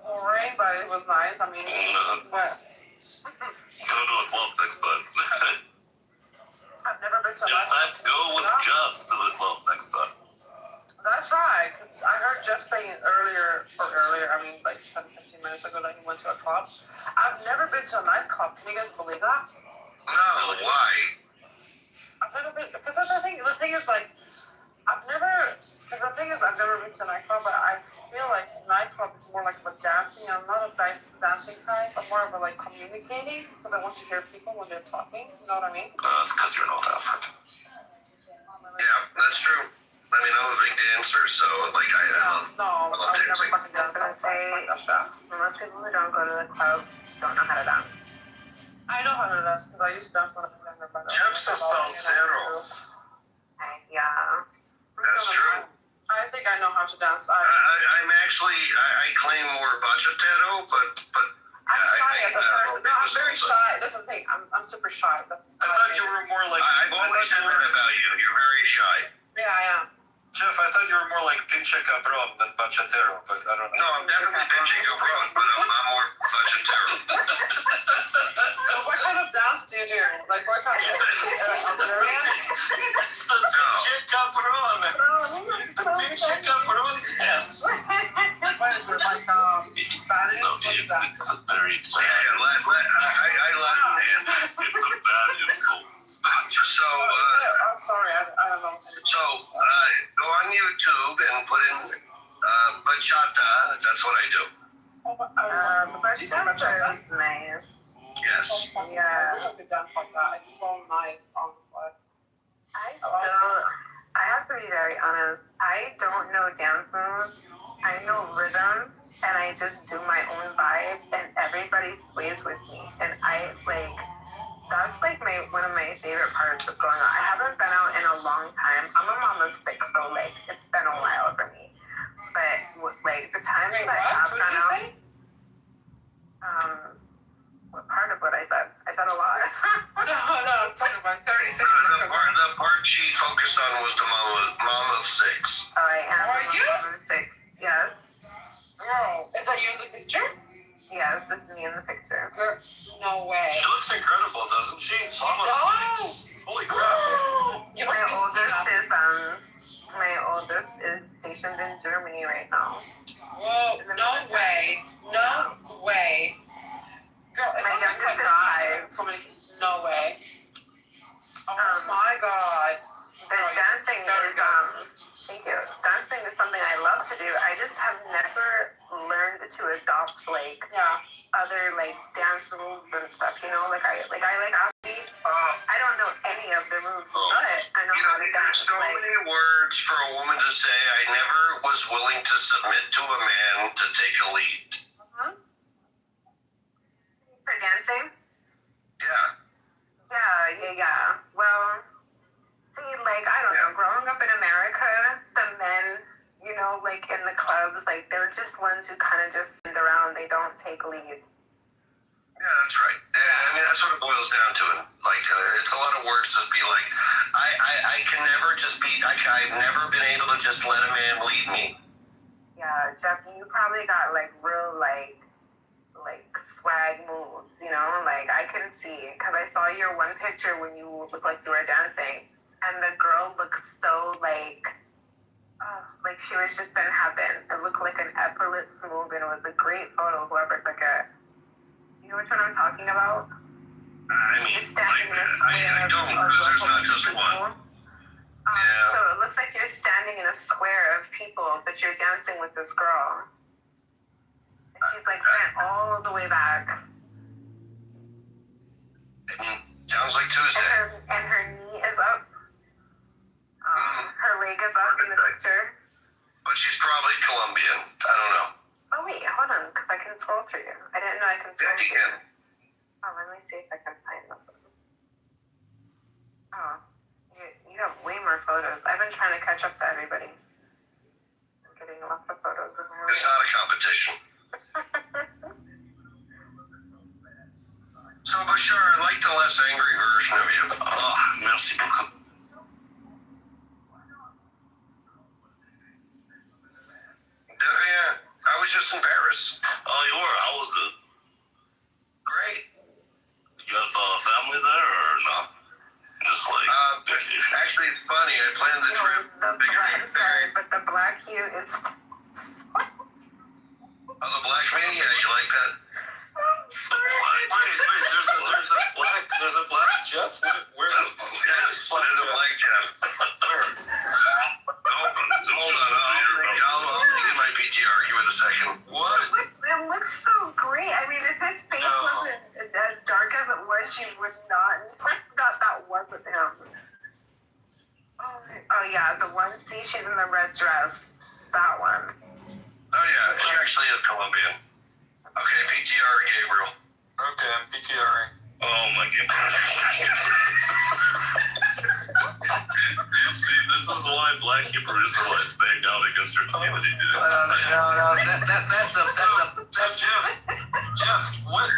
Well, rain, but it was nice. I mean, what? Go to a club next time. I've never been to a In fact, go with Jeff to the club next time. That's right, because I heard Jeff saying it earlier, I mean, like 10, 15 minutes ago that he went to a club. I've never been to a nightclub. Can you guys believe that? No, why? I've never been, because the thing is, like, more of a like communicating because I want to hear people when they're talking. You know what I mean? It's because you're an old effort. Yeah, that's true. I mean, I'm a big dancer, so like I love. No, I would never dancing. fucking dance. I was gonna say, most people who don't go to the club don't know how to dance. I know how to dance because I used to dance when I was younger. But Jeff's a salsero. Yeah. That's true. I think I know how to dance. I'm actually I claim more bachatero, but I'm shy as a person. No, I'm very shy. That's the thing. I'm super shy. That's. I thought you were more like. I've always said that about you. You're very shy. Yeah, I am. Jeff, I thought you were more like pinche cabron than bachatero, but I don't know. No, I'm definitely pinche cabron, but I'm more bachatero. What kind of dance do you do? Like what kind of Algerian? It's the pinche cabron. It's the pinche cabron dance. What is it, like Spanish? No, it's a very bad. I love it. It's a bad insult. So, I'm sorry, I don't know. So, go on YouTube and put in bachata. That's what I do. Bachata is nice. Yes. Yeah. I wish I could dance like that. It's so nice, honestly. I have to be very honest. I don't know dance moves. I know rhythm, and I just do my own vibe, and everybody sways with me. And that's like one of my favorite parts of going out. I haven't been out in a long time. I'm a mom of 6, so like it's been a while for me. But like the times that I have gone out. What part of what I said? I said a lot. No, I'm talking about 30 seconds. The part she focused on was the mom of 6. I am. Are you? Mom of 6. Yes. Girl, is that you in the picture? Yes, this is me in the picture. Girl, no way. She looks incredible, doesn't she? She does. Holy crap. My oldest is stationed in Germany right now. Whoa, no way. No way. Girl, if My I look youngest like is 5. so many, no way. Oh my God. The dancing is thank you. Dancing is something I love to do. I just have never learned to adopt other like dance moves and stuff. You know, like I like athletes. I don't know any of the moves, but I know how to dance. There's so many words for a woman to say. I never was willing to submit to a man to take a lead. For dancing? Yeah. Yeah. Well, see, like, I don't know, growing up in America, the men, you know, like in the clubs, like they're just ones who kind of just sit around. They don't take leads. Yeah, that's right. I mean, that's what it boils down to. Like, it's a lot of words. Just be like, I can never just be. I've never been able to just let a man lead me. Yeah, Jeff, you probably got like real like swag moves, you know? Like I can see, because I saw your one picture when you looked like you were dancing, and the girl looked so like she was just in heaven. It looked like an effortless move, and it was a great photo. Whoever took it, you know which one I'm talking about? I mean, you're standing in a square. I don't, because there's not just one. So it looks like you're standing in a square of people, but you're dancing with this girl. And she's like bent all the way back. Sounds like Tuesday. And her knee is up. Her leg is up in the picture. But she's probably Colombian. I don't know. Oh wait, hold on, because I can scroll through you. I didn't know I can scroll through you. Oh, let me see if I can find this one. Oh, you have way more photos. I've been trying to catch up to everybody. I'm getting lots of photos of my own. It's not a competition. So, Bashar, I like the less angry version of you. Merci beaucoup. De rien. I was just in Paris. Oh, you were? How was it? Great. You have family there or not? Just like vacation? Actually, it's funny. I planned the trip. But the black hue is. Oh, the black me? Yeah, you like that? Wait, there's a black Jeff? Where? Yeah, it's a black Jeff. Hold on. I'll make it my PTR. Give it a second. What? It looks so great. I mean, if his face was she would not that wasn't him. Oh yeah, the one. See, she's in the red dress. That one. Oh yeah, she actually is Colombian. Okay, PTR Gabriel. Okay, I'm PTRing. Oh my goodness. See, this is why Black Hebrew Israelites banged out against her community, dude. No, that's Jeff, what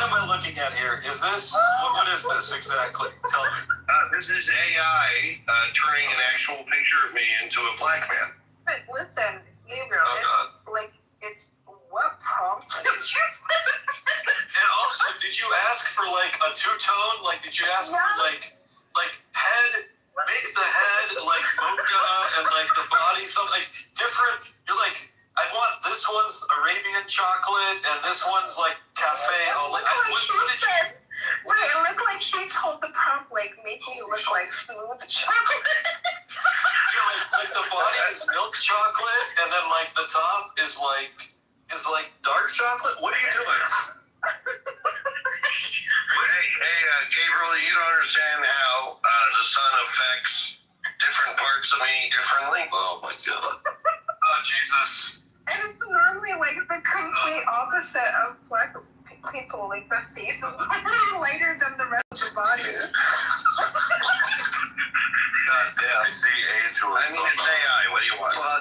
am I looking at here? Is this, what is this exactly? Tell me. This is AI turning an actual picture of me into a black man. But listen, Gabriel, it's what prompts you? And also, did you ask for like a two-tone? Like, did you ask for like head, make the head like mocha and like the body something like different? You're like, I want this one's Arabian chocolate and this one's like cafe. What did you? Wait, it looked like she told the prompt like making it look like smooth chocolate. Yeah, like the body is milk chocolate and then like the top is like dark chocolate. What are you doing? Hey, Gabriel, you don't understand how the sun affects different parts of me differently. Oh my God. Oh Jesus. And it's normally like the complete opposite of black people. Like the face is lighter than the rest of the body. God damn. I see Angel. I mean, it's AI. What do you want? Well,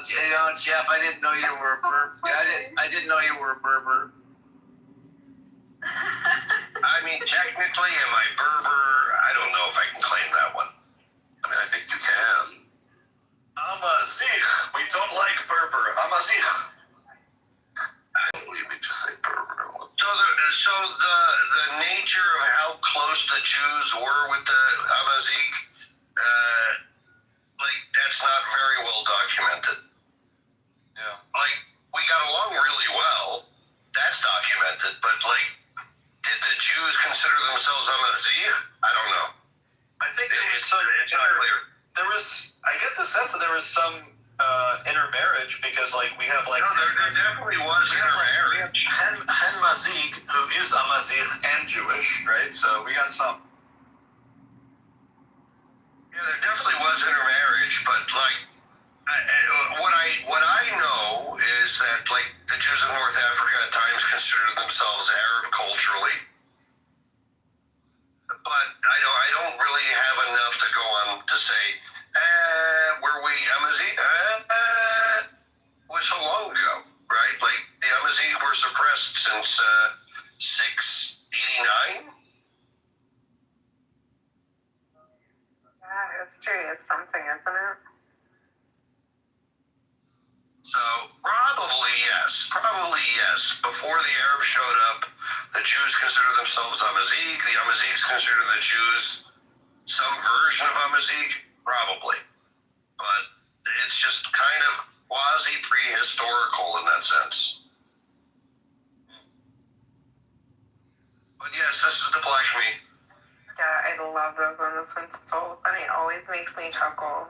Jeff, I didn't know you were a Berber. I didn't know you were a Berber. I mean, technically, am I Berber? I don't know if I can claim that one. I mean, I think you can. Amazigh. We don't like Berber. Amazigh. I don't believe we just say Berber. So the nature of how close the Jews were with the Amazigh, that's not very well documented. Yeah. Like, we got along really well. That's documented, but did the Jews consider themselves Amazigh? I don't know. I think it's not clear. I get the sense that there was some intermarriage because we have No, there definitely was intermarriage. Hen Mazig, who is Amazigh and Jewish, right? So we got some. Yeah, there definitely was intermarriage, but what I know is that the Jews of North Africa at times considered themselves Arab culturally, but I don't really have enough to go on to say were we Amazigh? Was so long ago, right? The Amazigh were suppressed since 689. Yeah, history is something, isn't it? So probably yes. Before the Arabs showed up, the Jews considered themselves Amazigh. The Amazighs considered the Jews some version of Amazigh, probably. But it's just kind of quasi-prehistorical in that sense. But yes, this is the black me. Yeah, I love those ones. It's so funny. It always makes me chuckle.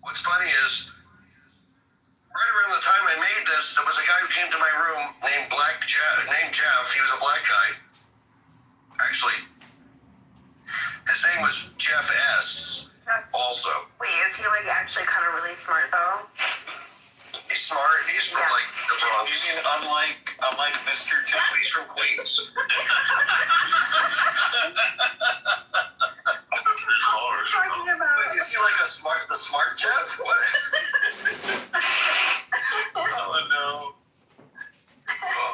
What's funny is, right around the time I made this, there was a guy who came to my room named Jeff. He was a black guy. Actually, his name was Jeff S. Also. Wait, is he actually kind of really smart though? He's smart. He's from the Bronx. You mean unlike Mr. Jeff? He's from Queens. Talking about. Wait, is he the smart Jeff? What? Oh no. How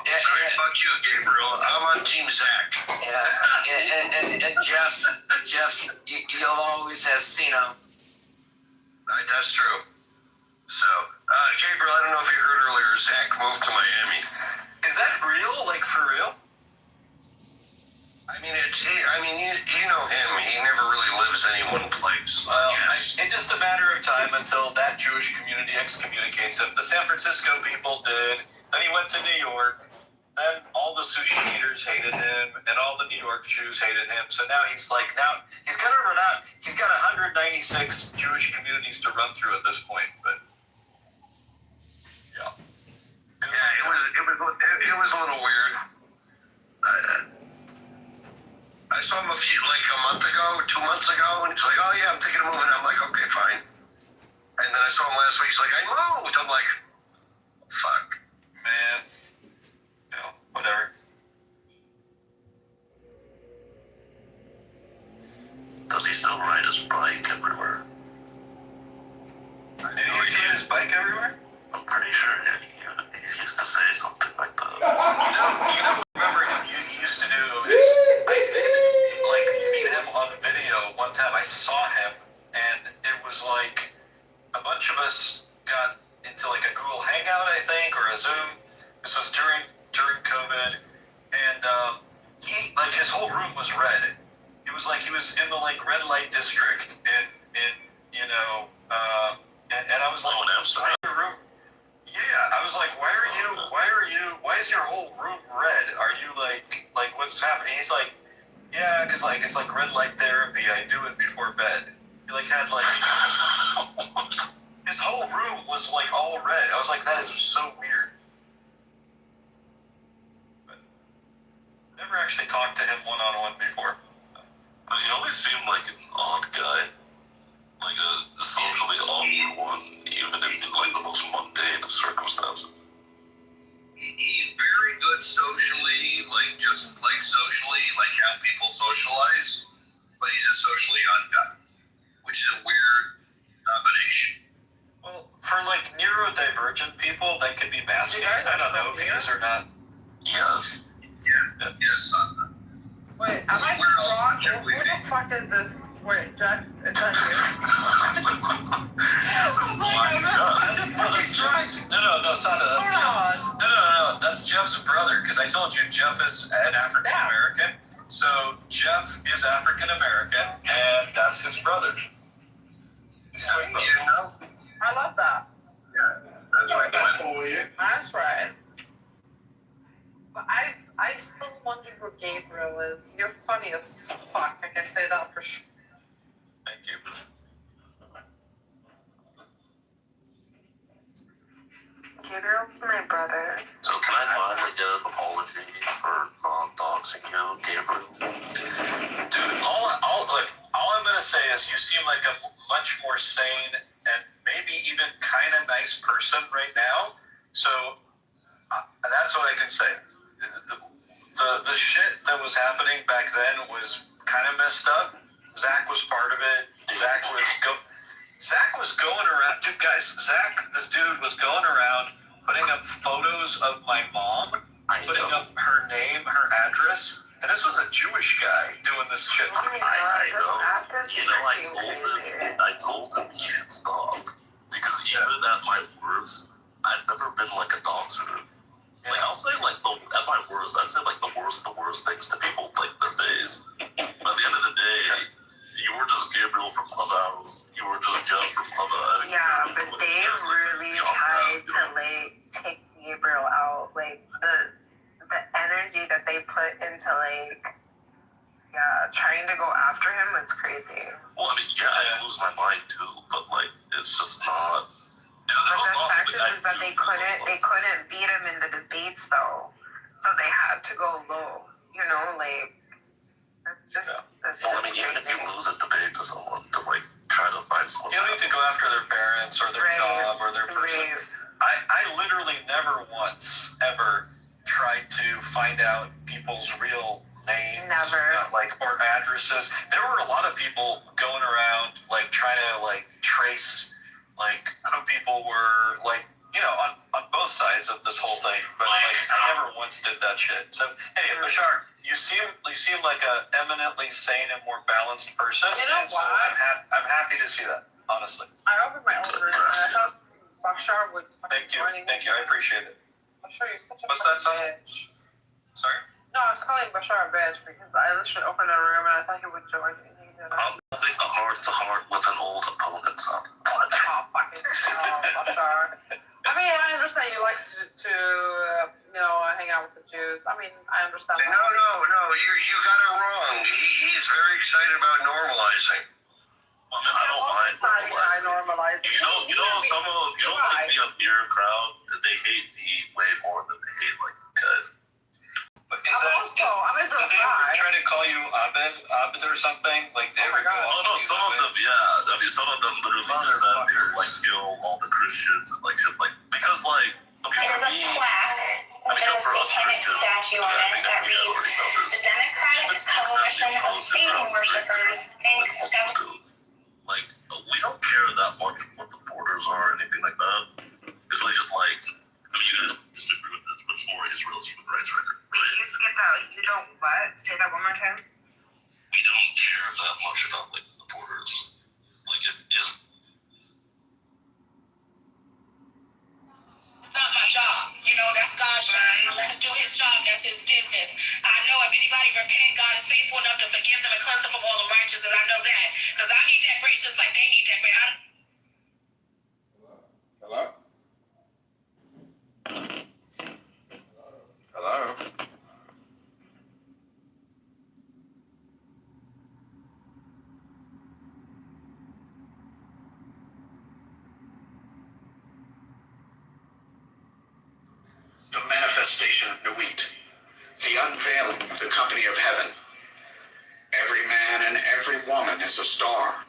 about you, Gabriel? I'm on Team Zach. Yeah, and Jeff, you'll always have Cena. That's true. So, Gabriel, I don't know if you heard earlier, Zach moved to Miami. Is that real? For real? I mean, you know him. He never really lives any one place. Well, it's just a matter of time until that Jewish community excommunicates him. The San Francisco people did. Then he went to New York. Then all the sushi eaters hated him, and all the New York Jews hated him. So now he's he's gonna run out. He's got 196 Jewish communities to run through at this point. But yeah, it was it was a little weird. I saw him a month ago, 2 months ago, and he's like, "Oh yeah, I'm thinking of moving." I'm like, "Okay, fine." And then I saw him last week. He's like, "I moved." I'm like, "Fuck, Man. You know, whatever. Does he still ride his bike everywhere? Did he used to ride his bike everywhere? I'm pretty sure he used to say something like that. Remember he used to do is I did like meet him on video one time. I saw him and it was like a bunch of us got into like a Google Hangout, I think, or a Zoom. This was during COVID, and he like his whole room was red. It was like he was in the like red light district in you know, and I was like, why your room? Yeah, I was like, why is your whole room red? Are you like what's happening? He's like, yeah, because like it's like red light therapy. I do it before bed. He like had like his whole room was like all red. I was like, that is so weird. But never actually talked to him one-on-one before. But he always seemed like an odd guy. Like a socially awkward one, even in like the most mundane of circumstances. he's very good socially, socially, how people socialize, but he's a socially odd guy, which is a weird combination. Well, for like neurodivergent people, that could be masking. I don't know if he is or not. Yes. Yeah. Yes. Wait, am I wrong? Who the fuck is this? Wait, Jack, is that you? No, it's not. No, that's Jeff's brother. Because I told you Jeff is an African American. So Jeff is African American, and that's his brother. His twin brother. You know? I love that. Yeah, that's my twin. That's right. But I still wonder who Gabriel is. You're funny as fuck. I can say that for sure. Thank you. Gabriel's my brother. So can I finally get an apology for not doxing you, Gabriel? Dude, all I'm gonna say is you seem like a much more sane and maybe even kind of nice person right now. So that's what I can say. The shit that was happening back then was kind of messed up. Zach was part of it. Zach was going around. Dude, guys, this dude was going around putting up photos of my mom, putting up her name, her address. And this was a Jewish guy doing this shit. I know. You know, I told him he should stop. Because even at my worst, I've never been like a doxer. Like, I'll say, like, at my worst, I'd say, like, the worst things to people, like, their face. But at the end of the day, you were just Gabriel from Clubhouse. You were just Jeff from Clubhouse. Yeah, but they really tried to, take Gabriel out. Like, the energy that they put into, trying to go after him was crazy. Well, I mean, I lose my mind, too, but, it's just not... But the fact is that they couldn't beat him in the debates though, so they had to go low. You know, that's just. Well, I mean, even if you lose a debate to someone, to try to find someone. You don't need to go after their parents or their job or their person. I literally never once ever tried to find out people's real names. Never. Or addresses. There were a lot of people going around trying to trace who people were, on both sides of this whole thing. But I never once did that shit. So anyway, Bashar, you seem like a eminently sane and more balanced person. You know so I'm happy to see that, honestly. I opened my own room and I thought Bashar would Thank you, I appreciate it. Bashar, you're such a What's that sound? bitch. Sorry? No, I was calling Bashar a bitch because I literally opened a room and I thought he would join me. I'm having a heart-to-heart with an old opponent, son. Oh, fucking hell, Bashar. I mean, I understand you like to hang out with the Jews. I mean, I understand that. No, you got it wrong. He's very excited about normalizing. I don't mind. normalize. Like the Amir crowd, they hate the heat way more than they hate like the guys. I'm Israel. Did they ever try to call you Abed or something? Like they ever go? Oh no, some of them, yeah. I mean, some of them literally just said they would like kill all the Christians and like shit, like because like okay, There's a plaque with a satanic statue on it that reads, "The Democratic Coalition of Satan Worshippers thinks devil." Like we don't care that much what the borders are or anything like that. It's really just like I mean, you guys disagree with this, but it's more Israel's human rights record. Wait, you skipped out. You don't what? Say that one more time. We don't care that much about like the borders. Like if is. It's not my job. You know, that's God's job. Let him do his job. That's his business. I know if anybody repent, God is faithful enough to forgive them and cleanse them from all unrighteousness. I know that. Because I need that grace just like they need that grace. Hello? Hello? The manifestation of Nuit, the unveiling of the company of heaven. Every man and every woman is a star.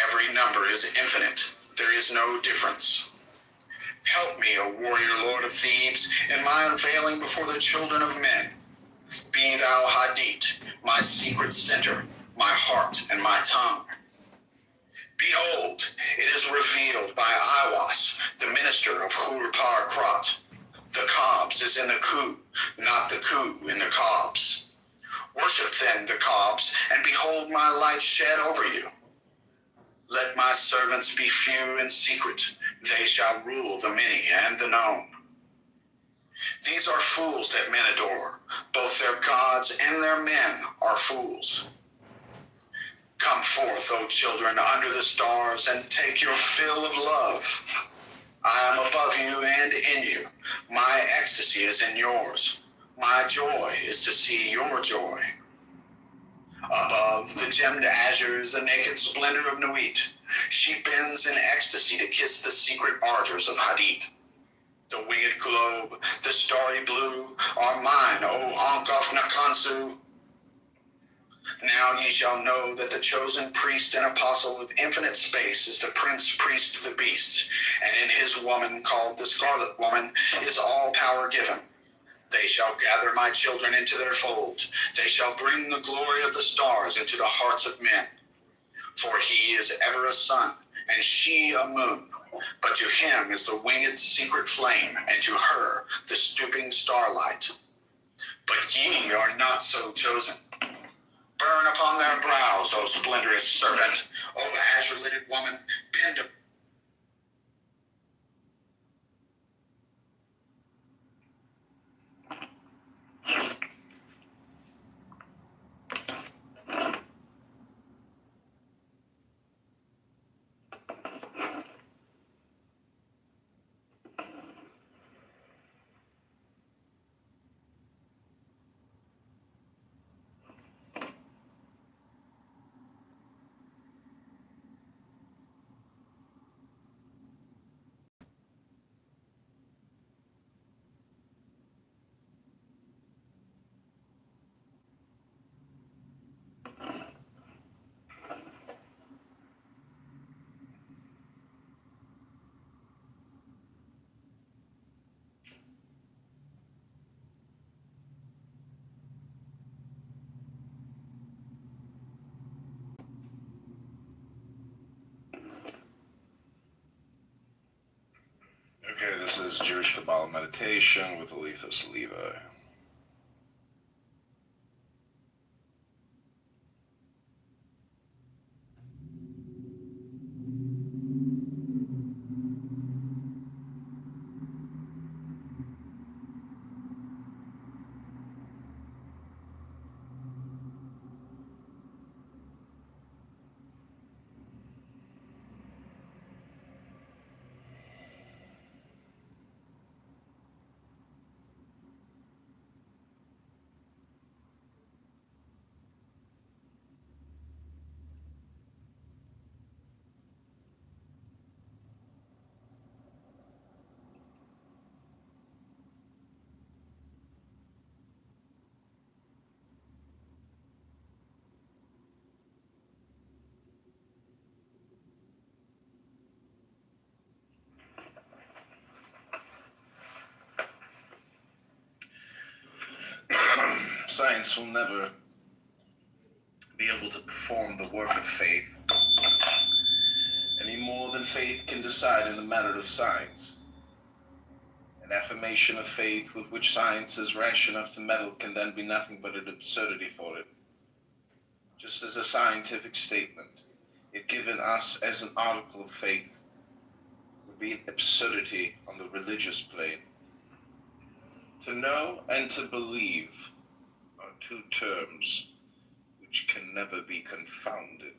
Every number is infinite. There is no difference. Help me, O warrior lord of Thebes, in my unveiling before the children of men. Be thou Hadit, my secret center, my heart and my tongue. Behold, it is revealed by Iwas, the minister of Hur-Par Krat. The cobs is in the coup, not the coup in the cobs. Worship then the cobs, and behold my light shed over you. Let my servants be few and secret, they shall rule the many and the known. These are fools that men adore, both their gods and their men are fools. Come forth, O children, under the stars, and take your fill of love. I am above you and in you. My ecstasy is in yours. My joy is to see your joy. Above the gemmed azures, the naked splendor of Nuit, she bends in ecstasy to kiss the secret ardors of Hadid. The winged globe, the starry blue, are mine, O Ankh of Nakansu. Now ye shall know that the chosen priest and apostle of infinite space is the prince priest the beast, and in his woman called the Scarlet Woman is all power given. They shall gather my children into their fold. They shall bring the glory of the stars into the hearts of men. For he is ever a sun, and she a moon. But to him is the winged secret flame, and to her the stooping starlight. But ye are not so chosen. Burn upon their brows, O splendorous serpent, O azure-lidded woman, bend to Okay, this is Jewish Kabbalah Meditation with Eliphas Levi. science will never be able to perform the work of faith any more than faith can decide in the matter of science. An affirmation of faith with which science is rash enough to meddle can then be nothing but an absurdity for it. Just as a scientific statement, if given us as an article of faith, would be an absurdity on the religious plane. To know and to believe are two terms which can never be confounded.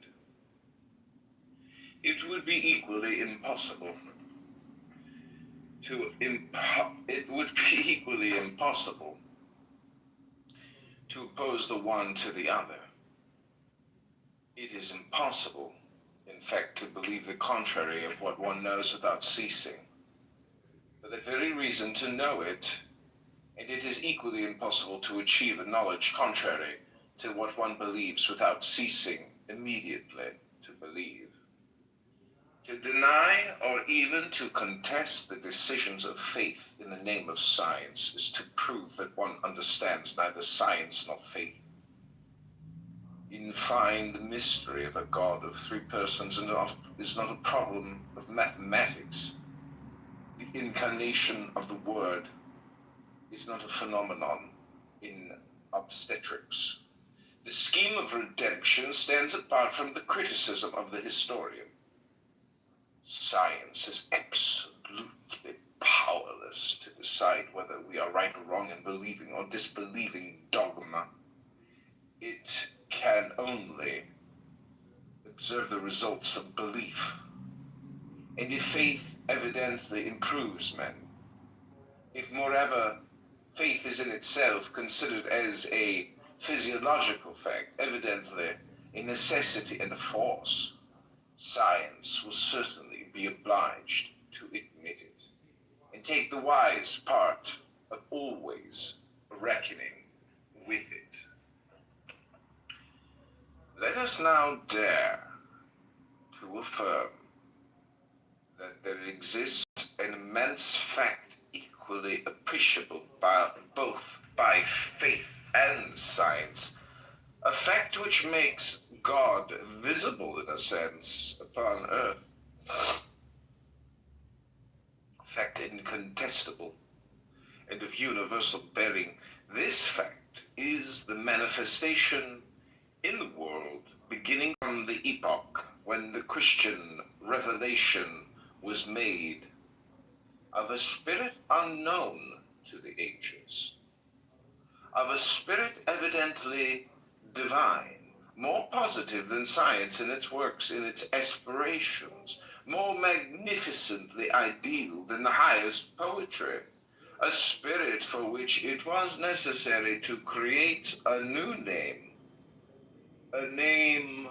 It would be equally impossible to oppose the one to the other. It is impossible, in fact, to believe the contrary of what one knows without ceasing. For the very reason to know it, and it is equally impossible to achieve a knowledge contrary to what one believes without ceasing immediately to believe. To deny or even to contest the decisions of faith in the name of science is to prove that one understands neither science nor faith. In fine, the mystery of a God of three persons is not a problem of mathematics. The incarnation of the Word is not a phenomenon in obstetrics. The scheme of redemption stands apart from the criticism of the historian. Science is absolutely powerless to decide whether we are right or wrong in believing or disbelieving dogma. It can only observe the results of belief. And if faith evidently improves men, if moreover faith is in itself considered as a physiological fact, evidently a necessity and a force, science will certainly be obliged to admit it, and take the wise part of always reckoning with it. Let us now dare to affirm that there exists an immense fact equally appreciable both by faith and science, a fact which makes God visible in a sense upon earth, a fact incontestable and of universal bearing. This fact is the manifestation in the world beginning from the epoch when the Christian revelation was made of a spirit unknown to the ancients, of a spirit evidently divine, more positive than science in its works, in its aspirations, more magnificently ideal than the highest poetry, a spirit for which it was necessary to create a new name, a name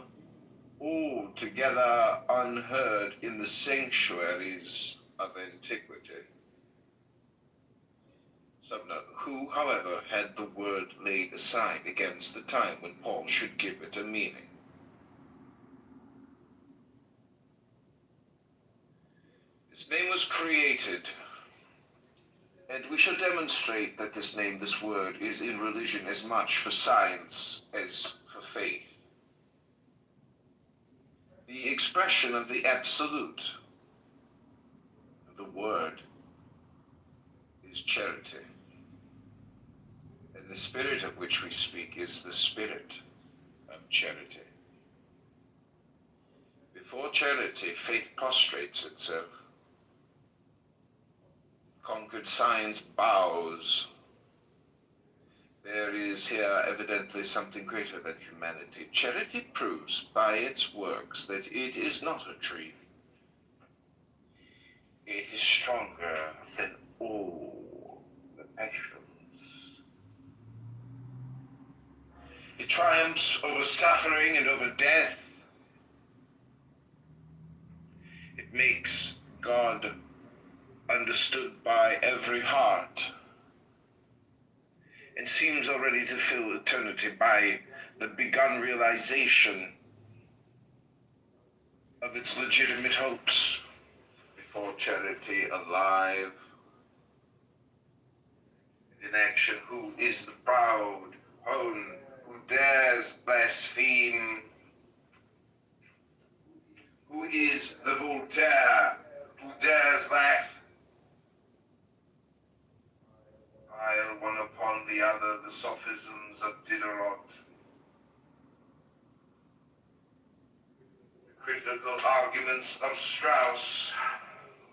altogether unheard in the sanctuaries of antiquity. Subnote, who, however, had the word laid aside against the time when Paul should give it a meaning. This name was created, and we shall demonstrate that this name, this word, is in religion as much for science as for faith. The expression of the absolute, the word, is charity. And the spirit of which we speak is the spirit of charity. Before charity, faith prostrates itself. Conquered science bows. There is here evidently something greater than humanity. Charity proves by its works that it is not a tree. It is stronger than all the passions. It triumphs over suffering and over death. It makes God understood by every heart, and seems already to fill eternity by the begun realization of its legitimate hopes. Before charity, alive and in action, who is the proud opponent who dares blaspheme, who is the Voltaire who dares laugh, pile one upon the other the sophisms of Diderot, the critical arguments of Strauss,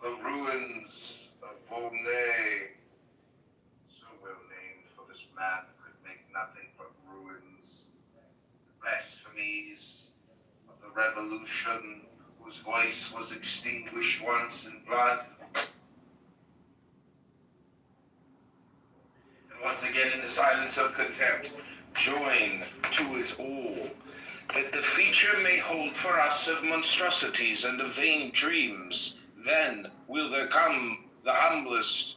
the ruins of Volney, so well named, for this man could make nothing but ruins, the blasphemies of the revolution, whose voice was extinguished once in blood, and once again in the silence of contempt, join to it all, that the future may hold for us of monstrosities and of vain dreams. Then will there come the humblest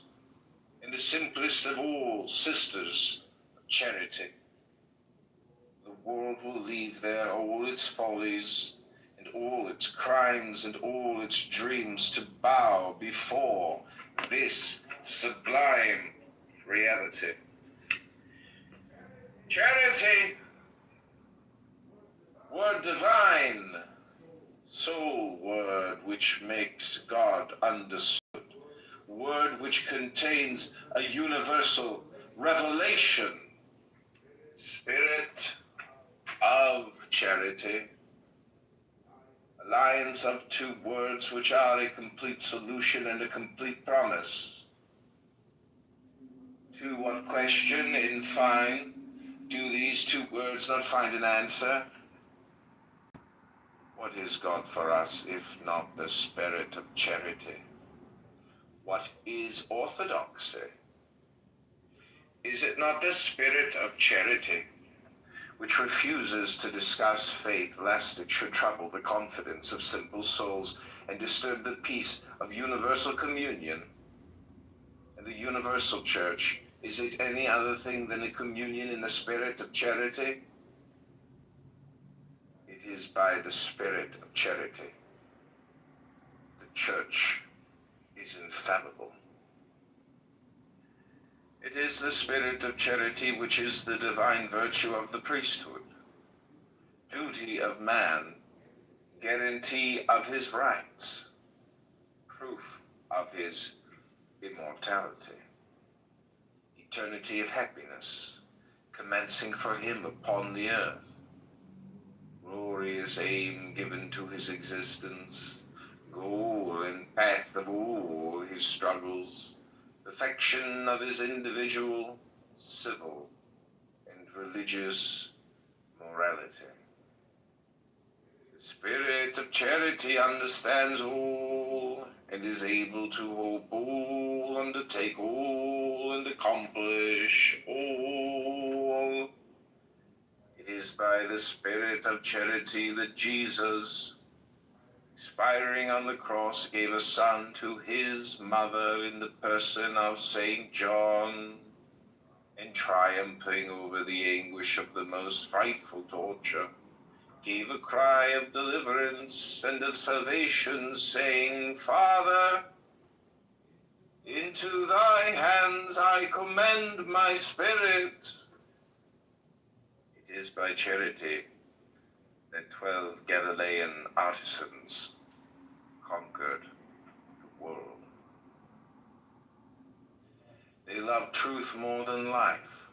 and the simplest of all sisters of charity. The world will leave there all its follies and all its crimes and all its dreams to bow before this sublime reality. Charity, word divine, sole word which makes God understood, word which contains a universal revelation, spirit of charity, alliance of two words which are a complete solution and a complete promise. To what question, in fine, do these two words not find an answer? What is God for us if not the spirit of charity? What is orthodoxy? Is it not the spirit of charity which refuses to discuss faith lest it should trouble the confidence of simple souls and disturb the peace of universal communion? And the universal church, is it any other thing than a communion in the spirit of charity? It is by the spirit of charity. The church is infallible. It is the spirit of charity which is the divine virtue of the priesthood, duty of man, guarantee of his rights, proof of his immortality, eternity of happiness, commencing for him upon the earth, glorious aim given to his existence, goal and path of all his struggles, perfection of his individual, civil, and religious morality. The spirit of charity understands all and is able to hope all, undertake all, and accomplish all. It is by the spirit of charity that Jesus, expiring on the cross, gave a son to his mother in the person of St. John, and triumphing over the anguish of the most frightful torture, gave a cry of deliverance and of salvation, saying, Father, into thy hands I commend my spirit. It is by charity that 12 Galilean artisans conquered the world. They loved truth more than life.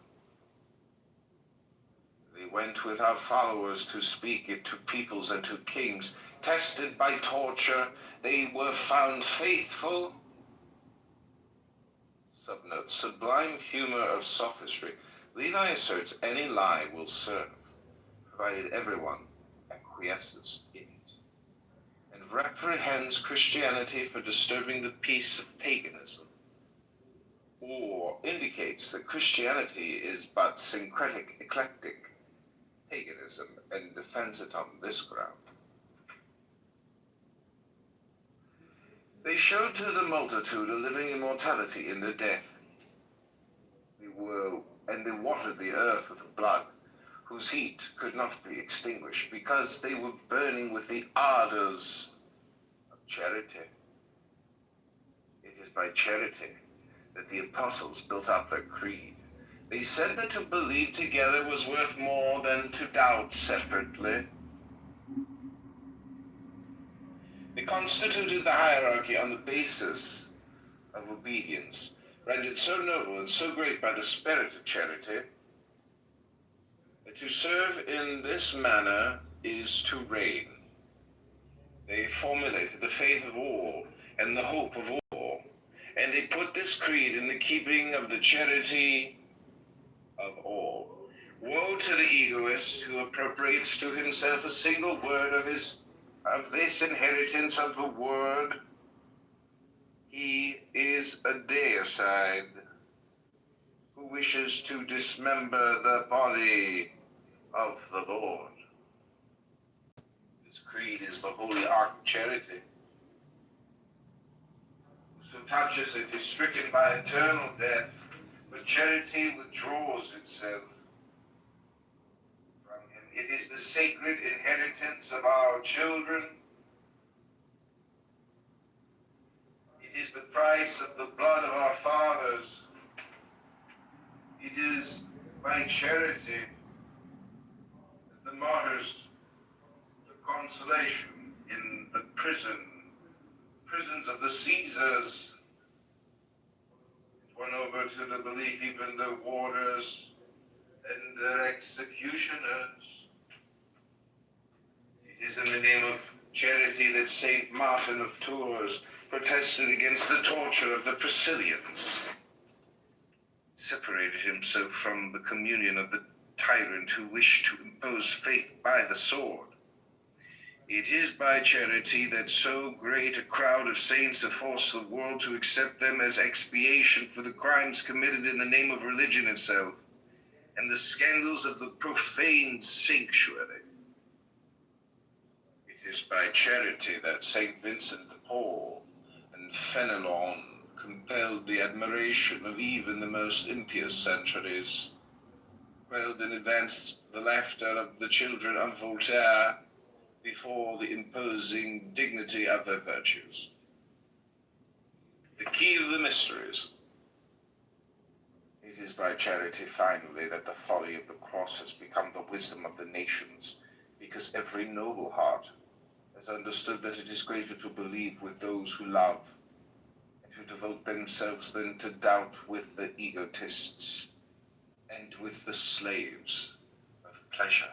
They went without followers to speak it to peoples and to kings. Tested by torture, they were found faithful. Subnote, sublime humor of sophistry. Levi asserts any lie will serve, provided everyone acquiesces in it, and reprehends Christianity for disturbing the peace of paganism, or indicates that Christianity is but syncretic, eclectic paganism, and defends it on this ground. They showed to the multitude a living immortality in their death. They watered the earth with blood, whose heat could not be extinguished, because they were burning with the ardors of charity. It is by charity that the apostles built up their creed, They said that to believe together was worth more than to doubt separately. They constituted the hierarchy on the basis of obedience, rendered so noble and so great by the spirit of charity, that to serve in this manner is to reign. They formulated the faith of all and the hope of all, and they put this creed in the keeping of the charity of all. Woe to the egoist who appropriates to himself a single word of this inheritance of the word. He is a deicide who wishes to dismember the body of the Lord. This creed is the holy ark of charity. Whoso touches it is stricken by eternal death, but charity withdraws itself from him. It is the sacred inheritance of our children. It is the price of the blood of our fathers. It is by charity that the martyrs took consolation in the prisons of the Caesars. It went over to the belief even the warders and their executioners. It is in the name of charity that Saint Martin of Tours protested against the torture of the Priscillians, separated himself from the communion of the tyrant who wished to impose faith by the sword. It is by charity that so great a crowd of saints have forced the world to accept them as expiation for the crimes committed in the name of religion itself and the scandals of the profaned sanctuary. It is by charity that St. Vincent de Paul and Fenelon compelled the admiration of even the most impious centuries, quelled and advanced the laughter of the children of Voltaire before the imposing dignity of their virtues. The key of the mysteries. It is by charity, finally, that the folly of the cross has become the wisdom of the nations, because every noble heart has understood that it is greater to believe with those who love, and who devote themselves then to doubt with the egotists and with the slaves of pleasure.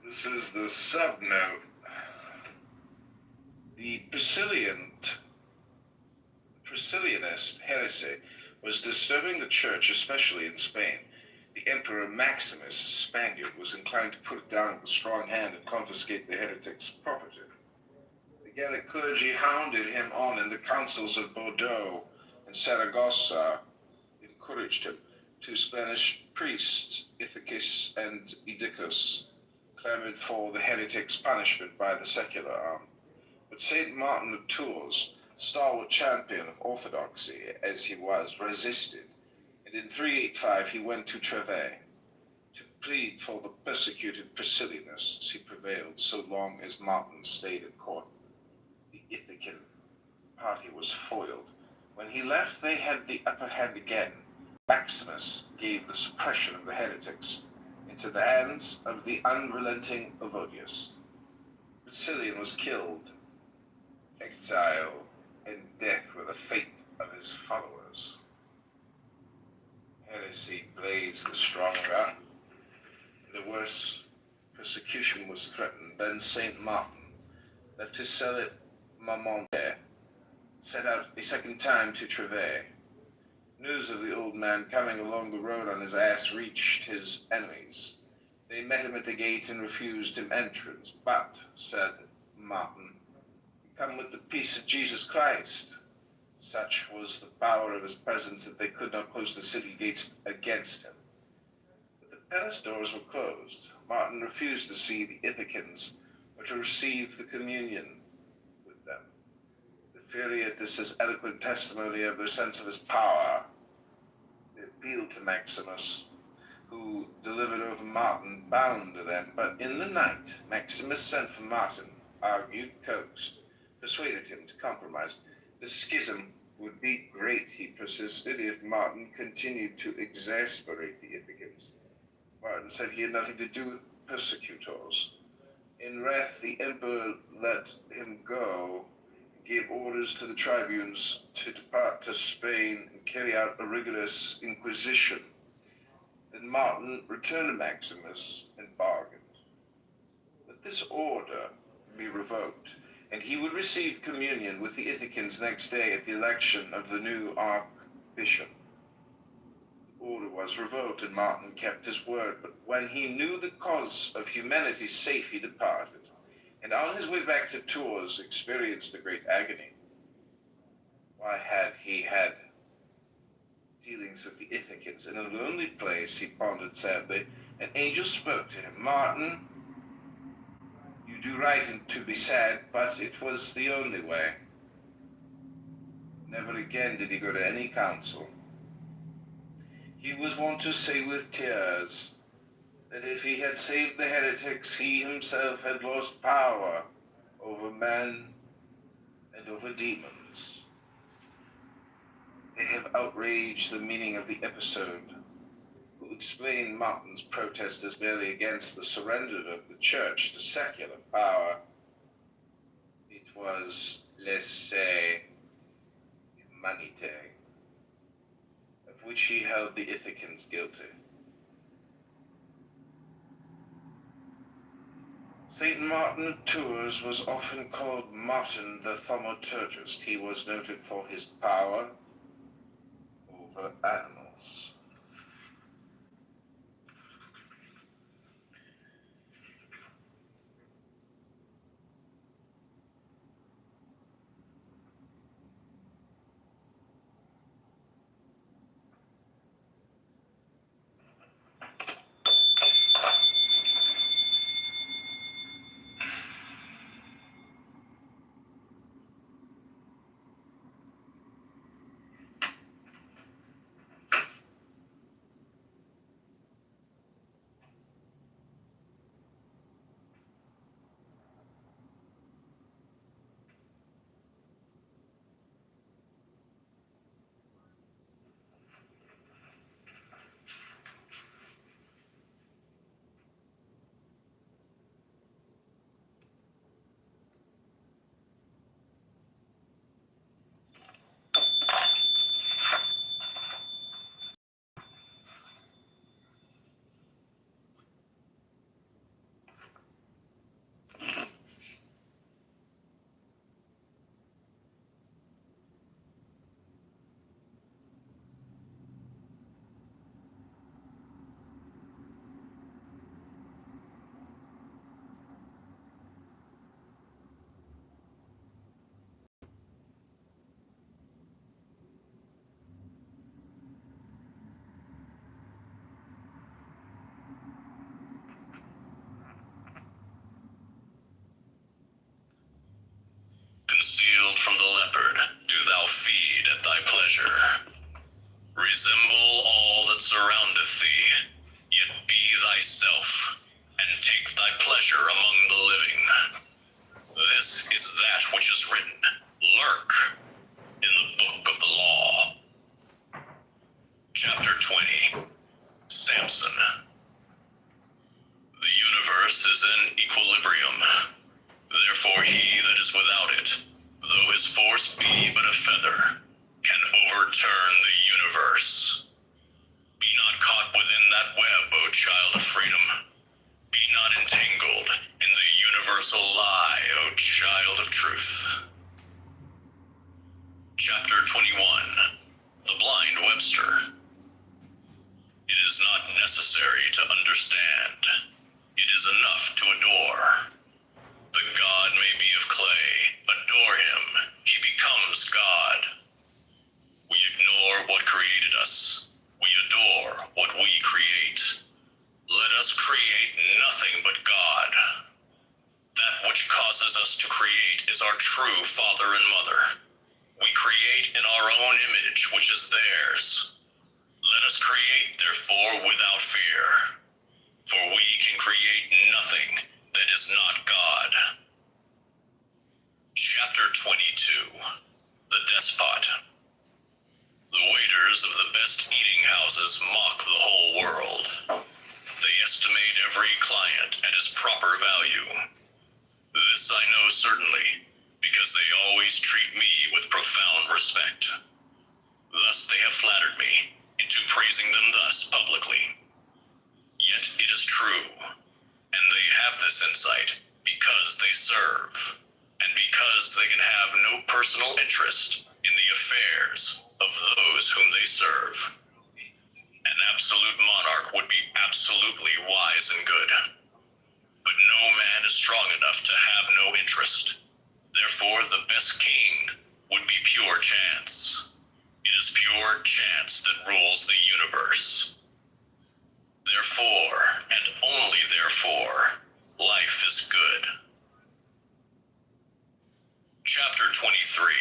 This is the subnote. The Priscillianist heresy was disturbing the church, especially in Spain. The Emperor Maximus, a Spaniard, was inclined to put it down with a strong hand and confiscate the heretic's property. The Gallic clergy hounded him on, and the councils of Bordeaux and Saragossa encouraged him. Two Spanish priests, Ithacus and Edicus, clamored for the heretic's punishment by the secular arm. But St. Martin of Tours, stalwart champion of orthodoxy as he was, resisted, and in 385 he went to Treves to plead for the persecuted Priscillianists. He prevailed so long as Martin stayed at court. The Ithacan party was foiled. When he left, they had the upper hand again. Maximus gave the suppression of the heretics into the hands of the unrelenting Evodius. Priscillian was killed. Exile and death were the fate of his followers. Heresy blazed the stronger, and a worse persecution was threatened. Then St. Martin left his cell at Marmont, set out a second time to Treves. News of the old man coming along the road on his ass reached his enemies. They met him at the gate and refused him entrance. But, said Martin, come with the peace of Jesus Christ. Such was the power of his presence that they could not close the city gates against him. But the palace doors were closed. Martin refused to see the Ithacans or to receive the communion with them. The fury at this is eloquent testimony of their sense of his power. They appealed to Maximus, who delivered over Martin bound to them. But in the night, Maximus sent for Martin, argued, coaxed, persuaded him to compromise. The schism would be great, he persisted, if Martin continued to exasperate the Ithacans. Martin said he had nothing to do with persecutors. In wrath, the emperor let him go, and gave orders to the tribunes to depart to Spain and carry out a rigorous inquisition. Then Martin returned to Maximus and bargained that this order be revoked, and he would receive communion with the Ithacans next day at the election of the new archbishop. The order was revoked, and Martin kept his word, but when he knew the cause of humanity's safe, he departed, and on his way back to Tours experienced a great agony. Why had he had dealings with the Ithacans? In a lonely place, he pondered sadly. An angel spoke to him. Martin, you do right to be sad, but it was the only way. Never again did he go to any council. He was wont to say with tears that if he had saved the heretics, he himself had lost power over men and over demons. They have outraged the meaning of the episode, who explain Martin's protest as merely against the surrender of the church to secular power. It was laissez humanité, of which he held the Ithacans guilty. Saint Martin of Tours was often called Martin the Thaumaturgist. He was noted for his power over animals. Concealed from the leopard, do thou feed at thy pleasure. Resemble all that surroundeth thee, yet be thyself, and take thy pleasure among the living. This is that which is written, lurk, in the book of the law. Chapter 20. Samson. The universe is in equilibrium. Therefore he that is without it, though his force be but a feather, can overturn the universe. Be not caught within that web, O child of freedom. Be not entangled in the universal lie, O child of truth. Chapter 21. The Blind Webster. It is not necessary to understand. It is enough to adore. The god may be of clay. Adore him. He becomes God. We ignore what created us. We adore what we create. Let us create nothing but God. That which causes us to create is our true father and mother. We create in our own image, which is theirs. Let us create, therefore, without fear. For we can create nothing that is not God. Chapter 22. The Despot. The waiters of the best eating houses mock the whole world. They estimate every client at his proper value. This I know certainly, because they always treat me with profound respect. Thus they have flattered me into praising them thus publicly. Yet it is true, and they have this insight because they serve, and because they can have no personal interest in the affairs of those whom they serve. An absolute monarch would be absolutely wise and good. But no man is strong enough to have no interest. Therefore, the best king would be pure chance. It is pure chance that rules the universe. Therefore, and only therefore, life is good. Chapter 23.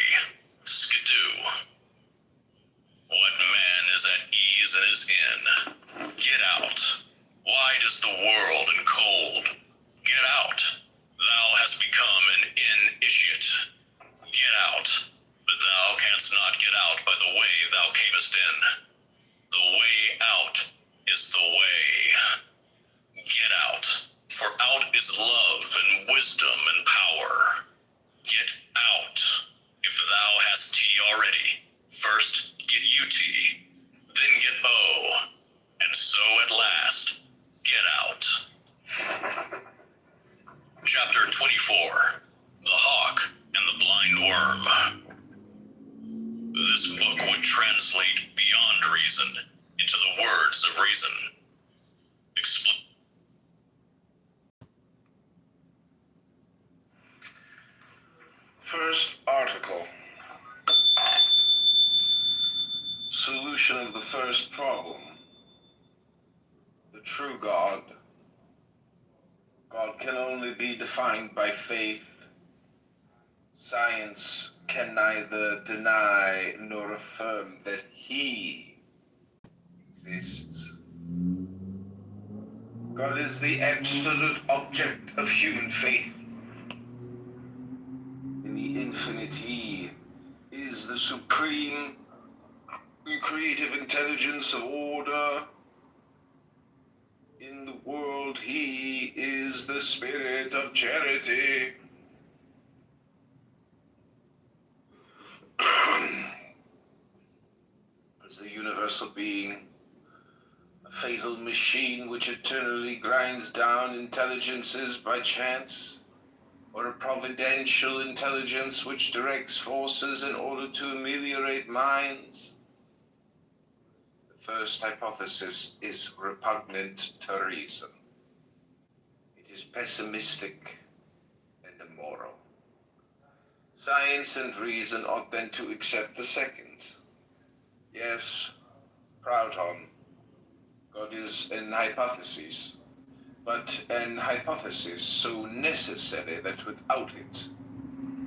Skidoo. What man is at ease in his inn? Get out. Wide is the world and cold. Get out. Thou hast become an initiate. Get out. But thou canst not get out by the way thou camest in. The way out is the way. Get out. For out is love and wisdom and power. Get out. If thou hast tea already, first get you tea, then get O, and so at last, get out. Chapter 24. The Hawk and the Blind Worm. This book would translate beyond reason into the words of reason. First article. Solution of the first problem. The true God. God can only be defined by faith. Science can neither deny nor affirm that He exists. God is the absolute object of human faith. In the infinite, He is the supreme creative intelligence of order. In the world, He is the spirit of charity. As the universal being, a fatal machine which eternally grinds down intelligences by chance, or a providential intelligence which directs forces in order to ameliorate minds? The first hypothesis is repugnant to reason. It is pessimistic and immoral. Science and reason ought then to accept the second. Yes, Proudhon, God is an hypothesis, but an hypothesis so necessary that without it,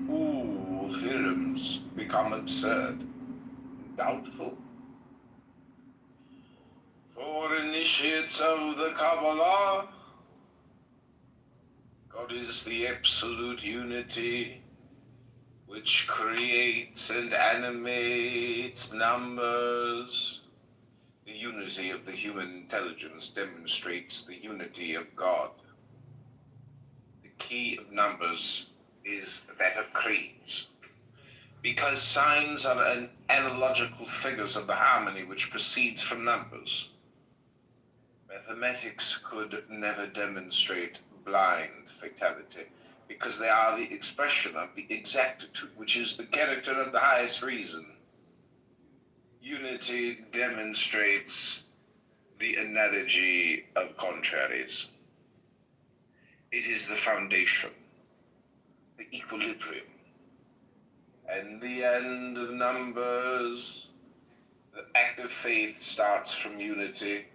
all theorems become absurd and doubtful. For initiates of the Kabbalah, God is the absolute unity which creates and animates numbers. The unity of the human intelligence demonstrates the unity of God. The key of numbers is that of creeds. Because signs are analogical figures of the harmony which proceeds from numbers, mathematics could never demonstrate blind fatality, because they are the expression of the exactitude, which is the character of the highest reason. Unity demonstrates the analogy of contraries. It is the foundation, the equilibrium. And the end of numbers, the act of faith starts from unity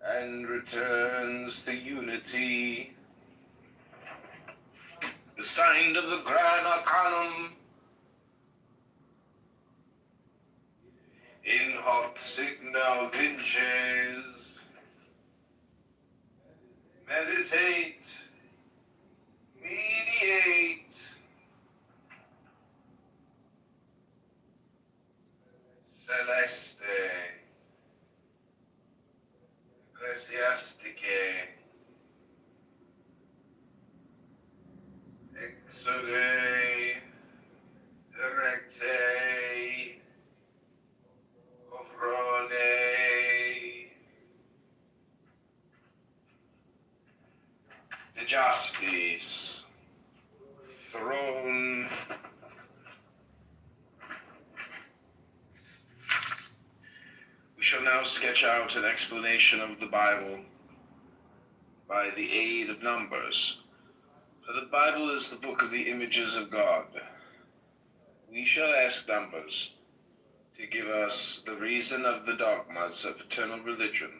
and returns to unity. The sign of the Grand Arcanum in hoc signo vinces. Meditate, mediate, celeste, ecclesiastique, exode, directe, covrone, de justice, throne. We shall now sketch out an explanation of the Bible by the aid of numbers. For the Bible is the book of the images of God. We shall ask numbers to give us the reason of the dogmas of eternal religion.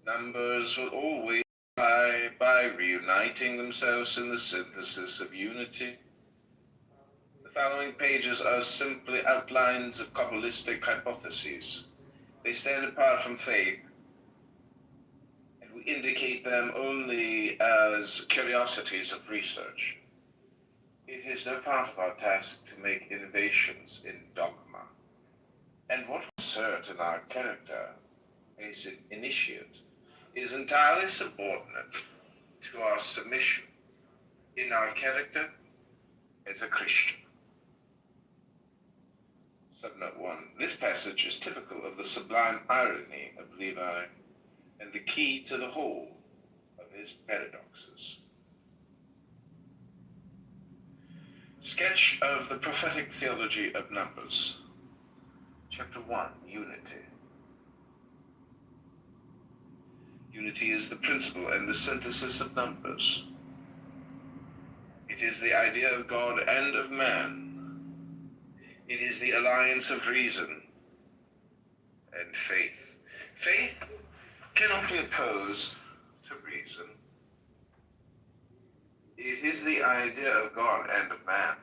Numbers will always lie by reuniting themselves in the synthesis of unity. The following pages are simply outlines of Kabbalistic hypotheses. They stand apart from faith, and we indicate them only as curiosities of research. It is no part of our task to make innovations in dogma. And what we assert in our character as an initiate is entirely subordinate to our submission in our character as a Christian. Subnote 1. This passage is typical of the sublime irony of Levi and the key to the whole of his paradoxes. Sketch of the prophetic theology of numbers. Chapter 1. Unity. Unity is the principle and the synthesis of numbers. It is the idea of God and of man. It is the alliance of reason and faith. Faith cannot be opposed to reason. It is the idea of God and of man.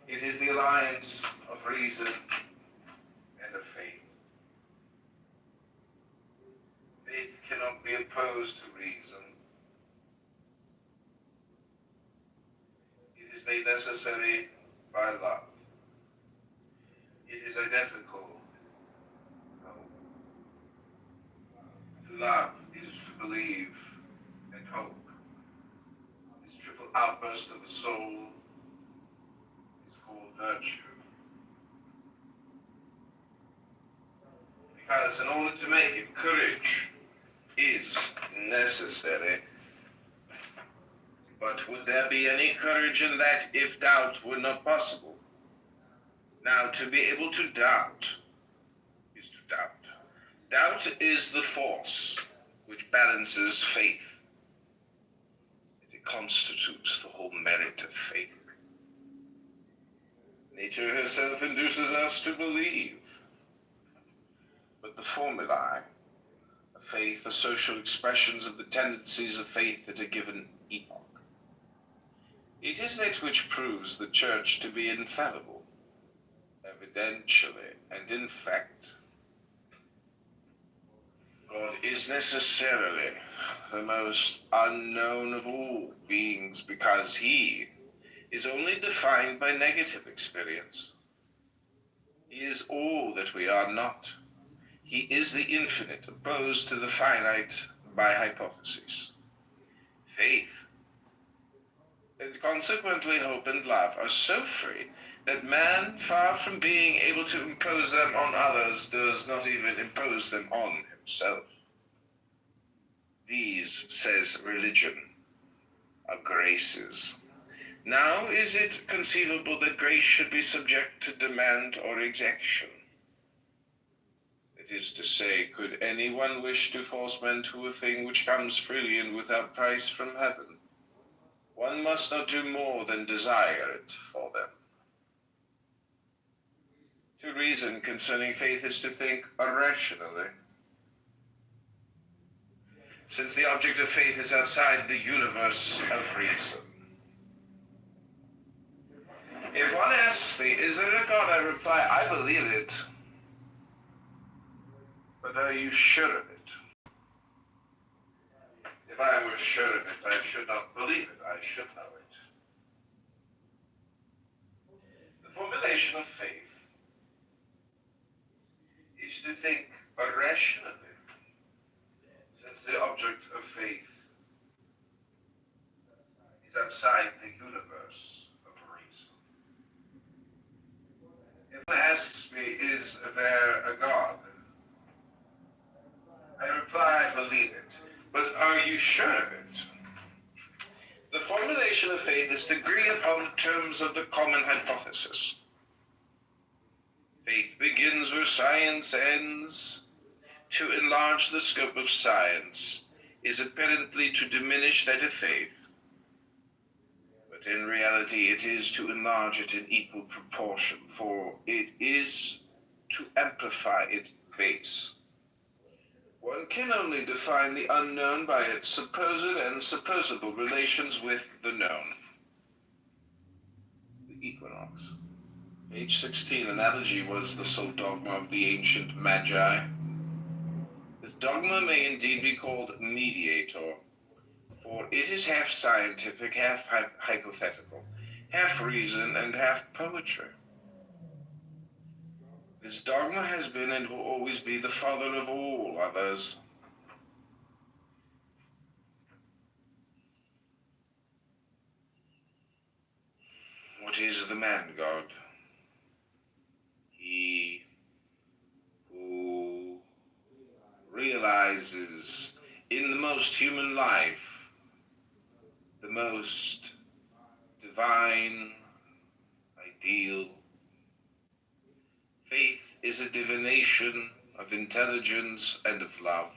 It is the alliance of reason and of faith. Faith cannot be opposed to reason. It is made necessary by love. It is identical with hope. To love is to believe and hope. This triple outburst of the soul is called virtue. Because in order to make it, courage is necessary. But would there be any courage in that if doubt were not possible? Now, to be able to doubt is to doubt. Doubt is the force which balances faith. It constitutes the whole merit of faith. Nature herself induces us to believe. But the formulae of faith are social expressions of the tendencies of faith at a given epoch. It is that which proves the Church to be infallible, evidentially, and in fact. God is necessarily the most unknown of all beings because he is only defined by negative experience. He is all that we are not. He is the infinite opposed to the finite by hypothesis. Faith, and consequently hope and love, are so free that man, far from being able to impose them on others, does not even impose them on himself. These, says religion, are graces. Now is it conceivable that grace should be subject to demand or exaction? It is to say, could anyone wish to force men to a thing which comes freely and without price from heaven? One must not do more than desire it for them. To reason concerning faith is to think irrationally. Since the object of faith is outside the universe of reason. If one asks me, is there a God? I reply, I believe it. But are you sure of it? If I were sure of it, I should not believe it. I should know it. The formulation of faith is to think irrationally, since the object of faith is outside the universe of reason. If one asks me, is there a God? I reply, I believe it. But are you sure of it? The formulation of faith is to agree upon the terms of the common hypothesis. Faith begins where science ends. To enlarge the scope of science is apparently to diminish that of faith. But in reality, it is to enlarge it in equal proportion, for it is to amplify its base. One can only define the unknown by its supposed and supposable relations with the known. The equinox. Page 16, analogy was the sole dogma of the ancient magi. This dogma may indeed be called mediator, for it is half scientific, half hypothetical, half reason, and half poetry. This dogma has been and will always be the father of all others. What is the man God? He who realizes in the most human life the most divine ideal. Faith is a divination of intelligence and of love.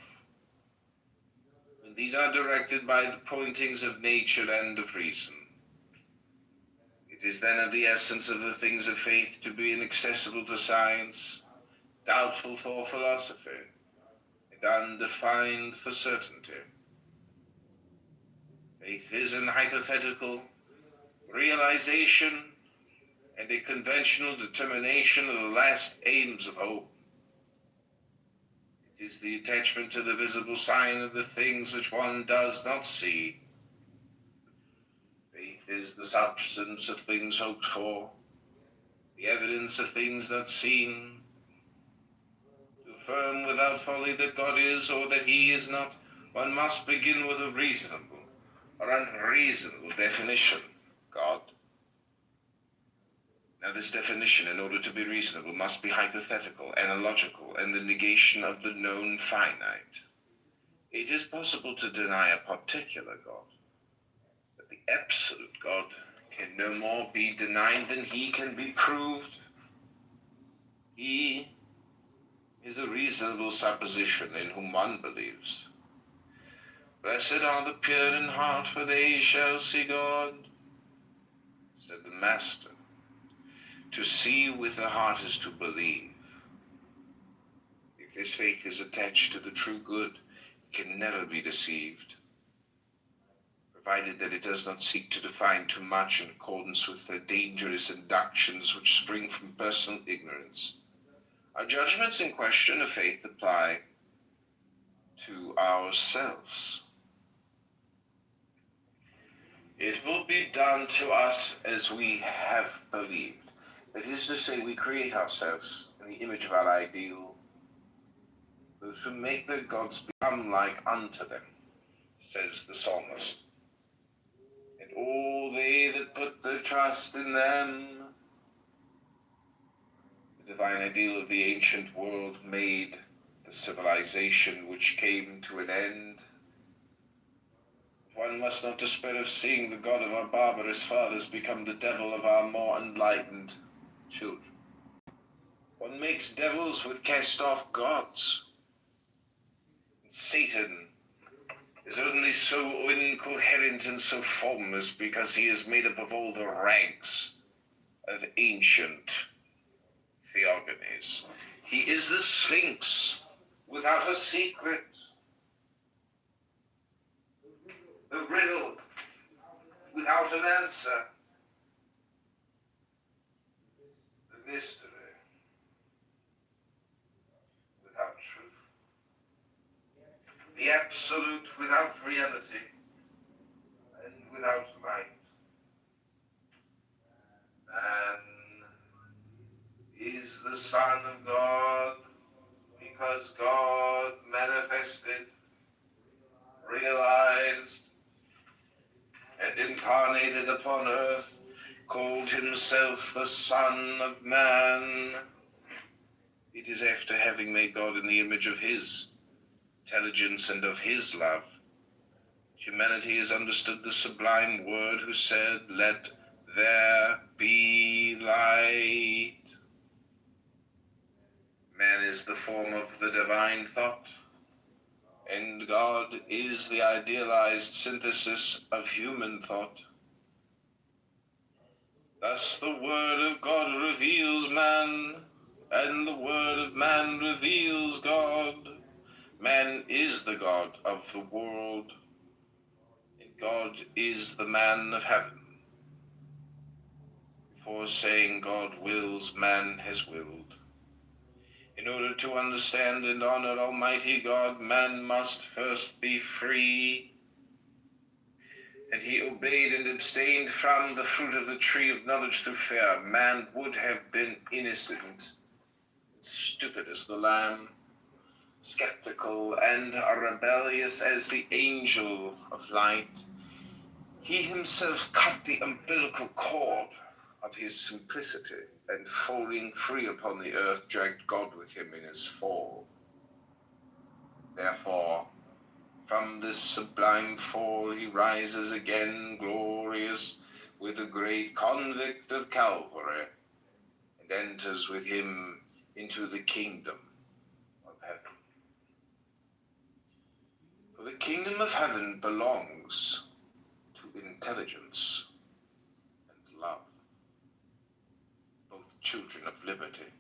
And these are directed by the pointings of nature and of reason. It is then of the essence of the things of faith to be inaccessible to science, doubtful for philosophy, and undefined for certainty. Faith is an hypothetical realization and a conventional determination of the last aims of hope. It is the attachment to the visible sign of the things which one does not see. Faith is the substance of things hoped for, the evidence of things not seen. To affirm without folly that God is or that he is not, one must begin with a reasonable or unreasonable definition of God. Now this definition, in order to be reasonable, must be hypothetical, analogical, and the negation of the known finite. It is possible to deny a particular God, but the absolute God can no more be denied than he can be proved. He is a reasonable supposition in whom one believes. Blessed are the pure in heart, for they shall see God, said the Master. To see with the heart is to believe. If this faith is attached to the true good, it can never be deceived, provided that it does not seek to define too much in accordance with the dangerous inductions which spring from personal ignorance. Our judgments in question of faith apply to ourselves. It will be done to us as we have believed. That is to say, we create ourselves in the image of our ideal. Those who make their gods become like unto them, says the psalmist. And all they that put their trust in them. The divine ideal of the ancient world made the civilization which came to an end. One must not despair of seeing the God of our barbarous fathers become the devil of our more enlightened children. One makes devils with cast-off gods. Satan is only so incoherent and so formless because he is made up of all the ranks of ancient theogonies. He is the Sphinx without a secret, the riddle without an answer, the mystery without truth, the absolute without reality and without light. Man is the Son of God because God manifested, realized, and incarnated upon earth, called himself the Son of Man. It is after having made God in the image of his intelligence and of his love, humanity has understood the sublime word who said, "Let there be light." Man is the form of the divine thought, and God is the idealized synthesis of human thought. Thus the word of God reveals man, and the word of man reveals God. Man is the God of the world, and God is the man of heaven. Before saying God wills, man has willed. In order to understand and honor Almighty God, man must first be free. And he obeyed and abstained from the fruit of the tree of knowledge through fear. Man would have been innocent, stupid as the lamb, skeptical and rebellious as the angel of light. He himself cut the umbilical cord of his simplicity, and falling free upon the earth, dragged God with him in his fall. Therefore, from this sublime fall he rises again glorious with the great convict of Calvary, and enters with him into the kingdom of heaven. For the kingdom of heaven belongs to intelligence and love, both children of liberty.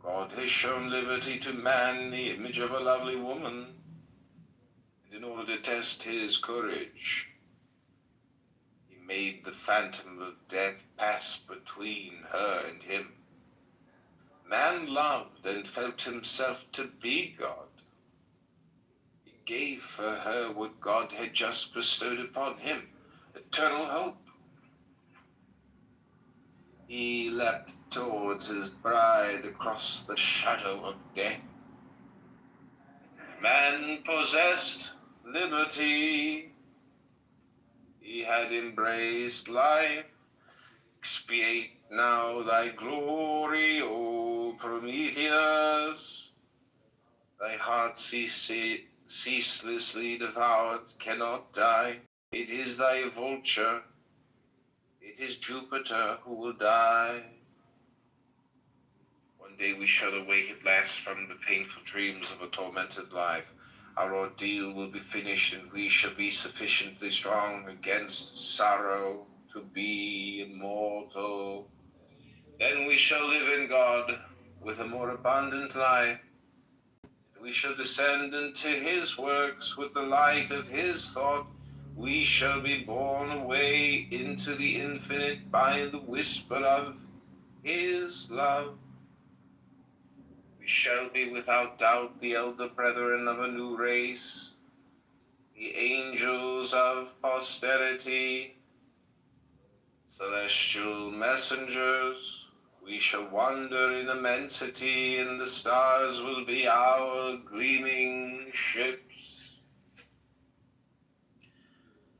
God has shown liberty to man in the image of a lovely woman, and in order to test his courage, he made the phantom of death pass between her and him. Man loved and felt himself to be God. He gave for her what God had just bestowed upon him, eternal hope. He leapt towards his bride across the shadow of death. Man possessed liberty. He had embraced life. Expiate now thy glory, O Prometheus. Thy heart ceaselessly devoured cannot die. It is thy vulture. It is Jupiter who will die. One day we shall awake at last from the painful dreams of a tormented life. Our ordeal will be finished, and we shall be sufficiently strong against sorrow to be immortal. Then we shall live in God with a more abundant life. We shall descend into his works with the light of his thought. We shall be borne away into the infinite by the whisper of his love. We shall be without doubt the elder brethren of a new race, the angels of posterity, celestial messengers. We shall wander in immensity, and the stars will be our gleaming ships.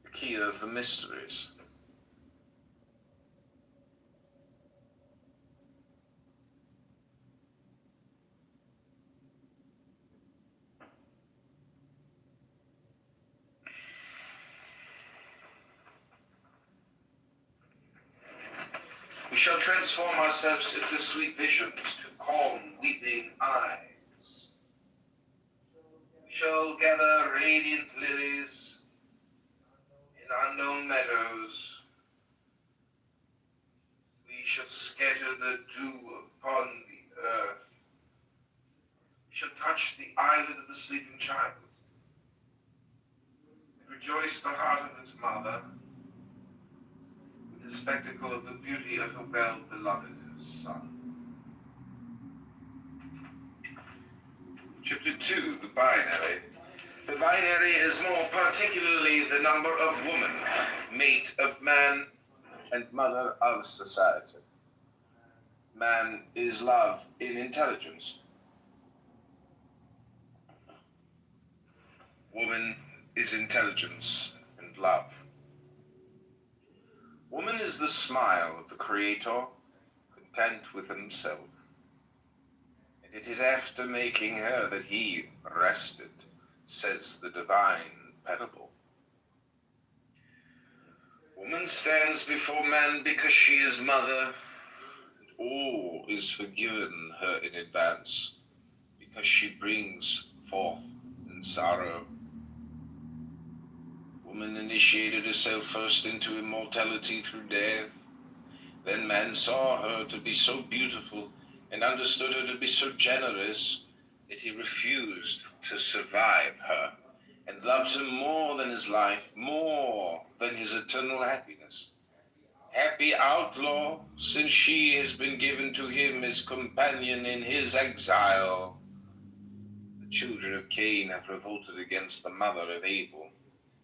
The key of the mysteries. We shall transform ourselves into sweet visions to calm weeping eyes. We shall gather radiant lilies in unknown meadows. We shall scatter the dew upon the earth. We shall touch the eyelid of the sleeping child, and rejoice the heart of its mother with the spectacle of the beauty of her well-beloved son. Chapter 2, the binary. The binary is more particularly the number of woman, mate of man, and mother of society. Man is love in intelligence. Woman is intelligence and love. Woman is the smile of the Creator, content with himself. And it is after making her that he rested, says the divine parable. Woman stands before man because she is mother, and all is forgiven her in advance, because she brings forth in sorrow. Woman initiated herself first into immortality through death. Then man saw her to be so beautiful and understood her to be so generous that he refused to survive her and loved her more than his life, more than his eternal happiness. Happy outlaw, since she has been given to him as companion in his exile. The children of Cain have revolted against the mother of Abel.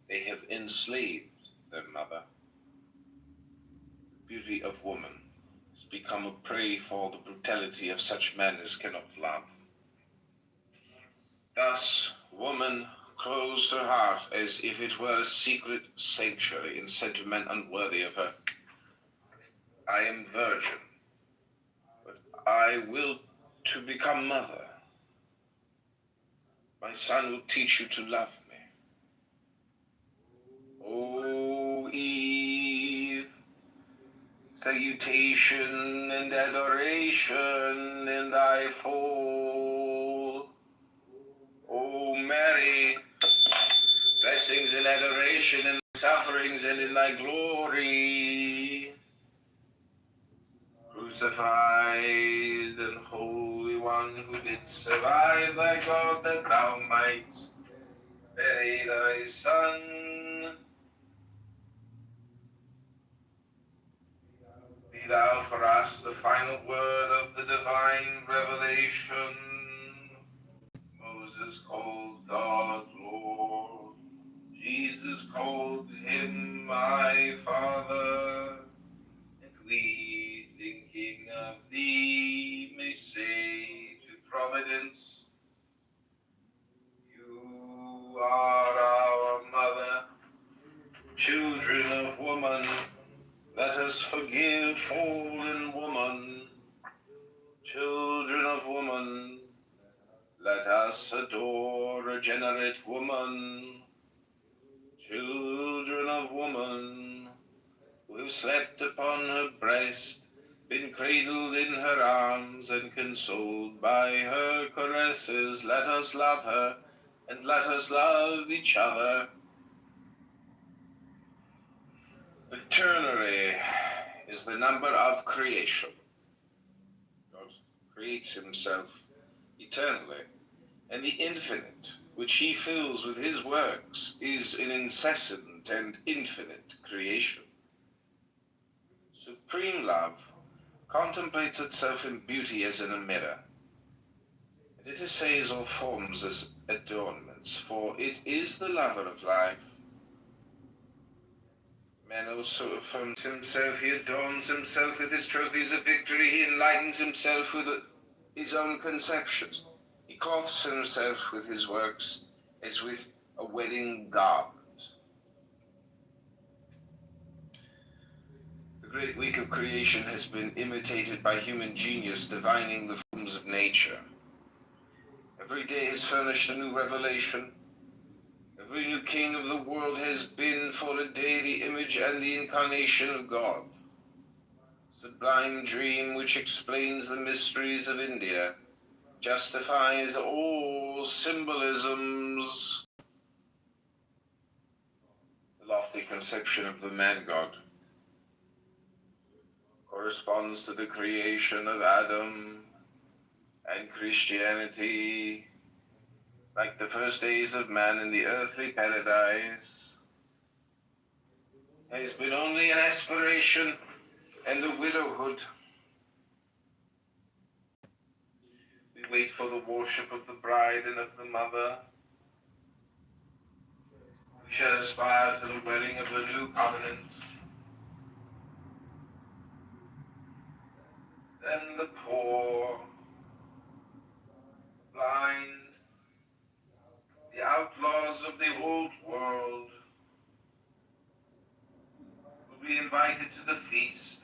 They have enslaved their mother. The beauty of woman has become a prey for the brutality of such men as cannot love. Thus, woman closed her heart as if it were a secret sanctuary and said to men unworthy of her, I am virgin, but I will to become mother. My son will teach you to love me. O Eve, salutation and adoration in thy fall. O Mary, blessings and adoration in thy sufferings and in thy glory. Crucified and Holy One, who didst survive thy God that thou mightst bury thy Son. Be thou for us the final word of the divine revelation. Moses called God Lord. Jesus called him my Father. And we, thinking of thee, may say to Providence, you are our mother. Children of woman, let us forgive fallen woman. Children of woman, let us adore regenerate woman. Children of woman, who have slept upon her breast, been cradled in her arms, and consoled by her caresses, let us love her, and let us love each other. The ternary is the number of creation. God creates himself eternally, and the infinite, which he fills with his works, is an incessant and infinite creation. Supreme love contemplates itself in beauty as in a mirror, and it essays all forms as adornments, for it is the lover of life. Man also affirms himself, he adorns himself with his trophies of victory, he enlightens himself with his own conceptions. He clothes himself with his works as with a wedding garment. The great week of creation has been imitated by human genius, divining the forms of nature. Every day has furnished a new revelation. Every new king of the world has been for a day the image and the incarnation of God. sublime dream which explains the mysteries of India, justifies all symbolisms. The lofty conception of the man-God corresponds to the creation of Adam, and Christianity, like the first days of man in the earthly paradise, has been only an aspiration and a widowhood. We wait for the worship of the bride and of the mother. We shall aspire to the wedding of the new covenant. Then the poor, the blind, the outlaws of the old world will be invited to the feast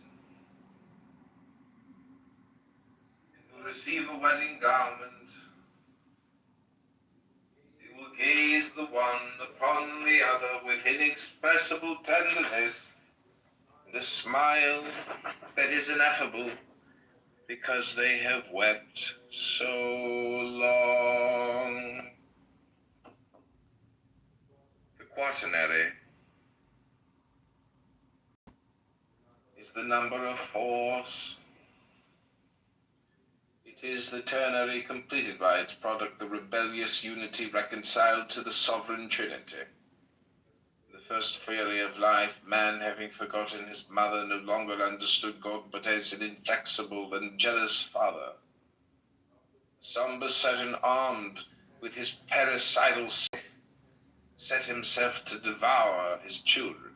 and will receive a wedding garment. They will gaze the one upon the other with inexpressible tenderness and a smile that is ineffable, because they have wept so long. The quaternary is the number of force. It is the ternary completed by its product, the rebellious unity reconciled to the sovereign Trinity. The first fury of life, man, having forgotten his mother, no longer understood God but as an inflexible and jealous father. Somber Saturn, armed with his parricidal scythe, set himself to devour his children.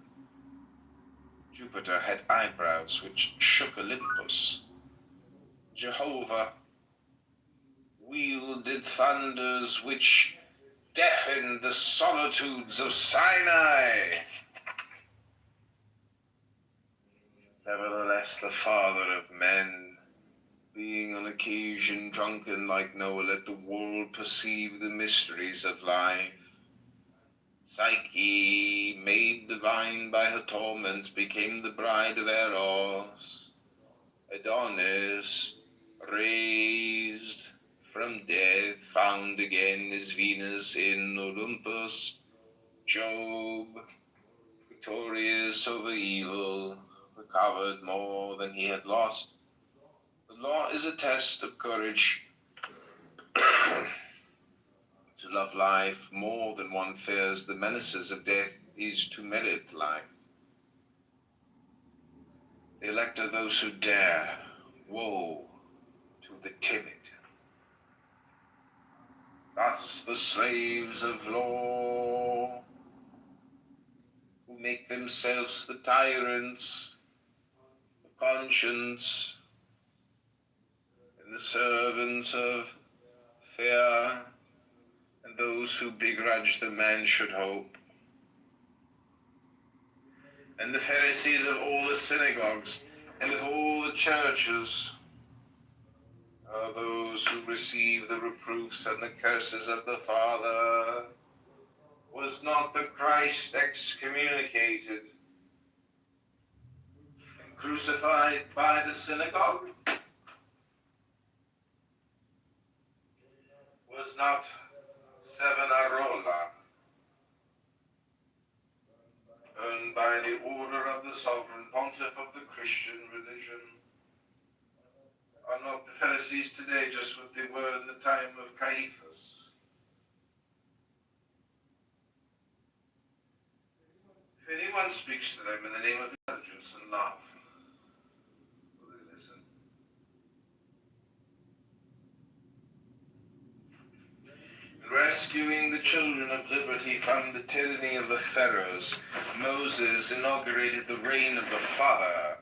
Jupiter had eyebrows which shook Olympus. Jehovah wielded thunders which deafened the solitudes of Sinai. Nevertheless, the father of men, being on occasion drunken like Noah, let the world perceive the mysteries of life. Psyche, made divine by her torments, became the bride of Eros. Adonis, raised from death, found again his Venus in Olympus. Job, victorious over evil, recovered more than he had lost. The law is a test of courage. To love life more than one fears the menaces of death is to merit life. The elect are those who dare. Woe to the timid. Thus the slaves of law, who make themselves the tyrants of conscience and the servants of fear, and those who begrudge that man should hope. And the Pharisees of all the synagogues and of all the churches are those who receive the reproofs and the curses of the Father. Was not the Christ excommunicated and crucified by the synagogue? Was not Savonarola earned by the order of the sovereign pontiff of the Christian religion? Are not the Pharisees today just what they were in the time of Caiaphas? If anyone speaks to them in the name of intelligence and love, will they listen? In rescuing the children of liberty from the tyranny of the Pharaohs, Moses inaugurated the reign of the Father,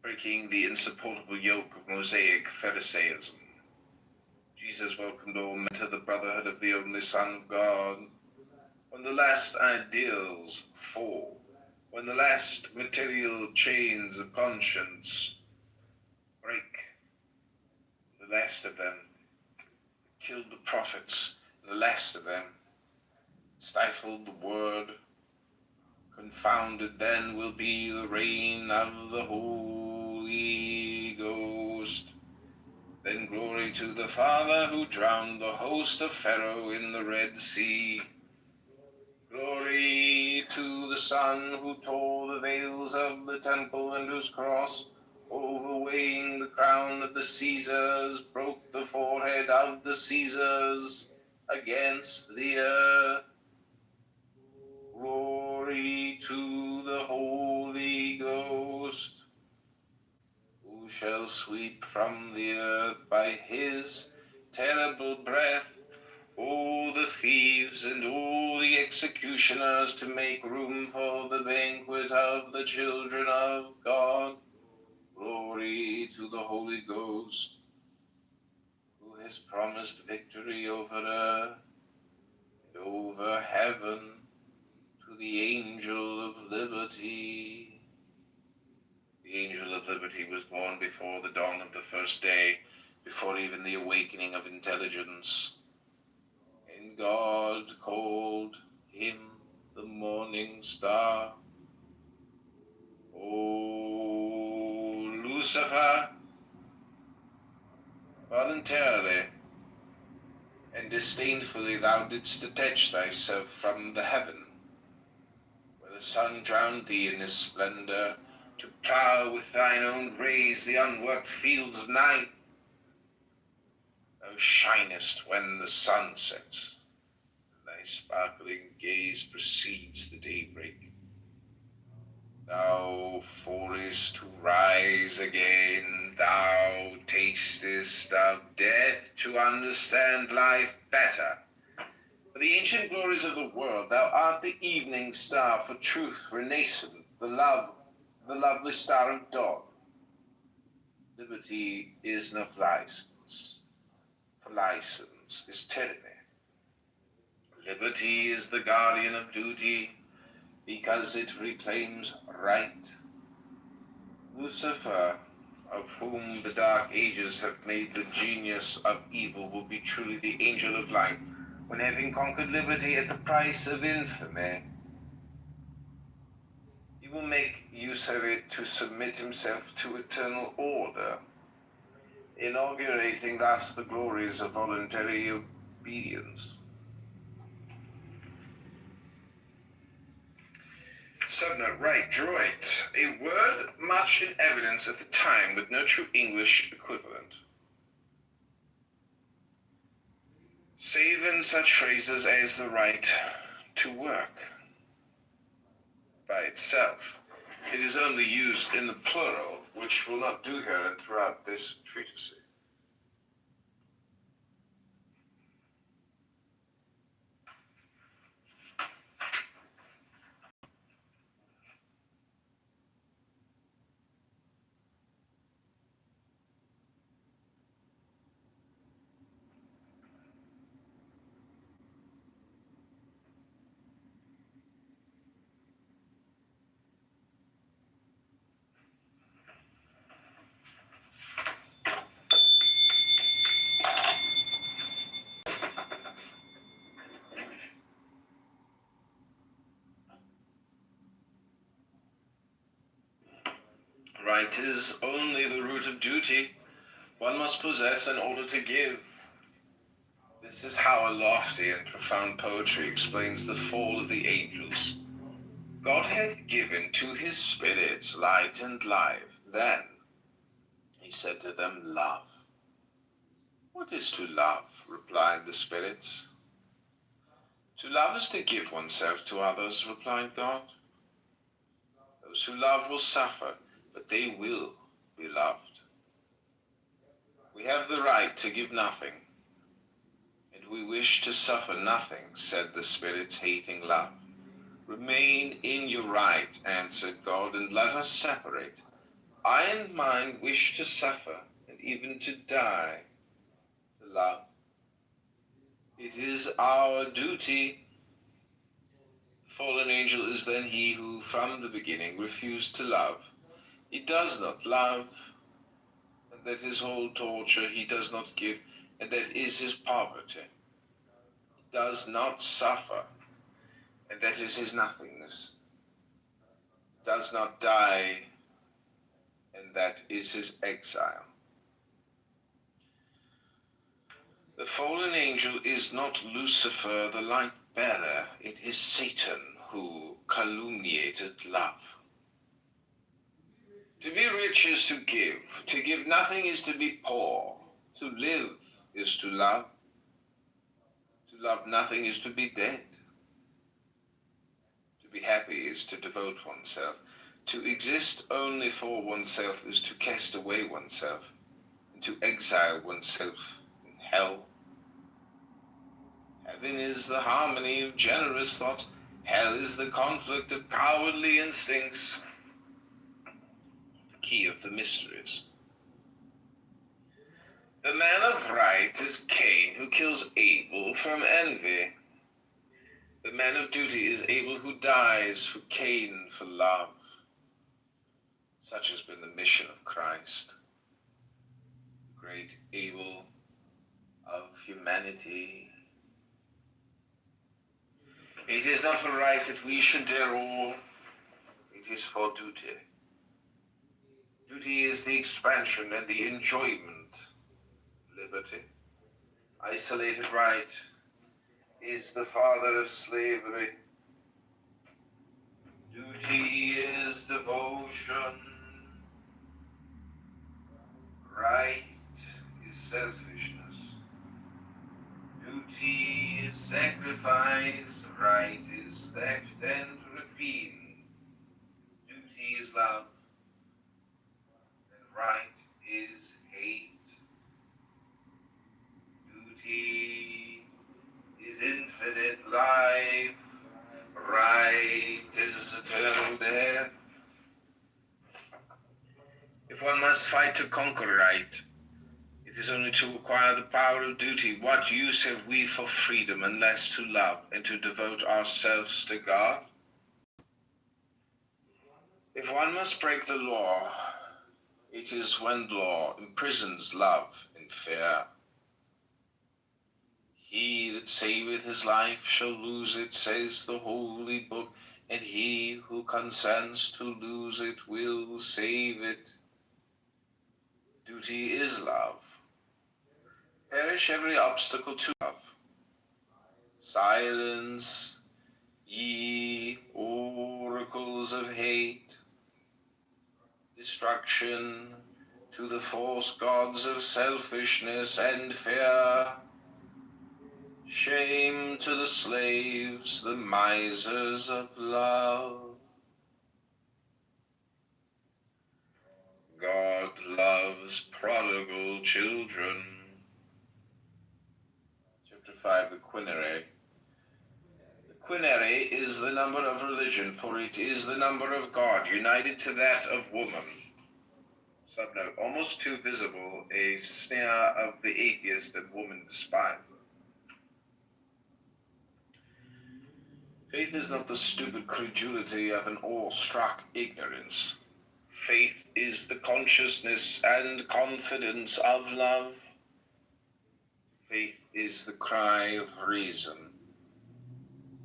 breaking the insupportable yoke of Mosaic Pharisaism. Jesus welcomed all men to the brotherhood of the only Son of God. When the last ideals fall, when the last material chains of conscience break, the last of them killed the prophets, the last of them stifled the word, Confounded then will be the reign of the Holy Ghost. Then glory to the Father who drowned the host of Pharaoh in the Red Sea. Glory to the Son who tore the veils of the temple and whose cross, overweighing the crown of the Caesars, broke the forehead of the Caesars against the earth. Glory to the Holy Ghost, who shall sweep from the earth by his terrible breath all the thieves and all the executioners, to make room for the banquet of the children of God. Glory to the Holy Ghost, who has promised victory over earth and over heaven to the angel of liberty. The angel of liberty was born before the dawn of the first day, before even the awakening of intelligence. And God called him the morning star. O Lucifer, voluntarily and disdainfully thou didst detach thyself from the heaven, where the sun drowned thee in his splendor, to plough with thine own rays the unworked fields of night. Thou shinest when the sun sets, and thy sparkling gaze precedes the daybreak. Thou fallest to rise again, thou tastest of death to understand life better. For the ancient glories of the world, thou art the evening star for truth renascent, the lovely star of dawn. Liberty is not license, for license is tyranny. Liberty is the guardian of duty, because it reclaims right. Lucifer, of whom the dark ages have made the genius of evil, will be truly the angel of light, when having conquered liberty at the price of infamy, he will make use of it to submit himself to eternal order, inaugurating thus the glories of voluntary obedience. Subnote right, droit, a word much in evidence at the time with no true English equivalent. Save in such phrases as the right to work. By itself, it is only used in the plural, which will not do here and throughout this treatise. Right is only the root of duty. One must possess in order to give. This is how a lofty and profound poetry explains the fall of the angels. God hath given to his spirits light and life. Then he said to them, love. What is to love? Replied the spirits. To love is to give oneself to others, replied God. Those who love will suffer, but they will be loved. We have the right to give nothing, and we wish to suffer nothing, said the spirits, hating love. Remain in your right, answered God, and let us separate. I and mine wish to suffer, and even to die, to love. It is our duty. Fallen angel is then he who from the beginning refused to love. He does not love, and that his whole torture he does not give, and that is his poverty. He does not suffer, and that is his nothingness. does not die, and that is his exile. The fallen angel is not Lucifer, the light bearer. It is Satan who calumniated love. To be rich is to give. To give nothing is to be poor. To live is to love. To love nothing is to be dead. To be happy is to devote oneself. To exist only for oneself is to cast away oneself, and to exile oneself in hell. Heaven is the harmony of generous thoughts. Hell is the conflict of cowardly instincts. The key of the mysteries. The man of right is Cain, who kills Abel from envy. The man of duty is Abel, who dies for Cain for love. Such has been the mission of Christ. The great Abel of humanity. It is not for right that we should dare all. It is for duty. Duty is the expansion and the enjoyment of liberty. Isolated right is the father of slavery. Duty is devotion. Right is selfishness. Duty is sacrifice. Right is theft and rapine. Duty is love. And right is hate. Duty is infinite life. Right is eternal death. If one must fight to conquer right, it is only to acquire the power of duty. What use have we for freedom unless to love and to devote ourselves to God? If one must break the law, it is when law imprisons love in fear. He that saveth his life shall lose it, says the holy book, and he who consents to lose it will save it. Duty is love. Perish every obstacle to love. Silence, ye oracles of hate. Destruction to the false gods of selfishness and fear. Shame to the slaves, the misers of love. God loves prodigal children. Chapter 5, the quinary. The quinary is the number of religion, for it is the number of God, united to that of woman. Subnote, almost too visible, a sneer of the atheist that woman despises. Faith is not the stupid credulity of an awe-struck ignorance. Faith is the consciousness and confidence of love. Faith is the cry of reason,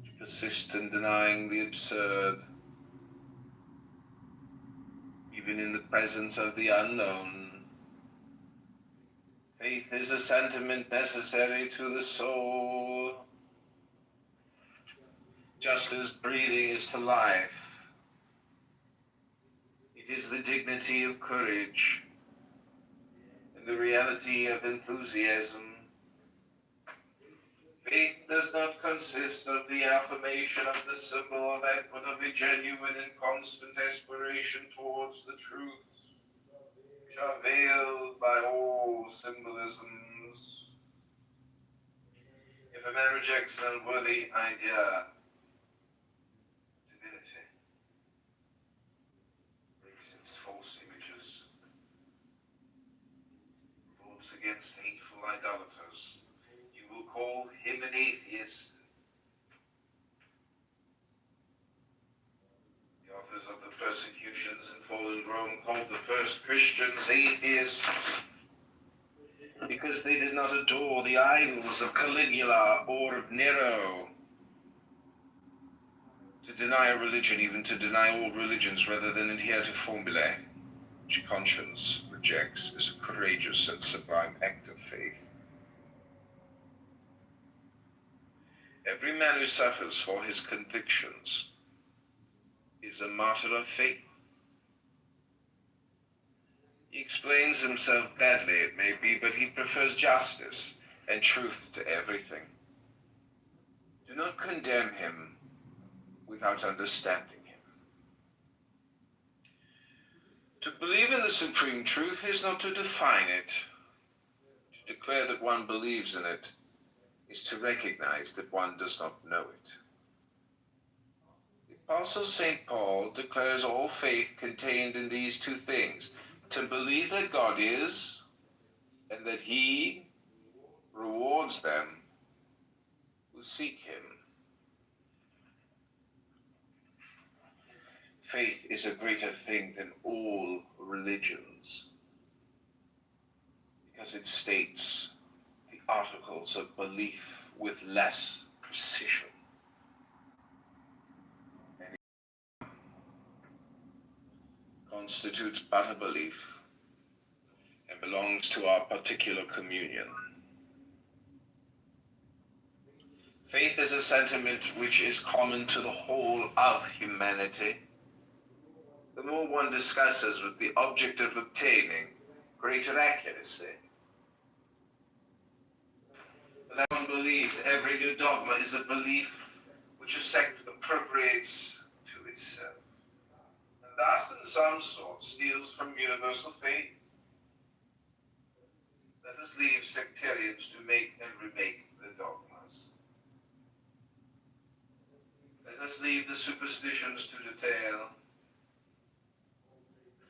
which persists in denying the absurd, even in the presence of the unknown. Faith is a sentiment necessary to the soul, just as breathing is to life. It is the dignity of courage and the reality of enthusiasm. Faith does not consist of the affirmation of the symbol of that, but of a genuine and constant aspiration towards the truths, which are veiled by all symbolisms. If a man rejects an unworthy idea, divinity breaks its false images, revolts against hateful idolaters. You will call him an atheist. The authors of the persecutions in fallen Rome called the first Christians atheists because they did not adore the idols of Caligula or of Nero. To deny a religion, even to deny all religions rather than adhere to formulae, which conscience rejects, is a courageous and sublime act of faith. Every man who suffers for his convictions is a martyr of faith. He explains himself badly, it may be, but he prefers justice and truth to everything. Do not condemn him without understanding him. To believe in the supreme truth is not to define it. To declare that one believes in it is to recognize that one does not know it. The Apostle St. Paul declares all faith contained in these two things: to believe that God is, and that he rewards them who seek him. Faith is a greater thing than all religions, because it states the articles of belief with less precision. And it constitutes but a belief and belongs to our particular communion. Faith is a sentiment which is common to the whole of humanity. The more one discusses with the object of obtaining greater accuracy, the less one believes every new dogma is a belief which a sect appropriates to itself, and thus in some sort steals from universal faith. Let us leave sectarians to make and remake the dogmas. Let us leave the superstitions to detail,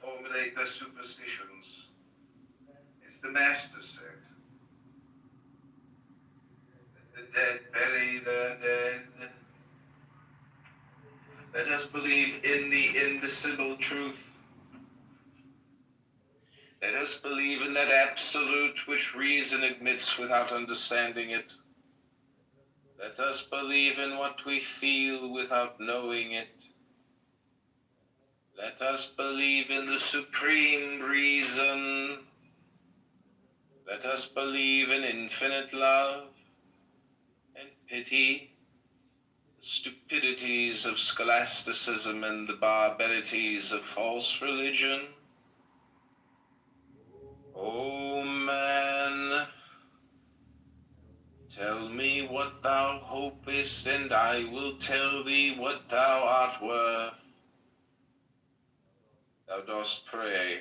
formulate their superstitions. It's the master said. Let the dead bury their dead. Let us believe in the indicible truth. Let us believe in that absolute which reason admits without understanding it. Let us believe in what we feel without knowing it. Let us believe in the supreme reason. Let us believe in infinite love and pity, the stupidities of scholasticism and the barbarities of false religion. O man, tell me what thou hopest, and I will tell thee what thou art worth. Thou dost pray,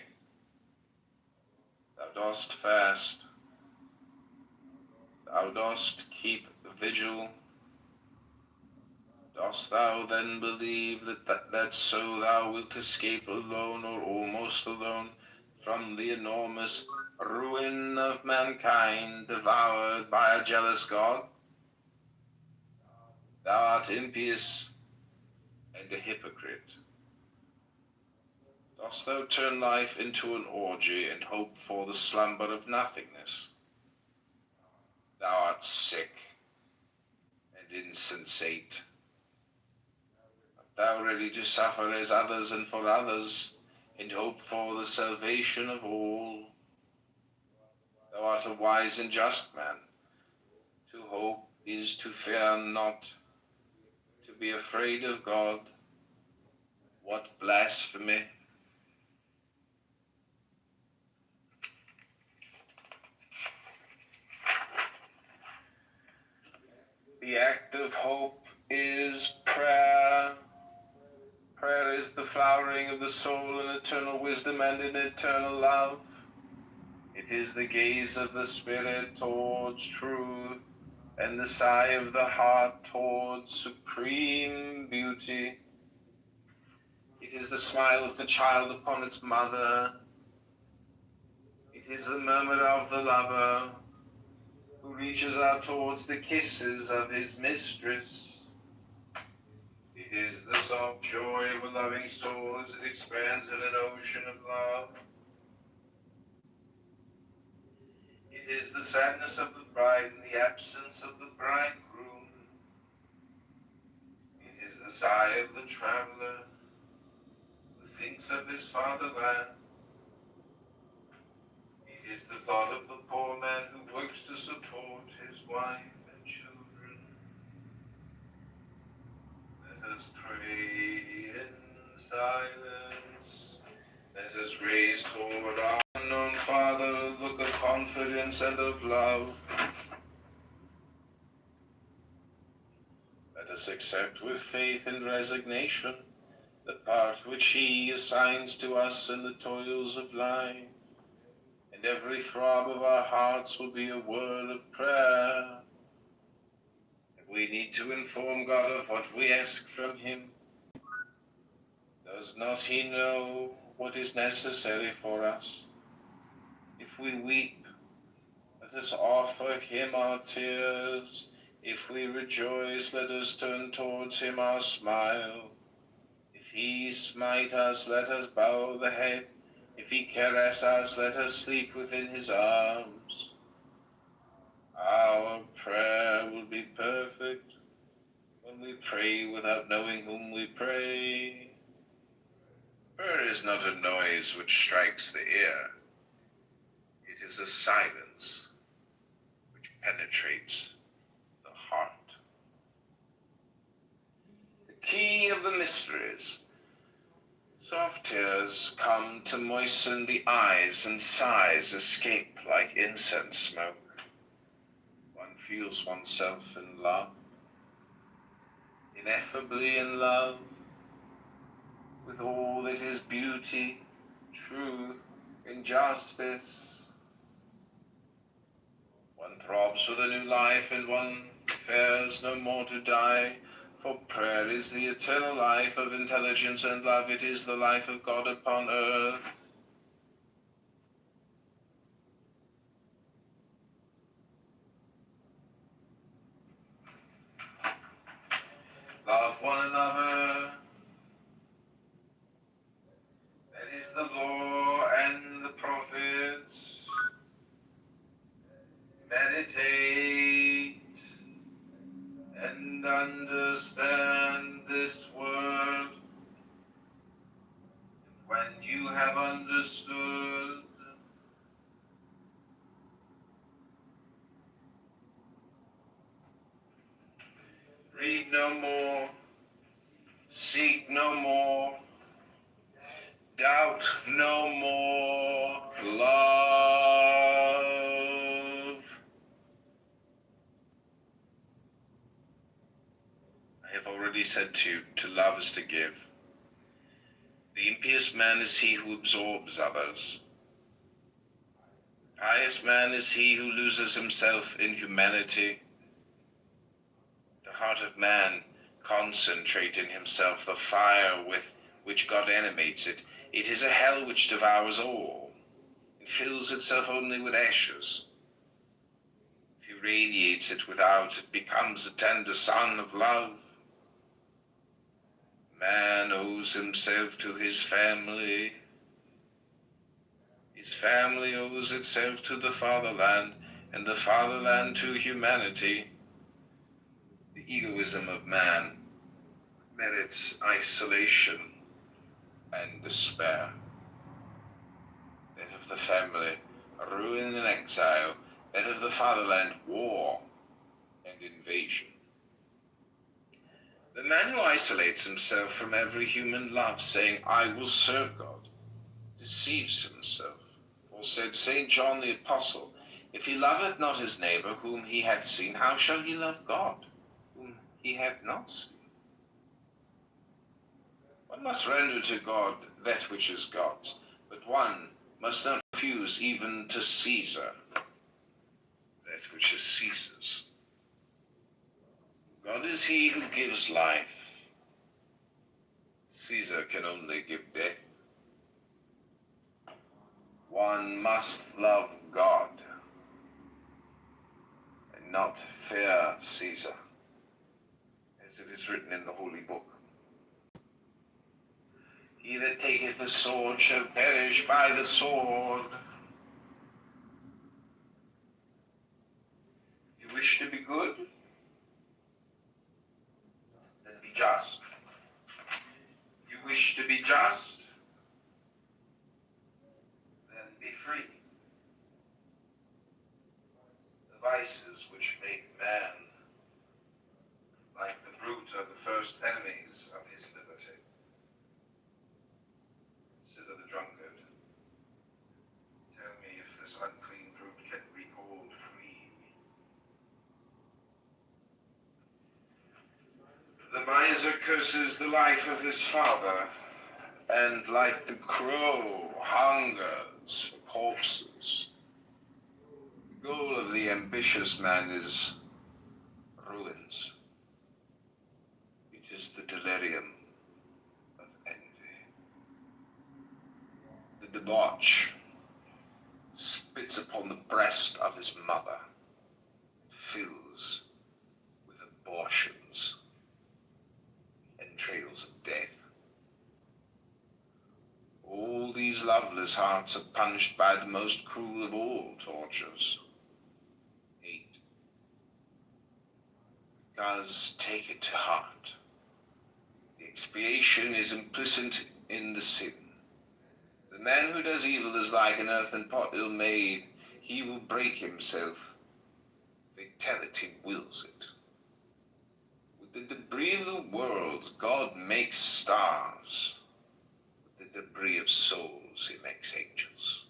thou dost fast, thou dost keep vigil. Dost thou then believe that so thou wilt escape alone or almost alone from the enormous ruin of mankind devoured by a jealous God? Thou art impious and a hypocrite. Dost thou turn life into an orgy and hope for the slumber of nothingness? Thou art sick and insensate. Art thou ready to suffer as others and for others, and hope for the salvation of all? Thou art a wise and just man. To hope is to fear not, to be afraid of God. What blasphemy! The act of hope is prayer. Prayer is the flowering of the soul in eternal wisdom and in eternal love. It is the gaze of the spirit towards truth and the sigh of the heart towards supreme beauty. It is the smile of the child upon its mother. It is the murmur of the lover who reaches out towards the kisses of his mistress. It is the soft joy of a loving soul as it expands in an ocean of love. It is the sadness of the bride in the absence of the bridegroom. It is the the sigh of the traveler who thinks of his fatherland. It is the thought of the poor man who works to support his wife and children. Let us pray in silence. Let us raise toward our unknown Father a look of confidence and of love. Let us accept with faith and resignation the part which He assigns to us in the toils of life, and every throb of our hearts will be a word of prayer. If we need to inform God of what we ask from Him, does not He know what is necessary for us? If we weep, let us offer Him our tears. If we rejoice, let us turn towards Him our smile. If He smite us, let us bow the head. If He caress us, let us sleep within His arms. Our prayer will be perfect when we pray without knowing whom we pray. Prayer is not a noise which strikes the ear. It is a silence which penetrates the heart. The key of the mysteries. Soft tears come to moisten the eyes, and sighs escape like incense smoke. One feels oneself in love, ineffably in love, with all that is beauty, truth, injustice. One throbs with a new life, and one fears no more to die. For prayer is the eternal life of intelligence and love. It is the life of God upon earth. Love one another. That is the law and the prophets. Meditate and understand this word. When you have understood, read no more, seek no more, doubt no more, love. I have already said to love is to give. The impious man is he who absorbs others. Pious man is he who loses himself in humanity. The heart of man concentrates in himself the fire with which God animates it. It is a hell which devours all. It fills itself only with ashes. If he radiates it without, it becomes a tender sun of love. Man owes himself to his family. His family owes itself to the fatherland, and the fatherland to humanity. The egoism of man merits isolation and despair. That of the family, ruin and exile. That of the fatherland, war and invasion. The man who isolates himself from every human love, saying, I will serve God, deceives himself. For said St. John the Apostle, if he loveth not his neighbor whom he hath seen, how shall he love God whom he hath not seen? One must render to God that which is God's, but one must not refuse even to Caesar that which is Caesar's. God is he who gives life. Caesar can only give death. One must love God and not fear Caesar, as it is written in the Holy Book. He that taketh the sword shall perish by the sword. You wish to be good? Then be just. wish to be just, then be free. The vices which make man like the brute are the first enemies of his liberty. Consider the drunkard. Tell me if this unclean brute can be called free. The miser curses the life of his father, and like the crow, hungers for corpses. The goal of the ambitious man is ruins. It is the delirium of envy. The debauch spits upon the breast of his mother, fills with abortions, entrails of death. All these loveless hearts are punished by the most cruel of all tortures, hate. Because take it to heart, the expiation is implicit in the sin. The man who does evil is like an earthen pot ill-made. He will break himself. Fatality wills it. With the debris of the world, God makes stars. With the debris of souls, he makes angels.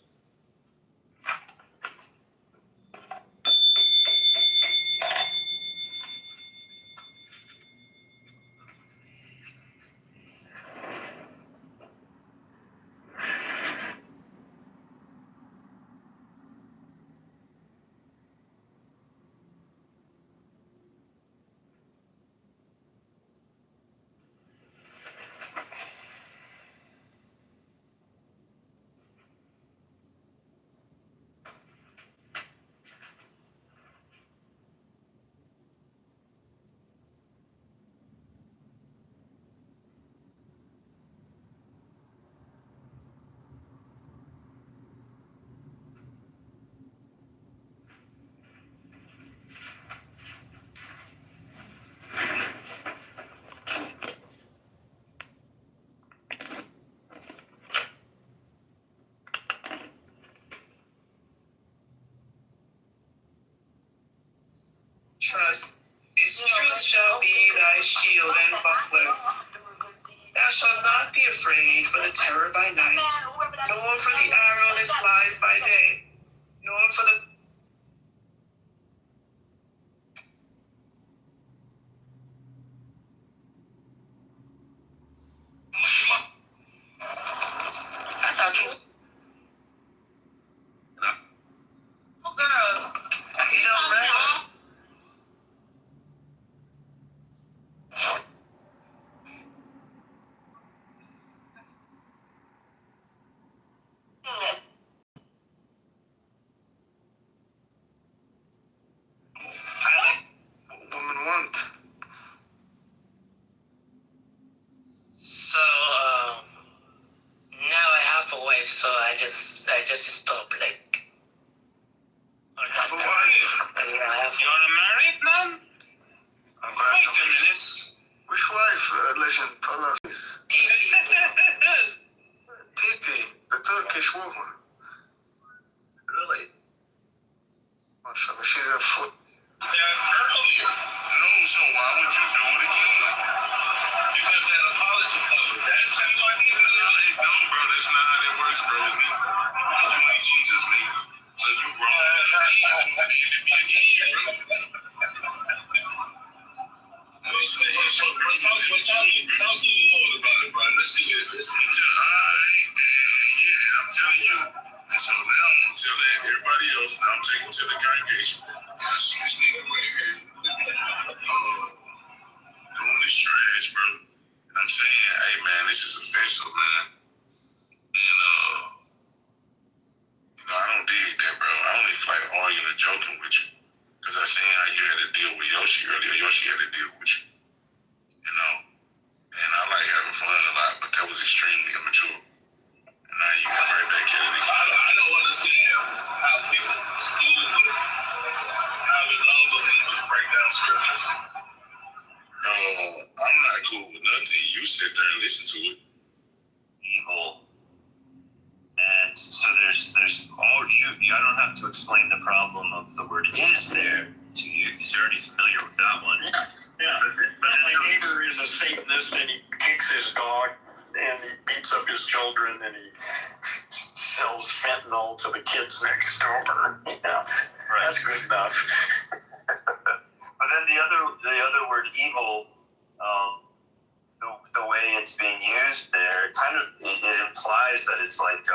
Trust, His truth shall be thy shield and buckler. Thou shalt not be afraid for the terror by night, nor for the arrow that flies by day, nor for the I thought you. Oh, girl, you don't remember. Woman want. So, now I have a wife, so I just stop, like, on that Who time. are you? Yeah, I have. You're a married man? Wait a minute. Which wife, legend? Tell us. Titi, the Turkish woman. Really? Mashallah, she's a foot. Earlier. No, so why would you do it again? Because that apology covered that time. No, bro, that's not how that works, bro. You ain't Jesus, nigga. So you wrong. Talk to the Lord about it, bro. Let's see what it is. Yeah, I'm telling you. And so now I'm telling everybody else, now I'm taking to the congregation. I see this nigga right here. Doing this trash, bro. And I'm saying, hey man, this is offensive, man. And I don't dig that, bro. I only like arguing and joking with you. Because I seen how you had to deal with Yoshi earlier. Yoshi had to deal with you. You know? And I like having fun a lot, but that was extremely immature. And now you got right back at it again. I don't understand how people school with how the non-believers break down scriptures. I'm not cool with nothing. You sit there and listen to it. there's all you. I don't have to explain the problem of the word is there to you because you're already familiar with that one. Yeah. But my neighbor is a Satanist and he kicks his dog and he beats up his children and he sells fentanyl to the kids next door. Yeah, right. That's good enough. But then the other word evil, the way it's being used there, kind of it implies that it's like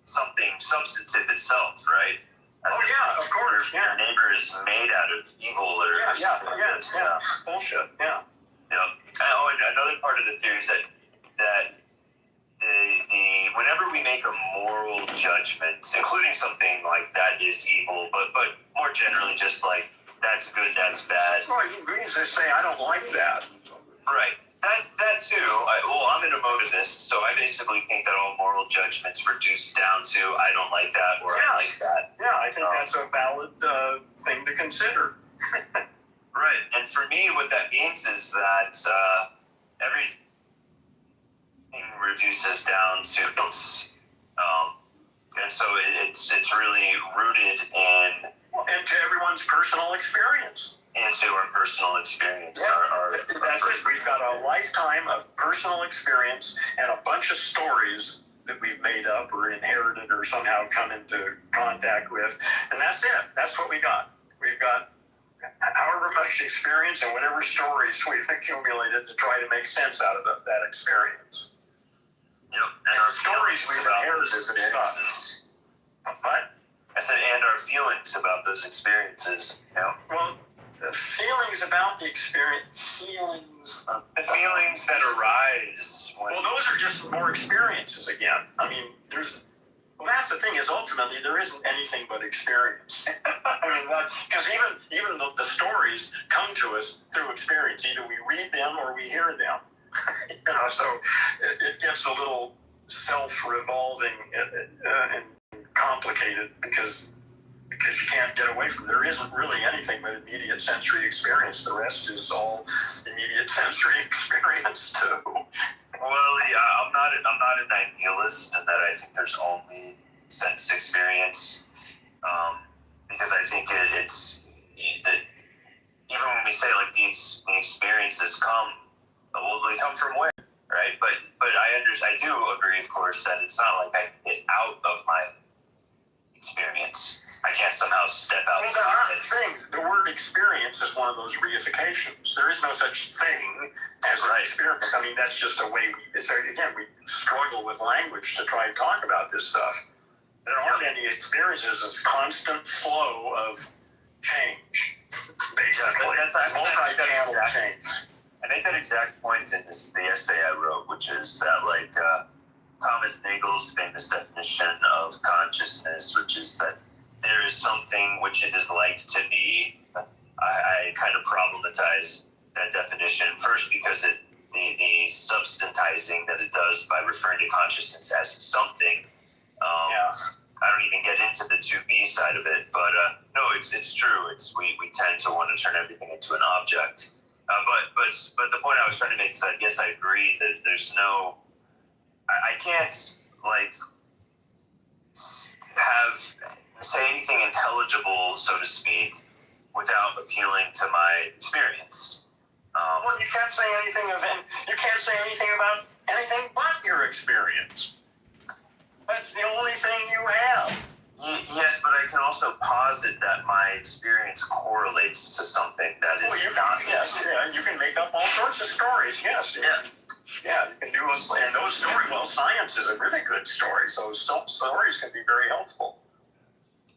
something substantive itself, right? Of course. Your neighbor is made out of evil or something like this. Bullshit. Yeah. Oh, and another part of the theory is that the whenever we make a moral judgment, including something like that is evil, but more generally just like that's good, that's bad. Well, you can just say I don't like that. Right. That too. I'm an emotivist, so I basically think that all moral judgments reduce down to I don't like that or I like that. Yeah, I think that's a valid thing to consider. Right. And for me, what that means is that everything reduces down to those. And so it's really rooted in... And to everyone's personal experience. Into our personal experience. We've got a lifetime of personal experience and a bunch of stories that we've made up or inherited or somehow come into contact with. And that's it. That's what we got. We've got however much experience and whatever stories we've accumulated to try to make sense out of that experience. Yep. And our stories we've inherited and stuff. What? I said, and our feelings about those experiences. Yeah. Well, the feelings about the experience, the feelings that arise. Well, those are just more experiences again. I mean, that's the thing is ultimately there isn't anything but experience. I mean, because even the stories come to us through experience. Either we read them or we hear them. So it gets a little self-revolving and complicated because you can't get away from it. There isn't really anything but immediate sensory experience. The rest is all immediate sensory experience too. Well, yeah, I'm not an idealist in that I think there's only sense experience, because I think it's even when we say like the experiences come, well, they come from where, right? But I do agree, of course, that it's not like I can get out of my experience. I can't somehow step out. The word experience is one of those reifications. There is no such thing as an experience. I mean, that's just a way we struggle with language to try and talk about this stuff. There aren't any experiences. It's constant flow of change, basically. That's multi-channel change. I make that exact point in the essay I wrote, which is that like Thomas Nagel's famous definition of consciousness, which is that there is something which it is like to be. I kind of problematize that definition first because the substantizing that it does by referring to consciousness as something. I don't even get into the 2B side of it, but no, it's true. We tend to want to turn everything into an object. But the point I was trying to make is I guess I agree that there's no. I can't like say anything intelligible, so to speak, without appealing to my experience. Well, you can't say anything about anything but your experience. That's the only thing you have. Yes, but I can also posit that my experience correlates to something that is you can make up all sorts of stories. Yes. Yeah, you can do and those stories. Well, science is a really good story, so some stories can be very helpful.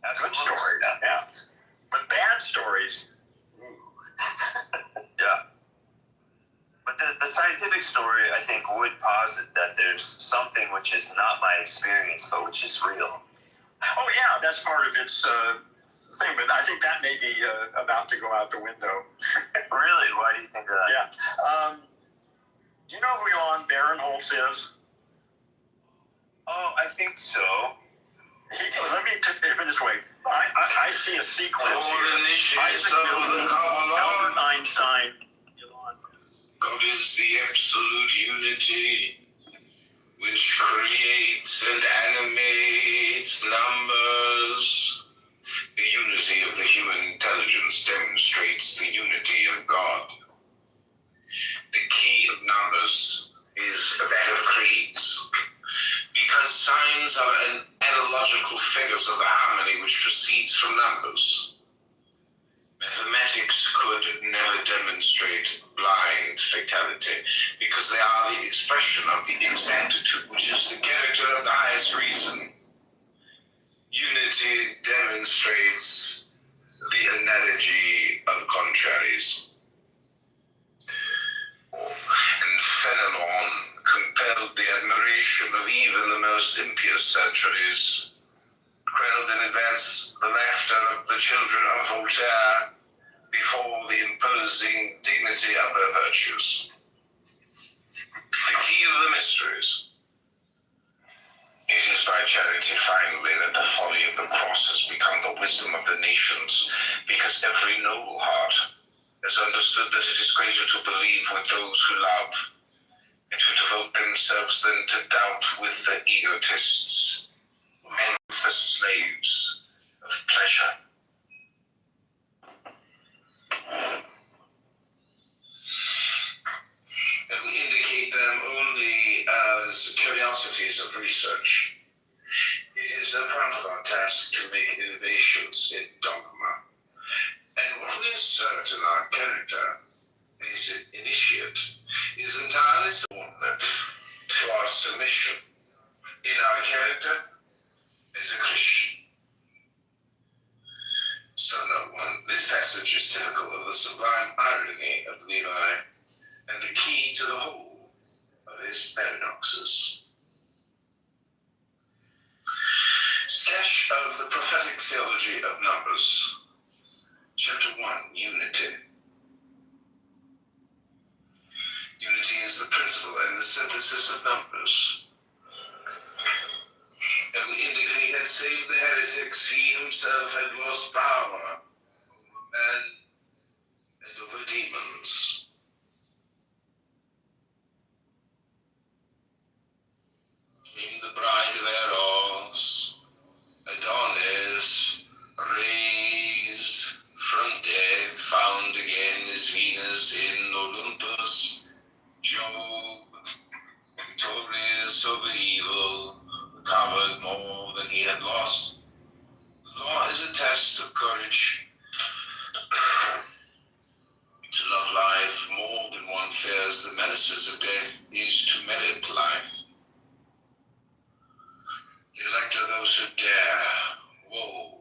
That's good stories. Yeah. But bad stories. Yeah. But the scientific story, I think, would posit that there's something which is not my experience, but which is real. Oh, yeah, that's part of its thing, but I think that may be about to go out the window. Really? Why do you think that? Yeah. Do you know who Johan Barinholtz is? Oh, I think so. Let me put it this way. I see a sequence here. Isaac Newton, Albert Einstein. God is the absolute unity which creates and animates numbers. The unity of the human intelligence demonstrates the unity of God. The key of numbers is that of creeds, because signs are analogical figures of the harmony which proceeds from numbers. Mathematics could never demonstrate blind fatality, because they are the expression of the exactitude, which is the character of the highest reason. Unity demonstrates the analogy of contraries. And Fenelon compelled the admiration of even the most impious centuries, quelled and advanced the laughter of the children of Voltaire before the imposing dignity of their virtues. The key of the mysteries. It is by charity, finally, that the folly of the cross has become the wisdom of the nations, because every noble heart has understood that it is greater to believe with those who love, and to devote themselves than to doubt with the egotists and with the slaves of pleasure. And we indicate them only as curiosities of research. It is a part of our task to make innovations in dogma. And what we insert in our character as an initiate is entirely subordinate to our submission in our character as a Christian. So note 1, this passage is typical of the sublime irony of Levi and the key to the whole of his paradoxes. Sketch of the prophetic theology of numbers. Chapter 1, Unity. Unity is the principle and the synthesis of numbers. And we indicate he had saved the heretics, he himself had lost power over man and over demons. In the bride of Eros, Adonis, raised from death, found again as Venus in Olympus, Job, victorious over evil, recovered more than he had lost. The law is a test of courage. To love life more than one fears the menaces of death is to merit life. Elect are those who dare. Woe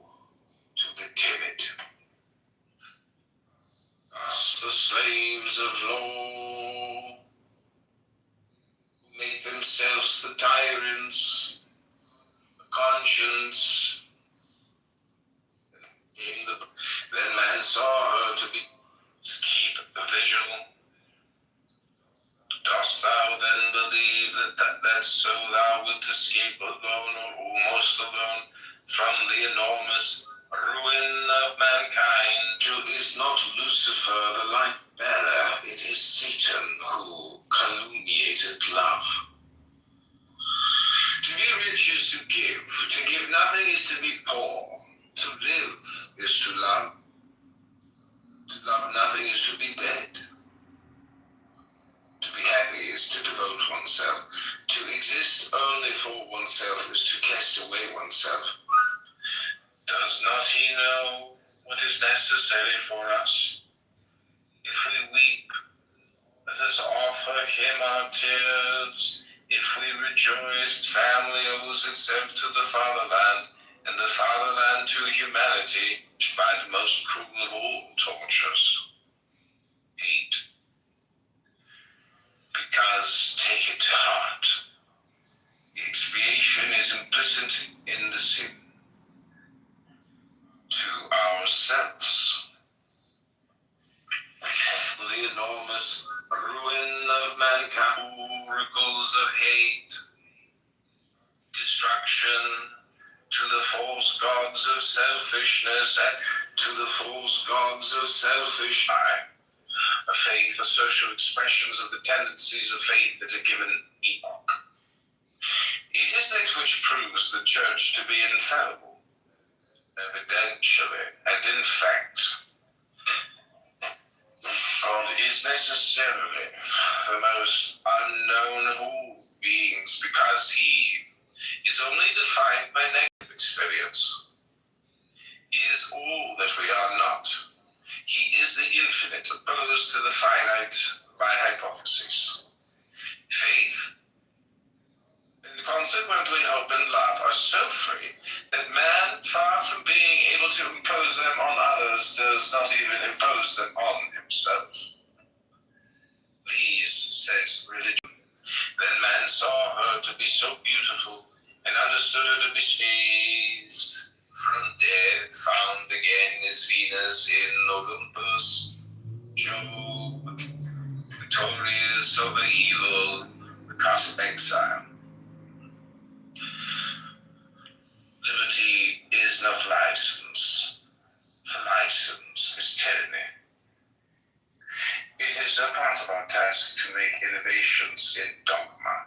to the timid. Us, the slaves of law, who make themselves the tyrants, the conscience. Then man saw her to be. Keep vigil. Dost thou then believe that so thou wilt escape alone or almost alone from the enormous ruin of mankind? Who is not Lucifer the light bearer? It is Satan who calumniated love. To be rich is to give. To give nothing is to be poor. To live is to love. To love nothing is to be dead. To be happy is to devote oneself. To exist only for oneself is to cast away oneself. Does not he know what is necessary for us? If we weep, let us offer him our tears. If we rejoice, family owes itself to the fatherland, and the fatherland to humanity, by the most cruel of all tortures, hate. Because, take it to heart, the expiation is implicit in the sin to ourselves. The enormous ruin of mankind, oracles of hate, destruction, to the false gods of selfishness and to the false gods of selfish a faith, the social expressions of the tendencies of faith at a given epoch. It is that which proves the church to be infallible, evidentially, and in fact. God is necessarily the most unknown of all beings because he is only defined by negative experience. He is all that we are not. He is the infinite opposed to the finite by hypothesis. Faith and consequently hope and love are so free that man, far from being able to impose them on others, does not even impose them on himself. These, says religion, then man saw her to be so beautiful and understood her to be raised from death, found again is Venus in Olympus, Job, victorious over evil, the cost of exile. Liberty is not license, for license is tyranny. It is a part of our task to make innovations in dogma,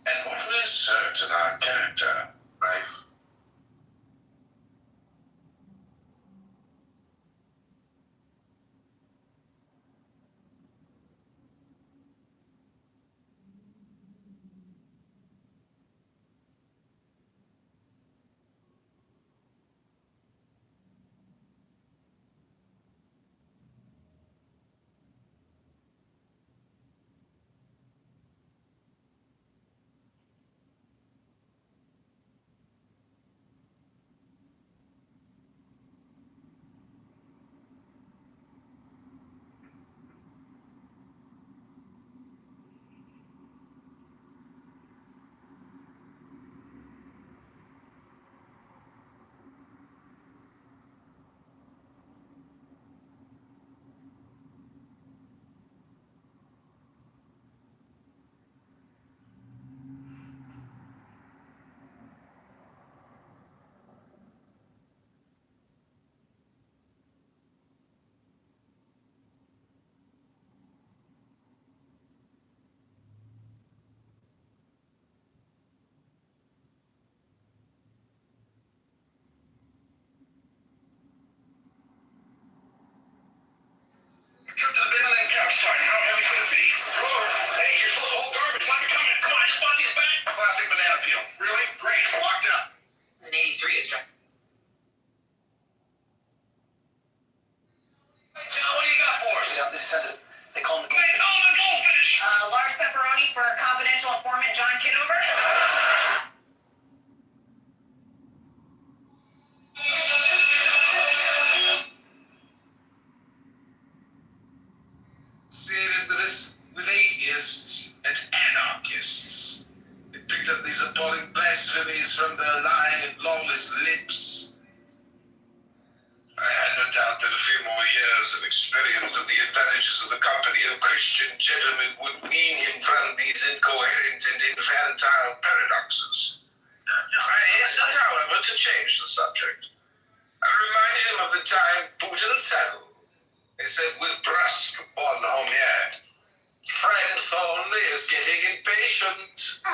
and what we assert in our character life. Trip to the big land couch starting. How heavy could it be? Hey, you're supposed to hold garbage. Let me come in. Come on, I just bought these back. Classic banana peel. Really? Great. Locked up. It's an 83 is trying. Hey, John, what do you got for us? This is sensitive. They call him the They call the goldfish. Large pepperoni for confidential informant John Kitover. With atheists and anarchists. They picked up these appalling blasphemies from their lying and lawless lips. I had no doubt that a few more years of experience of the advantages of the company of Christian gentlemen would wean him from these incoherent and infantile paradoxes. I hastened, however, to change the subject. I reminded him of the time boot and saddle. He said with brusque bonhomie, "Friend Thornley is getting impatient."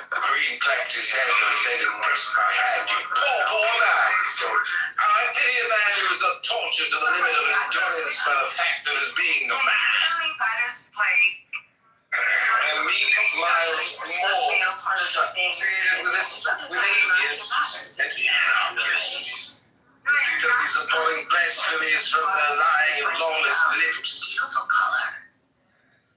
Green clapped his hand and said, and pressed my hand. "You poor man," he said. "I pity a man who is not tortured to the limit of endurance by the fact of his being a man." That is like. A meek, mild, more created with atheists and anarchists. Picked up these appalling blasphemies from their lying and lawless lips.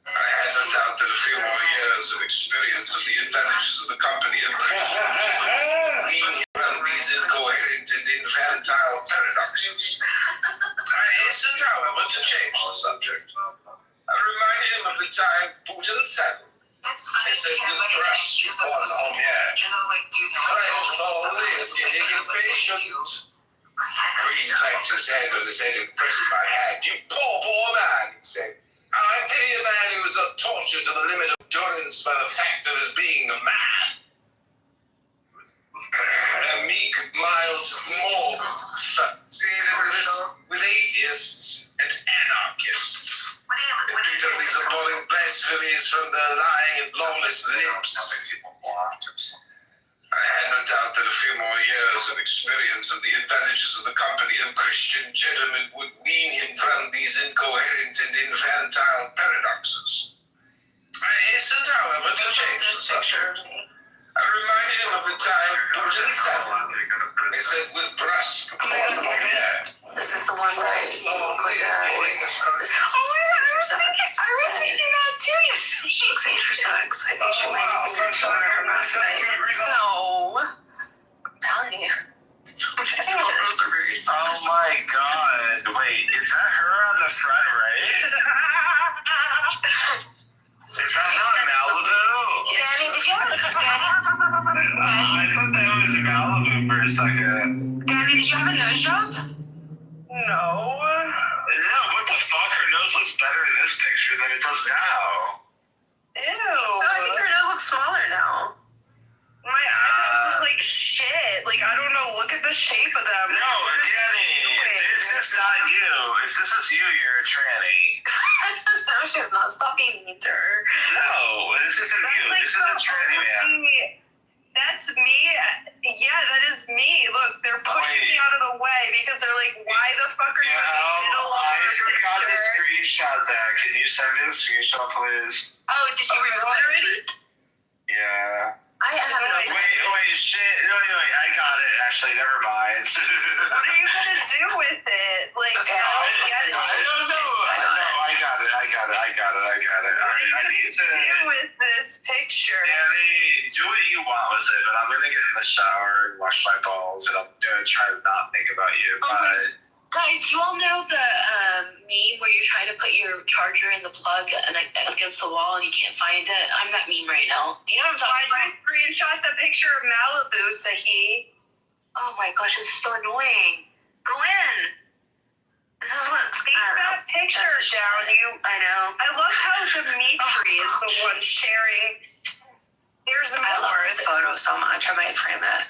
I had no doubt that a few more years of experience of the advantages of the company of Christian gentlemen wean him from these incoherent and infantile paradoxes. I hastened, however, to change the subject. I reminded him of the time boot and saddle. He said with brusque bonhomie, "Friend Thornley is getting impatient." Green clapped his hand on his head and pressed my hand. "You poor man," he said. "I pity a man who is not tortured to the limit of endurance by the fact of his being a man." A meek, mild, morbid, with atheists and anarchists. They picked up these appalling blasphemies from their lying and lawless lips. I had no doubt that a few more years of experience of the advantages of the company of Christian gentlemen would wean him from these incoherent and infantile paradoxes. I hastened, however, to change the subject. I reminded him of the time Putin said. He said with brusque air. This is the one that I look like that. Oh my god, I was thinking that too. She looks intersex. I think she might have been showing her mask tonight. No. I'm telling you. These photos are very sus. Oh my god. Wait, is that her on the front right? Is that not Malibu? Daddy, did you have a Daddy? I thought that was Malibu for a second. Daddy, did you have a nose job? No. Yeah, what the fuck? Her nose looks better in this picture than it does now. Ew. So I think her nose looks smaller now. My eyebrows look like shit. Like, I don't know. Look at the shape of them. No, Danny, this is not you. If this is you, you're a tranny. No, she's not. Stop being mean to her. No, this isn't you. Like this is a tranny man. That's me. Yeah, that is me. Look, they're pushing me out of the way because they're like, why the fuck are you in a I forgot to screenshot that. Can you send me the screenshot, please? Oh, did she remove it already? Yeah. I have no idea. Wait, shit. No, I got it. Actually, never mind. What are you gonna do with it? Like, okay, I don't know. I got it. I need to do with this picture. Danny, do what you want with it, but I'm gonna get in the shower and wash my balls, and I'm gonna try to not think about you. But guys, you all know the meme where you're trying to put your charger in the plug and against the wall and you can't find it? I'm that meme right now. Do you know what I'm talking about? I screenshot the picture of Malibu, Sahi. Oh my gosh, this is so annoying. Go in. This is what. Take that picture down. I know. I love how Dimitri is the one sharing. There's more. I love this photo so much. I might frame it.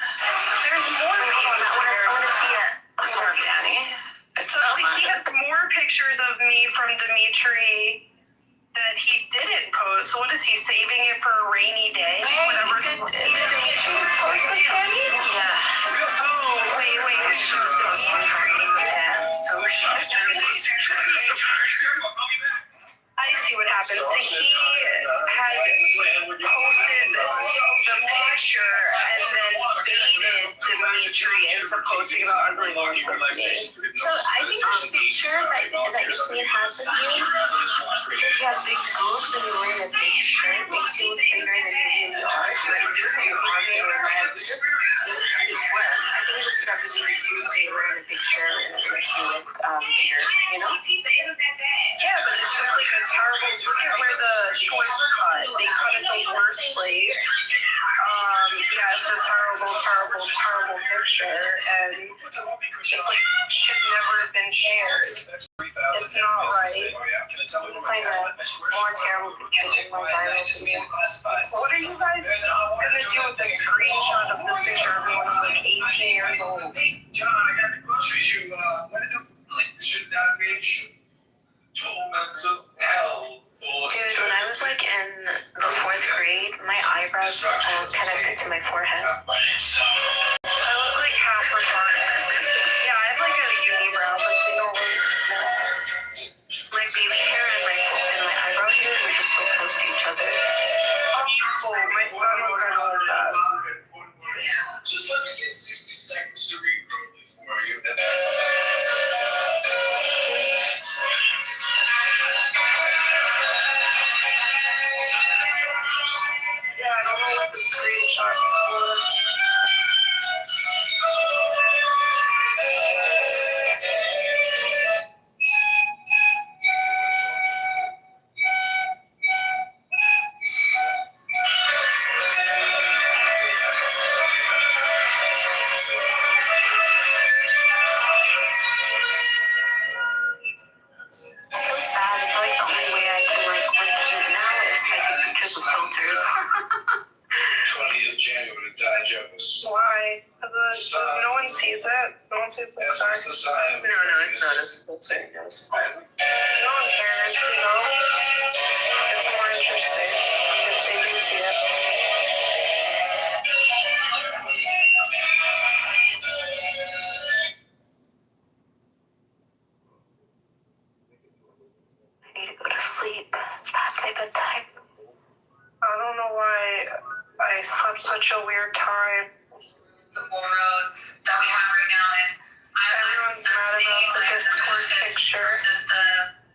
There's more. I want to see it. It's more of Danny. So he has more pictures of me from Dimitri that he didn't post. So what is he saving it for a rainy day? Did Dimitri post this, Danny? Yeah. Oh, wait. She was going to sing for me again, so she was doing these pictures of her. I see what happened. So he had posted the picture and then baited Dimitri into posting about ugly ones of me. So I think this picture that Yasmin has of you, because you have big boobs and you're wearing this big shirt, makes you look bigger than you really are. Like, because of your arms and your legs, you look pretty slim. I think it's just because of your boobs and you're wearing a big shirt and it makes you look bigger, you know? Yeah, but it's just like a terrible. Look at where the shorts cut. They cut at the worst place. Yeah, it's a terrible picture, and it's like should never have been shared. It's not right. You find a more terrible picture than my viral video. What are you guys gonna do with the screenshot of this picture of me when I'm like 18 years old? John, I got the groceries. You should that be torments of hell for Dude, when I was like in the 4th grade, my eyebrows connected to my forehead. I look like half retarded. Yeah, I have like a unibrow, but they don't My baby hair and my eyebrow hair were just so close to each other. Oh, my son was gonna love that. Just let me get 60 seconds to regroup before you. Yeah, I don't know what the screenshots were. Why? Because no one sees it. No one sees the star. No, it's not as filter. No one cares, you know? It's more interesting if they do see it. I slept such a weird time. The road that we have right now, and everyone's mad about the Discord picture.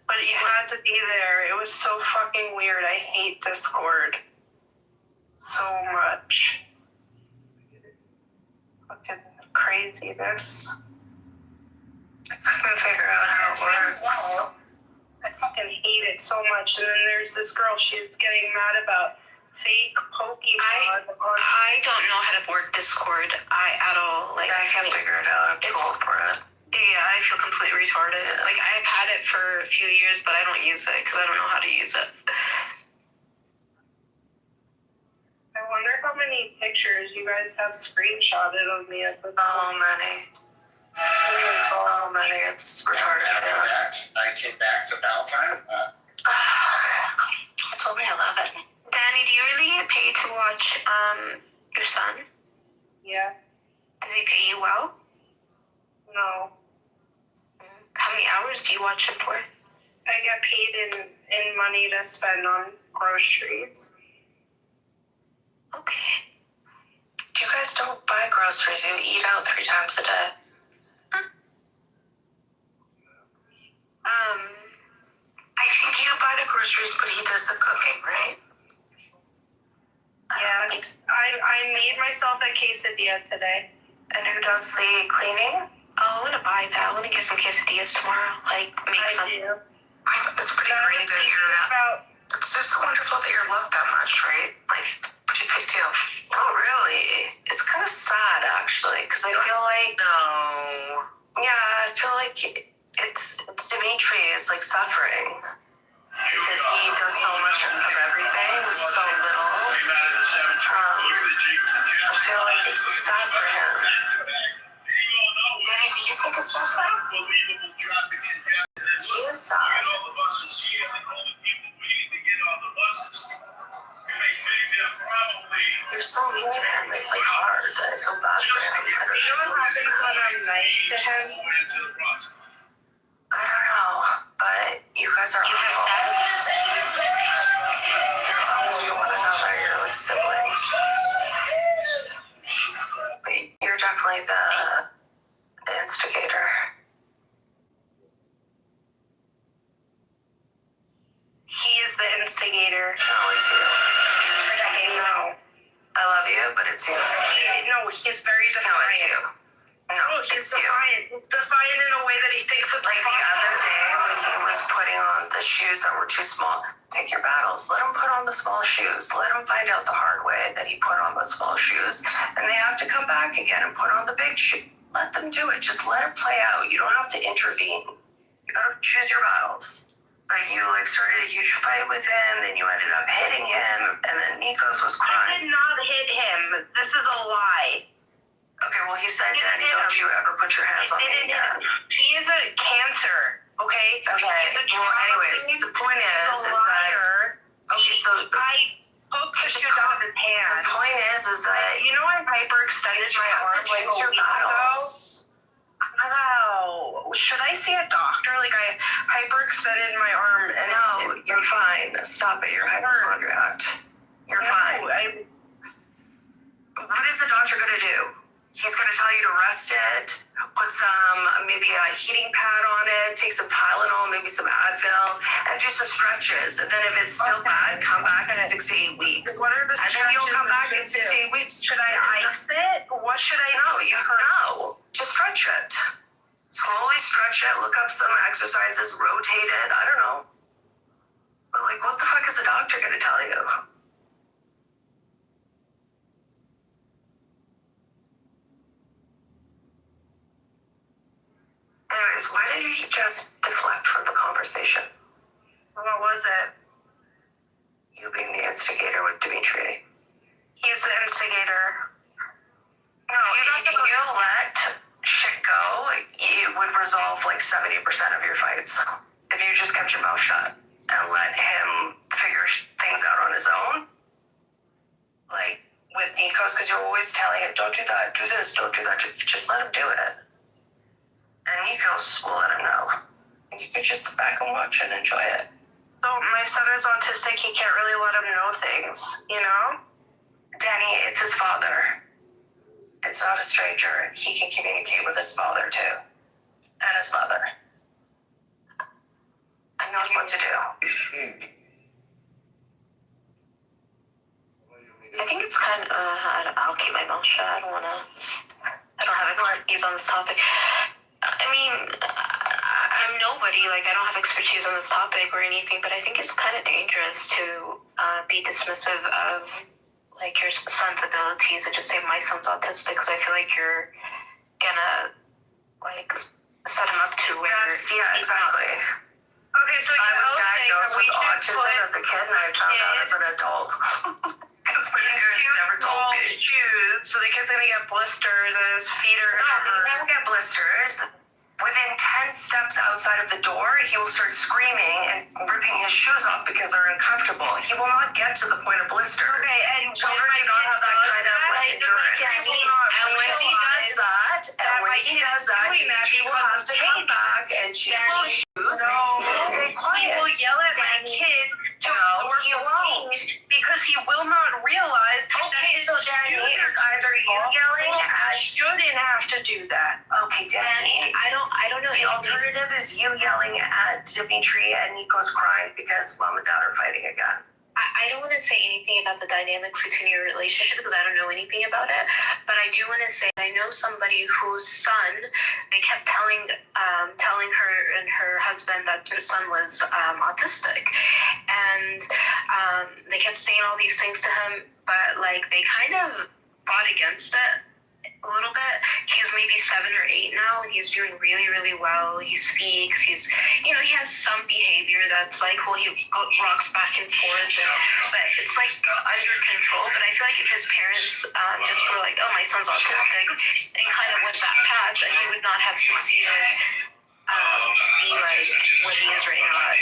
But you had to be there. It was so fucking weird. I hate Discord so much. Fucking craziness. I couldn't figure out how it works. I fucking hate it so much. And then there's this girl, she's getting mad about fake Pokemon. I don't know how to work Discord at all. Like, I can't figure it out. I'm too old for it. Yeah, I feel completely retarded. Yeah. Like, I've had it for a few years, but I don't use it because I don't know how to use it. I wonder how many pictures you guys have screenshotted of me at this point. So many. So many. It's retarded. After that, I came back to Valentine. It's only 11. Danny, do you really get paid to watch your son? Yeah. Does he pay you well? No. How many hours do you watch him for? I get paid in money to spend on groceries. Okay. You guys don't buy groceries. You eat out 3 times a day. I think you buy the groceries, but he does the cooking, right? Yeah. I made myself a quesadilla today. And who does the cleaning? Oh, I'm gonna buy that. I'm gonna get some quesadillas tomorrow. Like, make some. Do. I think it's pretty great to hear that. It's just wonderful that you're loved that much, right? Like, pretty big deal. Oh, really? It's kind of sad, actually, because I feel like... No. Yeah, I feel like it's Dimitri is, like, suffering. Because he does so much of everything with so little. I feel like it's sad for him. Danny, do you think it's suffering? He is sad. You're so mean to him. It's like hard. I feel bad for him. You know what happens when I'm nice to him? I don't know, but you guys are awful. You're awful to one another. You're like siblings. But you're definitely the instigator. He is the instigator. No, it's you. No. I love you, but it's you. No, he's very defiant. No, it's you. No, it's defiant. It's defiant in a way that he thinks it's like the other day when he was putting on the shoes that were too small. Pick your battles. Let him put on the small shoes. Let him find out the hard way that he put on the small shoes, and they have to come back again and put on the big shoe. Let them do it. Just let it play out. You don't have to intervene. You gotta choose your battles. But you like started a huge fight with him, then you ended up hitting him, and then Nikos was crying. I did not hit him. This is a lie. Okay, well he said, Danny, don't you ever put your hands on me again. He is a cancer, okay? Okay, well anyways, the point is that... Okay, so... I took the shoes out of his hand. The point is that... You know I hyperextended my arm like your battles. Wow. Should I see a doctor? Like, I hyperextended my arm and... No, you're fine. Stop it. You're hypochondriac. You're fine. What is the doctor going to do? He's going to tell you to rest it, put some, maybe a heating pad on it, take some Tylenol, maybe some Advil, and do some stretches. And then if it's still bad, come back in 6 to 8 weeks. What are the stretches? And then you'll come back in 6 to 8 weeks. Should I ice it? What should I do? No. Just stretch it. Slowly stretch it, look up some exercises, rotate it, I don't know. But like, what the fuck is a doctor going to tell you? Anyways, why did you just deflect from the conversation? What was it? You being the instigator with Dimitri. He's the instigator. No, if you let shit go, it would resolve like 70% of your fights. If you just kept your mouth shut and let him figure things out on his own. Like with Nikos, because you're always telling him, don't do that, do this, don't do that. Just let him do it. And Nikos will let him know. And you can just sit back and watch and enjoy it. So my son is autistic. He can't really let him know things, you know? Danny, it's his father. It's not a stranger. He can communicate with his father too. And his mother. He knows what to do. I think it's kind of, I'll keep my mouth shut. I don't have expertise on this topic. I mean, I'm nobody, like, I don't have expertise on this topic or anything, but I think it's kind of dangerous to be dismissive of, like, your son's abilities and just say, my son's autistic, because I feel like you're gonna, like, set him up to where yeah, exactly. Okay, so I was diagnosed with autism as a kid, and I found out as an adult. Because my parents never told me. Shoes, so the kid's gonna get blisters and his feet are. No, he won't get blisters. Within 10 steps outside of the door, he will start screaming and ripping his shoes off because they're uncomfortable. He will not get to the point of blisters. Okay, and children do not have that kind of endurance. And when he does that, Dimitri will have to come back and change his shoes. No, stay quiet. He will yell at my kid to he won't. Because he will not realize. Okay, so Danny, it's either you yelling at. Shouldn't have to do that. Okay, Danny, I don't know. The alternative is you yelling at Dimitri and Nico's crying because mom and dad are fighting again. I don't want to say anything about the dynamics between your relationship because I don't know anything about it. But I do want to say I know somebody whose son, they kept telling her and her husband that their son was autistic, and they kept saying all these things to him. But like they kind of fought against it a little bit. He's maybe 7 or 8 now, and he's doing really, really well. He speaks. He has some behavior that's like, well, he rocks back and forth, but it's like under control. But I feel like if his parents just were like, oh, my son's autistic, and kind of went that path, then he would not have succeeded to be like what he is right now at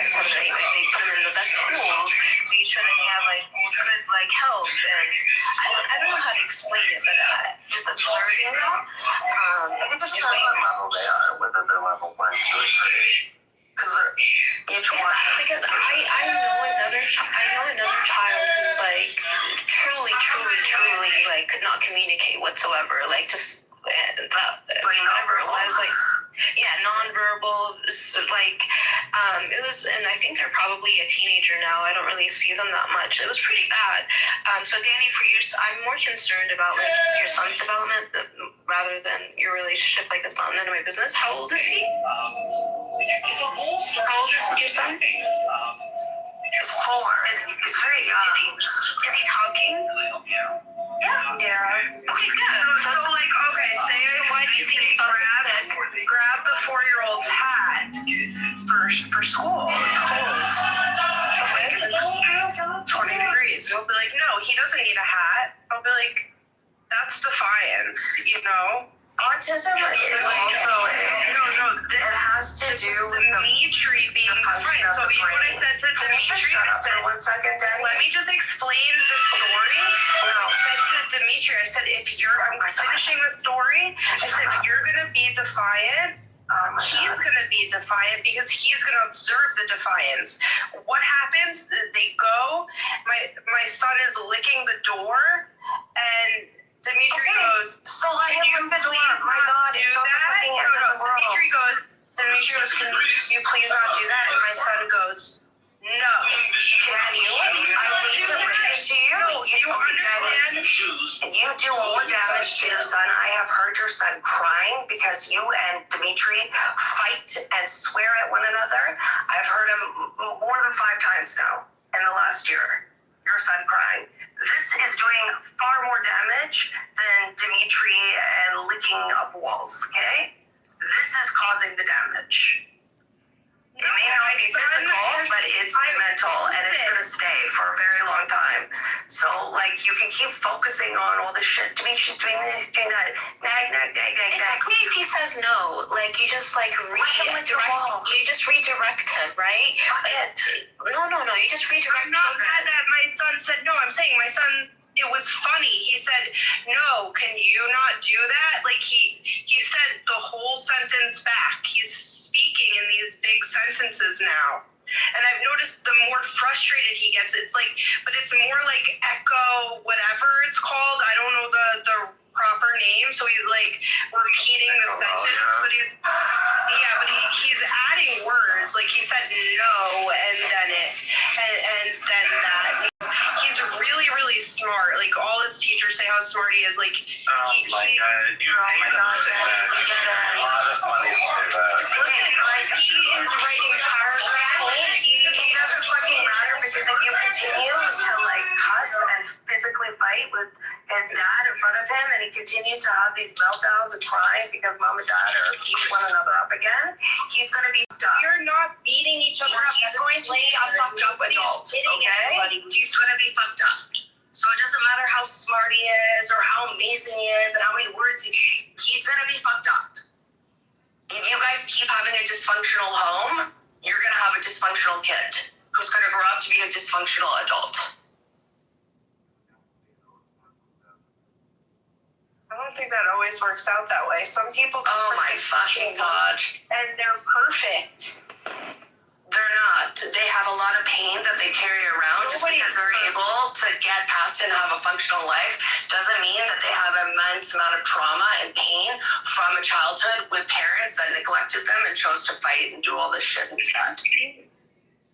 7 or 8. Like they put him in the best schools, made sure that he had like good like health, and I don't know how to explain it, but just observing them. I think it's not what level they are, whether they're level 1, 2, or 3. Because each one. Because I know another child who's like truly like could not communicate whatsoever. Like just whatever it was, like nonverbal. So like it was, and I think they're probably a teenager now. I don't really see them that much. It was pretty bad. So Danny, I'm more concerned about like your son's development rather than your relationship. Like that's not none of my business. How old is he? How old is your son? He's 4. He's very young. Is he talking? Yeah. Okay, good. So like, okay, say why do you think he's autistic? Grab the 4-year-old's hat for school. It's cold. Okay. It's 20 degrees. He'll be like, no, he doesn't need a hat. I'll be like, that's defiance, you know? Autism is also it has to do with Dimitri being right. So you know what I said to Dimitri? Shut up for 1 second, Danny. Let me just explain the story. I said to Dimitri, I said, I'm finishing the story. I said, if you're gonna be defiant, he's going to be defiant because he's going to observe the defiance. What happens? They go. My son is licking the door, and Dimitri goes. So let him lick the door. My God, it's not the fucking end of the world. Dimitri goes, can you please not do that? And my son goes, no. Danny, I need to bring it to you. You understand? You do more damage to your son. I have heard your son crying because you and Dimitri fight and swear at one another. I've heard him more than 5 times now in the last year. Your son crying. This is doing far more damage than Dimitri and licking of walls, okay? This is causing the damage. It may not be physical, but it's mental, and it's going to stay for a very long time. So, like, you can keep focusing on all this shit. Dimitri's doing this, doing that. Nag. Exactly. If he says no, like, you just, like, redirect him, right? No. You just redirect him. I'm not mad that my son said no. I'm saying my son, it was funny. He said, no, can you not do that? Like, he said the whole sentence back. He's speaking in these big sentences now. And I've noticed the more frustrated he gets, it's like, but it's more like echo whatever it's called. I don't know the proper name. So he's like repeating the sentence, but he's adding words. Like he said no, and then then that. He's really, really smart. Like all his teachers say how smart he is. Like you pay them to say that. You pay a lot of money to say that. Like he is writing paragraphs. It doesn't fucking matter because if you continue to like cuss and physically fight with his dad in front of him, and he continues to have these meltdowns and crying because mom and dad are beating one another up again, he's gonna be done. You're not beating each other up. He's going to be a fucked up adult, okay? He's gonna be fucked up. So it doesn't matter how smart he is or how amazing he is and how many words he's gonna be fucked up. If you guys keep having a dysfunctional home, you're gonna have a dysfunctional kid who's gonna grow up to be a dysfunctional adult. I don't think that always works out that way. Some people Oh my fucking god. and they're perfect. They're not. They have a lot of pain that they carry around. Just because they're able to get past it and have a functional life doesn't mean that they have an immense amount of trauma and pain from a childhood with parents that neglected them and chose to fight and do all this shit instead.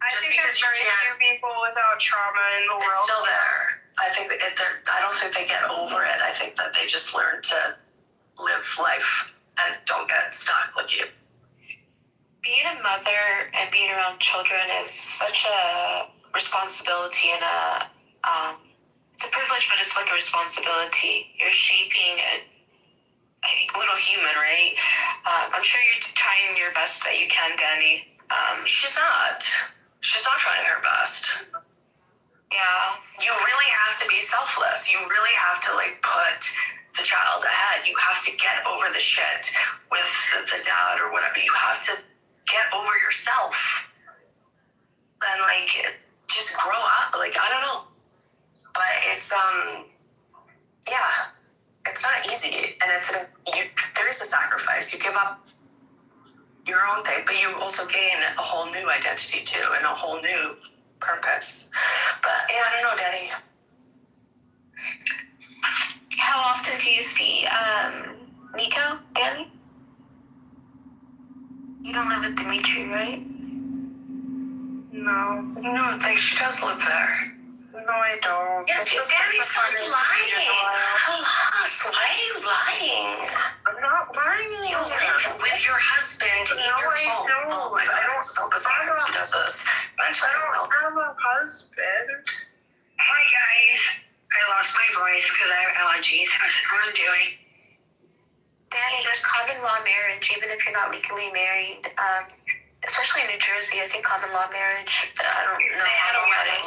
I think there's very few people without trauma in the world. It's still there. I think I don't think they get over it. I think that they just learn to live life and don't get stuck like you. Being a mother and being around children is such a responsibility and it's a privilege, but it's like a responsibility. You're shaping a little human, right? I'm sure you're trying your best that you can, Danny. She's not trying her best. Yeah. You really have to be selfless. You really have to like put the child ahead. You have to get over the shit with the dad or whatever. You have to get over yourself and like just grow up. Like I don't know, but it's it's not easy, and there is a sacrifice. You give up your own thing, but you also gain a whole new identity too, and a whole new purpose. But yeah, I don't know, Danny. How often do you see Nico, Danny? You don't live with Dimitri, right? No. No, like she does live there. No, I don't. Yes, Danny, stop lying. Alas, why are you lying? I'm not lying. You live with your husband in your home. Don't. Oh my god, it's so bizarre how she does this. I don't have a husband. Hi guys. I lost my voice because I have allergies. How's everyone doing? Danny, there's common law marriage, even if you're not legally married. Especially in New Jersey, I think common law marriage, I don't know. They had a wedding.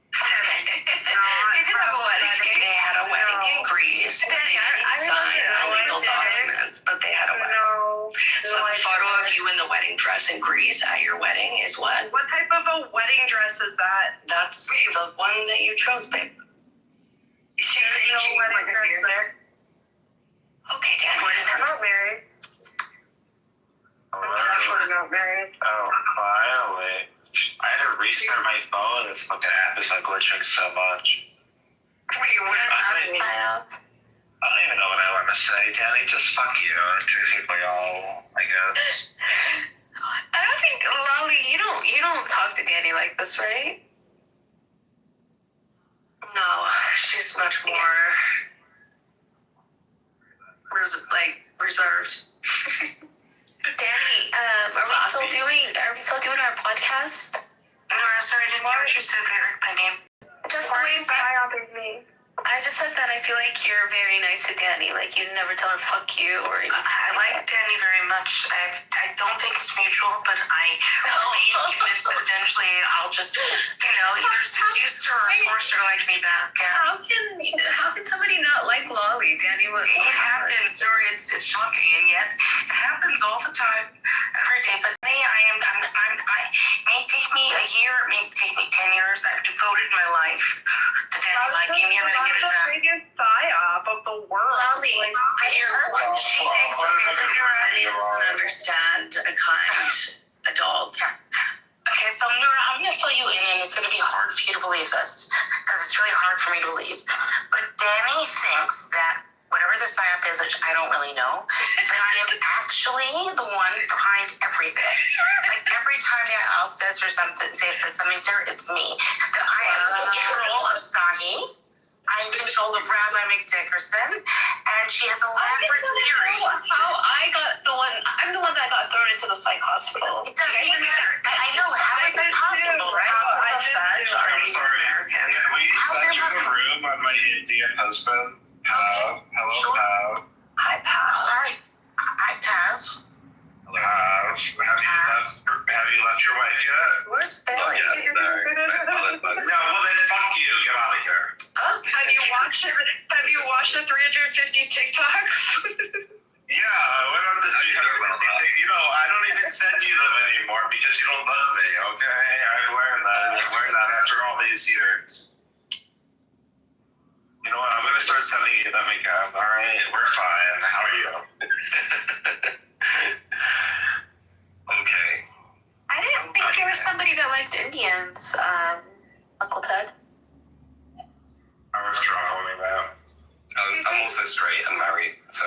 They did have a wedding. They had a wedding in Greece. They didn't sign legal documents, but they had a wedding. No. So the photo of you in the wedding dress in Greece at your wedding is what? What type of a wedding dress is that? That's the one that you chose, babe. There's no wedding dress there. Okay, Danny. I'm not married. I'm definitely not married. Oh, finally. I had to restart my phone. This fucking app has been glitching so much. I don't even know what I want to say, Danny. Just fuck you. Basically all, I guess. I don't think, Lolly, you don't talk to Danny like this, right? No, she's much more reserved. Danny, are we still doing our podcast? No, sorry, I didn't hear what you said, my name. Just the way me. I just said that I feel like you're very nice to Danny. Like, you never tell her fuck you or anything. I like Danny very much. I don't think it's mutual, but I will be convinced that eventually I'll just, either seduce her or force her to like me back. How can somebody not like Lolly, Danny? It happens, or it's shocking, and yet it happens all the time, every day. But me, it may take me a year, it may take me 10 years. I've devoted my life to Danny liking me. I'm gonna give it the to biggest psyop of the world. Lolly, she thinks okay, so you're doesn't understand a kind adult. Okay, so so Nora, I'm going to fill you in, and it's going to be hard for you to believe this, because it's really hard for me to believe. But Danny thinks that whatever the psyop is, which I don't really know, that I am actually the one behind everything. Like every time that Al says something to her, it's me. That I am in control of Sahi. I'm in control of Rabbi McDickerson, and she has elaborate theories. How I'm the one that got thrown into the psych hospital. It doesn't even matter. I know. How is that possible, right? I'm sorry. Can we set you in a room on my Indian husband? Hello, Pav. Hi, Pav. Sorry. Hi, Pav. Have you left your wife yet? Where's Bailey? No, well then fuck you. Get out of here. Have you watched the 350 TikToks? Yeah, I went on the 350. You know, I don't even send you them anymore because you don't love me. Okay, I learned that after all these years. You know what? I'm gonna start sending you them again. All right, we're fine. How are you? Okay. I didn't think you were somebody that liked Indians, Uncle Ted. I was struggling with that. I'm also straight and married, so.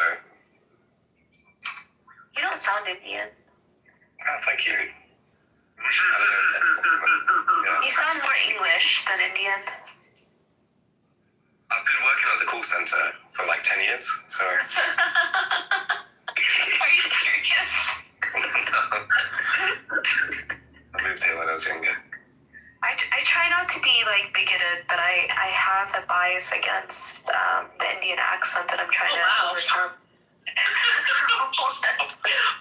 You don't sound Indian. Oh, thank you. You sound more English than Indian. I've been working at the call center for like 10 years, so. Are you serious? I moved here when I was younger. I try not to be like bigoted, but I have a bias against the Indian accent that I'm trying to overcome.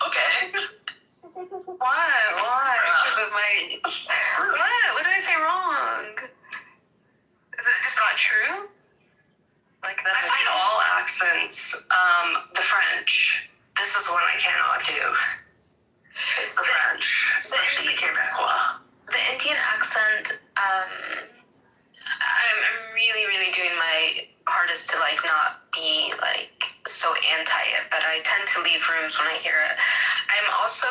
Okay. Why? Because of my... What did I say wrong? Is it just not true? Like that? I find all accents, the French. This is one I cannot do. It's the French, especially the Quebecois. The Indian accent, I'm really, really doing my hardest to like not be like so anti it, but I tend to leave rooms when I hear it. I'm also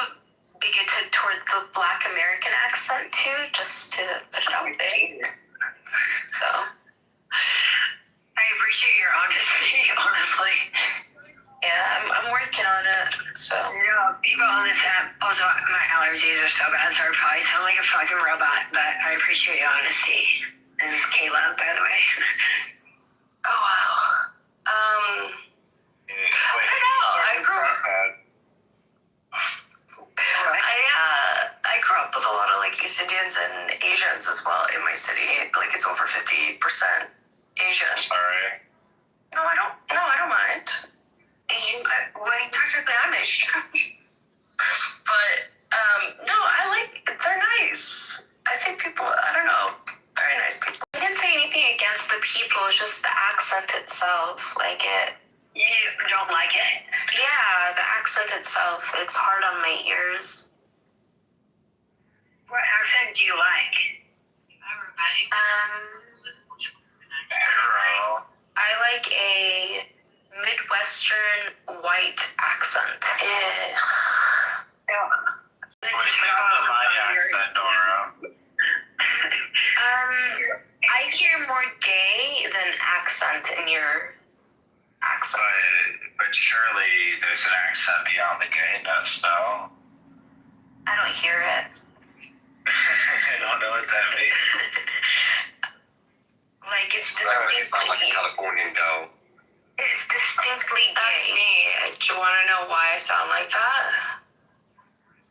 bigoted toward the Black American accent too, just to put it out there. So I appreciate your honesty, honestly. Yeah, I'm working on it, so. Yeah, people on this app, also my allergies are so bad, so I probably sound like a fucking robot, but I appreciate your honesty. This is Caleb, by the way. Oh, wow. I don't know, I grew up with a lot of like East Indians and Asians as well in my city. Like it's over 50% Asian. Sorry. No, I don't mind. Technically I'm Asian. But, no, they're nice. I think people, I don't know, very nice people. I didn't say anything against the people, it's just the accent itself, like it. You don't like it? Yeah, the accent itself, it's hard on my ears. What accent do you like? I like a Midwestern white accent. Yeah. What's my accent, Dora? I hear more gay than accent in your accent. But surely there's an accent beyond the gayness, no? I don't hear it. I don't know what that means. Like it's It's not like a Californian girl. It's distinctly gay. That's me. Do you want to know why I sound like that?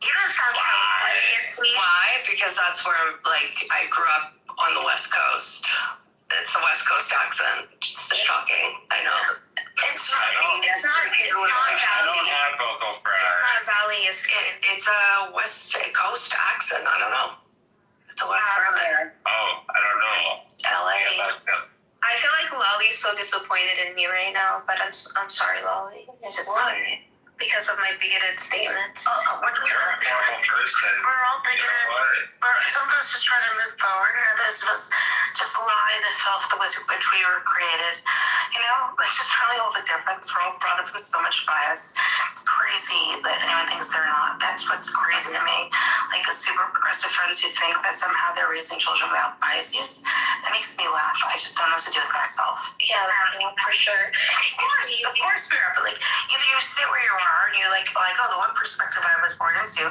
You don't sound Californian, sweet. Why? Because that's where, like, I grew up on the West Coast. It's a West Coast accent. Just shocking. I know. It's not Valley. I don't have vocal fry. It's not Valley. It's a West Coast accent. I don't know. It's a West Coast. Oh, I don't know. LA. Yeah, I feel like Lolly's so disappointed in me right now, but I'm sorry, Lolly. Why? Because of my bigoted statements. What do we you're a horrible person. We're all You bigoted. know what? Some of us just try to move forward, and others of us just lie the filth with which we were created. You know, that's just really all the difference. We're all brought up with so much bias. It's crazy that anyone thinks they're not. That's what's crazy to me. Like a super progressive friends who think that somehow they're raising children without biases. That makes me laugh. I just don't know what to do with myself. Yeah, for sure. Of course we are, but like either you sit where you are and you're like, oh, the one perspective I was born into,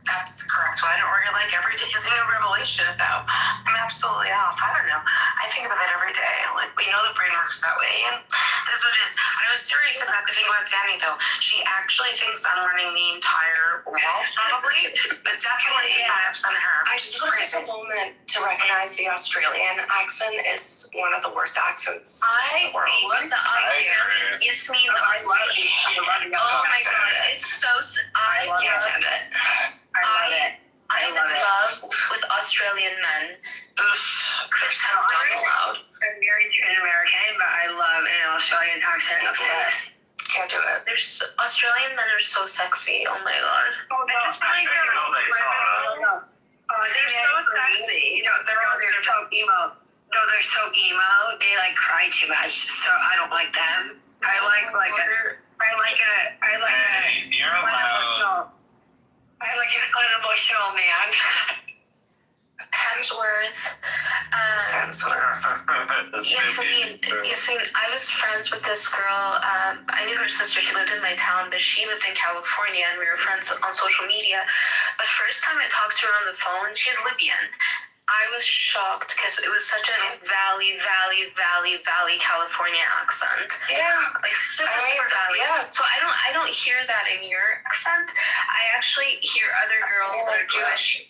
that's the correct one, or you're like, every day is a new revelation. Though I'm absolutely off. I don't know. I think about that every day. Like, we know the brain works that way, and that's what it is. I was serious about the thing about Danny, though. She actually thinks I'm running the entire world, probably, but definitely snaps on her. I just want to take a moment to recognize the Australian accent is one of the worst accents in the world. Yasmin, I love it. Oh my god, it's so. I can't stand it. I love with Australian men. Chris sounds dumb loud. I'm married to an American, but I love an Australian accent. Obsessed. Can't do it. Australian men are so sexy. Oh my god. Oh, no, they're so sexy. You know, they're so emo. No, they're so emo. They like cry too much, so I don't like them. I like an unemotional man. Hemsworth. Yasmin, I was friends with this girl. I knew her sister. She lived in my town, but she lived in California, and we were friends on social media. The first time I talked to her on the phone, she's Libyan. I was shocked because it was such a Valley, California accent. Yeah, like super Valley. Yeah. So I don't hear that in your accent. I actually hear other girls that are Jewish.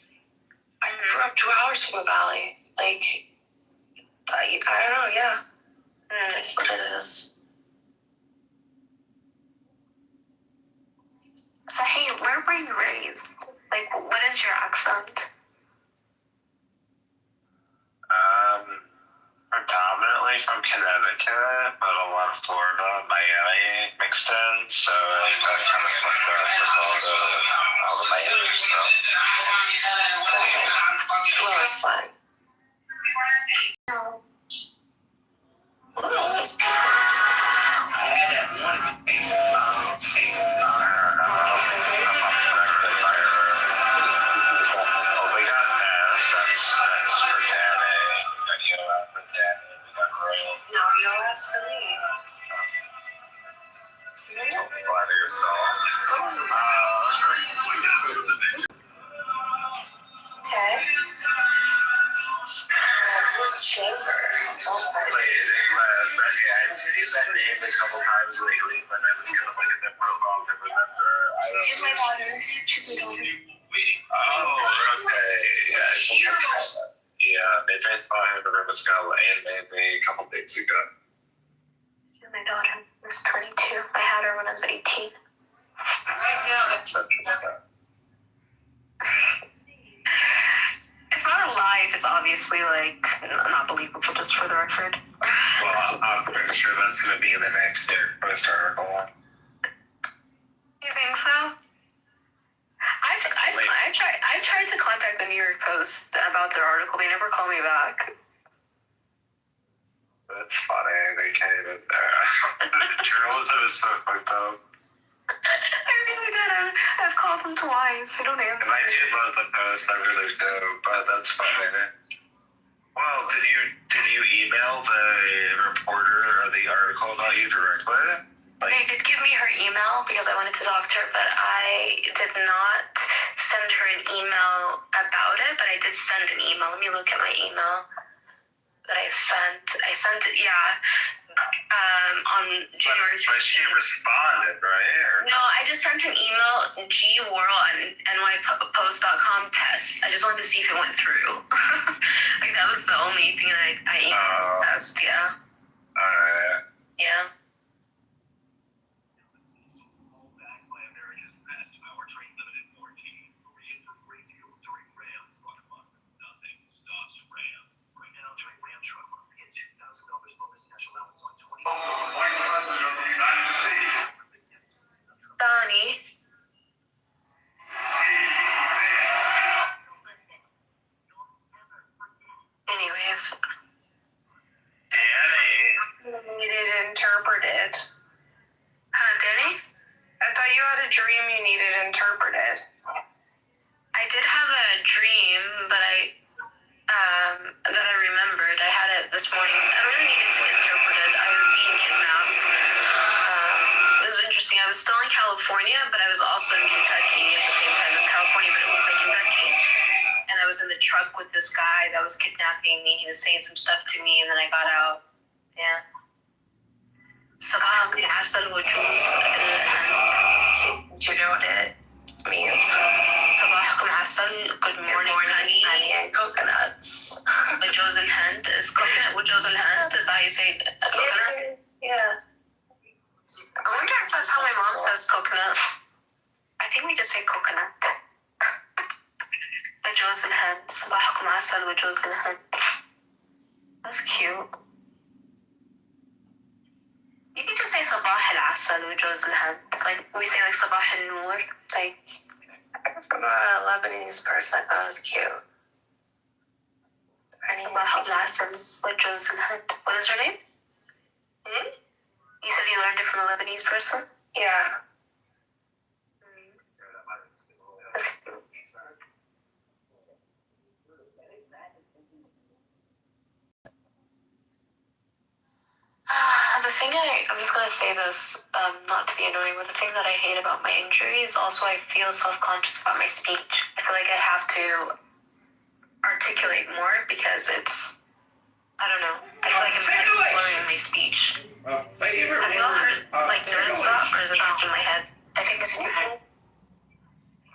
I grew up 2 hours from a valley. Like, I don't know. Yeah, that's what it is. So hey, where were you raised? Like, what is your accent? Predominantly from Connecticut, but a lot of Florida, Miami mixed in, so that's kind of fucked up with all the Miami stuff. Well, it's fun. My daughter was 22. I had her when I was 18. It's not a lie. It's obviously like not believable, just for the record. Well, I'm pretty sure that's going to be the next post article. You think so? I tried to contact the New York Post about their article. They never called me back. That's funny. They can't even. Journalism is so fucked up. I really did. I've called them twice. They don't answer. I do love the Post. I really do. But that's funny. Well, did you email the reporter or the article about you directly? They did give me her email because I wanted to talk to her, but I did not send her an email about it, but I did send an email. Let me look at my email that I sent. I sent it, on January 15th. But she responded, right? No, I just sent an email, nypost.com test. I just wanted to see if it went through. Like, that was the only thing that I emailed test, yeah. Alright. Yeah. Donnie. Anyways. Danny. California, but I was also in Kentucky at the same time as California, but it looked like Kentucky. And I was in the truck with this guy that was kidnapping me. He was saying some stuff to me, and then I got out. Yeah. صباحكم عسل وجوز الهند. Do you know what it means? صباحكم عسل, good morning, honey and coconuts. وجوز الهند is coconut. وجوز الهند is how you say coconut? Yeah. I wonder if that's how my mom says coconut. I think we just say coconut. وجوز الهند. صباحكم عسل وجوز الهند. That's cute. You can just say صباح العسل وجوز الهند. Like we say like صباح النور. Like from a Lebanese person, that was cute. صباح العسل وجوز الهند. What is her name? You said you learned it from a Lebanese person? Yeah. The thing I'm just going to say this, not to be annoying, but the thing that I hate about my injury is also I feel self-conscious about my speech. I feel like I have to articulate more because it's, I don't know, I feel like I'm kind of slurring my speech. Have you all heard, like, noticed that, or is it just in my head? I think it's in your head.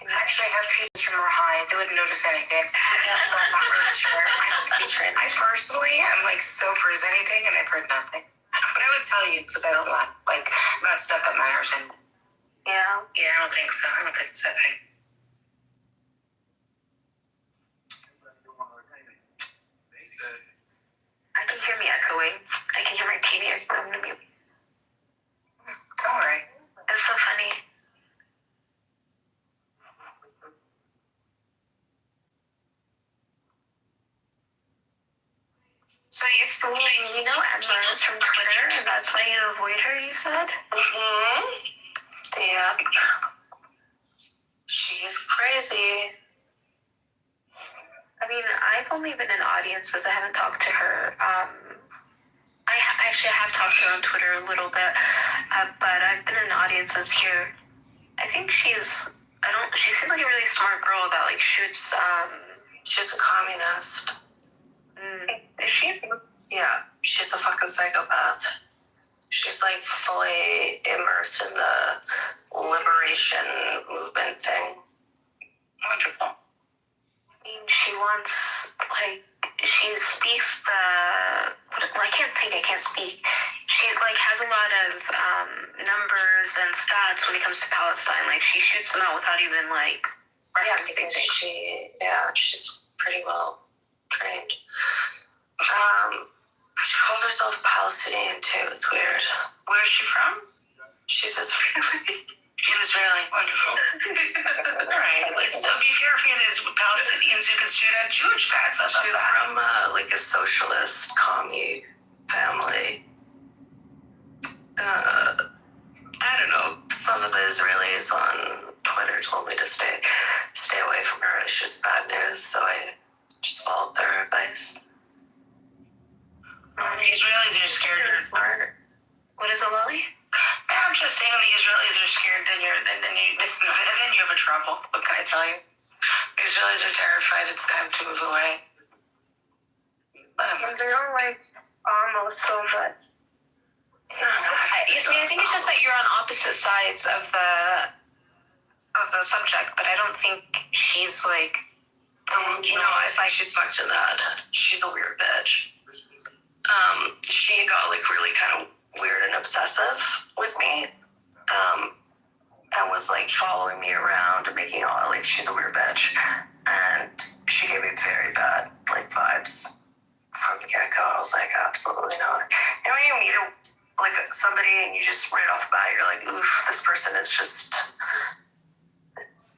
Actually, I have people who are high. They wouldn't notice anything. So I'm not really sure. I have speech right now. I personally am, like, sober as anything, and I've heard nothing. But I would tell you, because I don't like about stuff that matters. And yeah. Yeah, I don't think so. I don't think it's that big. I can hear me echoing. I can hear my TV. I'm going to mute. Don't worry. It's so funny. So you know Emma is from Twitter, and that's why you avoid her, you said? Mm-hmm. Yeah. She's crazy. I mean, I've only been in audiences. I haven't talked to her. I actually have talked to her on Twitter a little bit, but I've been in audiences here. I think she seems like a really smart girl that, like, shoots, she's a communist. Is she? Yeah, she's a fucking psychopath. She's, like, fully immersed in the liberation movement thing. Wonderful. I mean, she wants, like, she speaks I can't speak. She's, like, has a lot of numbers and stats when it comes to Palestine. Like, she shoots them out without even, like, referencing things. She's pretty well trained. She calls herself Palestinian, too. It's weird. Where is she from? She's Israeli. She's Israeli. Wonderful. All right. So be fair if it is Palestinians who can shoot at Jewish facts. She's from, like, a socialist commie family. I don't know. Some of the Israelis on Twitter told me to stay away from her. It's just bad news, so I just followed their advice. The Israelis are scared of smart. What is a lolly? I'm just saying the Israelis are scared, then you have a trouble. What can I tell you? The Israelis are terrified. It's time to move away. They don't like almost so much. I think it's just that you're on opposite sides of the subject, but I don't think she's like delusional. No, I think she's fucked in the head. She's a weird bitch. She got, like, really kind of weird and obsessive with me, and was, like, following me around and making all, like, she's a weird bitch, and she gave me very bad, like, vibes from the get-go. I was like, absolutely not. And when you meet like somebody and you just right off the bat, you're like, oof, this person is just,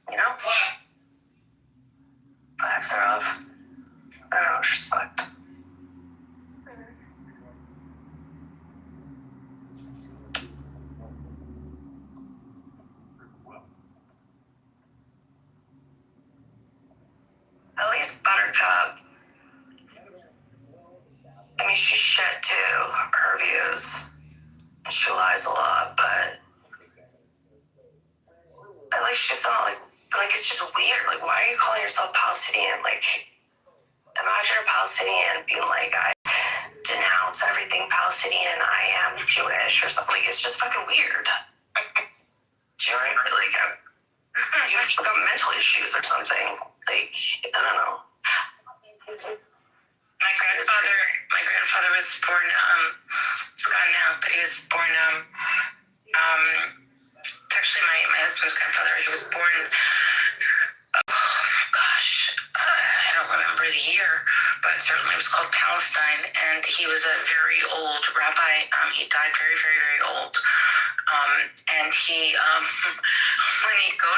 you know, vibes are off. I don't know, she's fucked. At least Buttercup, I mean, she's shit too, her views. She lies a lot, but like, it's just weird. Like, why are you calling yourself Palestinian? Like, imagine a Palestinian being like, I denounce everything Palestinian, I am Jewish or something. Like, it's just fucking weird. Do you know what I mean? Like, you've got mental issues or something. Like, I don't know. My grandfather was born, he's gone now, but he was born, it's actually my husband's grandfather. He was born, I don't remember the year, but certainly it was called Palestine, and he was a very old rabbi. He died very, very, very old. And he, when he'd go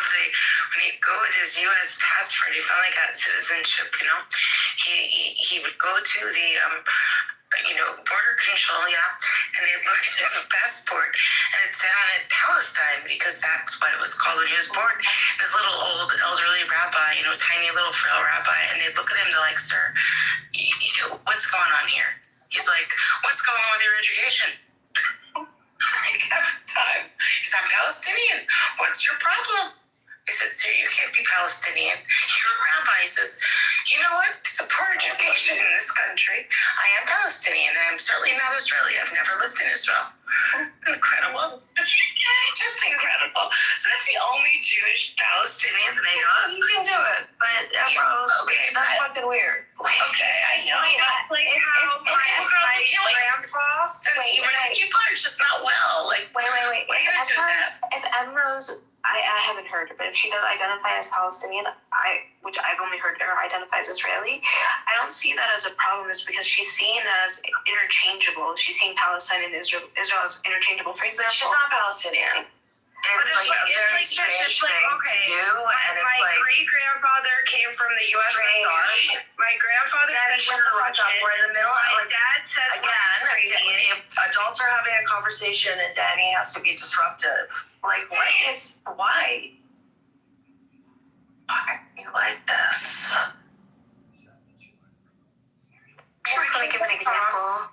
with his U.S. passport, he finally got citizenship, you know, he would go to the, border control, and they'd look at his passport, and it said on it Palestine, because that's what it was called when he was born. This little old elderly rabbi, tiny little frail rabbi, and they'd look at him, they're like, sir, what's going on here? He's like, what's going on with your education? Like, every time. He said, I'm Palestinian. What's your problem? I said, sir, you can't be Palestinian. You're a rabbi. He says, you know what? There's a poor education in this country. I am Palestinian, and I'm certainly not Israeli. I've never lived in Israel. Incredible. Just incredible. So that's the only Jewish Palestinian that I know of. You can do it, but that's fucking weird. Okay, I know. Like how my grandpa. Since people are just not well. Like, wait. What are you gonna do with that? If Emrose, I haven't heard it, but if she does identify as Palestinian, which I've only heard her identify as Israeli, I don't see that as a problem. Is because she's seen as interchangeable. She's seen Palestine and Israel as interchangeable. For example, she's not Palestinian. It's like a very strange thing to do, and it's my like great grandfather came from the USSR. My grandfather said shut the fuck up. We're in the middle. My dad said again, adults are having a conversation, and Danny has to be disruptive. Like, why? Why are you like this? I was going to give an example.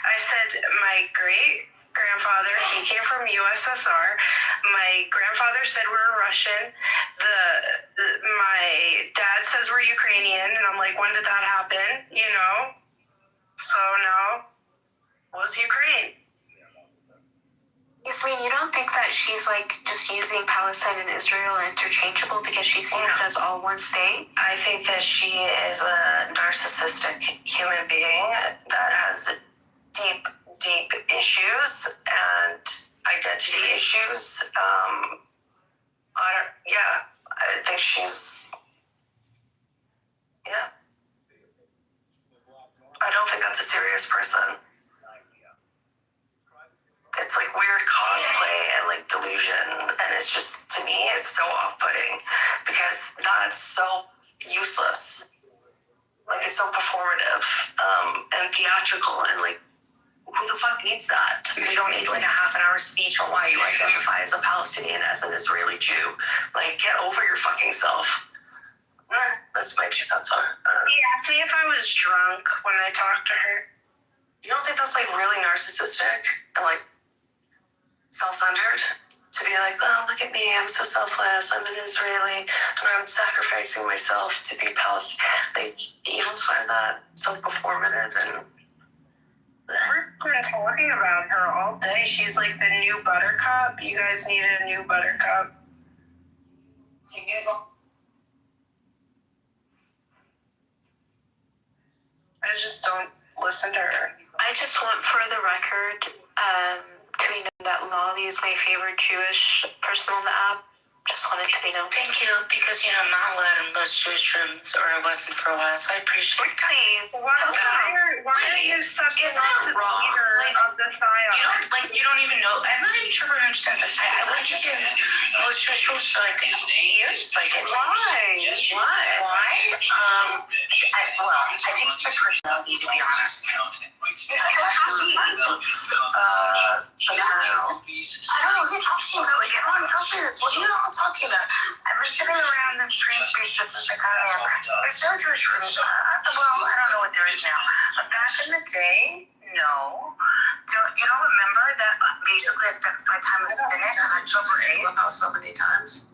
I said my great grandfather, he came from USSR. My grandfather said we're Russian. My dad says we're Ukrainian, and I'm like, when did that happen? So no, was Ukraine. Yasmin, you don't think that she's like just using Palestine and Israel interchangeable because she's seen it as all one state? I think that she is a narcissistic human being that has deep issues and identity issues. I think she's, I don't think that's a serious person. It's like weird cosplay and like delusion, and it's just, to me, it's so off-putting because that's so useless. Like, it's so performative and theatrical, and like, who the fuck needs that? We don't need like a half-an-hour speech on why you identify as a Palestinian, as an Israeli Jew. Like, get over your fucking self. That's my 2 cents on it. See if I was drunk when I talked to her. You don't think that's like really narcissistic and like self-centered? To be like, oh, look at me, I'm so selfless, I'm an Israeli, and I'm sacrificing myself to be Palestinian. Like, you don't find that so performative and... We're been talking about her all day. She's like the new Buttercup. You guys need a new Buttercup. I just don't listen to her. I just want, for the record, to be known that Lolly is my favorite Jewish person on the app. Just wanted to be known. Thank you, because I'm not allowed in most Jewish rooms, or I wasn't for a while, so I appreciate that. Why are you such a leader of the PSYOP? You don't even know. I'm not even sure if I understand that. I was just in most Jewish rooms for like years. Like, Why? I think it's my personality, to be honest. I don't know, you're talking about, like, everyone tells me this. What are you all talking about? I've been sitting around in strange spaces in Chicago. There's no Jewish rooms. Well, I don't know what there is now. But back in the day, no. You don't remember that basically I spent my time with Senate on October 8th? So many times.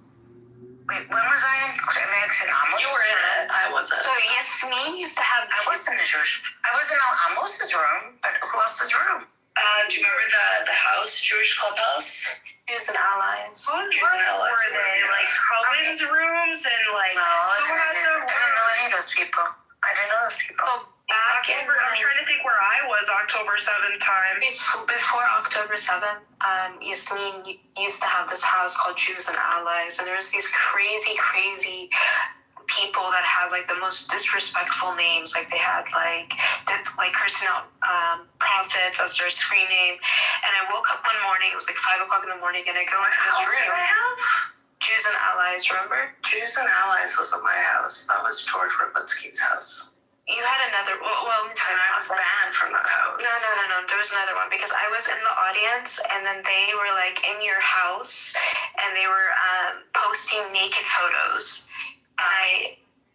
Wait, when was I in Amos? You were in it. I wasn't. So Yasmin used to have. I was in the Jewish. I was in Amos's room, but who else's room? Do you remember the house, Jewish clubhouse? Jews and Allies. Jews and Allies. Were they like Cohen's rooms and like? No, I who had didn't know any of those people. I didn't know those people. So back in, I'm trying to think where I was October 7th time. Before October 7th, Yasmin used to have this house called Jews and Allies, and there was these crazy people that had like the most disrespectful names. Like they had like cursing out prophets as their screen name. And I woke up one morning, it was like 5 o'clock in the morning, and I go into this room. Did I have? Jews and Allies, remember? Jews and Allies wasn't my house. That was George Rivlitsky's house. You had another, well let me tell you. And I was banned from that house. No. There was another one because I was in the audience and then they were like in your house and they were posting naked photos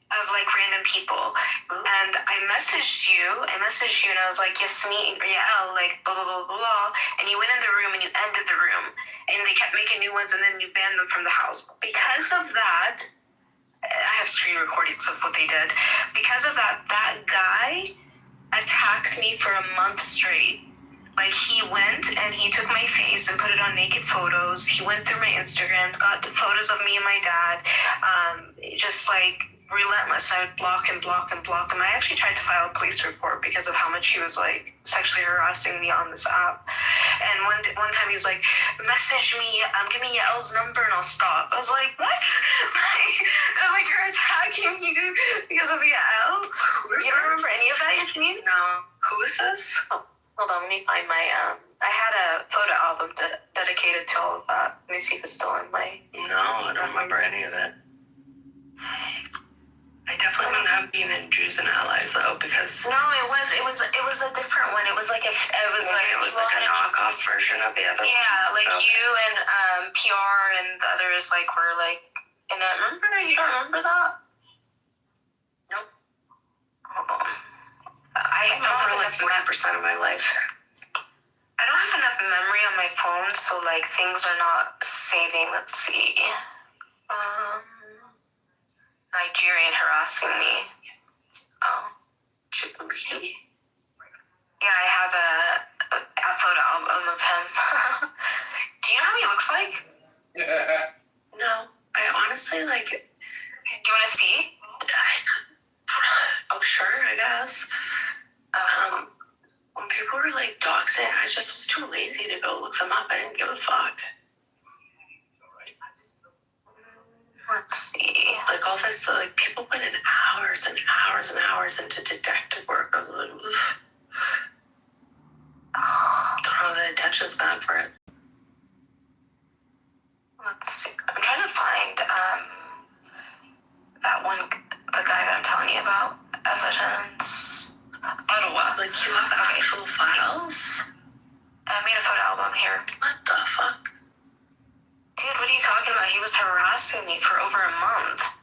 of like random people. And I messaged you and I was like, Yasmin, Riel, like blah, blah, blah, blah. And you went in the room and you ended the room and they kept making new ones and then you banned them from the house. Because of that, I have screen recordings of what they did. Because of that guy attacked me for a month straight. Like he went and he took my face and put it on naked photos. He went through my Instagram, got the photos of me and my dad. Just like relentless. I would block him. I actually tried to file a police report because of how much he was like sexually harassing me on this app. And one time he was like, message me, give me Yael's number and I'll stop. I was like, what? I was like, you're attacking me because of Yael? You don't remember any of that, Yasmin? No. Who is this? Oh, hold on, let me find my, I had a photo album dedicated to all of that. Let me see if it's still in my... No, I don't remember any of it. I definitely wouldn't have been in Jews and Allies though, because no, it was a different one. It was like a knockoff version of the other. Yeah, like okay. You and PR and the others like were like in that. Remember? You don't remember that? Nope. Hold on. I remember like 40% of my life. I don't have enough memory on my phone, so like things are not saving. Let's see. Nigerian harassing me. Oh. Chibuki? Yeah, I have a photo album of him. Do you know how he looks like? No. I honestly like... Do you want to see? Oh, sure, I guess. When people were like doxing, I just was too lazy to go look them up. I didn't give a fuck. Let's see. Like all this, like people put in hours and hours and hours into detective work. I was like, oof. Don't know the attention span for it. Let's see. I'm trying to find that one, the guy that I'm telling you about. Evidence. Ottawa. Like you have actual files? I made a photo album here. What the fuck? Dude, what are you talking about? He was harassing me for over a month.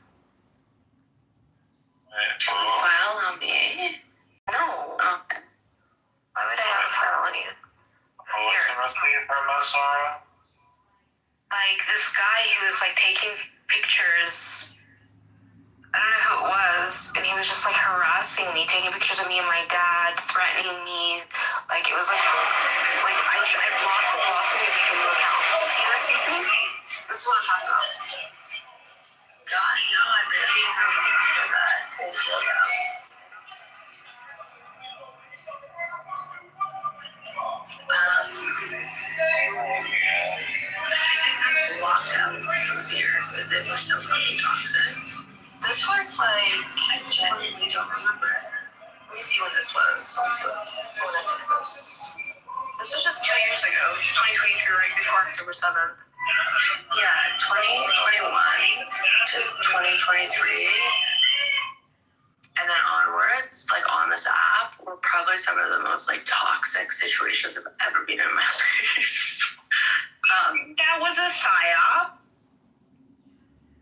Can you file on me? No. Okay. Why would I have a file on you? Like this guy who was like taking pictures. I don't know who it was, and he was just like harassing me, taking pictures of me and my dad, threatening me. Like it was like I blocked him to make a new account. See this, Cecily? This is what I'm talking about. God, no, I barely even remember that. I blocked out for those years because it was so fucking toxic. This was like, I genuinely don't remember it. Let me see when this was. Let's see when I took this. This was just 2 years ago, 2023, right before October 7th. Yeah, 2021 to 2023. And then onwards, like on this app, were probably some of the most like toxic situations I've ever been in my life. That was a psyop.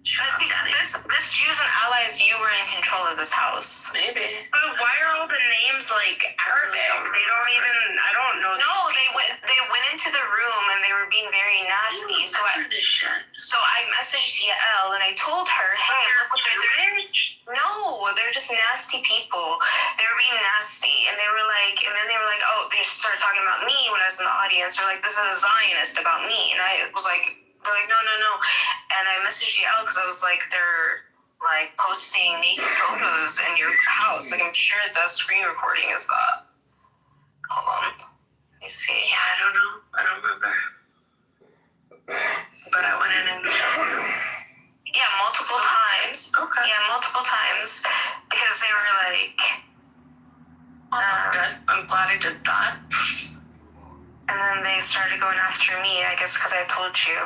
This Jews and Allies, you were in control of this house. Maybe. But why are all the names like Arabic? They don't even. I don't know. No, they went into the room and they were being very nasty. So I this shit. So I messaged Yael and I told her, hey, look what they're doing. No, they're just nasty people. They're being nasty. And then they were like, oh, they started talking about me when I was in the audience. They're like, this is a Zionist about me. And I was like, they're like, no. And I messaged Yael because I was like, they're like posting naked photos in your house. Like, I'm sure the screen recording is that. Hold on. Let me see. Yeah, I don't know. I don't remember. But I went in and yeah, multiple times. Okay. Yeah, multiple times because they were like, that's good. I'm glad I did that. And then they started going after me, I guess because I told you.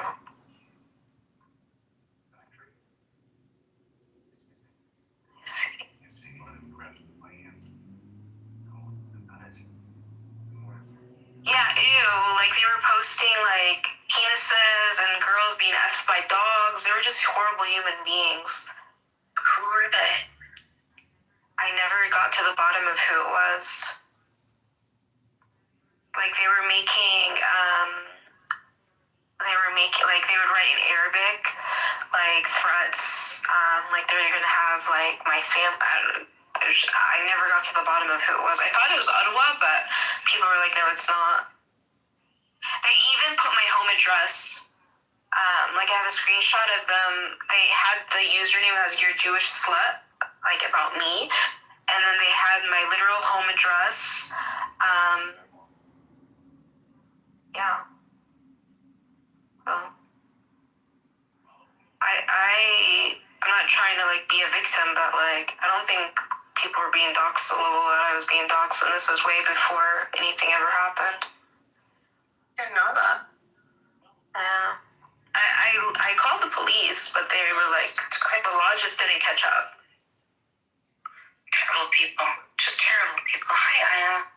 Yeah, ew. Like, they were posting, like, penises and girls being effed by dogs. They were just horrible human beings. Who were they? I never got to the bottom of who it was. Like, they were making, like, they would write in Arabic, like, threats, like, they're gonna have, like, my family. I never got to the bottom of who it was. I thought it was Ottawa, but people were like, no, it's not. They even put my home address. Like, I have a screenshot of them. They had the username as your Jewish slut, like, about me. And then they had my literal home address. Yeah. Well, I'm not trying to, like, be a victim, but, like, I don't think people were being doxxed the level that I was being doxxed, and this was way before anything ever happened. Didn't know that. Yeah. I called the police, but they were like, the law just didn't catch up. Terrible people. Just terrible people. Hi, Aya.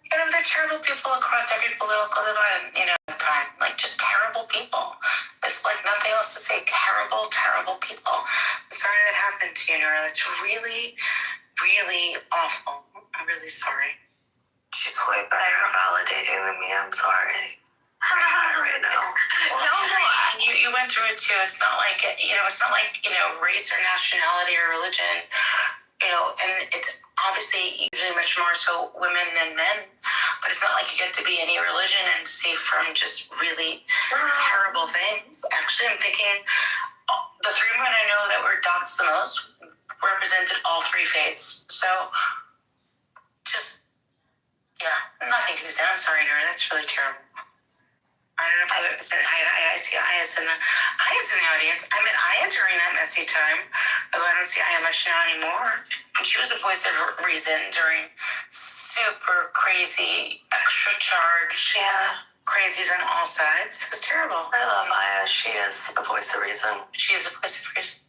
You know, they're terrible people across every political divide, time. Like, just terrible people. There's, like, nothing else to say. Terrible, terrible people. I'm sorry that happened to you, Nora. That's really, really awful. I'm really sorry. She's way better at validating than me. I'm sorry. Right now. No, you went through it too. It's not like, it's not like, race or nationality or religion, and it's obviously usually much more so women than men, but it's not like you get to be any religion and safe from just really terrible things. Actually, I'm thinking the three women I know that were doxxed the most represented all three faiths. So, just, yeah, nothing to be said. I'm sorry, Nora. That's really terrible. I don't know if I said hi to Aya. I see Aya's in the audience. I met Aya during that messy time, although I don't see Aya much now anymore. And she was a voice of reason during super crazy, extra charge, crazies on all sides. It was terrible. I love Aya. She is a voice of reason. She is a voice of reason.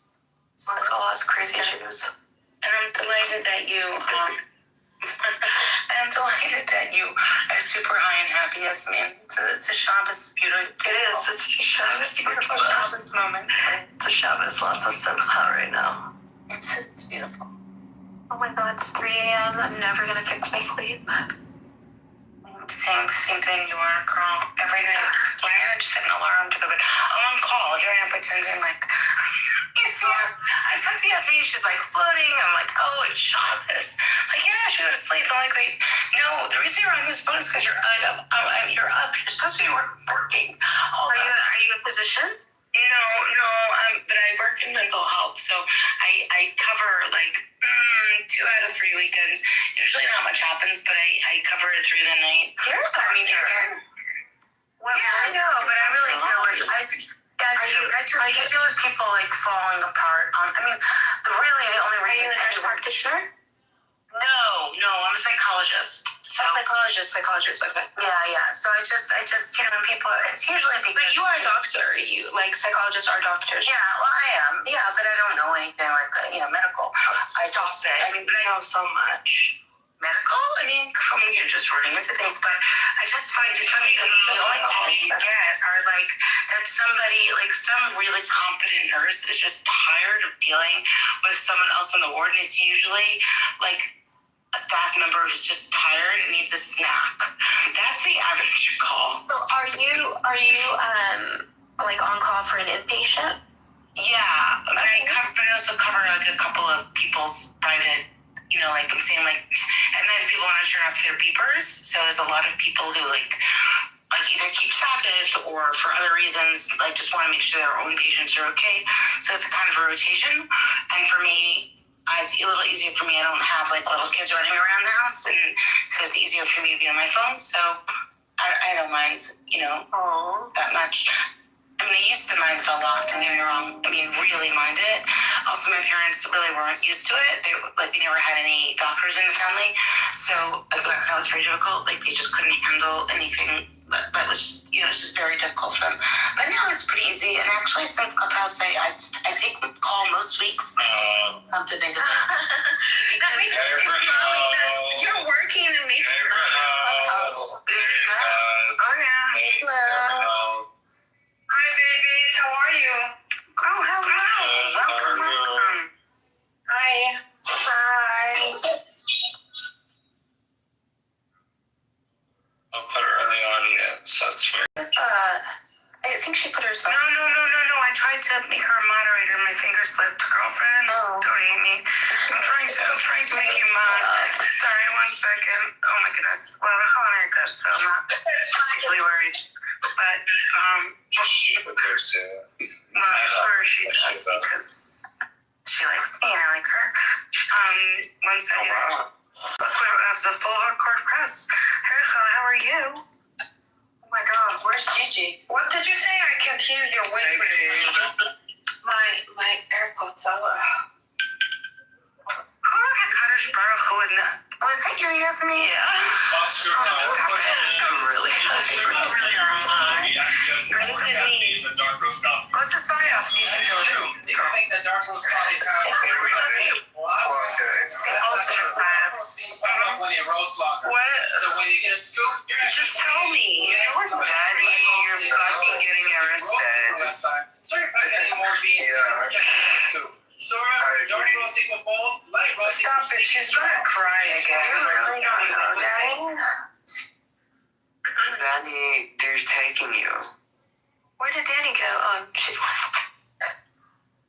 Like all us crazy Jews. And I'm delighted that you, I'm delighted that you are super high and happy, Yasmin. It's a Shabbos beauty. It is. It's a Shabbos moment. It's a Shabbos. Lots of simcha right now. It's beautiful. Oh my God, it's 3 a.m. I'm never going to fix my sleep. Same thing you are, girl. Every night. Why don't I just set an alarm to go to bed? I'm on call. Here I am pretending like, yes, yeah. I talked to Yasmin. She's like floating. I'm like, oh, it's Shabbos. Like, yeah, she go to sleep. I'm like, wait, no. The reason you're on this phone is because you're up. You're up. You're supposed to be working. Are you a physician? No, but I work in mental health, so I cover like 2 out of 3 weekends. Usually not much happens, but I cover it through the night. You're a doctor. Well, yeah, I know, but I really deal with I deal with people like falling apart. The only reason. Are you a nurse practitioner? No, I'm a psychologist. So psychologist, okay. Yeah. So I just, people, it's usually because... But you are a doctor. You, like, psychologists are doctors. Yeah, well, I am. Yeah, but I don't know anything like, medical. I know so much. Medical? You're just running into things, but I just find it funny because the only calls you get are like that somebody, like some really competent nurse is just tired of dealing with someone else on the ward, and it's usually like a staff member who's just tired and needs a snack. That's the average call. So are you like on call for an inpatient? Yeah, but I also cover like a couple of people's private, like I'm saying, like, and then if people want to turn off their beepers, so there's a lot of people who like either keep Sabbath or for other reasons, like just want to make sure their own patients are okay. So it's a kind of a rotation. And for me, it's a little easier for me. I don't have like little kids running around the house, and so it's easier for me to be on my phone. So I don't mind, that much. I mean, I used to mind it a lot, don't get me wrong. I mean, really mind it. Also, my parents really weren't used to it. We never had any doctors in the family. So that was very difficult. Like, they just couldn't handle anything that was, it's just very difficult for them. But now it's pretty easy. And actually, since Clubhouse, I take a call most weeks. Come to think of it. That makes it seem lovely that you're working and making Clubhouse. Oh, yeah. Hello. Hi, babies. How are you? Oh, hello. Welcome. Hi. Hi. I'll put her in the audience. That's weird. I think she put herself. No. I tried to make her a moderator. My finger slipped. Girlfriend. Oh. Don't hate me. I'm trying to make you mod. Sorry, 1 second. Oh my goodness. Well, we're calling her good, so I'm not particularly worried. But She would go soon. well, I'm sure she does because she likes me and I like her. 1 second. Oh, wow. Look, that's a full hardcore press. Erica, how are you? Oh my God, where's Gigi? What did you say? I can't hear you. Wait. My AirPods are. Was that you, Yasmin? Yeah. Oscar, I'm really the dark roast coffee. What's a psyops? You should do it. Do you think the dark roast coffee costs The ultimate psyops. when you roast locker? What? So when you get a scoop, Just tell me. Daddy, you're fucking getting arrested. Sorry if I get any more beans. Yeah. Scoop. Sora, dark roast equal bowl, light roast equal Stop it, she's gonna cry again. You really don't know, Daddy. Danny, they're taking you. Where did Danny go? Oh, she's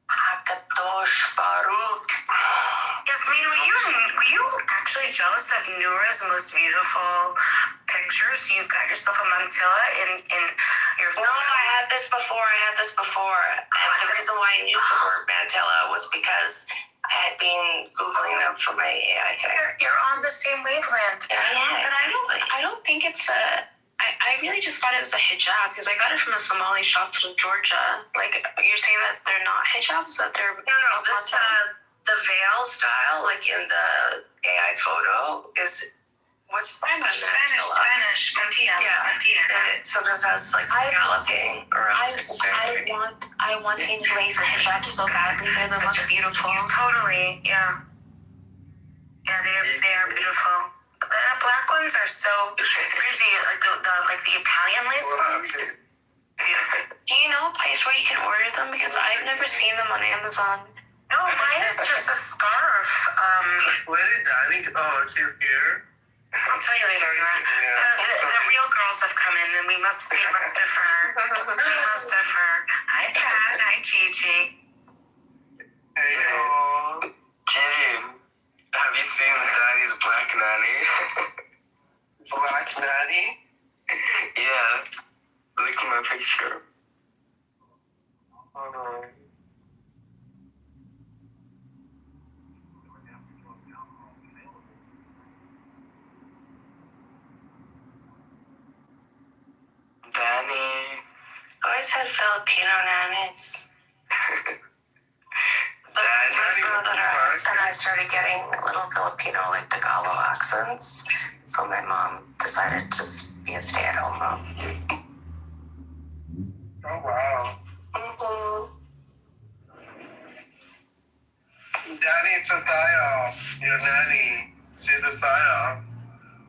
Hakadosh Baruch. Yasmin, were you actually jealous of Noura's most beautiful pictures? You got yourself a mantilla in your No, I had this before. And the reason why I knew the word mantilla was because I had been Googling them for my AI thing. You're on the same wavelength. Yeah, but I don't think it's a. I really just thought it was a hijab because I got it from a Somali shop from Georgia. Like, you're saying that they're not hijabs, that they're No. This the veil style, like in the AI photo, is what's Spanish mantilla. Yeah, mantilla. And it sometimes has like scalloping around. I want these lace hijabs so badly. They look beautiful. Totally, yeah. Yeah, they are beautiful. The black ones are so crazy, like the Italian lace ones. Do you know a place where you can order them? Because I've never seen them on Amazon. No, mine is just a scarf. Where did Danny go? Oh, she's here. I'll tell you later. The real girls have come in, and we must differ. Hi, Pat. Hi, Gigi. Hey, Gigi, have you seen Danny's black nanny? Black Nanny? Yeah. Look at my picture. Danny. I always had Filipino nannies. But my brother and I started getting little Filipino, like Tagalog accents. So my mom decided to just be a stay-at-home mom. Oh, wow. Mm-hmm. Danny, it's a tayo. Your nanny. She's a tayo.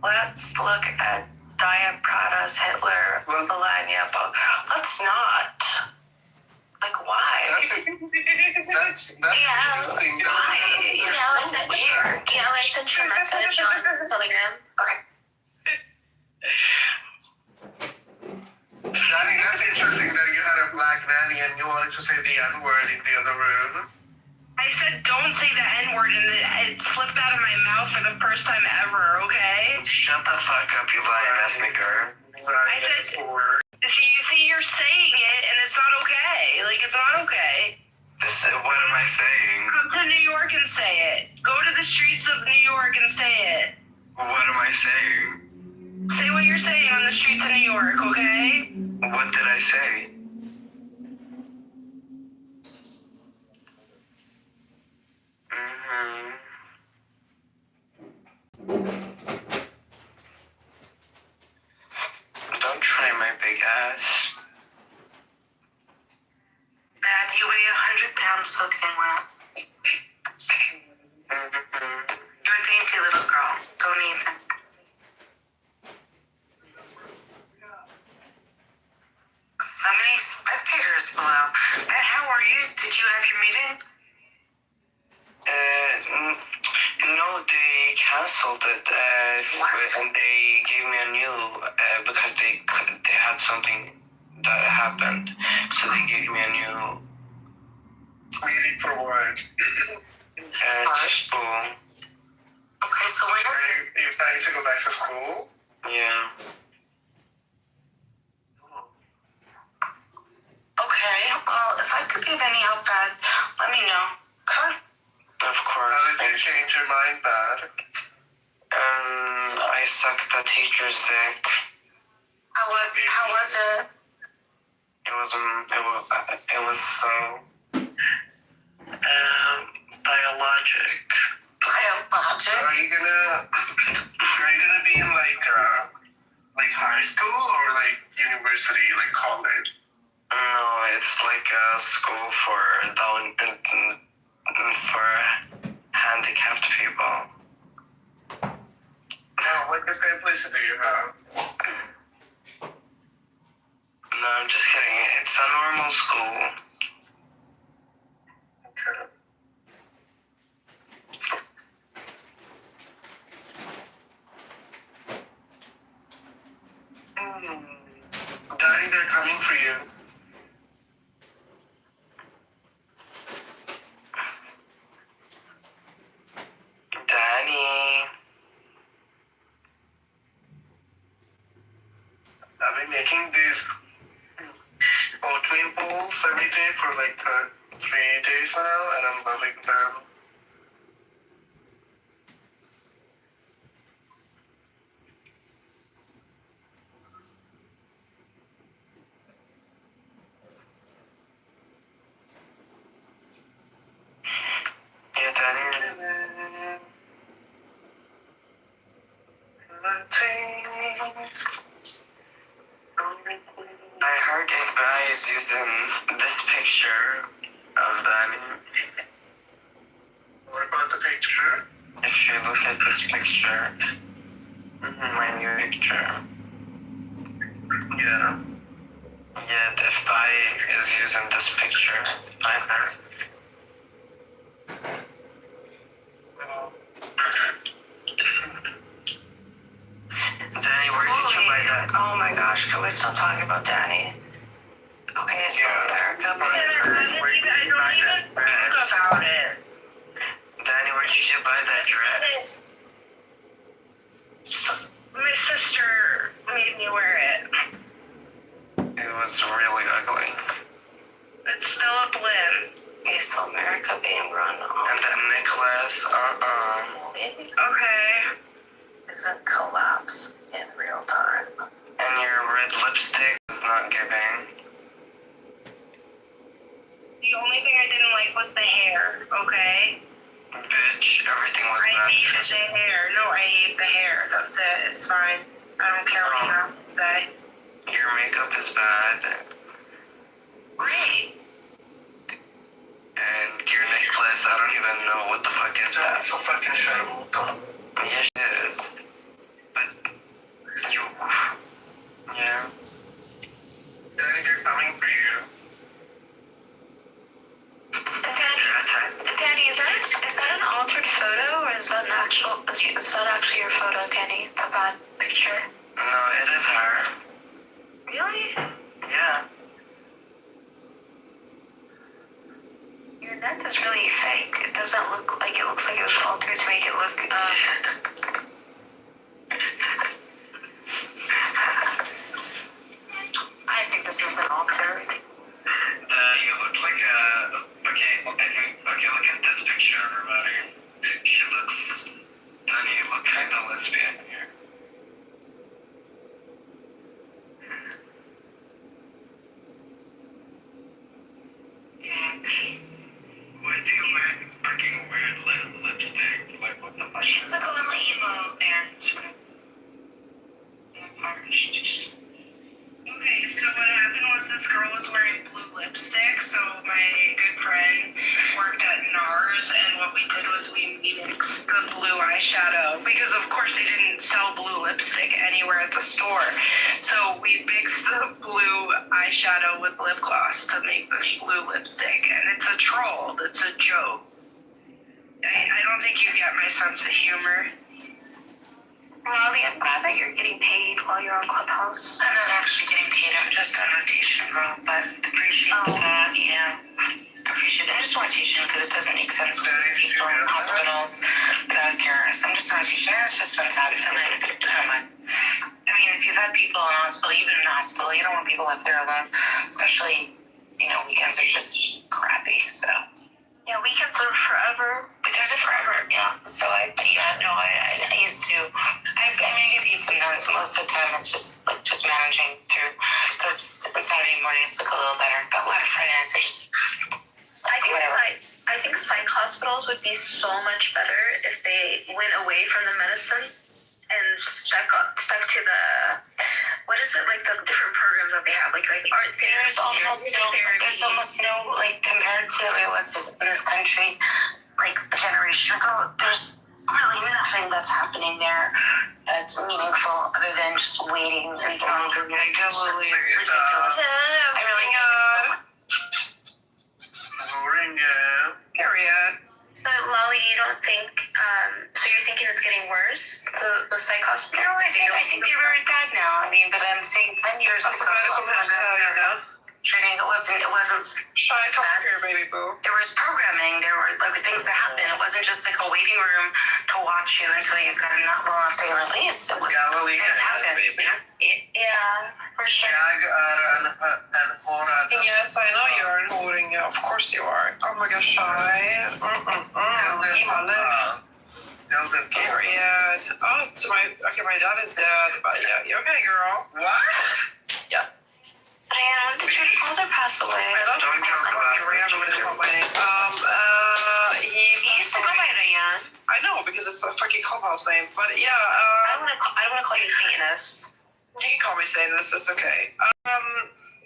Let's look at Diet Prada's Hitler, Melania, but let's not. Like, why? That's interesting. Why? You're so weird. Yeah, I sent you a message on Telegram. Okay. Danny, that's interesting that you had a black and you wanted to say the N-word in the other room. I said don't say the N-word, and it slipped out of my mouth for the first time ever, okay? Shut the fuck up, you lying ass nigger. I said, see, you're saying it, and it's not okay. Like, it's not okay. What am I saying? Come to New York and say it. Go to the streets of New York and say it. What am I saying? Say what you're saying on the streets of New York, okay? What did I say? Don't try my big ass. Dad, you weigh 100 pounds soaking wet. You're a dainty little girl. Don't even. So many spectators below. Dad, how are you? Did you have your meeting? No, they canceled it. And they gave me a new because they had something that happened, so they gave me a new Meeting for what? school. Okay, so when is it? You're planning to go back to school? Yeah. Okay, well, if I could be of any help, Dad, let me know. Okay? Of course. How did you change your mind, Dad? I sucked the teacher's dick. How was it? It was so biologic. Biologic? Are you gonna be in like high school or like university, like college? No, it's like a school for handicapped people. No, what disabilities do you have? No, I'm just kidding. It's a normal school. Okay. Daddy, they're coming for you. Danny. I've been making these oatmeal bowls every day for like 3 days now, and I'm loving them. Yeah, Danny. I heard this guy is using this picture of Danny. What about the picture? If you look at this picture, my new picture. Yeah. Yeah, this guy is using this picture. I heard. Danny, where did you buy that? Oh my gosh, can we stop talking about Danny? Okay, so America. I don't even think about it. Danny, where did you buy that dress? My sister made me wear it. It was really ugly. It's still a blend. Okay, so America being run on. And that necklace, Maybe Okay. isn't collapse in real time. And your red lipstick is not giving. The only thing I didn't like was the hair, okay? Bitch, everything was I bad. hated the hair. No, I hate the hair. That's it. It's fine. I don't care what you have to say. Your makeup is bad. Great. And your necklace, I don't even know what the fuck is that. That's so fucking shitty. Yes, it is. But you, yeah. Daddy, they're coming for you. Danny, is that an altered photo, or is that actually your photo, Danny? The bad picture. No, it is her. Really? Yeah. doesn't look like it looks like it was altered to make it look. I think this has been altered. You look like a. Okay, look at this picture, everybody. She looks. Danny, you look kind of lesbian here. Why do you wear this fucking weird lipstick? Like, what the fuck? She's like a little emo there. Okay, so what happened was this girl was wearing blue lipstick, so my good friend worked at NARS, and what we did was we mixed the blue eyeshadow, because of course they didn't sell blue lipstick anywhere at the store. So we mixed the blue eyeshadow with lip gloss to make this blue lipstick, and it's a troll, it's a joke. I don't think you get my sense of humor. Molly, I'm glad that you're getting paid while you're on Clubhouse. I'm not actually getting paid. I'm just on rotation, girl. But appreciate that. Yeah, appreciate that. I'm just on rotation because it doesn't make sense to people in hospitals without care. So I'm just on rotation. It's just what's happening. I don't mind. I mean, if you've had people in hospital, you've been in a hospital, you don't want people left there alone. Especially, weekends are just crappy. So. Yeah, weekends are forever. Weekends are forever, yeah. So I used to. I get paid sometimes, but most of the time it's just managing through. Because on Saturday morning it's a little better. Got a lot of freelancers. I think psych hospitals would be so much better if they went away from the medicine and stuck to the. What is it, like the different programs that they have, like art therapy? There's almost no, like, compared to it was in this country, like a generation ago, there's really nothing that's happening there that's meaningful other than just waiting until it's ridiculous. I really need it so much. Period. So, Lolly, you don't think, so you're thinking it's getting worse, the psych hospital? No, I think they're very bad now. I mean, but I'm saying 10 years ago, training, it wasn't Shy, come here, baby boo. There was programming, there were like things that happened. It wasn't just like a waiting room to watch you until you got enough well enough to get released. It was things happened. Yeah, for sure. Yes, I know you are holding. Yeah, of course you are. Oh my gosh, Shy. Period. Oh, my dad is dead, but yeah, you okay, girl? What? Yeah. Diana, when did your father pass away? I don't know. Ryan is not my name. He used to go by Ryan. I know, because it's a fucking clubhouse name. But yeah, I don't want to call you Satanist. You can call me Satanist, it's okay.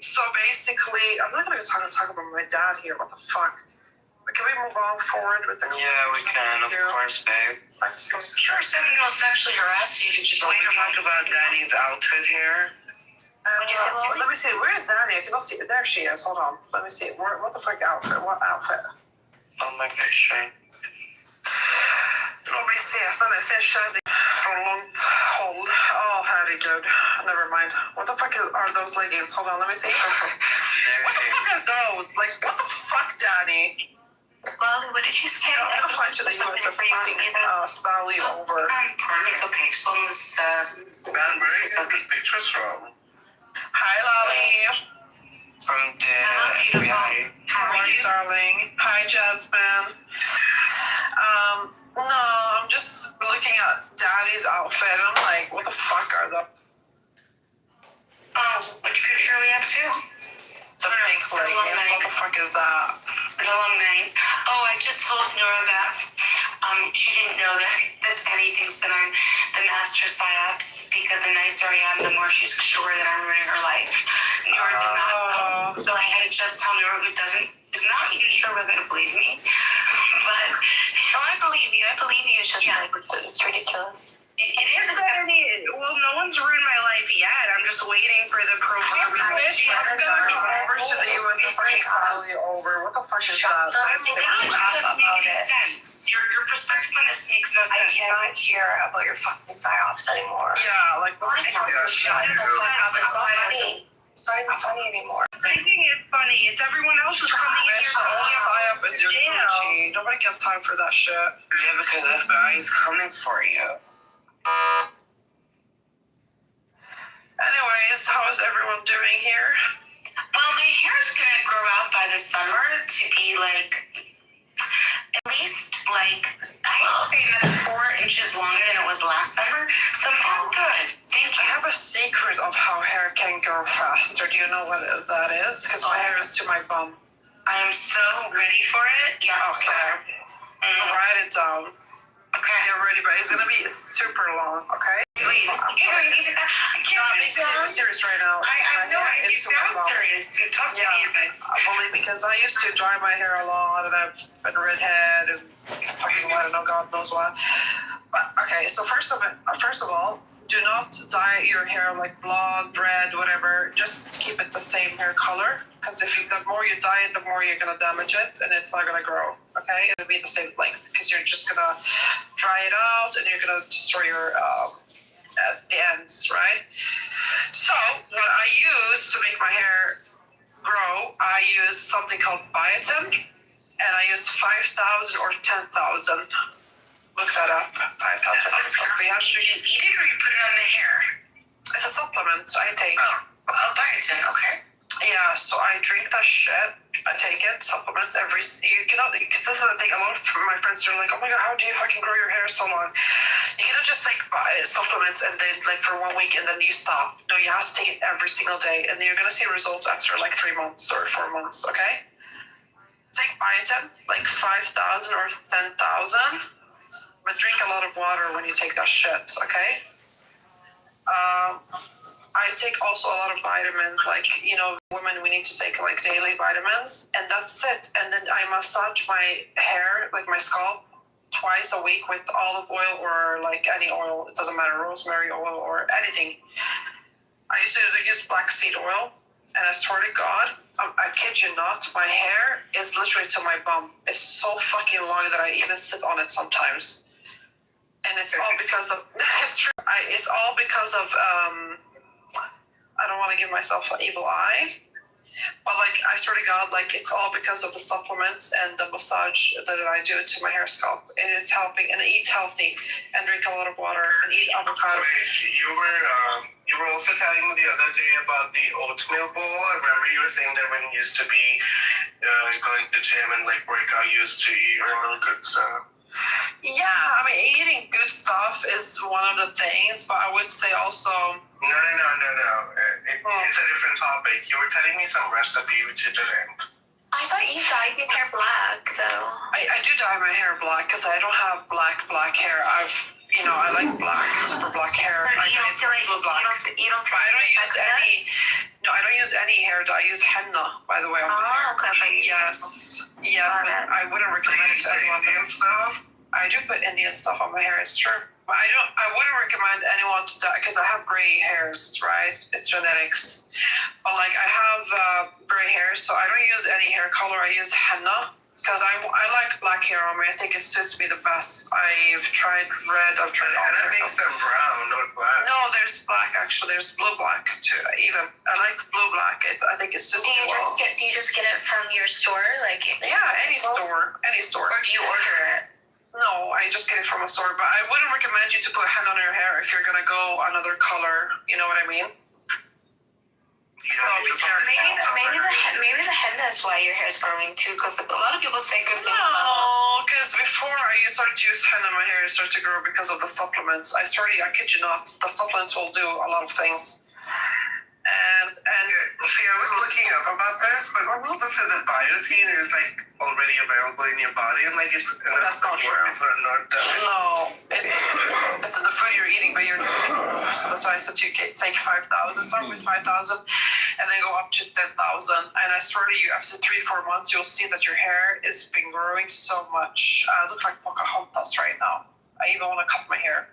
So basically, I'm not going to talk about my dad here. What the fuck? But can we move on forward with the Yeah, we can, of course, babe. I'm so sure someone will sexually harass you if you just want to talk about Danny's outfit here. Let me see. Where's Danny? I cannot see. There she is. Hold on. Let me see. What the fuck outfit? What outfit? On my picture. Låt mig se. Snälla, jag ser kärlek från långt håll. Oh, herregud. Never mind. What the fuck are those leggings? Hold on. Let me see. What the fuck are those? Like, what the fuck, Danny? Well, what did you say? I'm gonna find you the US of fucking style you over. It's okay. So Man, where are you getting these pictures from? Hi, Lolly. From the FBI. How are you, darling? Hi, Jasmine. No, I'm just looking at Daddy's outfit, and I'm like, what the fuck are those? Oh, which picture are we up to? The pink leggings. What the fuck is that? The long night. Oh, I just told Nora that she didn't know that Danny thinks that I'm the master psyops because the nicer I am, the more she's sure that I'm ruining her life. Nora did not know. So I had to just tell Nora, who is not even sure whether to believe me. But I believe you. It's just like it's ridiculous. It is exactly. Well, no one's ruined my life yet. I'm just waiting for the program. Bitch, I'm gonna come over to the US and fucking style you over. What the fuck is that? That doesn't make any sense. Your perspective on this makes no sense. I cannot hear about your fucking psyops anymore. Yeah, like what the fuck? Shut the fuck up. It's so funny. It's not even funny anymore. I think it's funny. It's everyone else is coming in here. The only psyop is your Gucci. Nobody got time for that shit. Yeah, because FBI's coming for you. Anyways, how is everyone doing here? Well, my hair's gonna grow out by the summer to be like at least like I have to say another 4 inches longer than it was last summer. So I'm feeling good. Thank you. I have a secret of how hair can grow faster. Do you know what that is? Because my hair is to my bum. I am so ready for it. Yes. Okay. Write it down. Okay. Get ready, but it's gonna be super long. Okay. I'm serious right now. I know. You sound serious. You talk to me this. Only because I used to dye my hair a lot, and I've been redhead and fucking I don't know, God knows what. But okay, so first of all, do not dye your hair like blonde, red, whatever. Just keep it the same hair color. Because the more you dye it, the more you're gonna damage it, and it's not gonna grow. Okay, it'll be the same length because you're just gonna dry it out, and you're gonna destroy your the ends, right? So what I use to make my hair grow, I use something called biotin, and I use 5,000 or 10,000. Look that up. 5,000. Do you eat it or you put it on the hair? It's a supplement I take. Oh, biotin. Okay. Yeah, so I drink that shit. I take it, supplements you cannot, because this is the thing, a lot of my friends are like, oh my god, how do you fucking grow your hair so long? You cannot just take supplements and then like for 1 week and then you stop. No, you have to take it every single day, and then you're gonna see results after like 3 months or 4 months, okay? Take biotin, like 5,000 or 10,000, but drink a lot of water when you take that shit, okay? I take also a lot of vitamins, like, you know, women, we need to take like daily vitamins, and that's it. And then I massage my hair, like my scalp, twice a week with olive oil or like any oil. It doesn't matter, rosemary oil or anything. I used to use black seed oil, and I swear to God, I kid you not, my hair is literally to my bum. It's so fucking long that I even sit on it sometimes. And it's all because of, it's all because of, I don't want to give myself an evil eye, but like, I swear to God, like it's all because of the supplements and the massage that I do to my hair scalp. It is helping, and eat healthy and drink a lot of water and eat avocado. You were also telling me the other day about the oatmeal bowl. I remember you were saying that when you used to be going to the gym and like workout, you used to eat real good stuff. Yeah, I mean, eating good stuff is one of the things, but I would say also... No. It's a different topic. You were telling me some recipe which you didn't. I thought you dyed your hair black, though. I do dye my hair black because I don't have black hair. I like black, super black hair. But you don't feel like blue black. You don't I don't use any... No, I don't use any hair dye. I use henna, by the way, on my hair. Okay. Yes, but I wouldn't recommend it to anyone. Indian stuff? I do put Indian stuff on my hair, it's true. But I wouldn't recommend anyone to dye, because I have gray hairs, right? It's genetics. But like, I have gray hair, so I don't use any hair color. I use henna, because I like black hair on me. I think it suits me the best. I've tried red, I've tried all hair. I think some brown, not black. No, there's black, actually. There's blue black, too, even. I like blue black. I think it suits me well. Do you just get it from your store? Like, yeah, any store. Or do you order it? No, I just get it from a store, but I wouldn't recommend you to put henna on your hair if you're gonna go another color. You know what I mean? Yeah, so be careful. Maybe the henna is why your hair is growing too, because a lot of people say good things. No, because before I started to use henna, my hair started to grow because of the supplements. I kid you not, the supplements will do a lot of things. And see, I was looking up about this, but a little bit says that biotin is like already available in your body, and like that's not true. No, it's in the food you're eating, but so that's why I said you take 5,000. Start with 5,000, and then go up to 10,000. And I swear to you, after 3-4 months, you'll see that your hair is been growing so much. I look like Pocahontas right now. I even want to cut my hair.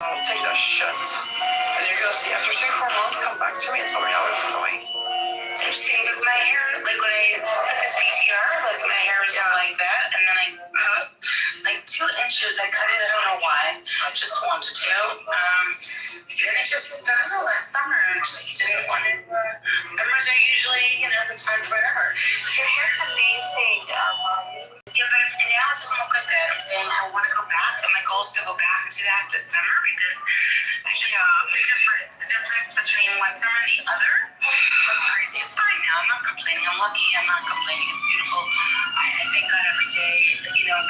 I'll take that shit. And you're gonna see after 3-4 months, come back to me and tell me how it's going. It's interesting because my hair, like when I put this PTR, like my hair is like that, and then I cut like 2 inches. I cut it, I don't know why. I just wanted to. And it just, I don't know, last summer, I just didn't want to, summers are usually, the time for whatever. Your hair's amazing. Yeah, but now it doesn't look like that. I'm saying I want to go back, so my goal is to go back to that this summer because I just the difference between one summer and the other was crazy. It's fine now. I'm not complaining. I'm lucky. I'm not complaining. It's beautiful. I thank God every day,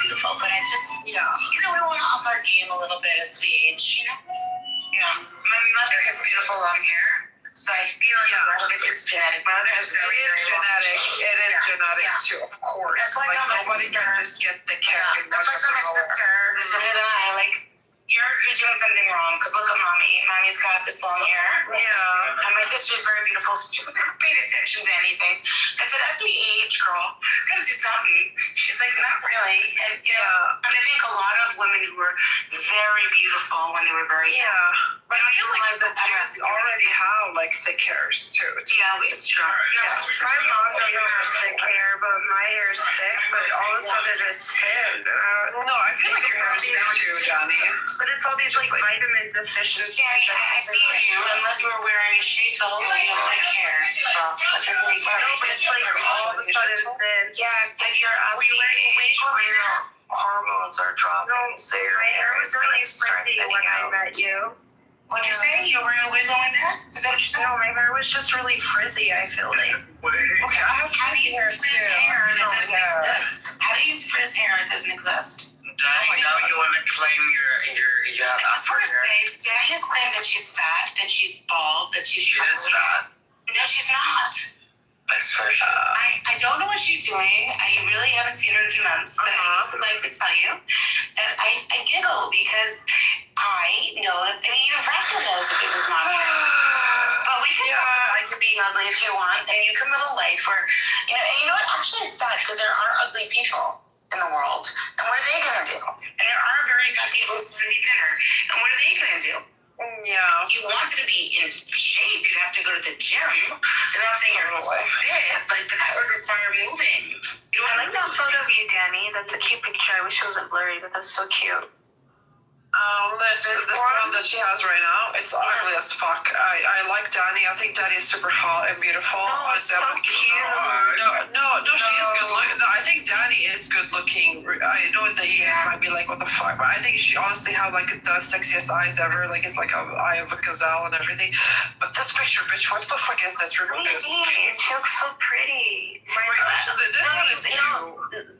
beautiful. But I just, we want to up our game a little bit as we age, Yeah. My mother has beautiful long hair. So I feel like a lot of it is genetic. My mother has very, very genetic. It is genetic too, of course. That's why nobody can just get the cat. That's why I told my sister, who's younger than I, you're doing something wrong because look at mommy. Mommy's got this long hair. Yeah. And my sister's very beautiful. She never paid attention to anything. I said, as we age, girl, gotta do something. She's like, not really. And but I think a lot of women who were very beautiful when they were very young. But I feel like that Jews already have thick hairs too. Yeah, it's true. My mom doesn't have thick hair, but my hair's thick. But all of a sudden it's thin. No, I feel like your hair is thick too, Johnny. But it's all these vitamin deficiencies. Yeah, I see you. Unless we're wearing a shade you have thick hair. That doesn't make sense. But it's all of a sudden thin. Yeah, because you're age hormones are dropping. So your hair was really frizzy when I met you. What'd you say? You were wearing a wig going back? Is that what you said? No, my hair was just really frizzy, I feel like. Okay, I have frizzy hair too. Hair that doesn't exist? How do you frizz hair that doesn't exist? Daddy, now you want to claim you have I just want to Asperger. say, Daddy has claimed that she's fat, that she's bald, that she's She is fat. No, she's not. I swear she I don't know what she's doing. I really haven't seen her in a few months, but I just would like to tell you that I giggle because I know that, even Franklin knows that this is not her. But we can talk about you being ugly if you want, and you can live a life where, and you know what? Actually, it's sad because there are ugly people in the world, and what are they going to do? And there are very fat people who sleep dinner, and what are they going to do? Yeah. If you wanted to be in shape, you'd have to go to the gym. I'm not saying you're fit, but that would require moving. I like that photo of you, Danny. That's a cute picture. I wish it wasn't blurry, but that's so cute. This one that she has right now, it's ugly as fuck. I like Danny. I think Danny is super hot and beautiful. No, it's so cute. No, she is good looking. No, I think Danny is good looking. I know that you might be like, what the fuck? But I think she honestly has the sexiest eyes ever. It's like an eye of a gazelle and everything. But this picture, bitch, what the fuck is this? Remove this. She looks so pretty. This one is cute.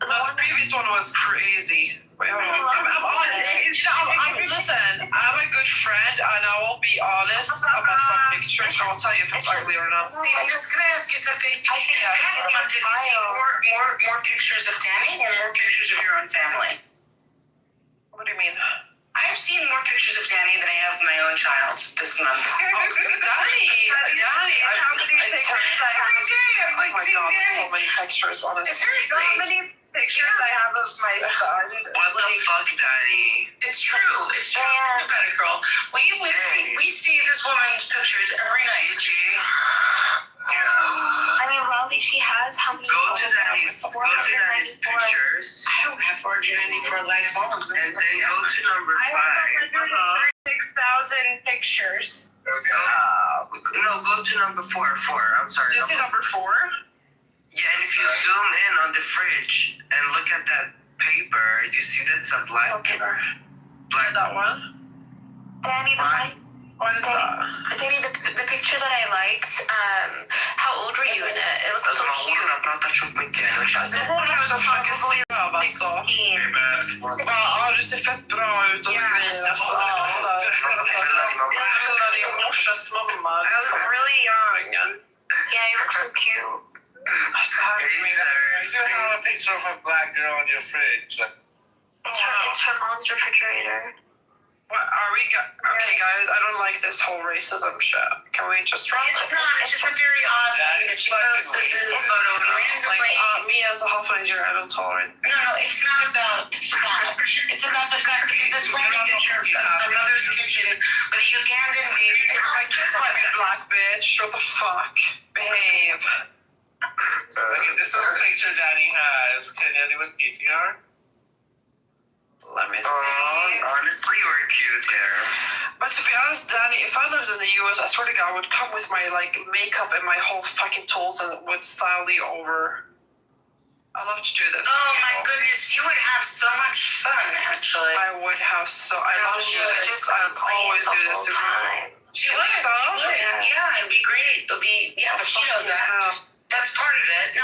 No, the previous one was crazy. Wait, hold on. Listen, I'm a good friend, and I will be honest about some pictures. I'll tell you if it's ugly or not. I'm just gonna ask you something. Have you seen more pictures of Danny or more pictures of your own family? What do you mean? I've seen more pictures of Danny than I have of my own child this month. Danny, every day I'm seeing Danny. So many pictures, honestly. Seriously. So many pictures I have of my son. What the fuck, Daddy? It's true. It's true. Think about it, girl. We see this woman's pictures every night. I mean, Raleigh, she has how many? Go to Danny's pictures. I don't have virginity for a lifelong. And then go to number 5. 6,000 pictures. Go to number 4. I'm sorry. Did you say number 4? Yeah, and if you zoom in on the fridge and look at that paper, you see that's a black paper. That one? Danny, what is that? Danny, the picture that I liked, how old were you in it? It looks so cute. Du ser fett bra ut och grejer. Morsas mamma. I was really young. Yeah, you look so cute. You have a picture of a black girl on your fridge. It's her mom's refrigerator. What are we? Okay, guys, I don't like this whole racism shit. Can we just run? It's not. It's just a very odd thing that she posts this photo randomly. Me as a half Nigerian, I don't tolerate. No, it's not about that. It's about the fact that there's this random picture of her mother's kitchen with a Ugandan baby. My kids might be black, bitch. What the fuck? Behave. This is a picture Danny has. Can anyone PTR? Let me see. Honestly, you were cute here. But to be honest, Danny, if I lived in the US, I swear to God, I would come with my like makeup and my whole fucking tools and would style you over. I love to do this. Oh my goodness, you would have so much fun, actually. I would have so. I love to do this. I always do this to time. She You would. think so? She would. Yeah, it'd be great. It'll be, yeah, but she knows that. That's part of it. No,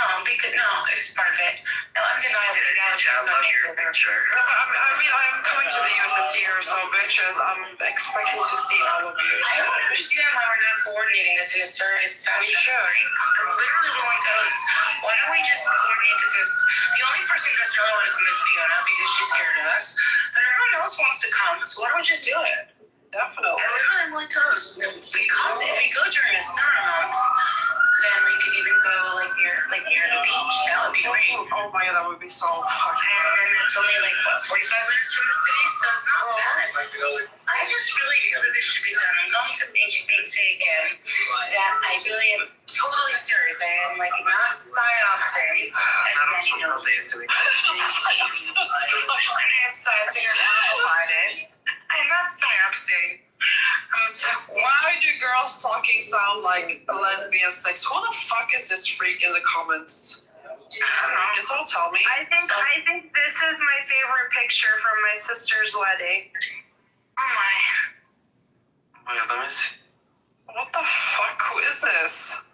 it's part of it. No, undeniably. I love your picture. No, I mean, I'm coming to the US this year, so bitches, I'm expecting to see all of you. I don't understand why we're not coordinating this in a serious fashion. We should. I'm literally willing to host. Why don't we just coordinate this? The only person who doesn't really want to come is Fiona because she's scared of us. But everyone else wants to come, so why don't we just do it? Definitely. I literally am willing to host. If we go during a summer month, then we could even go like near the beach. That would be great. Oh my God, that would be so fucking. And then it's only like what 45 minutes from the city, so it's not bad. I just really feel that this should be done. I'm going to say again that I really am totally serious. I am like not psyopsing, as Danny knows. I'm not psyopsing or amplified. I'm not psyopsing. Why do girls talking sound like lesbian sex? Who the fuck is this freak in the comments? Can someone tell me? I think this is my favorite picture from my sister's wedding. Oh my. Wait, let me see. What the fuck? Who is this?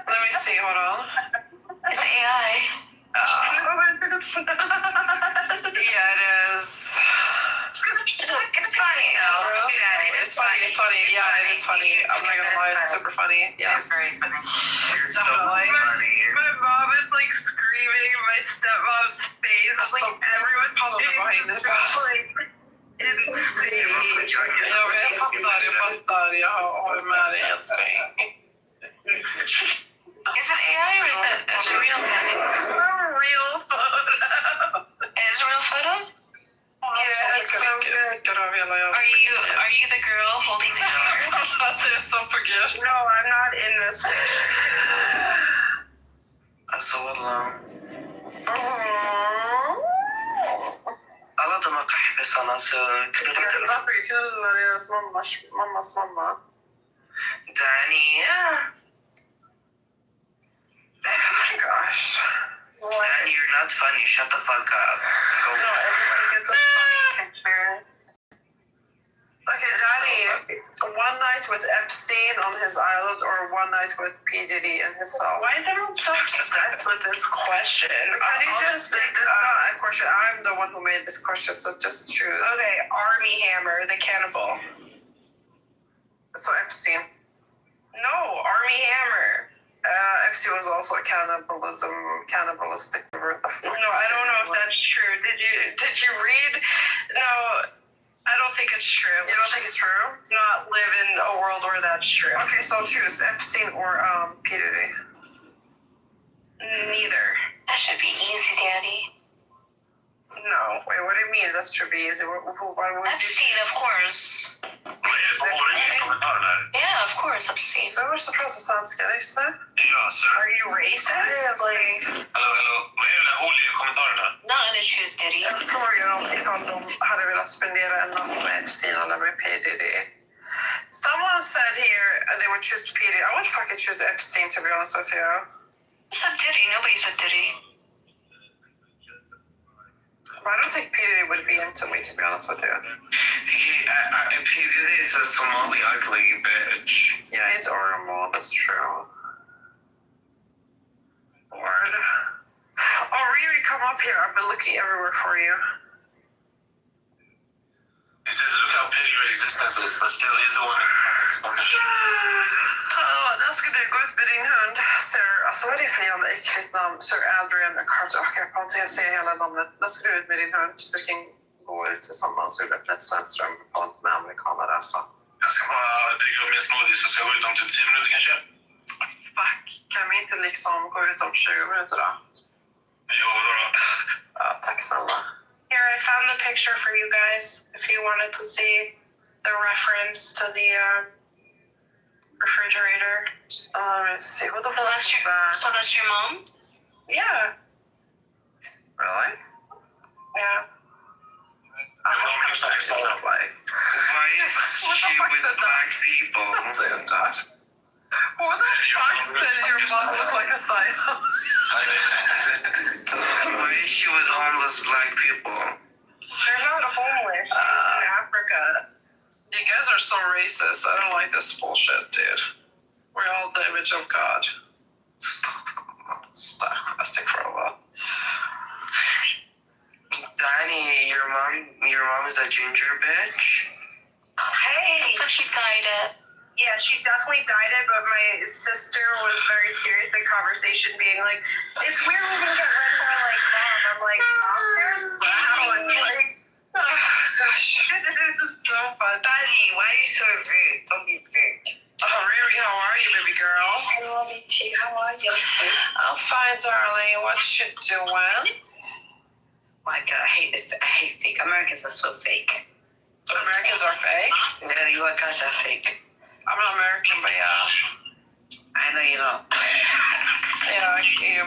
Let me see, hold on. It's AI. Yeah, it is. It's funny though. It's funny. Yeah, it is funny. I'm not gonna lie, it's super funny. Yeah. It's very funny. Definitely. My mom is like screaming in my stepmom's face. Alltså, Like everyone pallar du bara inne? like insane. Jag fattar. Jag har med dig älskling. Is it AI or is it a real thing? A real photo. Is it a real photo? Yeah, it's so good. Are you the girl holding the skirt? That's it, so forget. No, I'm not in this. Alltså wallah. Alla de här kahpisarna så kunde de inte... Varför knullar deras mammas mamma? Danny, Oh my gosh. Danny, you're not funny. Shut the fuck up. Go. No, everybody gets a funny picture. Okay, Danny, one night with Epstein on his island or one night with P. Diddy in his cell? Why is everyone so obsessed with this question? Can you just make this not a question? I'm the one who made this question, so just choose. Okay, Army Hammer, the cannibal. So Epstein. No, Army Hammer. Epstein was also a cannibalistic birth of. No, I don't know if that's true. Did you read? No, I don't think it's true. You don't think it's true? Not live in a world where that's true. Okay, so choose Epstein or P. Diddy. Neither. That should be easy, Daddy. No. Wait, what do you mean? That should be easy. Why would Epstein, of course. Vad är det för ordning i kommentarerna? Yeah, of course, Epstein. Jag var så pratar svenska, lyssna. Ja, sir. Are you racist? Hallå. Vad är det där hålet i kommentarerna? Not gonna choose Diddy. Jag frågar om ifall de hade velat spendera en natt med Epstein eller med P. Diddy. Someone said here they would choose P. Diddy. I would fucking choose Epstein, to be honest with you. I said Diddy. Nobody said Diddy. But I don't think P. Diddy would be into me, to be honest with you. P. Diddy is a Somali ugly bitch. Yeah, he's Oromo, that's true. Lord. Oh, Riri, come up here. I've been looking everywhere for you. He says, look how petty your existence is, but still he's the one who explanation. Den ska du gå ut med din hund, Sir. Alltså vad är det för jävla äckligt namn? Sir Adrian Carter. Jag kan inte säga hela namnet. Den ska du ut med din hund så du kan gå ut tillsammans ur ett Svenström med amerikaner där så. Jag ska bara dricka upp min smoothie så ska jag gå ut om typ 10 minuter kanske. Fuck, kan vi inte liksom gå ut om 20 minuter då? Jo, då. Ja, tack snälla. Here, I found the picture for you guys if you wanted to see the reference to the refrigerator. Let's see. What the fuck is that? So that's your mom? Yeah. Really? Yeah. Why is she with black people? Who the fuck said your mom looked like a psycho? Why is she with homeless black people? They're not homeless. In Africa. You guys are so racist. I don't like this bullshit, dude. We're all the image of God. Stop. Danny, your mom is a ginger bitch. Hey! So she dyed it. Yeah, she definitely dyed it, but my sister was very serious in conversation, being like, it's weird we're gonna get red hair like mom. I'm like, mom's hair is brown. Like, oh gosh. This is so fun. Daddy, why are you so rude? Don't be rude. Oh, Riri, how are you, baby girl? I love you too. How are you? I'm fine, darling. What you doing? My God, I hate this. I hate fake. Americans are so fake. Americans are fake? Yeah, you guys are fake. I'm not American, but yeah. I know you don't. Yeah,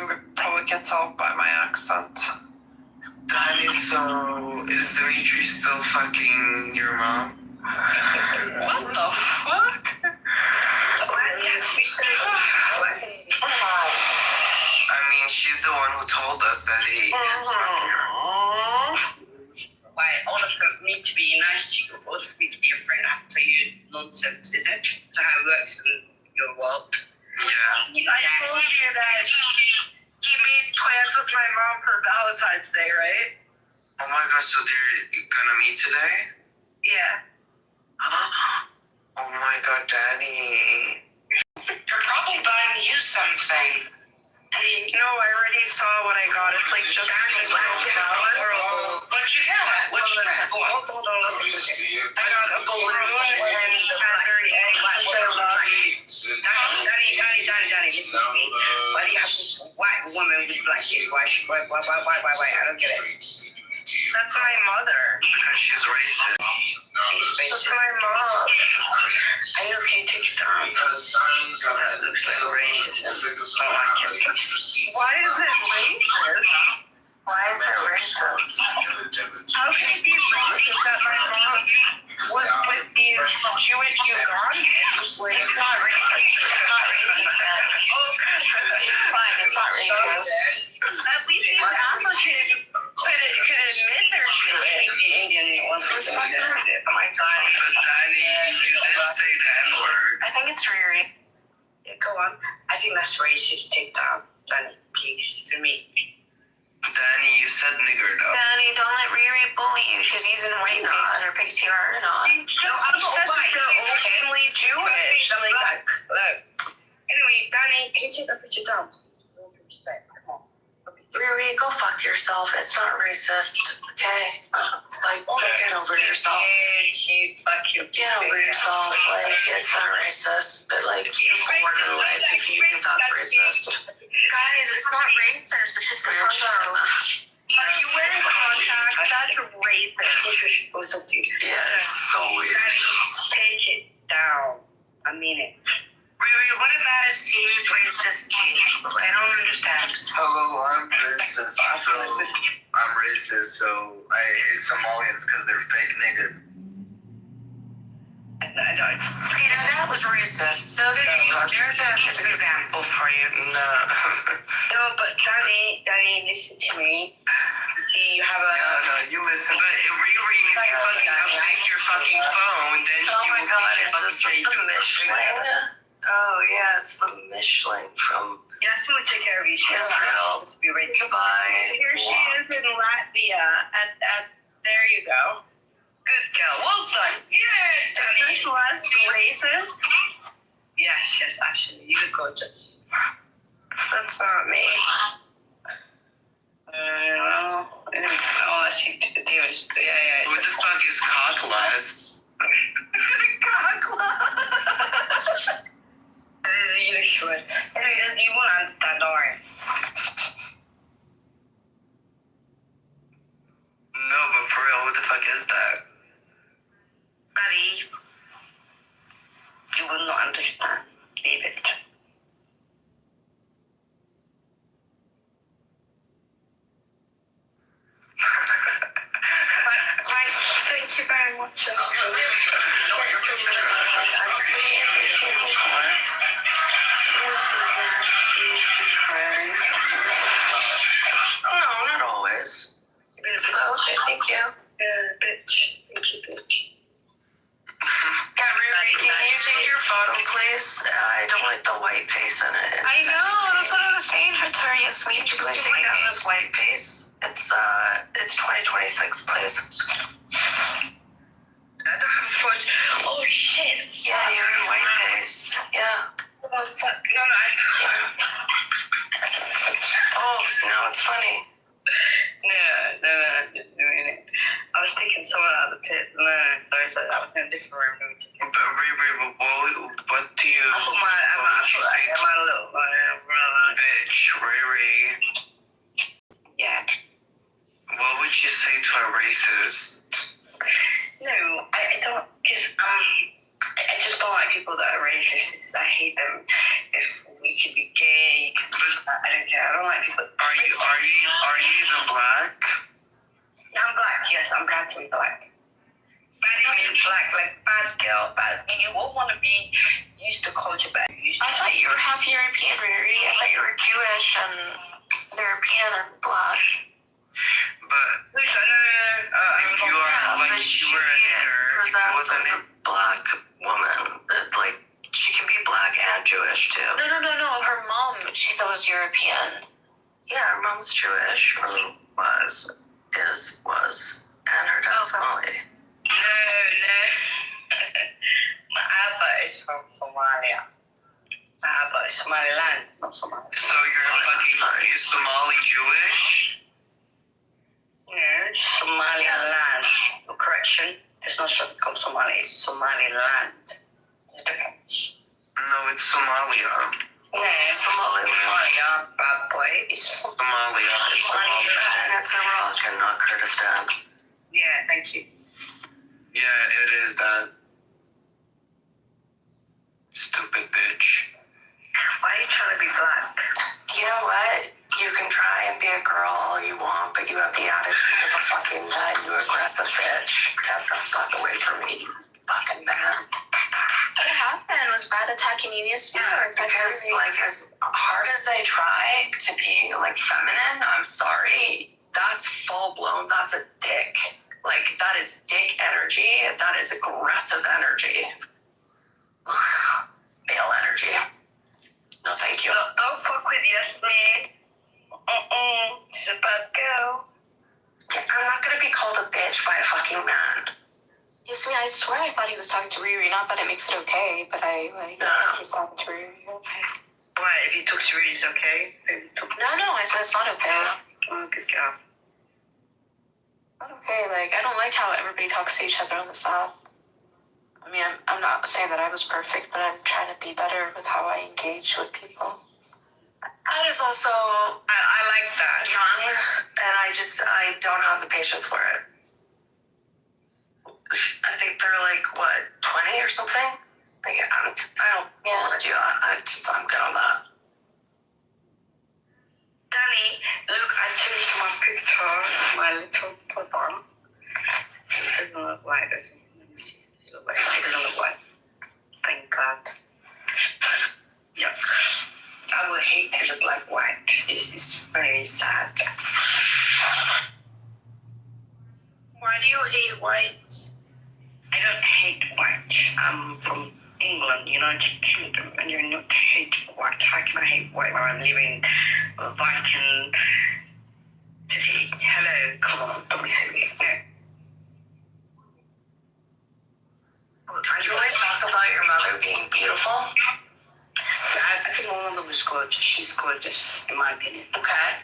you probably can tell by my accent. Danny, so is Dimitri still fucking your mom? What the fuck? I mean, she's the one who told us that he is fucking her. Why, in order for me to be nice to you, in order for me to be your friend, I have to tell you nonsense, is it? So how it works in your world? Yeah. I told you that he made plans with my mom for Valentine's Day, right? Oh my God, so they're gonna meet today? Yeah. Oh my God, Danny. They're probably buying you something. No, I already saw what I got. It's like just What'd you get? Hold on, listen. I got a balloon and a cranberry egg. Danny, listen to me. Why do you have this white woman with black kids? Why? I don't get it. That's my mother. Because she's racist. That's my mom. I know, can you take it down? Because that looks like racism. Why is it racist? Why is it racist? How can it be racist that my mom was with these Jewish Ugandans? Like, It's not racist. It's not racist. It's fine. It's not racist. at least these Africans could admit they're Jewish. The Indian ones was fucking it. Oh my God. But Danny, you did say the N-word. I think it's Riri. Yeah, go on. I think that's racist. Take down. Danny, please. For me. Danny, you said nigger though. Danny, don't let Riri bully you. She's using white face in her picture. Or not. I'm upset that they're openly Jewish. Anyway, Danny, can you take that picture down? Riri, go fuck yourself. It's not racist, okay? Like, get over yourself. Get over yourself. Like, it's not racist, but like, you're born in life if you think that's racist. Guys, it's not racist. It's just a photo. You wearing contacts, that's racist. Yeah, it's so weird. Take it down. I mean it. Riri, what about it seems racist to you? I don't understand. Hello, I'm racist. So I hate Somalians because they're fake niggas. Okay, now that was racist. So there you go. There's an example for you. No, but Danny, listen to me. See, you have a... No, you listen. But Riri, if you fucking update your fucking phone, then Oh my God, is fucking this like the Michelin? Oh yeah, it's the Michelin from Yeah, she would take care of you. Israel. Goodbye. Here she is in Latvia. There you go. Good girl. Well done. Yeah, Danny. Is this less racist? Yes, actually, you could go to. That's not me. Oh, I see. Davis. Yeah. Who the fuck is cockless? Cockless. You should. Anyway, you won't understand, don't worry. No, but for real, who the fuck is that? Buddy, you will not understand. Leave it. white face in it. I know, that's what I was saying. Her Toriya Sweet. She was taking down this white face. It's 2026, please. I don't have a phone. Oh shit! Yeah, you're in white face. Yeah. Oh fuck! No, Oh, so now it's funny. No, I was taking someone out of the pit. No, sorry, I was in a different room. But Riri, what do you? I'm a little bitch, Riri. Yeah. What would you say to a racist? No, I don't. Because I just don't like people that are racist. I hate them. If we could be gay, I don't care. I don't like people. Are you even black? Yeah, I'm black. Yes, I'm proud to be black. Bad even black, like bad girl, bad. And you won't want to be used to culture, but I thought you were half European, Riri. I thought you were Jewish and European and black. But if you are like you were a nigger, presents as a black woman. Like she can be black and Jewish too. No. Her mom, she said was European. Yeah, her mom's Jewish, or was, and her dad's Somali. No. My Abba is from Somalia. My Abba is Somaliland, not Somalia. So you're Somali Jewish? No, Somaliland. Correction, it's not called Somali, it's Somaliland. There's a difference. No, it's Somalia. No, Somalia, bad boy. It's Somalia. It's Somalia. And it's Iraq and not Kurdistan. Yeah, thank you. Yeah, it is that. Stupid bitch. Why are you trying to be black? You know what? You can try and be a girl all you want, but you have the attitude of a fucking man, you aggressive bitch. Get the fuck away from me, you fucking man. What happened? Was Brad attacking you yesterday? Yeah, because like as hard as I try to be like feminine, I'm sorry, that's full blown, that's a dick. Like that is dick energy, that is aggressive energy. Ugh, male energy. No thank you. Don't fuck with Yasmin. She's a bad girl. Yeah, I'm not gonna be called a bitch by a fucking man. Yasmin, I swear I thought he was talking to Riri. Not that it makes it okay, but I was talking to Riri. Okay. Why? If you talk to Riri, it's okay? No, I said it's not okay. Oh, good girl. Not okay. Like, I don't like how everybody talks to each other on this app. I mean, I'm not saying that I was perfect, but I'm trying to be better with how I engage with people. That is also I like that. young, and I don't have the patience for it. I think they're like, what, 20 or something? Like, I don't want to do that. I'm good on that. Danny, look, I changed my picture, my little bottom. It doesn't look like this. It doesn't look like. Thank God. Yeah. I would hate to look like white. It's very sad. Why do you hate whites? I don't hate white. I'm from England, United Kingdom, and you're not hate white. How can I hate white when I'm living in a Viking city? Hello, come on, don't be silly. No. Did you always talk about your mother being beautiful? I think my mother was gorgeous. She's gorgeous, in my opinion. Okay.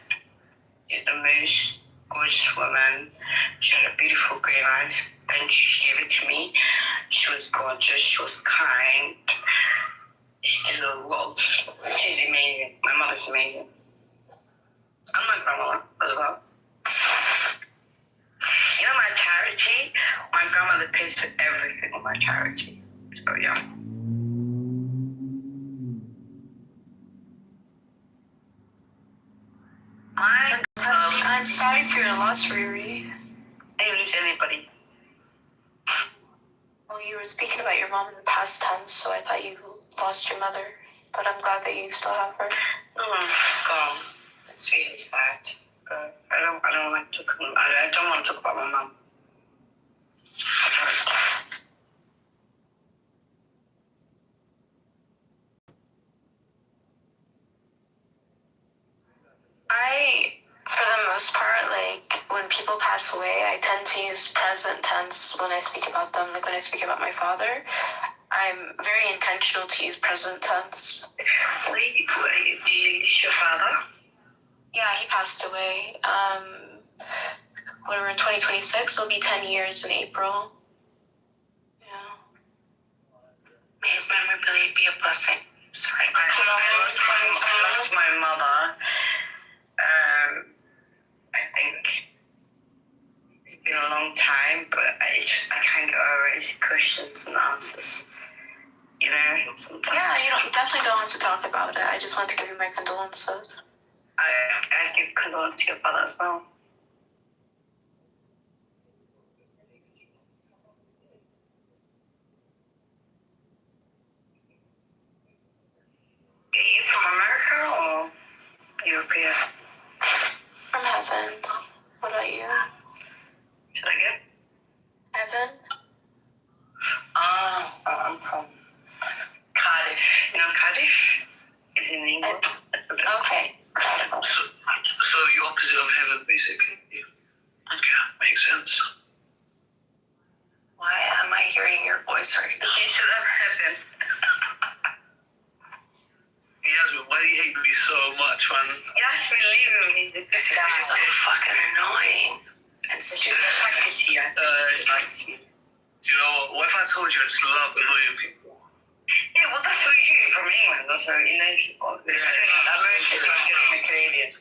She's the most gorgeous woman. She had a beautiful grey eyes. Thank you. She gave it to me. She was gorgeous. She was kind. She's a love. She's amazing. My mother's amazing. And my grandmother as well. You know my charity? My grandmother pays for everything on my charity. So yeah. I'm sorry for your loss, Riri. I didn't lose anybody. Well, you were speaking about your mom in the past tense, so I thought you lost your mother. But I'm glad that you still have her. Gone. It's really sad. I don't want to talk about my mom. when people pass away, I tend to use present tense when I speak about them. Like when I speak about my father, I'm very intentional to use present tense. Do you miss your father? Yeah, he passed away. When we're in 2026, it'll be 10 years in April. Yeah. May his memory be a blessing. Sorry, I lost my mother. I think it's been a long time, but I can't get over his questions and answers. You know, sometimes. Yeah, you definitely don't have to talk about it. I just want to give you my condolences. I give condolences to your father as well. Are you from America or European? From heaven. What about you? Should I get? Heaven? I'm from Cardiff. You know Cardiff? Is in England. Okay. So the opposite of heaven, basically. Yeah. Okay, makes sense. Why am I hearing your voice right now? You should have heaven. Yasmin, why do you hate me so much, man? Yasmin, leave me because you're so fucking annoying and stupid. Do you know what? What if I told you I just love annoying people? Yeah, well, that's what you do from England. That's what you know people. Americans are getting Canadian.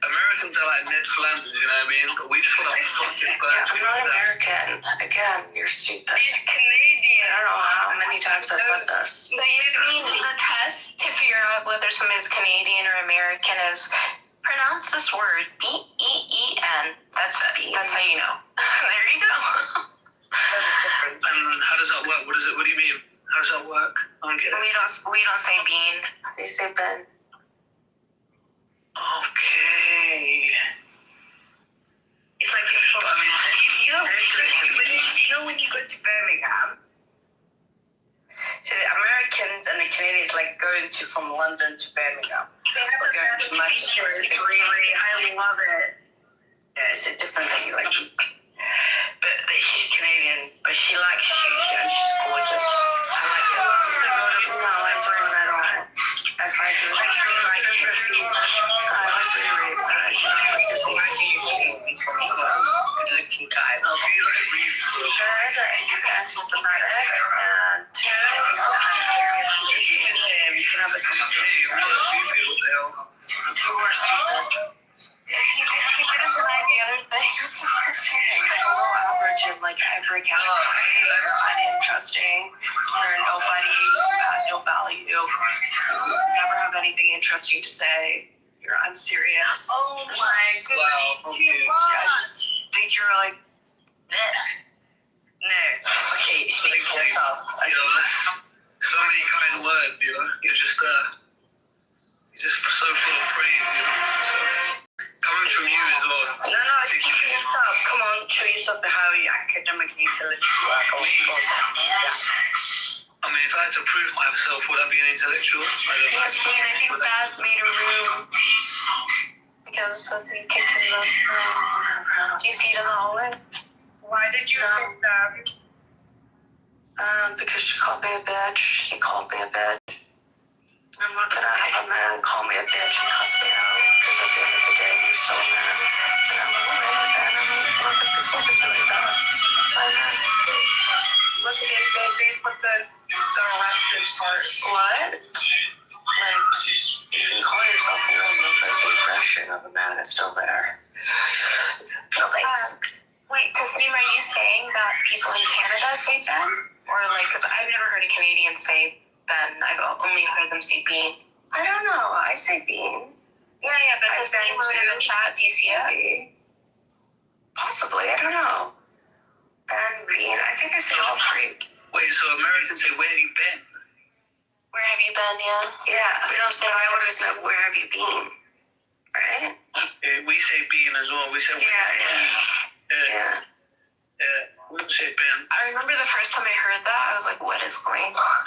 Americans are like Ned Flanders, you know what I mean? But we just want to fucking burn I'm not American. Again, you're stupid. He's Canadian. I don't know how many times I've said this. So you mean the test to figure out whether someone is Canadian or American is pronounce this word B-E-E-N. That's it. That's how you know. There you go. And how does that work? What do you mean? How does that work? I don't get it. We don't say bean. They say Ben. Okay. It's like you're from, you know when you go to Birmingham, so the Americans and the Canadians like going to from London to Birmingham. They have the best Manchester. It's really, I love it. Yeah, it's a different thing. Like, but she's Canadian, but she likes you and she's gorgeous. I like it. No, I don't at all. I find you like I like really, I do not like this looking guy. He's stupid, he's anti-Semitic, and two, he's not serious. You can have a conversation. I'm not stupid, what the hell? You are stupid. He didn't deny the other thing. It's just below average in like every category. You're uninteresting. You're a nobody. You have no value. You never have anything interesting to say. You're unserious. Oh my goodness. Wow, okay. Yeah, I just think you're like this. No. Okay, speak for yourself. You know, there's so many kind words, you know? You're just so full of praise, you know? So, coming from you as well. No, speak for yourself. Come on, show yourself how you academically intellectual work. I mean, if I had to prove myself, would I be an intellectual? I don't know. I think Baz made a room because of you kicking the room. Do you see it in the hallway? Why did you think that? Because she called me a bitch. He called me a bitch. I'm not gonna have a man call me a bitch and cuss me out because at the end of the day, you're still a man. And I'm a woman, and I'm not gonna be spoken to like that. I'm a man. Look at it, they put the arrested part. What? Like, you can call yourself a woman, but the aggression of a man is still there. Wait, Tasneem, are you saying that people in Canada say Ben? Or like, because I've never heard a Canadian say Ben. I've only heard them say Bean. I don't know. I say Bean. Yeah, but Tasneem wrote in the chat. Do you see it? Possibly. I don't know. Ben, Bean. I think I say all three. Wait, so Americans say, where have you been? Where have you been, yeah? Yeah. We don't say, I would have said, where have you been? Right? We say bean as well. We say, Yeah. We don't say Ben. I remember the first time I heard that, I was like, what is going on?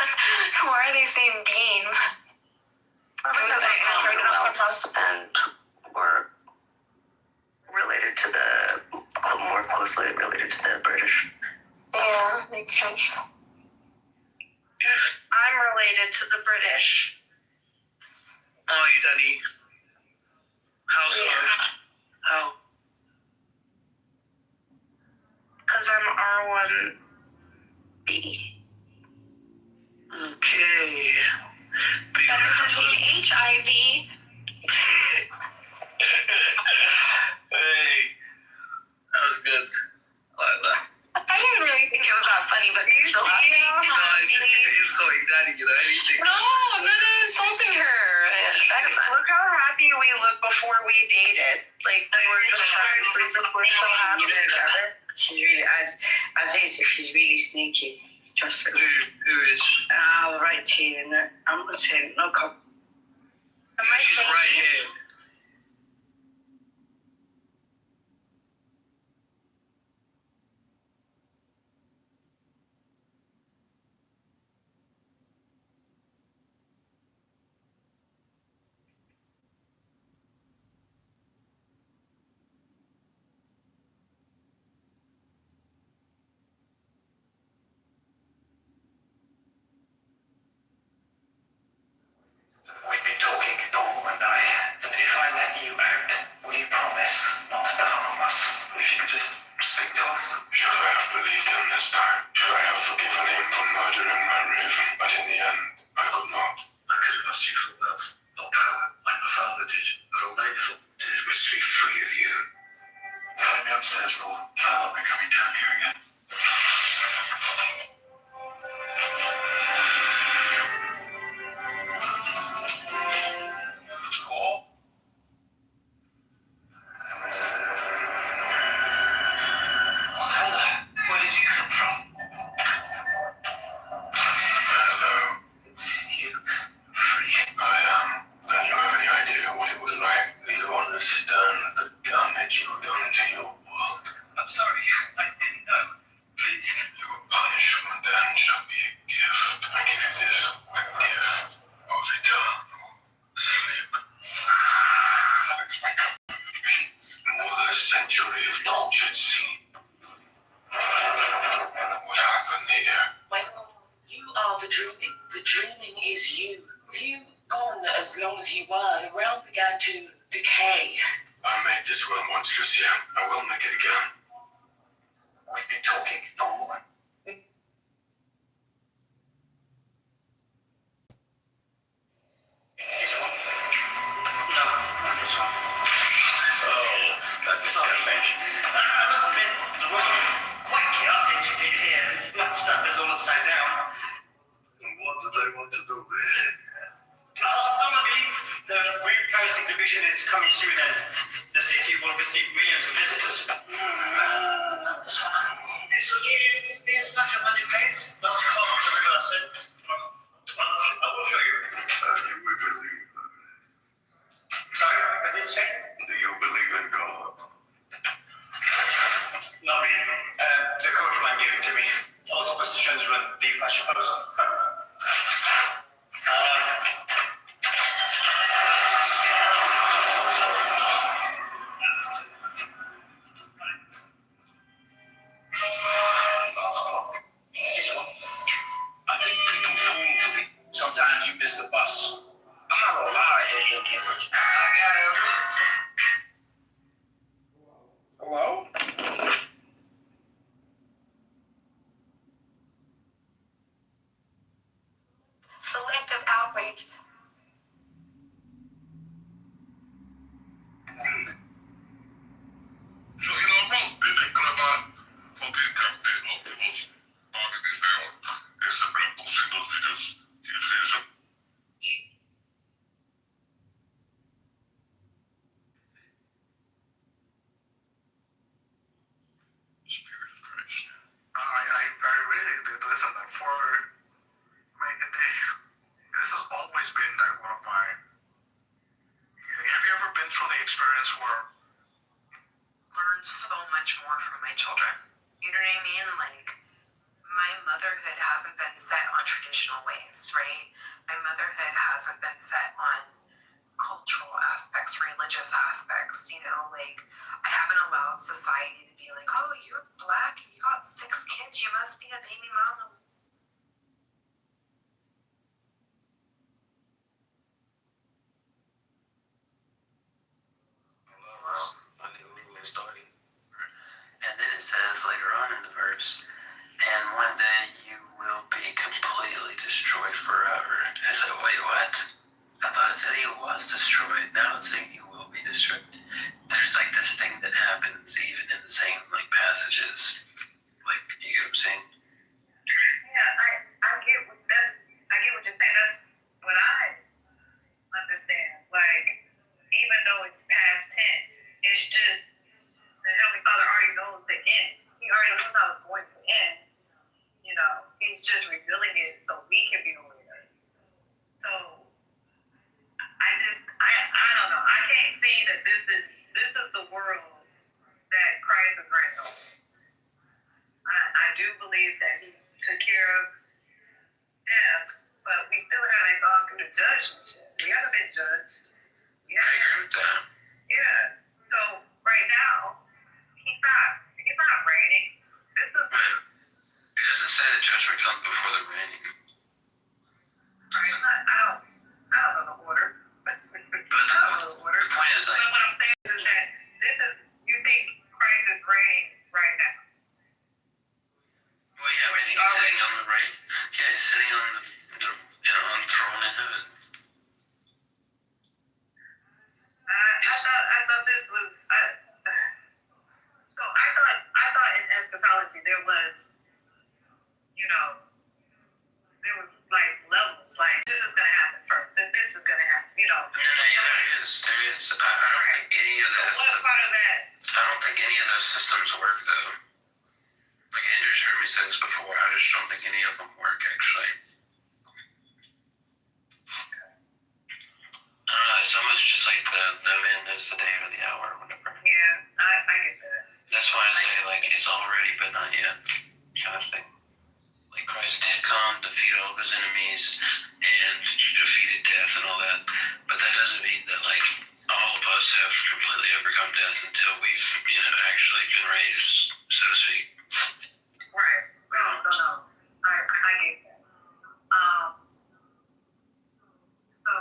Why are they saying bean? Because I heard it on the house and we're related to the makes sense. I'm related to the British. Oh, you daddy. How so? Yeah. How? Because I'm R1B. Okay. Better than being HIV. Hey, that was good. I like that. I didn't really think it was that funny, but you're still laughing. No, it's just insulting daddy, you know, anything. No, I'm not insulting her. Look how happy we look before we dated. Like, we were just friends. We're so happy together. She's really, as is, she's really sneaky. Trust me. Who is? Right here, and I'm not saying no comment. She's right here. We've been talking, Paul and I. If I let you out, will you promise not to harm us? If you could just speak to us. Should I have believed him this time? Should I have forgiven him for murdering my raven? But in the end, I could not. I could have asked you for wealth, not power, like my father did. But all Nightfall did was to be free of you. Find me upstairs, Paul. I'll be coming down here again. Paul? Well, hello. Where did you come from? Hello. It's you. Freak. I am. Do you have any idea what it was like? Do you understand the damage you've done to your world? I'm sorry. I didn't know. Please. Your punishment then shall be a gift. I give you this. The gift of eternal sleep. More than a century of tortured sleep. What happened here? Well, you are the dreaming. The dreaming is you. With you gone as long as you were, the realm began to decay. I made this realm once, Lucia. I will make it again. We've been talking, Paul. This one? No, not this one. Oh, that's disgusting. I must admit, the one quite chaotic in here. My stuff is all upside down. What do they want to do with it? Don't believe the Weird Coast exhibition is coming soon and the city will receive millions of visitors. Not this one. So it's such a magic place. Not come to reverse it. I will show you. You will believe. Sorry, I didn't say. Do you believe in God? Not really. The coachman gave it to me. All superstitions run deep, I suppose. I think people fool me. Sometimes you miss the bus. I'm not gonna lie, I got it. Hello? Selective outrage. I really did listen for this has always been like one of my. Have you ever been through the experience where learn so much more from my children? You know what I mean? Like, my motherhood hasn't been set on traditional ways, right? My motherhood hasn't been set on cultural aspects, religious aspects, you know, like, I haven't allowed society to be like, oh, you're black, you got 6 kids. You must be a baby mama. And then it says later on in the verse, and one day you will be completely destroyed forever. I said, wait, what? I thought it said he was destroyed. Now it's saying he will be destroyed. There's like this thing that happens even in the same like passages. Like, you get what I'm saying? Yeah, I get what you're saying. That's what I understand. Like, even though it's past tense, it's just the Heavenly Father already knows the end. He already knows how it's going to end. You know, he's just revealing it so we can be aware. So I don't know. I can't see that this is the world that Christ is reigning over. I do believe that he took care of death, but we still haven't gone through the judgment yet. We haven't been judged. I agree with that. Yeah. So right now, he's not reigning. This is It doesn't say that judgment comes before the reigning. right. I don't know the order. But the point is, like, But what I'm saying is that you think Christ is reigning right now. well, yeah, I mean, he's sitting on the right. Yeah, he's sitting on on the throne in heaven. I thought this was. So I thought in eschatology there was, there was like levels. Like, this is gonna happen first, then this is gonna happen. No, yeah, there is. I don't think any of that. What part of that? I don't think any of those systems work though. Like Andrew's heard me say this before. I just don't think any of them work actually. It's almost just like the end is the day or the hour or whatever. Yeah, I get that. That's why I say like it's already but not yet kind of thing. Like Christ did come, defeat all of his enemies, and defeated death and all that. But that doesn't mean that like all of us have completely overcome death until we've actually been raised, so to speak. Right. No. I get that. So.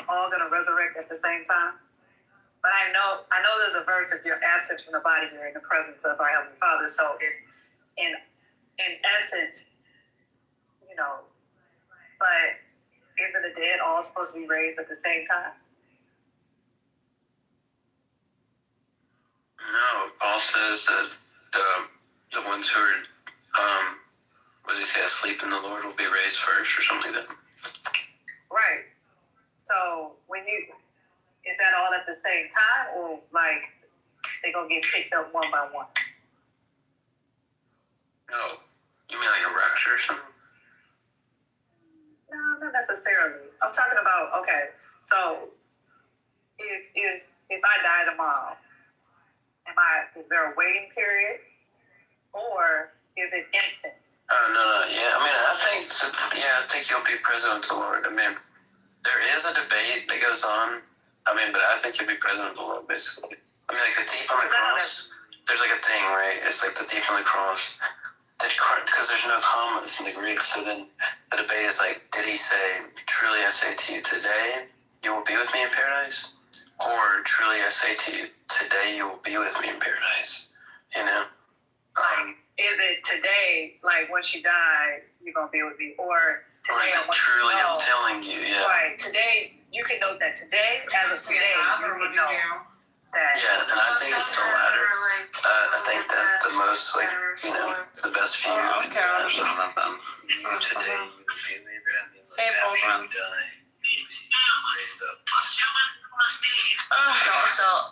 All gonna resurrect at the same time. But I know there's a verse, if you're absent from the body, you're in the presence of our Heavenly Father. So in essence, but isn't the dead all supposed to be raised at the same time? No, Paul says that the ones who are what does he say, asleep in the Lord will be raised first or something like that. Right. So is that all at the same time, or like they gonna get picked up one by one? No. You mean like a rapture or something? No, not necessarily. I'm talking about, okay, so if I die tomorrow, is there a waiting period, or is it instant? No. Yeah, I mean, I think you'll be present with the Lord. I mean, there is a debate that goes on. I mean, but I think you'll be present with the Lord, basically. I mean, like the thief on the cross, there's like a thing, right? It's like the thief on the cross. Because there's no commas in the Greek, so then the debate is like, did he say, truly I say to you, today you will be with me in paradise? Or truly I say to you, today you will be with me in paradise? Is it today, like once you die, you're going to be with me? Or today, or is it truly I'm telling you, yeah. Right, today, you can know that today, as of today, you can know that. Yeah, and I think it's the latter. I think that the most, the best view is today you will be with me in paradise.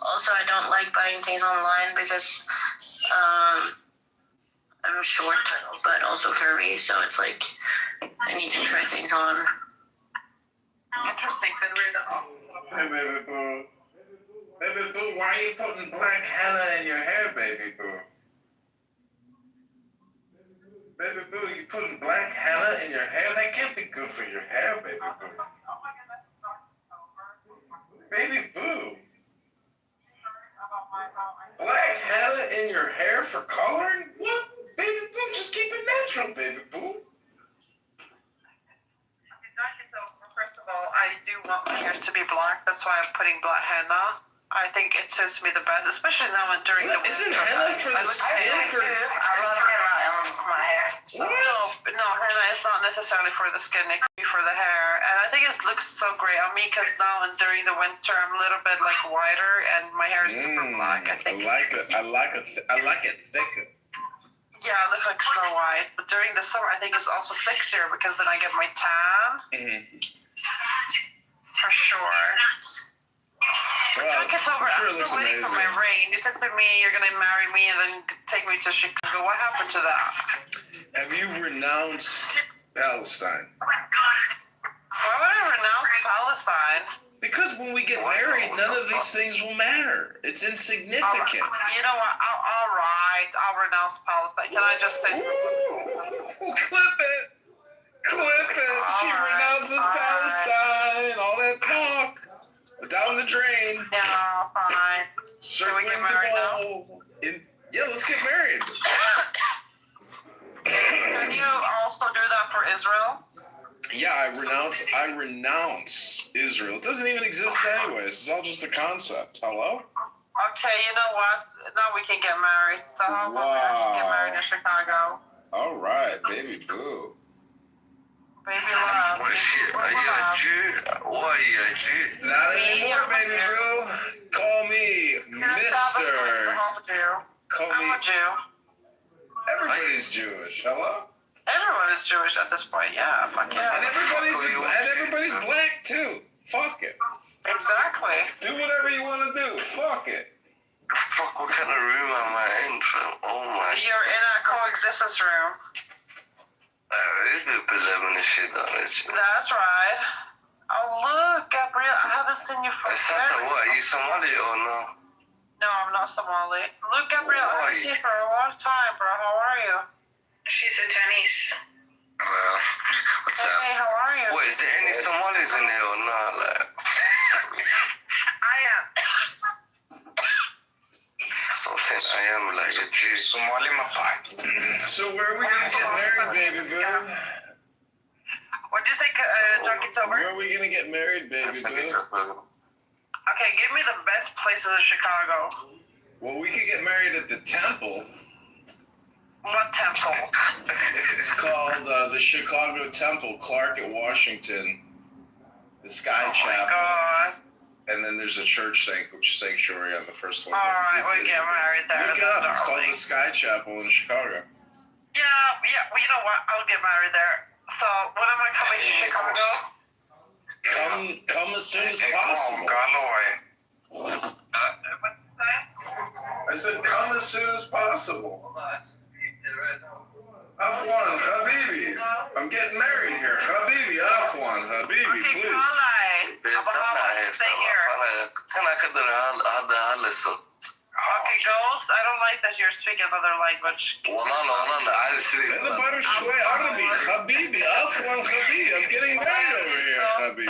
Also, I don't like buying things online because I'm short, but also curvy, so it's like I need to try things on. Interesting. Hey, baby boo. Baby boo, why are you putting black henna in your hair, baby boo? Baby boo, you putting black henna in your hair? That can't be good for your hair, baby boo. Baby boo. natural, baby boo. First of all, I do want my hair to be black. That's why I'm putting black henna. I think it suits me the best, especially now and during the winter. Isn't henna for the skin? I love henna on my hair. So. No, henna is not necessarily for the skin. It can be for the hair. And I think it looks so great on me because now and during the winter, I'm a little bit like whiter and my hair is super black. I think. I like it thicker. Yeah, I look like Snow White. But during the summer, I think it's also sexier because then I get my tan. For sure. Well, Kitover, sure I'm still waiting for my ring. You said to me you're going to marry me and then take me to Chicago. What happened to that? Have you renounced Palestine? Why would I renounce Palestine? Because when we get married, none of these things will matter. It's insignificant. You know what? All right. I'll renounce Palestine. Can I just say Ooh, clip it. Clip it. She renounces Palestine. All that talk. Down the drain. Yeah, fine. Circling the bowl. Yeah, let's get married. Can you also do that for Israel? Yeah, I renounce Israel. It doesn't even exist anyways. It's all just a concept. Hello? Okay, you know what? Now we can get married. So how about we get married in Chicago? All right, baby boo. Baby love. What shit? Are you a Jew? Why are you a Jew? Not anymore, baby boo. Call me Mr. Call me. I'm a Jew. Everybody's Jewish. Hello? Everyone is Jewish at this point. Yeah, fuck yeah. And everybody's black too. Fuck it. Exactly. Do whatever you want to do. Fuck it. Fuck, what kind of room am I in? Oh my. You're in a coexistence room. This is the shit on it. That's right. Oh look, Gabrielle, I haven't seen you for what? Are you Somali or no? No, I'm not Somali. Look, Gabrielle, I haven't seen you for a long time, bro. How are you? She's a Chinese. Well, what's up? Hey, how are you? Wait, is there any Somalis in here or not? Like, I am. So since I am like a Jew, Somali Mapai. So where are we gonna get married, baby boo? What'd you say, John Kitover? Where are we gonna get married, baby boo? Okay, give me the best places in Chicago. Well, we could get married at the temple. What temple? It's called the Chicago Temple, Clark at Washington. The Sky Chapel. God. And then there's a church sanctuary on the first one. All right, we get married there. Look it up. It's called the Sky Chapel in Chicago. Yeah. Well, you know what? I'll get married there. So when am I coming to Chicago? Come as soon as possible. I said come as soon as possible. Afwan, Habibi. I'm getting married here. Habibi, Afwan, Habibi, please. Stay here. Okay, Ghost, I don't like that you're speaking another language. Habibi, Afwan, Habibi. I'm getting married over here, Habibi.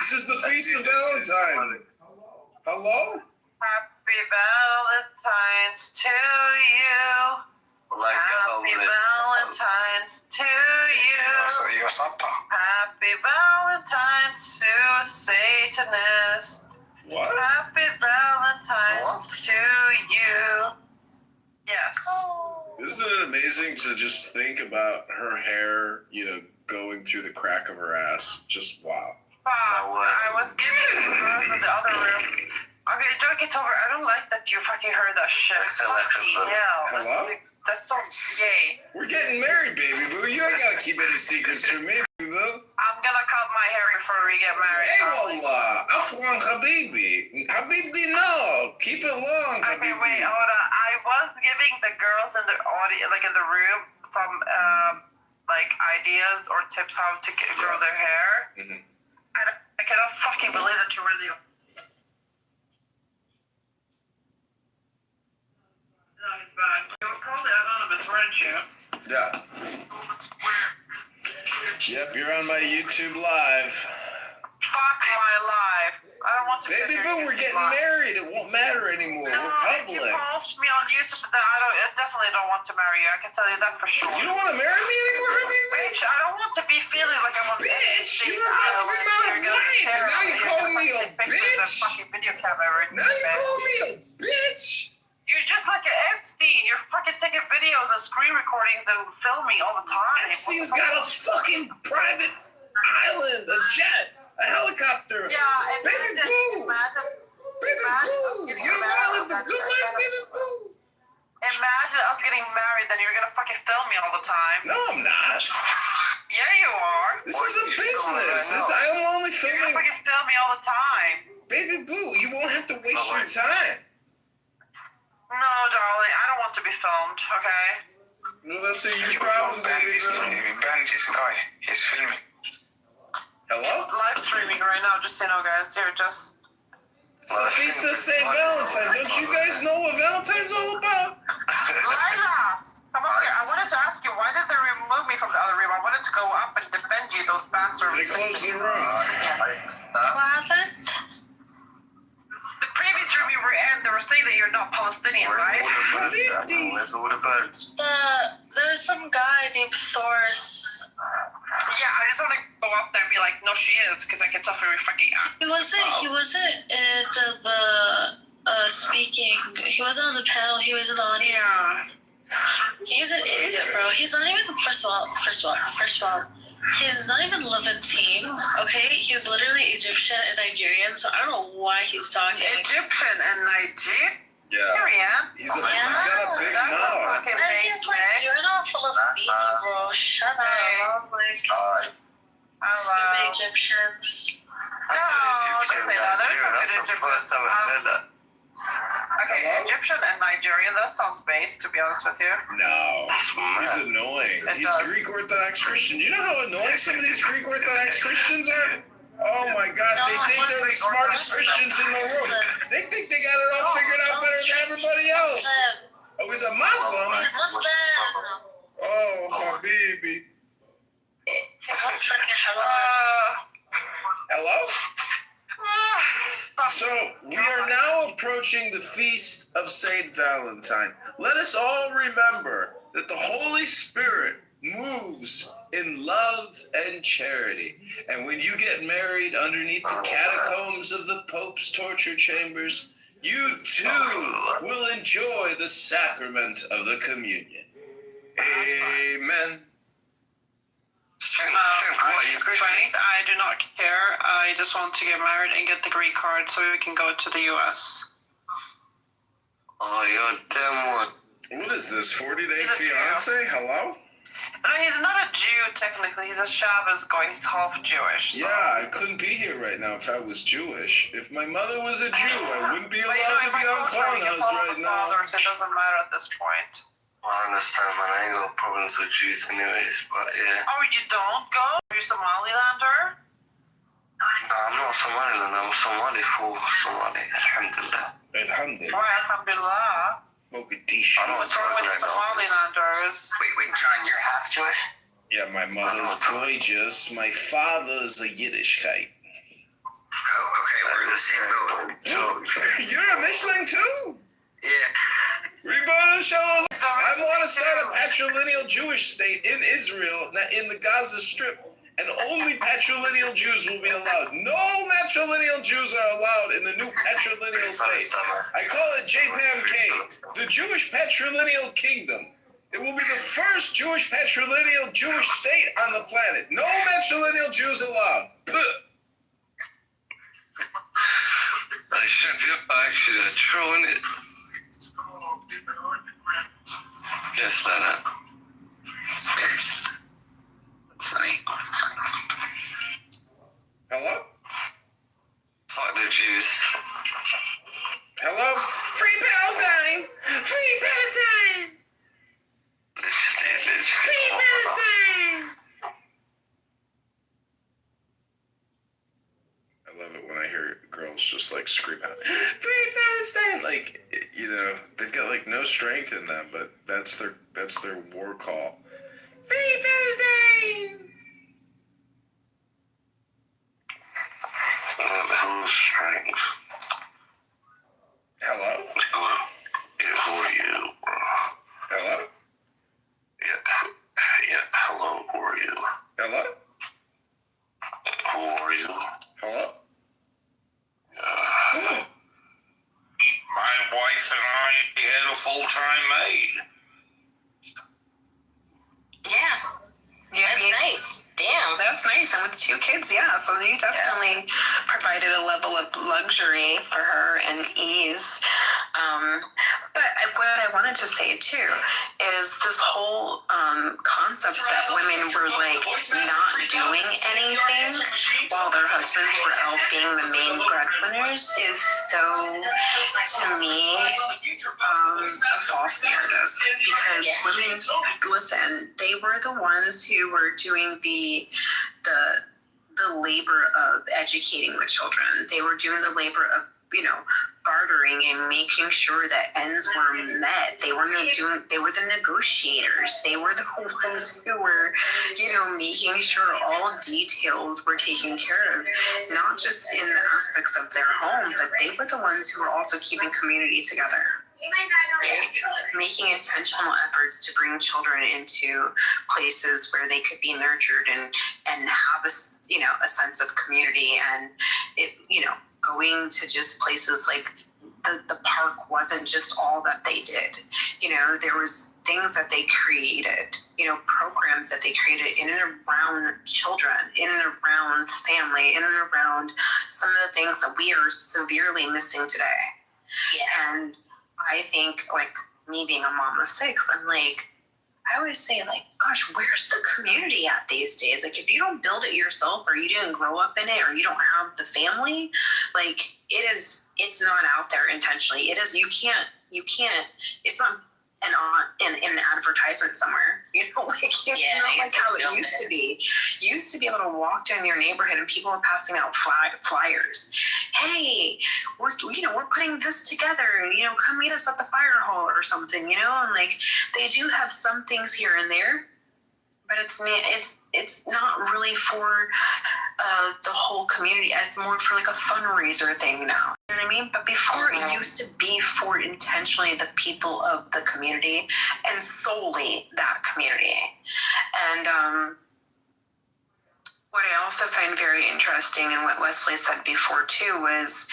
This is the Feast of Valentine. Hello? Happy Valentine's to you. Happy Valentine's to you. Happy Valentine's to Satanist. What? Happy Valentine's to you. Yes. Isn't it amazing to just think about her hair, going through the crack of her ass? Just wow. I was giving the girls in the other room. Okay, John Kitover, I don't like that you fucking heard that shit. Hello? That's so gay. We're getting married, baby boo. You ain't gotta keep any secrets from me, baby boo. I'm gonna cut my hair before we get married. Hey, wallah. Afwan Habibi. Habibi, no. Keep it long, Okay, Habibi. wait, hold on. I was giving the girls in the audience, like in the room, some ideas or tips how to grow their hair. Mm-hmm. I cannot fucking believe that you were the. No, he's back. You were probably anonymous, weren't you? Yeah. Yep, you're on my YouTube live. Fuck my life. I don't want to. Baby boo, we're getting married. It won't matter anymore. No, We're public. you post me on YouTube, but I definitely don't want to marry you. I can tell you that for sure. You don't want to marry me anymore, honey? Bitch, I don't want to be feeling like I'm on. Bitch, you're about to be my wife, and now you call me a bitch. Now you call me a bitch. You're just like an Epstein. You're fucking taking videos and screen recordings and filming all the time. Epstein's got a fucking private island, a jet, a helicopter. Yeah, and baby boo. Baby boo. You don't want to live the good life, baby boo. Imagine us getting married, then you're gonna fucking film me all the time. No, I'm not. Yeah, you are. This is a business. I'm only filming. You're gonna fucking film me all the time. Baby boo, you won't have to waste your time. No, darling, I don't want to be filmed, okay? No, that's a you problem, baby girl. Ban this guy. He's filming. Hello? He's live streaming right now, just so you know, guys. You're just... It's the Feast of St. Valentine. Don't you guys know what Valentine's all about? Liza! Come over here. I wanted to ask you, why did they remove me from the other room? I wanted to go up and defend you, those bastards. They closed the room. What happened? The previous room you were in, they were saying that you're not Palestinian, right? Where's all the birds? There's some guy named Thor's. Yeah, I just want to go up there and be like, no, she is, because I can tell from your fucking act. He wasn't in the speaking. He wasn't on the panel. He was in the audience. Yeah. He's an idiot, bro. He's not even, first of all, he's not even Levantine, okay? He's literally Egyptian and Nigerian, so I don't know why he's talking. Egyptian and Nigerian? Yeah. Here he is. He's got a big mouth. And he's like, you're not Palestinian, bro. Shut up. I was like, stupid Egyptians. No, don't say that. That's the first time I heard that. Okay, Egyptian and Nigerian, that sounds based, to be honest with you. No, he's annoying. He's Greek Orthodox Christian. You know how annoying some of these Greek Orthodox Christians are? Oh my God, they think they're the smartest Christians in the world. They think they got it all figured out better than everybody else. Oh, he's a Muslim? Oh, Habibi. Hello? So, we are now approaching the Feast of St. Valentine. Let us all remember that the Holy Spirit moves in love and charity. And when you get married underneath the catacombs of the Pope's torture chambers, you too will enjoy the sacrament of the communion. Amen. I do not care. I just want to get married and get the green card so we can go to the U.S. Oh, you're damn what? What is this, 40-day fiance? Hello? No, he's not a Jew, technically. He's a Shabbos guy. He's half Jewish. So. Yeah, I couldn't be here right now if I was Jewish. If my mother was a Jew, I wouldn't be allowed to be on Clownhouse right now. So it doesn't matter at this point. I understand, man. I ain't got problems with Jews anyways, but yeah. Oh, you don't go? Are you Somalilander? No, I'm not Somaliland. I'm Somali, full Somali. Alhamdulillah. Alhamdulillah. Why, alhamdulillah. Mogadishu. What's wrong with Somalilanders? Wait, John, you're half Jewish? Yeah, my mother's gorgeous. My father's a Yiddishkeit. Oh, okay, we're in the same boat. You're a Michelin too? Yeah. Rebuttal Shalom. I want to start a patrilineal Jewish state in Israel, in the Gaza Strip, and only patrilineal Jews will be allowed. No matrilineal Jews are allowed in the new patrilineal state. I call it JPAMK, the Jewish Patrilineal Kingdom. It will be the first Jewish patrilineal Jewish state on the planet. No matrilineal Jews allowed. I shove your back, she's throwing it. Just like that. Funny. Hello? Fuck the Jews. Hello? Free Palestine! Free Palestine! Free Palestine! I love it when I hear girls just like scream out, Free Palestine! Like, you know, they've got like no strength in them, but that's their war call. Free Palestine! strength. Hello? Hello. Yeah, who are you, bro? Hello? Yeah, hello, who are you? Hello? Who are you? Hello? My wife and I had a full-time maid. Yeah. That's nice. Damn. That's nice. And with 2 kids, yeah. So you definitely provided a level of luxury for her and ease. But what I wanted to say too is this whole concept that women were like not doing anything while their husbands were out being the main breadwinners is so, to me, a false narrative. Because women, listen, they were the ones who were doing the labor of educating the children. They were doing the labor of, bartering and making sure that ends were met. They were the negotiators. They were the ones who were, making sure all details were taken care of, not just in the aspects of their home, but they were the ones who were also keeping community together. Making intentional efforts to bring children into places where they could be nurtured and have a sense of community, and going to just places like the park wasn't just all that they did. There was things that they created, programs that they created in and around children, in and around family, in and around some of the things that we are severely missing today. Yeah. And I think, like, me being a mom of 6, I'm like, I always say, like, gosh, where's the community at these days? Like, if you don't build it yourself, or you didn't grow up in it, or you don't have the family, like, it's not out there intentionally. You can't, it's not in an advertisement somewhere, not like how it used to be. You used to be able to walk down your neighborhood and people were passing out flyers. Hey, we're putting this together, come meet us at the fire hall or something, and like, they do have some things here and there, but it's not really for the whole community. It's more for like a fundraiser thing now. You know what I mean? But before, it used to be for intentionally the people of the community and solely that community. And what I also find very interesting, and what Wesley said before too, was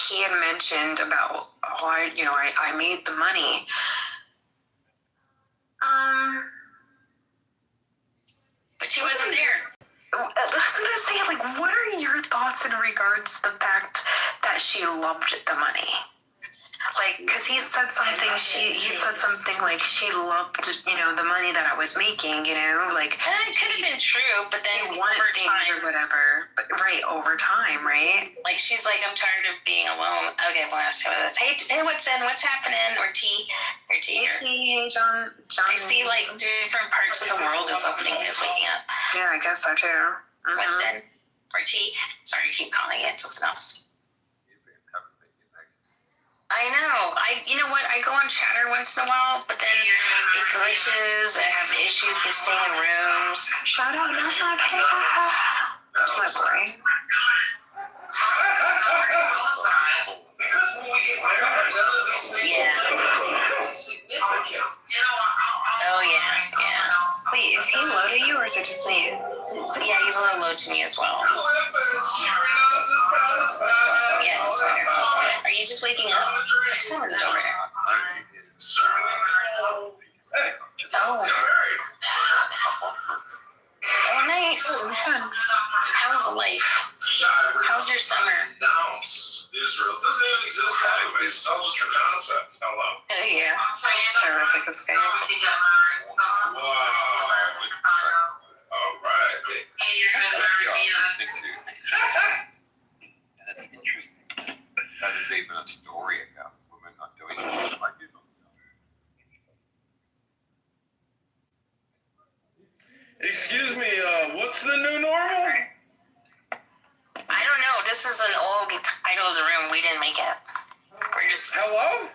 he had mentioned about, I made the money. But she wasn't there. I was gonna say, like, what are your thoughts in regards to the fact that she loved the money? Like, because he said something like she loved, the money that I was making, like. It could have been true, but then over time. Or whatever. But, right, over time, right? Like, she's like, I'm tired of being alone. Okay, well, ask her this. Hey, what's happening? Or T. Hey, John. I see, like, different parts of the world is waking up. Yeah, I guess so, too. Mm-hmm. What's in? Or T. Sorry, I keep calling it something else. I know. You know what? I go on Chatter once in a while, but then it glitches. I have issues with staying in rooms. Shout out, that's my boy. That's my boy. Yeah. Oh, yeah. Wait, is he low to you, or is it just me? Yeah, he's a little low to me as well. Yeah, it's better. Are you just waking up? What's going on over there? Oh, nice. How's life? How's your summer? Israel doesn't even exist anyway. It's all just a concept. Hello? Oh, yeah. Terrific. This guy. Wow. All right. That's interesting. That is even a story about women not doing it. I did not know. Excuse me, what's the new normal? I don't know. This is an old title of the room. We didn't make it. We're just... Hello?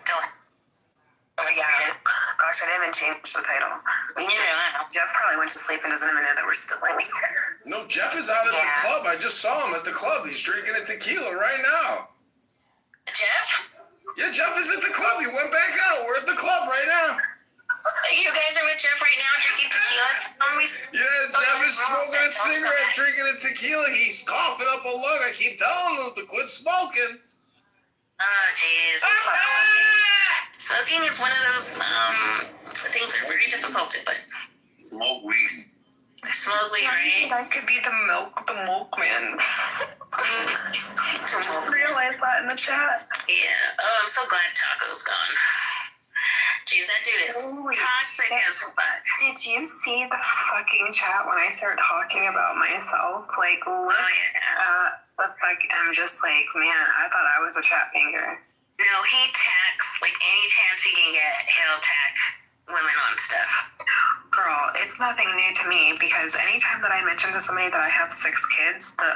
Yeah. Gosh, I didn't even change the title. Yeah. Jeff probably went to sleep and doesn't even know that we're still in here. No, Jeff is out at the club. I just saw him at the club. He's drinking a tequila right now. Jeff? Yeah, Jeff is at the club. He went back out. We're at the club right now. You guys are with Jeff right now drinking tequila? Yeah, Jeff is smoking a cigarette, drinking a tequila. He's coughing up a lung. I keep telling him to quit smoking. Oh, jeez. Smoking is one of those things that are very difficult to quit. Smoke weed. Smoke weed, right? I could be the milkman. Just realized that in the chat. Yeah. Oh, I'm so glad Taco's gone. Jeez, that dude is toxic as fuck. Did you see the fucking chat when I started talking about myself? Like, look I'm just like, man, I thought I was a chat banger. No, he tacks, like any chance he can get, he'll tack women on stuff. Girl, it's nothing new to me because anytime that I mention to somebody that I have 6 kids, the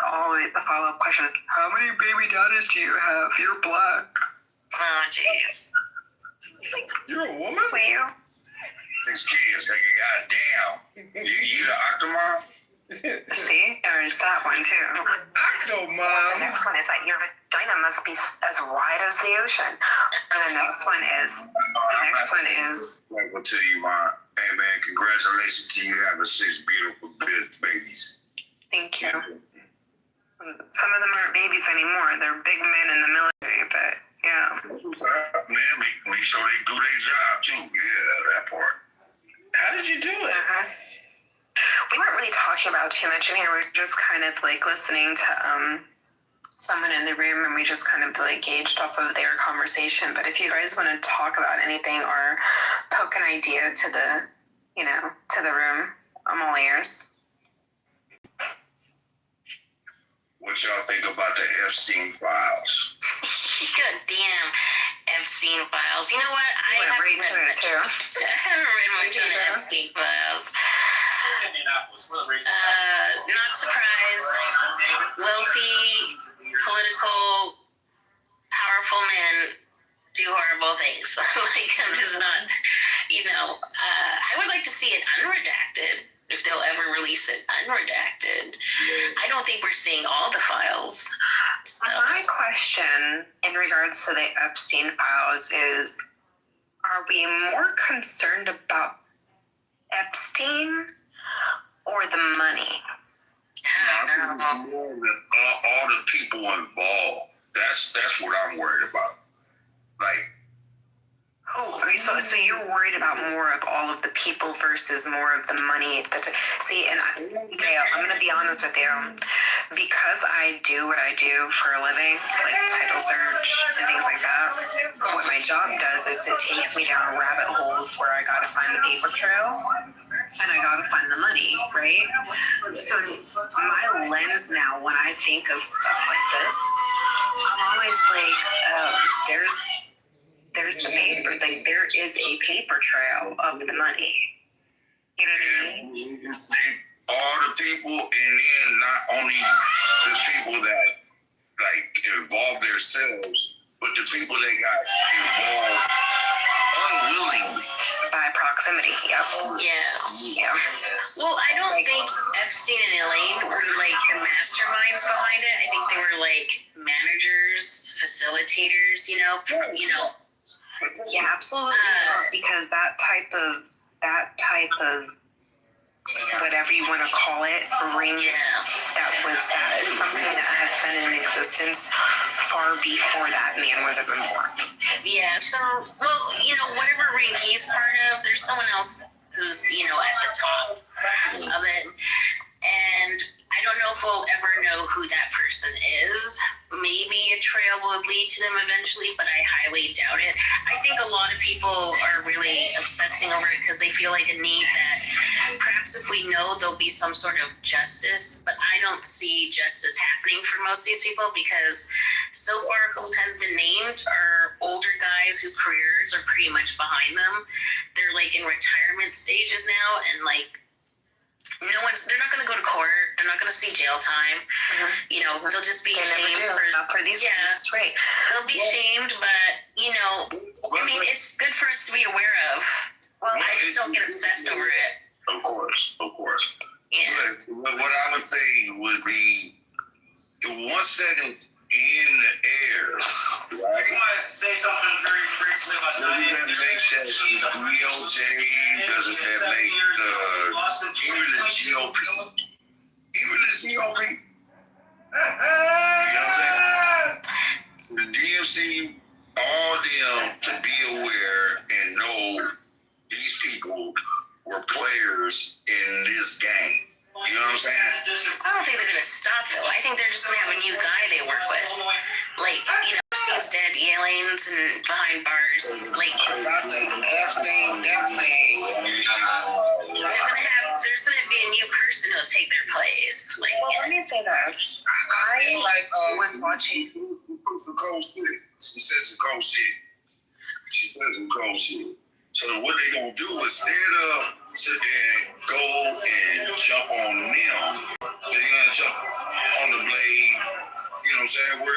follow-up question, how many baby daddies do you have? You're black. Oh, jeez. You're a woman? Will you? 6 kids, goddamn. You the Octomom? See? There's that one too. Octomom. The next one is that your vagina must be as wide as the ocean. And the next one is, Like, I'll tell you, Mom. Hey, man, congratulations to you having 6 beautiful babies. Thank you. Some of them aren't babies anymore. They're big men in the military, but yeah. Man, make sure they do their job, too. Yeah, that part. How did you do it? We weren't really talking about too much in here. We were just kind of like listening to someone in the room, and we just kind of like gauged off of their conversation. But if you guys want to talk about anything or poke an idea to the, to the room, I'm all ears. What y'all think about the Epstein files? God damn Epstein files. You know what? I haven't read much on the Epstein files. Not surprised. Wealthy, political, powerful men do horrible things. Like, I'm just not, I would like to see it unredacted. If they'll ever release it unredacted. I don't think we're seeing all the files. So. My question in regards to the Epstein files is, are we more concerned about Epstein or the money? I think more than all the people involved. That's what I'm worried about. Like, so you're worried about more of all of the people versus more of the money. See, and Gail, I'm going to be honest with you. Because I do what I do for a living, like title search and things like that, what my job does is it takes me down rabbit holes where I got to find the paper trail and I got to find the money, right? So my lens now, when I think of stuff like this, I'm always like, there's the paper, like there is a paper trail of the money. You know what I mean? All the people, and then not only the people that like involved themselves, but the people that got involved unwillingly. By proximity, yep. Yeah. Well, I don't think Epstein and Elaine were like the masterminds behind it. I think they were like managers, facilitators, Yeah, absolutely. Because that type of whatever you want to call it, ring, that is something that has been in existence far before that man was ever born. Yeah, so, well, whatever ring he's part of, there's someone else who's, at the top of it. And I don't know if we'll ever know who that person is. Maybe a trail will lead to them eventually, but I highly doubt it. I think a lot of people are really obsessing over it because they feel like a need that perhaps if we know there'll be some sort of justice, but I don't see justice happening for most of these people because so far who has been named are older guys whose careers are pretty much behind them. They're like in retirement stages now, and like they're not going to go to court. They're not going to see jail time. You know, they'll just be shamed for these things, right? They'll be shamed, but you know, I mean, it's good for us to be aware of. Well, I just don't get obsessed over it. Of course. Yeah. But what I would say would be, once that is in the air, right? I say something very briefly about doesn't that make that DOJ, doesn't that make even the GOP? Even the GOP? You know what I'm saying? The DMC, all them to be aware and know these people were players in this game. You know what I'm saying? I don't think they're going to stop, though. I think they're just going to have a new guy they work with. Like, you know, Epstein's dead, aliens, and behind bars. Like, about the Epstein death thing. There's going to be a new person who'll take their place. Like, well, let me say this. I was watching. Some cold shit. She said some cold shit. So what they gonna do instead of sit there and go and jump on them, they're gonna jump on the blade. You know what I'm saying? We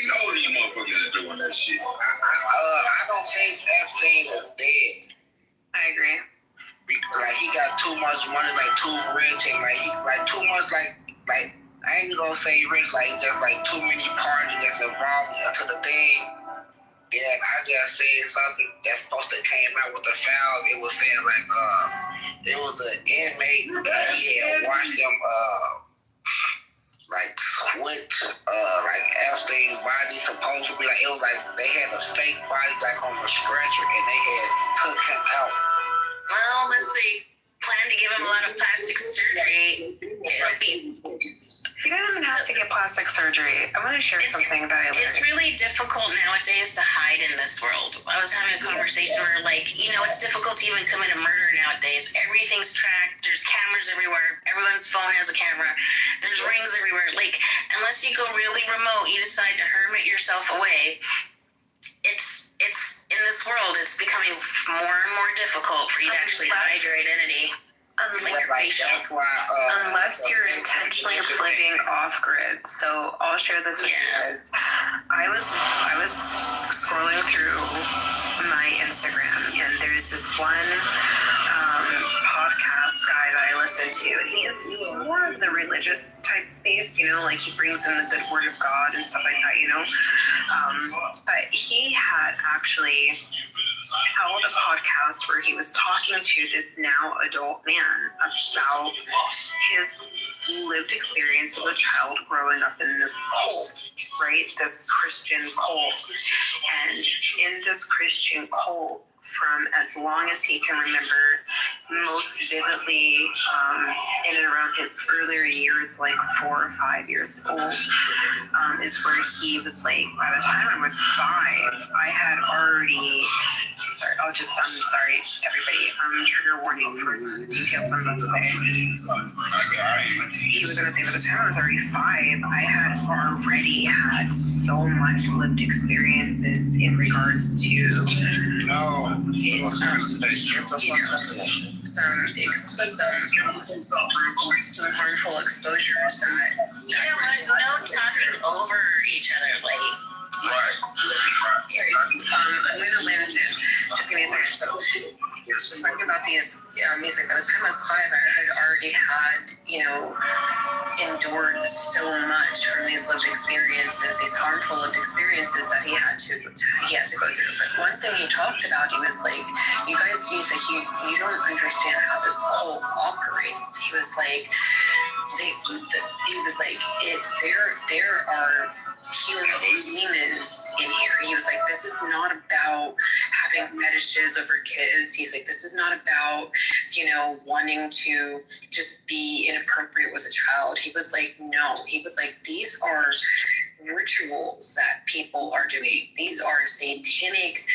know these motherfuckers are doing that shit. I don't think Epstein is dead. I agree. Like he got too much money, like too rich, and too much like I ain't gonna say rich, like just like too many parties that's involved into the thing. Yeah, I just said something that's supposed to came out with the files. It was saying like it was an inmate that he had watched them like switch like Epstein's body supposed to be like, it was like they had a fake body like on a stretcher and they had took him out. well, let's see. Plan to give him a lot of plastic surgery. He doesn't even have to get plastic surgery. I want to share something that I learned. It's really difficult nowadays to hide in this world. I was having a conversation where, like, you know, it's difficult to even commit a murder nowadays. Everything's tracked. There's cameras everywhere. Everyone's phone has a camera. There's rings everywhere. Like, unless you go really remote, you decide to hermit yourself away. It's in this world, it's becoming more and more difficult for you to actually hide your identity. Unless you're intentionally living off grid. So I'll share this with you guys. I was scrolling through my Instagram and there's this one podcast guy that I listen to. He's more of the religious type space, you know, like he brings in the good word of God and stuff like that, you know. But he had actually held a podcast where he was talking to this now adult man about his lived experience as a child growing up in this cult, right? This Christian cult. And in this Christian cult, from as long as he can remember, most vividly in and around his earlier years, like 4 or 5 years old, is where he was like, by the time I was 5, I had already, I'm sorry, everybody, trigger warning for some details I'm about to say. He was going to say, by the time I was already 5, I had already had so much lived experiences in regards to some harmful exposures. You know what? No talking over each other, like. Sorry, I'm going to land this in. Just give me a second. So, just talking about these music, by the time I was 5, I had already had, you know, endured so much from these lived experiences, these harmful lived experiences that he had to go through. But one thing he talked about, he was like, you guys, he's like, you don't understand how this cult operates. He was like, there are pure demons in here. He was like, this is not about having fetishes over kids. He's like, this is not about, you know, wanting to just be inappropriate with a child. He was like, no. He was like, these are rituals that people are doing. These are satanic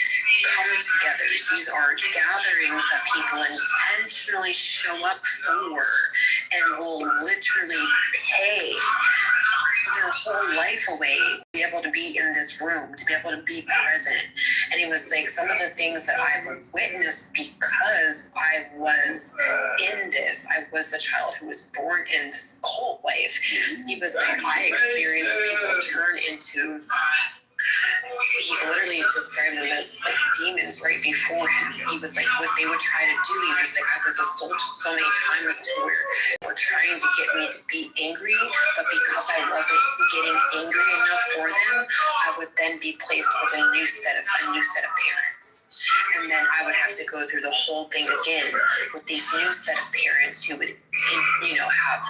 come-togethers. These are gatherings that people intentionally show up for and will literally pay their whole life away to be able to be in this room, to be able to be present. And he was like, some of the things that I've witnessed because I was in this, I was a child who was born in this cult life. He was like, I experienced people turn into, he literally described them as like demons right before him. He was like, what they would try to do, he was like, I was assaulted so many times to where they were trying to get me to be angry, but because I wasn't getting angry enough for them, I would then be placed with a new set of parents. And then I would have to go through the whole thing again with these new set of parents who would, you know, have,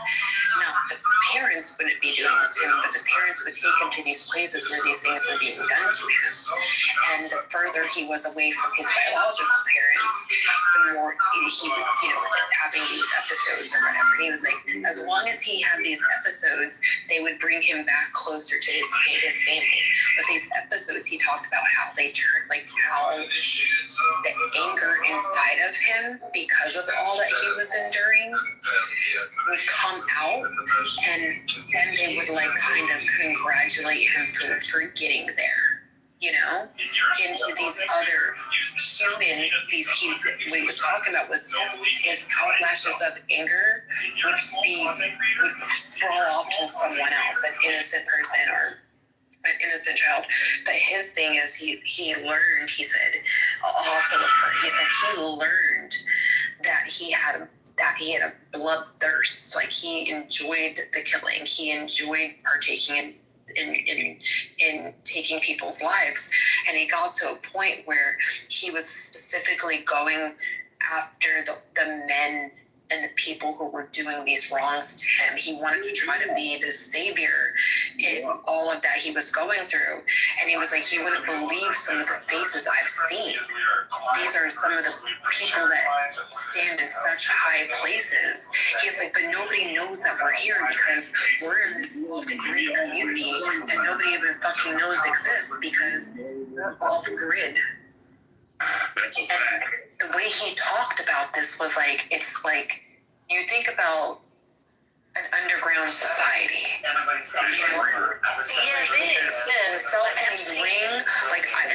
not the parents wouldn't be doing this to him, but the parents would take him to these places where these things were being done to him. And the further he was away from his biological parents, the more he was, you know, having these episodes or whatever. And he was like, as long as he had these episodes, they would bring him back closer to his family. But these episodes, he talked about how they turned, like how the anger inside of him because of all that he was enduring would come out, and then they would like kind of congratulate him for getting there, you know, into these other human, what he was talking about was his outlashes of anger would sprawl off to someone else, an innocent person or an innocent child. But his thing is he learned, he said, I'll also look for it, he said he learned that he had a bloodthirst. Like he enjoyed the killing. He enjoyed partaking in taking people's lives. And he got to a point where he was specifically going after the men and the people who were doing these wrongs to him. He wanted to try to be the savior in all of that he was going through. And he was like, you wouldn't believe some of the faces I've seen. These are some of the people that stand in such high places. He's like, but nobody knows that we're here because we're in this off-grid community that nobody even fucking knows exists because we're off-grid. And the way he talked about this was like, it's like, you think about an underground society. Yes, they exist. Cell ring, like, I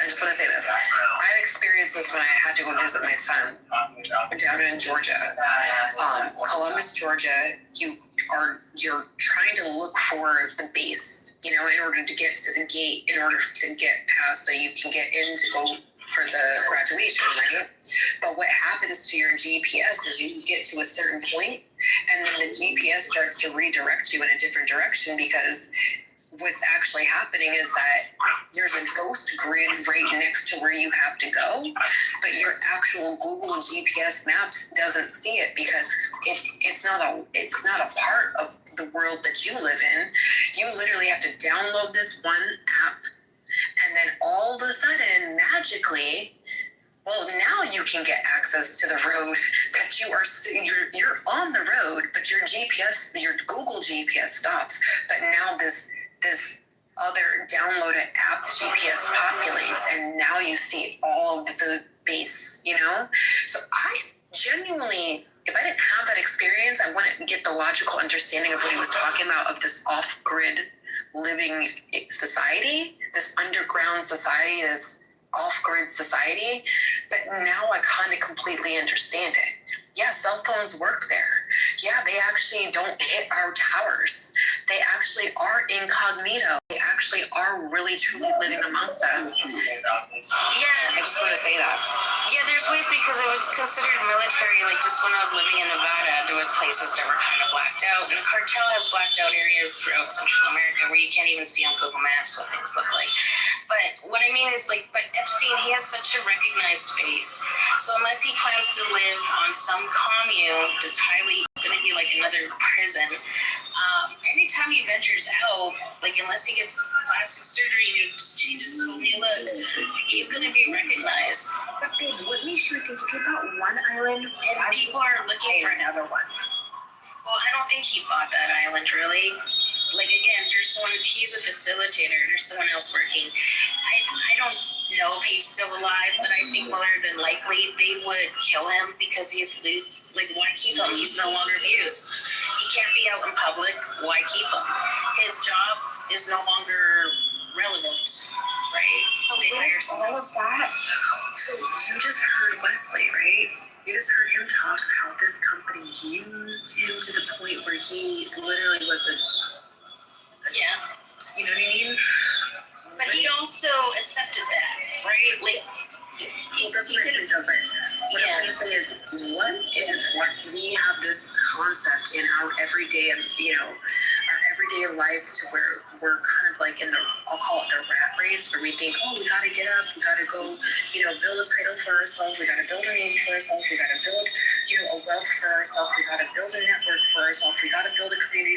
just want to say this. I experienced this when I had to go visit my son down in Georgia. Columbus, Georgia, you're trying to look for the base, you know, in order to get to the gate, in order to get past so you can get in to go for the graduation, right? But what happens to your GPS is you get to a certain point and then the GPS starts to redirect you in a different direction because what's actually happening is that there's a ghost grid right next to where you have to go, but your actual Google GPS Maps doesn't see it because it's not a part of the world that you live in. You literally have to download this one app, and then all of a sudden, magically, well, now you can get access to the road that you're on the road, but your Google GPS stops. But now this other downloaded app GPS populates, and now you see all of the base, you know? So I genuinely, if I didn't have that experience, I wouldn't get the logical understanding of what he was talking about of this off-grid living society, this underground society, this off-grid society. But now I kind of completely understand it. Yeah, cell phones work there. Yeah, they actually don't hit our towers. They actually are incognito. They actually are really truly living amongst us. Yeah, I just want to say that. Yeah, there's ways because if it's considered military, like just when I was living in Nevada, there was places that were kind of blacked out, and the cartel has blacked out areas throughout Central America where you can't even see on Google Maps what things look like. But what I mean is, like, but Epstein, he has such a recognized face. So unless he plans to live on some commune that's highly going to be like another prison, anytime he ventures out, like unless he gets plastic surgery and he just changes his whole new look, he's going to be recognized. But babe, what makes you think if he bought one island, and people are looking for another one? Well, I don't think he bought that island, really. Like, again, he's a facilitator, there's someone else working. I don't know if he's still alive, but I think more than likely they would kill him because he's loose. Like, why keep him? He's no longer of use. He can't be out in public. Why keep him? His job is no longer relevant, right? They hire someone else. That? So you just heard Wesley, right? You just heard him talk how this company used him to the point where he literally was you know what I mean? But he also accepted that, right? Like, that's what I think of it. What I'm trying to say is, what if we have this concept in our everyday, our everyday life to where we're kind of like in the, I'll call it the rat race, where we think, oh, we gotta get up, we gotta go, build a title for ourselves, we gotta build a name for ourselves, we gotta build, a wealth for ourselves, we gotta build a network for ourselves, we gotta build a community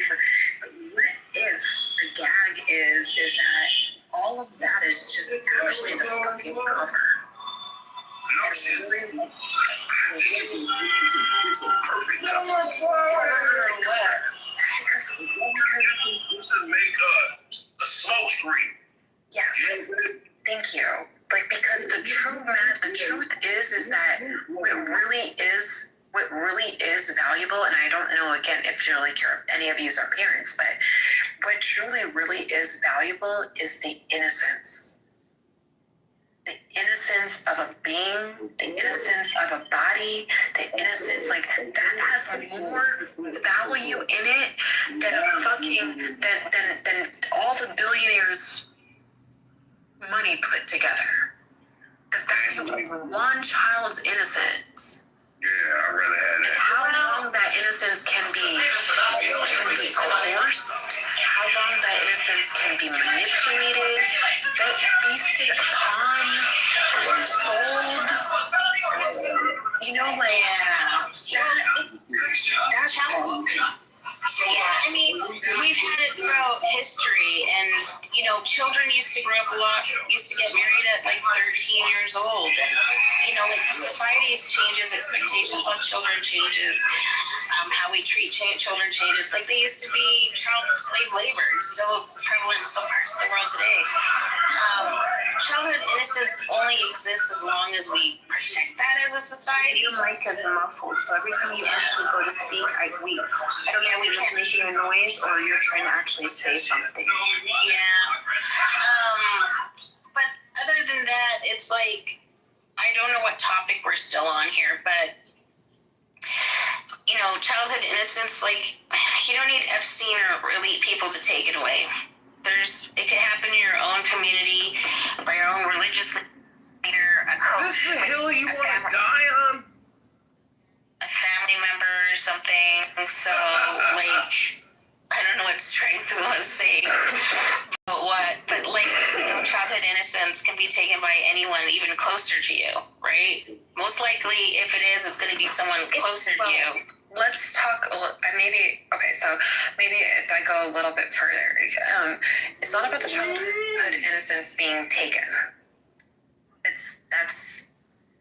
but what if the gag is that all of that is just actually the fucking cover? Make a smoke screen. Yes. Thank you. Like, because the truth is that what really is valuable, and I don't know again if any of you are parents, but what truly really is valuable is the innocence. The innocence of a being, the innocence of a body, the innocence, like, that has more value in it than a fucking, than all the billionaires' money put together. The value of one child's innocence. Yeah, I'd rather have and that. how long that innocence can be coerced, how long that innocence can be manipulated, feasted upon, sold. That's how. Yeah, I mean, we've had it throughout history, and children used to grow up a lot, used to get married at like 13 years old, and society's changes, expectations on children changes, how we treat children changes. Like, they used to be child slave labor, and still it's prevalent in some parts of the world today. Childhood innocence only exists as long as we protect that as a society. Your mic is muffled, so every time you actually go to speak, I don't know if you're just making a noise or you're trying to actually say something. Yeah. But other than that, it's like, I don't know what topic we're still on here, but childhood innocence, like, you don't need Epstein or elite people to take it away. It can happen in your own community, by your own religious leader, a coach. Is this the hill you want to die on? A family member or something. So, like, I don't know what strength was saying, but childhood innocence can be taken by anyone even closer to you, right? Most likely, if it is, it's going to be someone closer to you. Let's talk maybe if I go a little bit further, it's not about the childhood innocence being taken. That's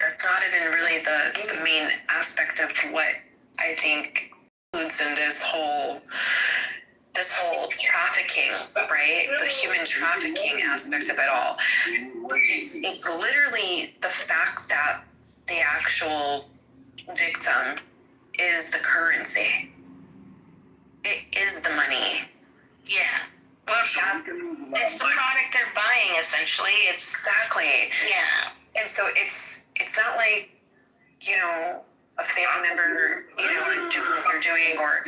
not even really the main aspect of what I think includes in this whole trafficking, right? The human trafficking aspect of it all. It's literally the fact that the actual victim is the currency. It is the money. Yeah. Well, it's the product they're buying, essentially. Exactly. Yeah. And so it's not like, a family member, doing what they're doing, or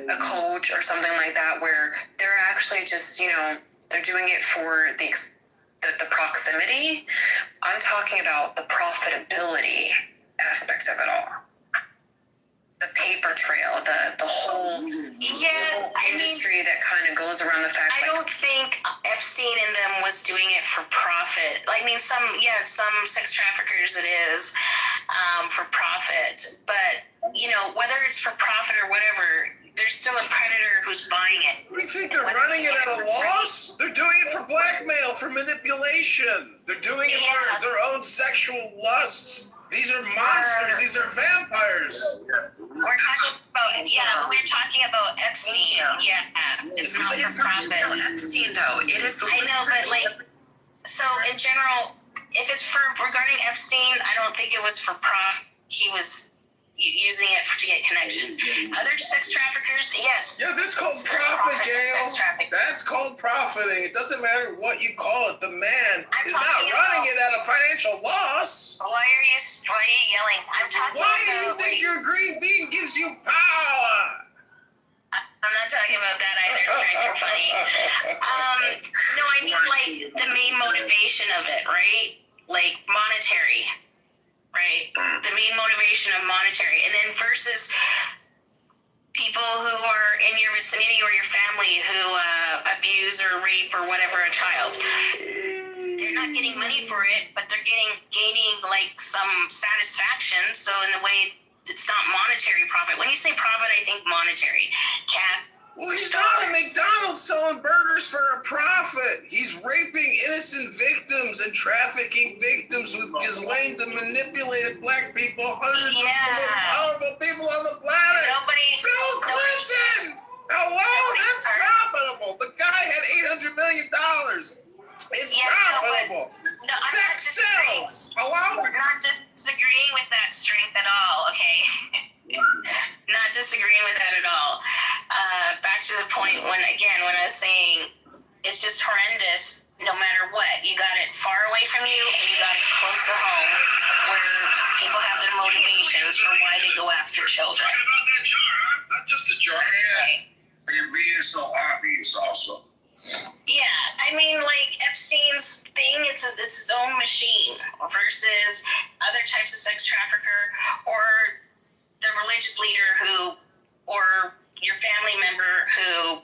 a coach or something like that, where they're actually just, they're doing it for the proximity. I'm talking about the profitability aspect of it all. The paper trail, the whole industry that kind of goes around the fact. I don't think Epstein and them was doing it for profit. I mean, some sex traffickers it is for profit, but whether it's for profit or whatever, there's still a predator who's buying it. You think they're running it at a loss? They're doing it for blackmail, for manipulation. They're doing it for their own sexual lusts. These are monsters. These are vampires. We're talking about Epstein. Yeah, it's not for profit. Epstein, though. It is. I know, but so in general, if it's for regarding Epstein, I don't think it was for profit. He was using it to get connections. Other sex traffickers, yes. Yeah, that's called profit, Gail. That's called profiting. It doesn't matter what you call it. The man is not running it at a financial loss. Why are you yelling? I'm talking Why do you about, think your green bean gives you power? I'm not talking about that either. It's trying to be funny. No, I mean like the main motivation of it, right? Like monetary. Right? The main motivation of monetary. And then versus people who are in your vicinity or your family who abuse or rape or whatever a child. They're not getting money for it, but they're gaining like some satisfaction. So in the way, it's not monetary profit. When you say profit, I think monetary. Well, he's not at McDonald's selling burgers for a profit. He's raping innocent victims and trafficking victims with Ghislaine to manipulate black people, hundreds of the most powerful people on the planet. Bill Clinton! Hello? That's profitable. The guy had $800 million. It's profitable. Sex sells. Hello? We're not disagreeing with that strength at all, okay? Not disagreeing with that at all. Back to the point when I was saying it's just horrendous no matter what. You got it far away from you and you got it close to home where people have their motivations for why they go after children. Not just a jar. Yeah. It being so obvious also. Yeah, I mean, like Epstein's thing, it's his own machine versus other types of sex trafficker or the religious leader or your family member who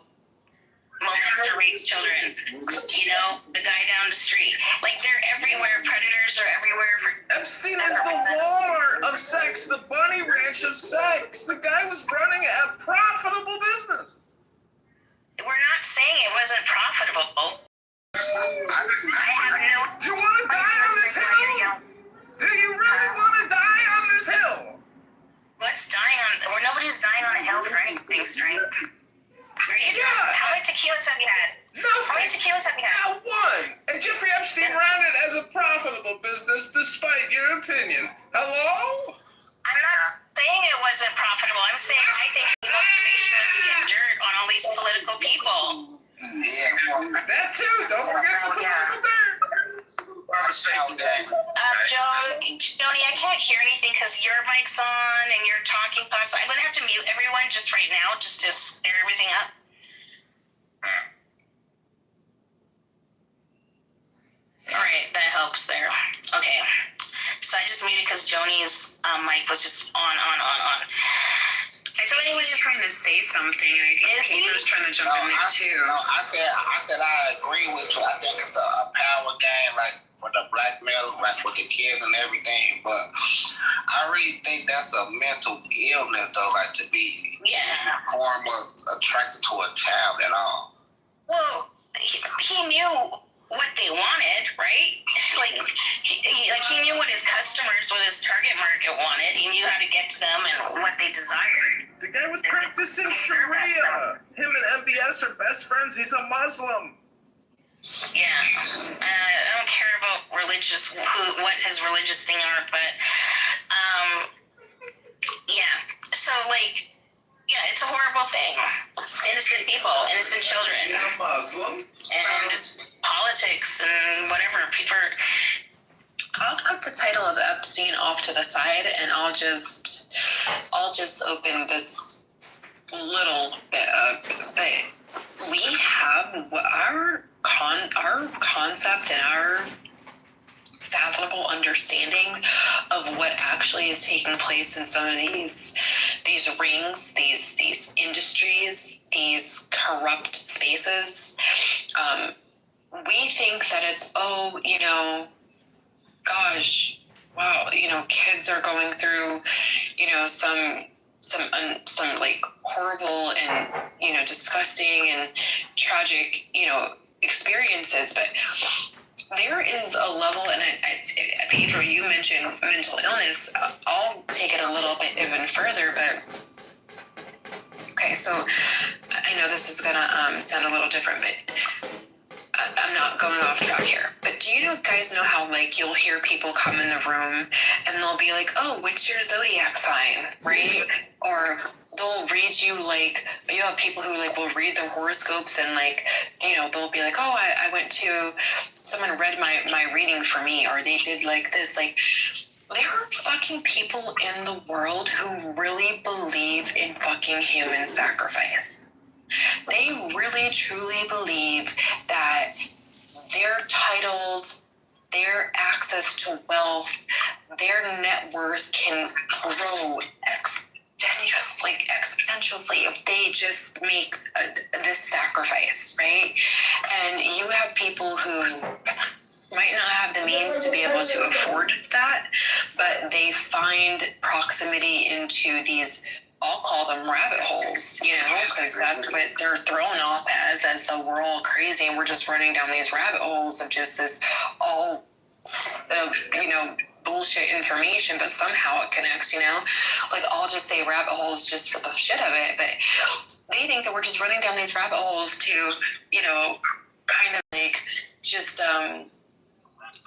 molests or rapes children. You know, the guy down the street. Like they're everywhere. Predators are everywhere. Epstein is the Walmart of sex, the Bunny Ranch of sex. The guy was running a profitable business. We're not saying it wasn't profitable. Do you want to die on this hill? Do you really want to die on this hill? What's dying on? Or nobody's dying on a hill for anything, strength. How many tequilas have you had? Nothing. How many tequilas have you had? Not one. And Jeffrey Epstein ran it as a profitable business, despite your opinion. Hello? I'm not saying it wasn't profitable. I'm saying I think the motivation was to get dirt on all these political people. Yeah, that too. Don't forget the political dirt. Joni, I can't hear anything because your mic's on and you're talking past. I'm going to have to mute everyone just right now just to clear everything up. All right, that helps there. Okay. So I just muted because Joni's mic was just on. I think he was trying to say something, and I think Pedro was trying to jump in there too. No, I said I agree with you. I think it's a power game, like for the blackmail, like with the kids and everything. But I really think that's a mental illness, though, like to be form of attracted to a child at all. Well, he knew what they wanted, right? He knew what his customers, what his target market wanted. He knew how to get to them and what they desired. The guy was practicing Sharia. Him and MBS are best friends. He's a Muslim. Yeah, I don't care about what his religious thing are, but So it's a horrible thing. Innocent people, innocent children. You're a Muslim. And it's politics and whatever. People are... I'll put the title of Epstein off to the side, and I'll just open this little bit up. But we have our concept and our fathomable understanding of what actually is taking place in some of these rings, these industries, these corrupt spaces. We think that it's, gosh, wow, kids are going through, some like horrible and, disgusting and tragic, experiences. But there is a level, and Pedro, you mentioned mental illness. I'll take it a little bit even further, but okay, so I know this is gonna sound a little different, but I'm not going off track here. But do you guys know how, like, you'll hear people come in the room and they'll be like, oh, what's your zodiac sign, right? Or they'll read you, like, you have people who, like, will read their horoscopes and, like, you know, they'll be like, oh, I went to, someone read my reading for me, or they did, like, this, like, there are fucking people in the world who really believe in fucking human sacrifice. They really, truly believe that their titles, their access to wealth, their net worth can grow exponentially if they just make this sacrifice, right? And you have people who might not have the means to be able to afford that, but they find proximity into these, I'll call them rabbit holes, you know, because that's what they're thrown off as though we're all crazy and we're just running down these rabbit holes of just this all, you know, bullshit information, but somehow it connects, you know? Like, I'll just say rabbit holes just for the shit of it, but they think that we're just running down these rabbit holes to, you know, kind of like just,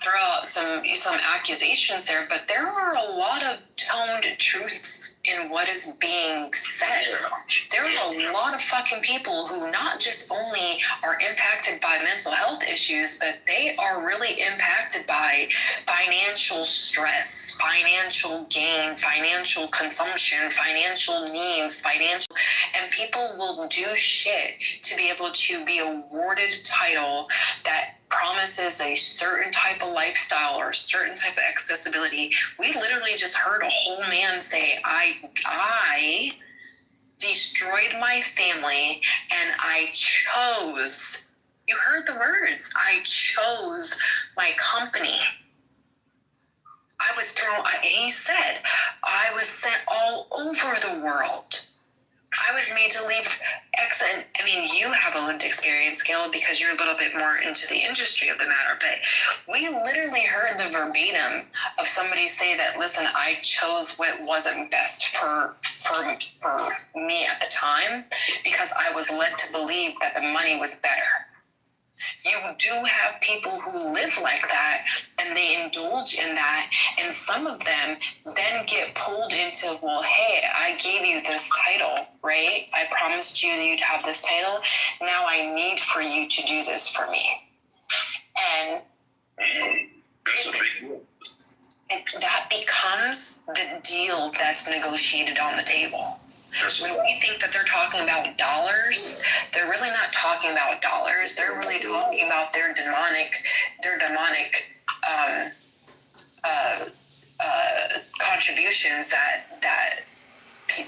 throw out some accusations there, but there are a lot of toned truths in what is being said. There are a lot of fucking people who not just only are impacted by mental health issues, but they are really impacted by financial stress, financial gain, financial consumption, financial needs, and people will do shit to be able to be awarded title that promises a certain type of lifestyle or a certain type of accessibility. We literally just heard a whole man say, I destroyed my family and I chose, you heard the words, I chose my company. He said, I was sent all over the world. I was made to leave excellent. I mean, you have a lived experience, Gil, because you're a little bit more into the industry of the matter, but we literally heard the verbatim of somebody say that, listen, I chose what wasn't best for me at the time because I was led to believe that the money was better. You do have people who live like that and they indulge in that, and some of them then get pulled into, well, hey, I gave you this title, right? I promised you you'd have this title. Now I need for you to do this for me. And that becomes the deal that's negotiated on the table. When we think that they're talking about dollars, they're really not talking about dollars. They're really talking about their demonic contributions that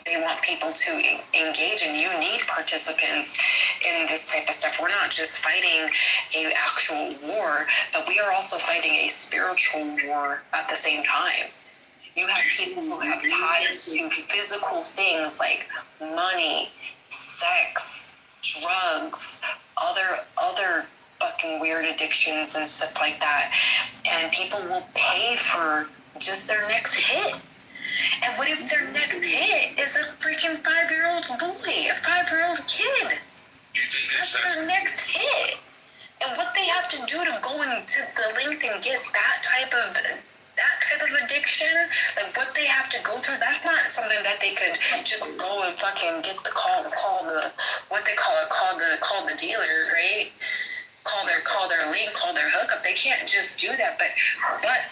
they want people to engage in. You need participants in this type of stuff. We're not just fighting an actual war, but we are also fighting a spiritual war at the same time. You have people who have ties to physical things like money, sex, drugs, other fucking weird addictions and stuff like that. And people will pay for just their next hit. And what if their next hit is a freaking 5-year-old boy, a 5-year-old kid? That's their next hit. And what they have to do to go into the length and get that type of addiction, like what they have to go through, that's not something that they could just go and fucking get the call the what they call the dealer, right? Call their link, call their hookup. They can't just do that, but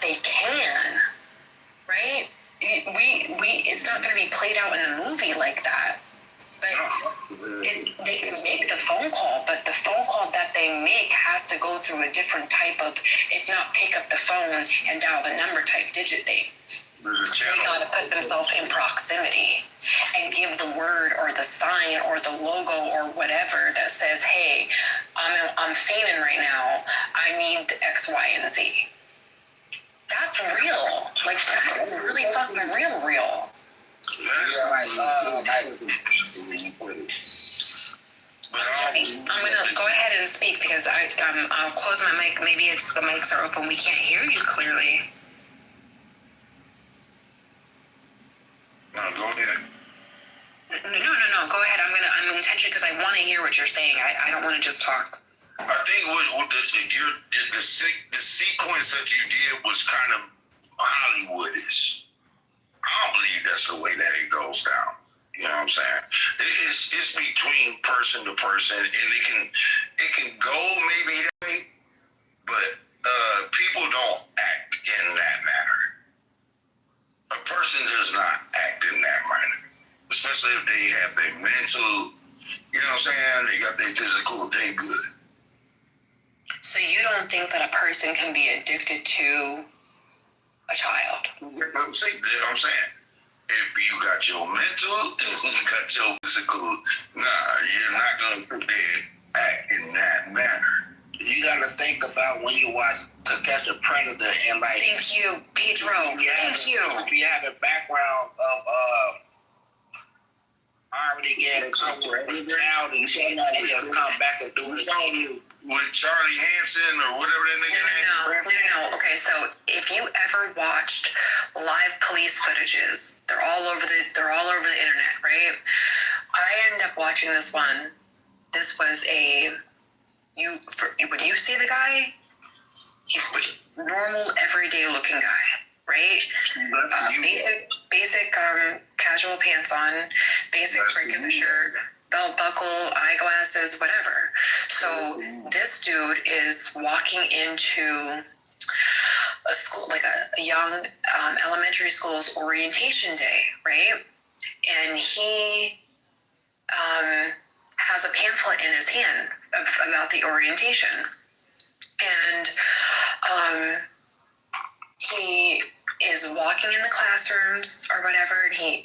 they can, right? It's not going to be played out in a movie like that. But they can make the phone call, but the phone call that they make has to go through a different type of, it's not pick up the phone and dial the number type digit thing. They gotta put themselves in proximity and give the word or the sign or the logo or whatever that says, hey, I'm fainting right now. I need X, Y, and Z. That's real. Like, that's really fucking real. I'm gonna go ahead and speak because I'll close my mic. Maybe it's the mics are open. We can't hear you clearly. No, go ahead. No. Go ahead. I'm intentionally because I want to hear what you're saying. I don't want to just talk. I think what the sequence that you did was kind of Hollywoodish. I don't believe that's the way that it goes down. You know what I'm saying? It's between person to person, and it can go maybe that way, but people don't act in that manner. A person does not act in that manner, especially if they have their mental. You know what I'm saying? They got their physical. They good. So you don't think that a person can be addicted to a child? I'm saying. If you got your mental and you got your physical, you're not going to sit there and act in that manner. You got to think about when you watch To Catch a Predator and like. Thank you, Pedro. Thank you. We have a background of already getting comfortable with child and shit, and just come back and do the same. With Charlie Hansen or whatever that nigga No. Okay, so if you ever watched live police footages, they're all over the internet, right? I ended up watching this one. This was when you see the guy, he's a normal, everyday looking guy, right? Basic casual pants on, basic regular shirt, belt buckle, eyeglasses, whatever. So this dude is walking into a school, like a young elementary school's orientation day, right? And he has a pamphlet in his hand about the orientation. And he is walking in the classrooms or whatever, and he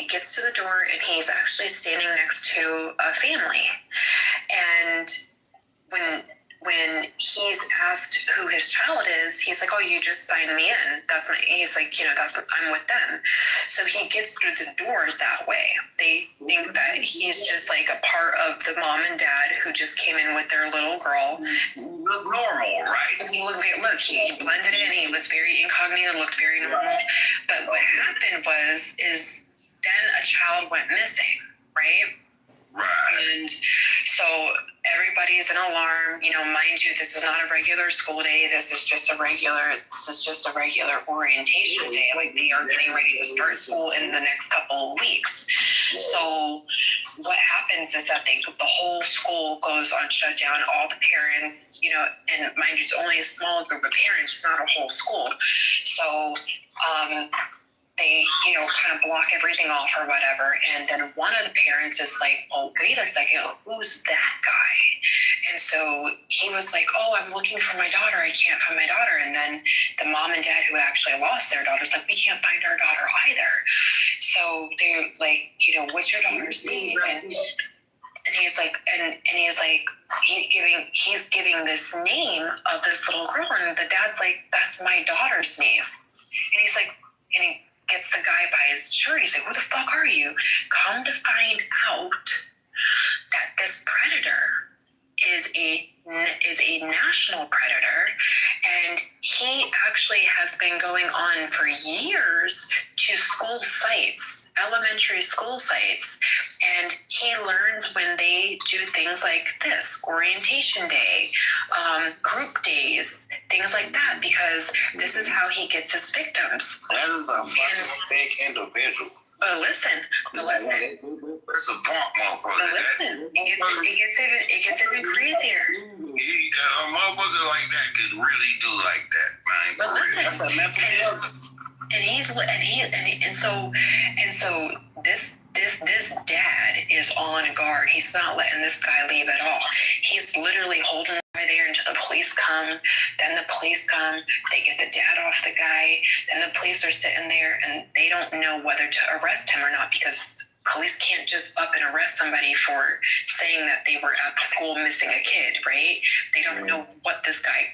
gets to the door, and he's actually standing next to a family. And when he's asked who his child is, he's like, "Oh, you just signed me in. He's like, I'm with them." So he gets through the door that way. They think that he's just like a part of the mom and dad who just came in with their little girl. Look normal, right? He blended in. He was very incognito, looked very normal. But what happened is then a child went missing, right? Right. And so everybody's in alarm. Mind you, this is not a regular school day. This is just a regular orientation day. Like, they are getting ready to start school in the next couple of weeks. So what happens is that the whole school goes on shutdown. All the parents, and mind you, it's only a small group of parents. It's not a whole school. So they, kind of block everything off or whatever. And then one of the parents is like, "Oh, wait a second, who's that guy?" And so he was like, "Oh, I'm looking for my daughter. I can't find my daughter." And then the mom and dad who actually lost their daughter's like, "We can't find our daughter either." So they're like, "What's your daughter's name?" And he's like, he's giving this name of this little girl, and the dad's like, "That's my daughter's name." And he's like, and he gets the guy by his shirt. He's like, "Who the fuck are you?" Come to find out that this predator is a national predator, and he actually has been going on for years to school sites, elementary school sites, and he learns when they do things like this, orientation day, group days, things like that, because this is how he gets his victims. That is a fucking sick individual. But listen. It's a punk motherfucker. But listen, it gets even crazier. A motherfucker like that could really do like that, man. But listen, and so this dad is on guard. He's not letting this guy leave at all. He's literally holding him right there until the police come. Then the police come. They get the dad off the guy. Then the police are sitting there, and they don't know whether to arrest him or not, because police can't just up and arrest somebody for saying that they were at the school missing a kid, right? They don't know what this guy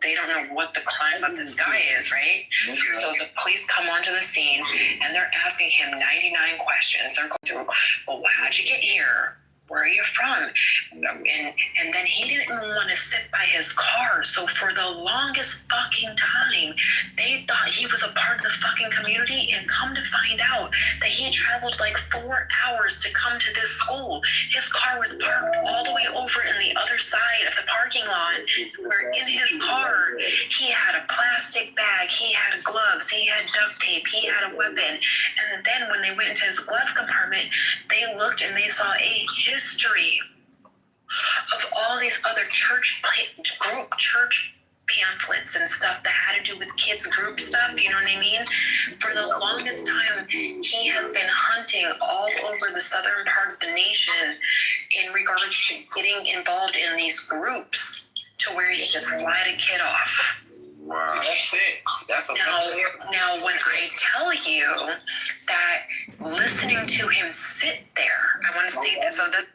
they don't know what the crime of this guy is, right? So the police come onto the scene, and they're asking him 99 questions. They're going through, "Well, how'd you get here? where are you from? And then he didn't even want to sit by his car. So for the longest fucking time, they thought he was a part of the fucking community, and come to find out that he traveled like 4 hours to come to this school. His car was parked all the way over in the other side of the parking lot, where in his car, he had a plastic bag, he had gloves, he had duct tape, he had a weapon. And then when they went into his glove compartment, they looked and they saw a history of all these other church pamphlets and stuff that had to do with kids group stuff, you know what I mean? For the longest time, he has been hunting all over the southern part of the nation in regards to getting involved in these groups to where he just let a kid off. Wow. That's it. That's a now, when I tell you that listening to him sit there, I want to say that, so that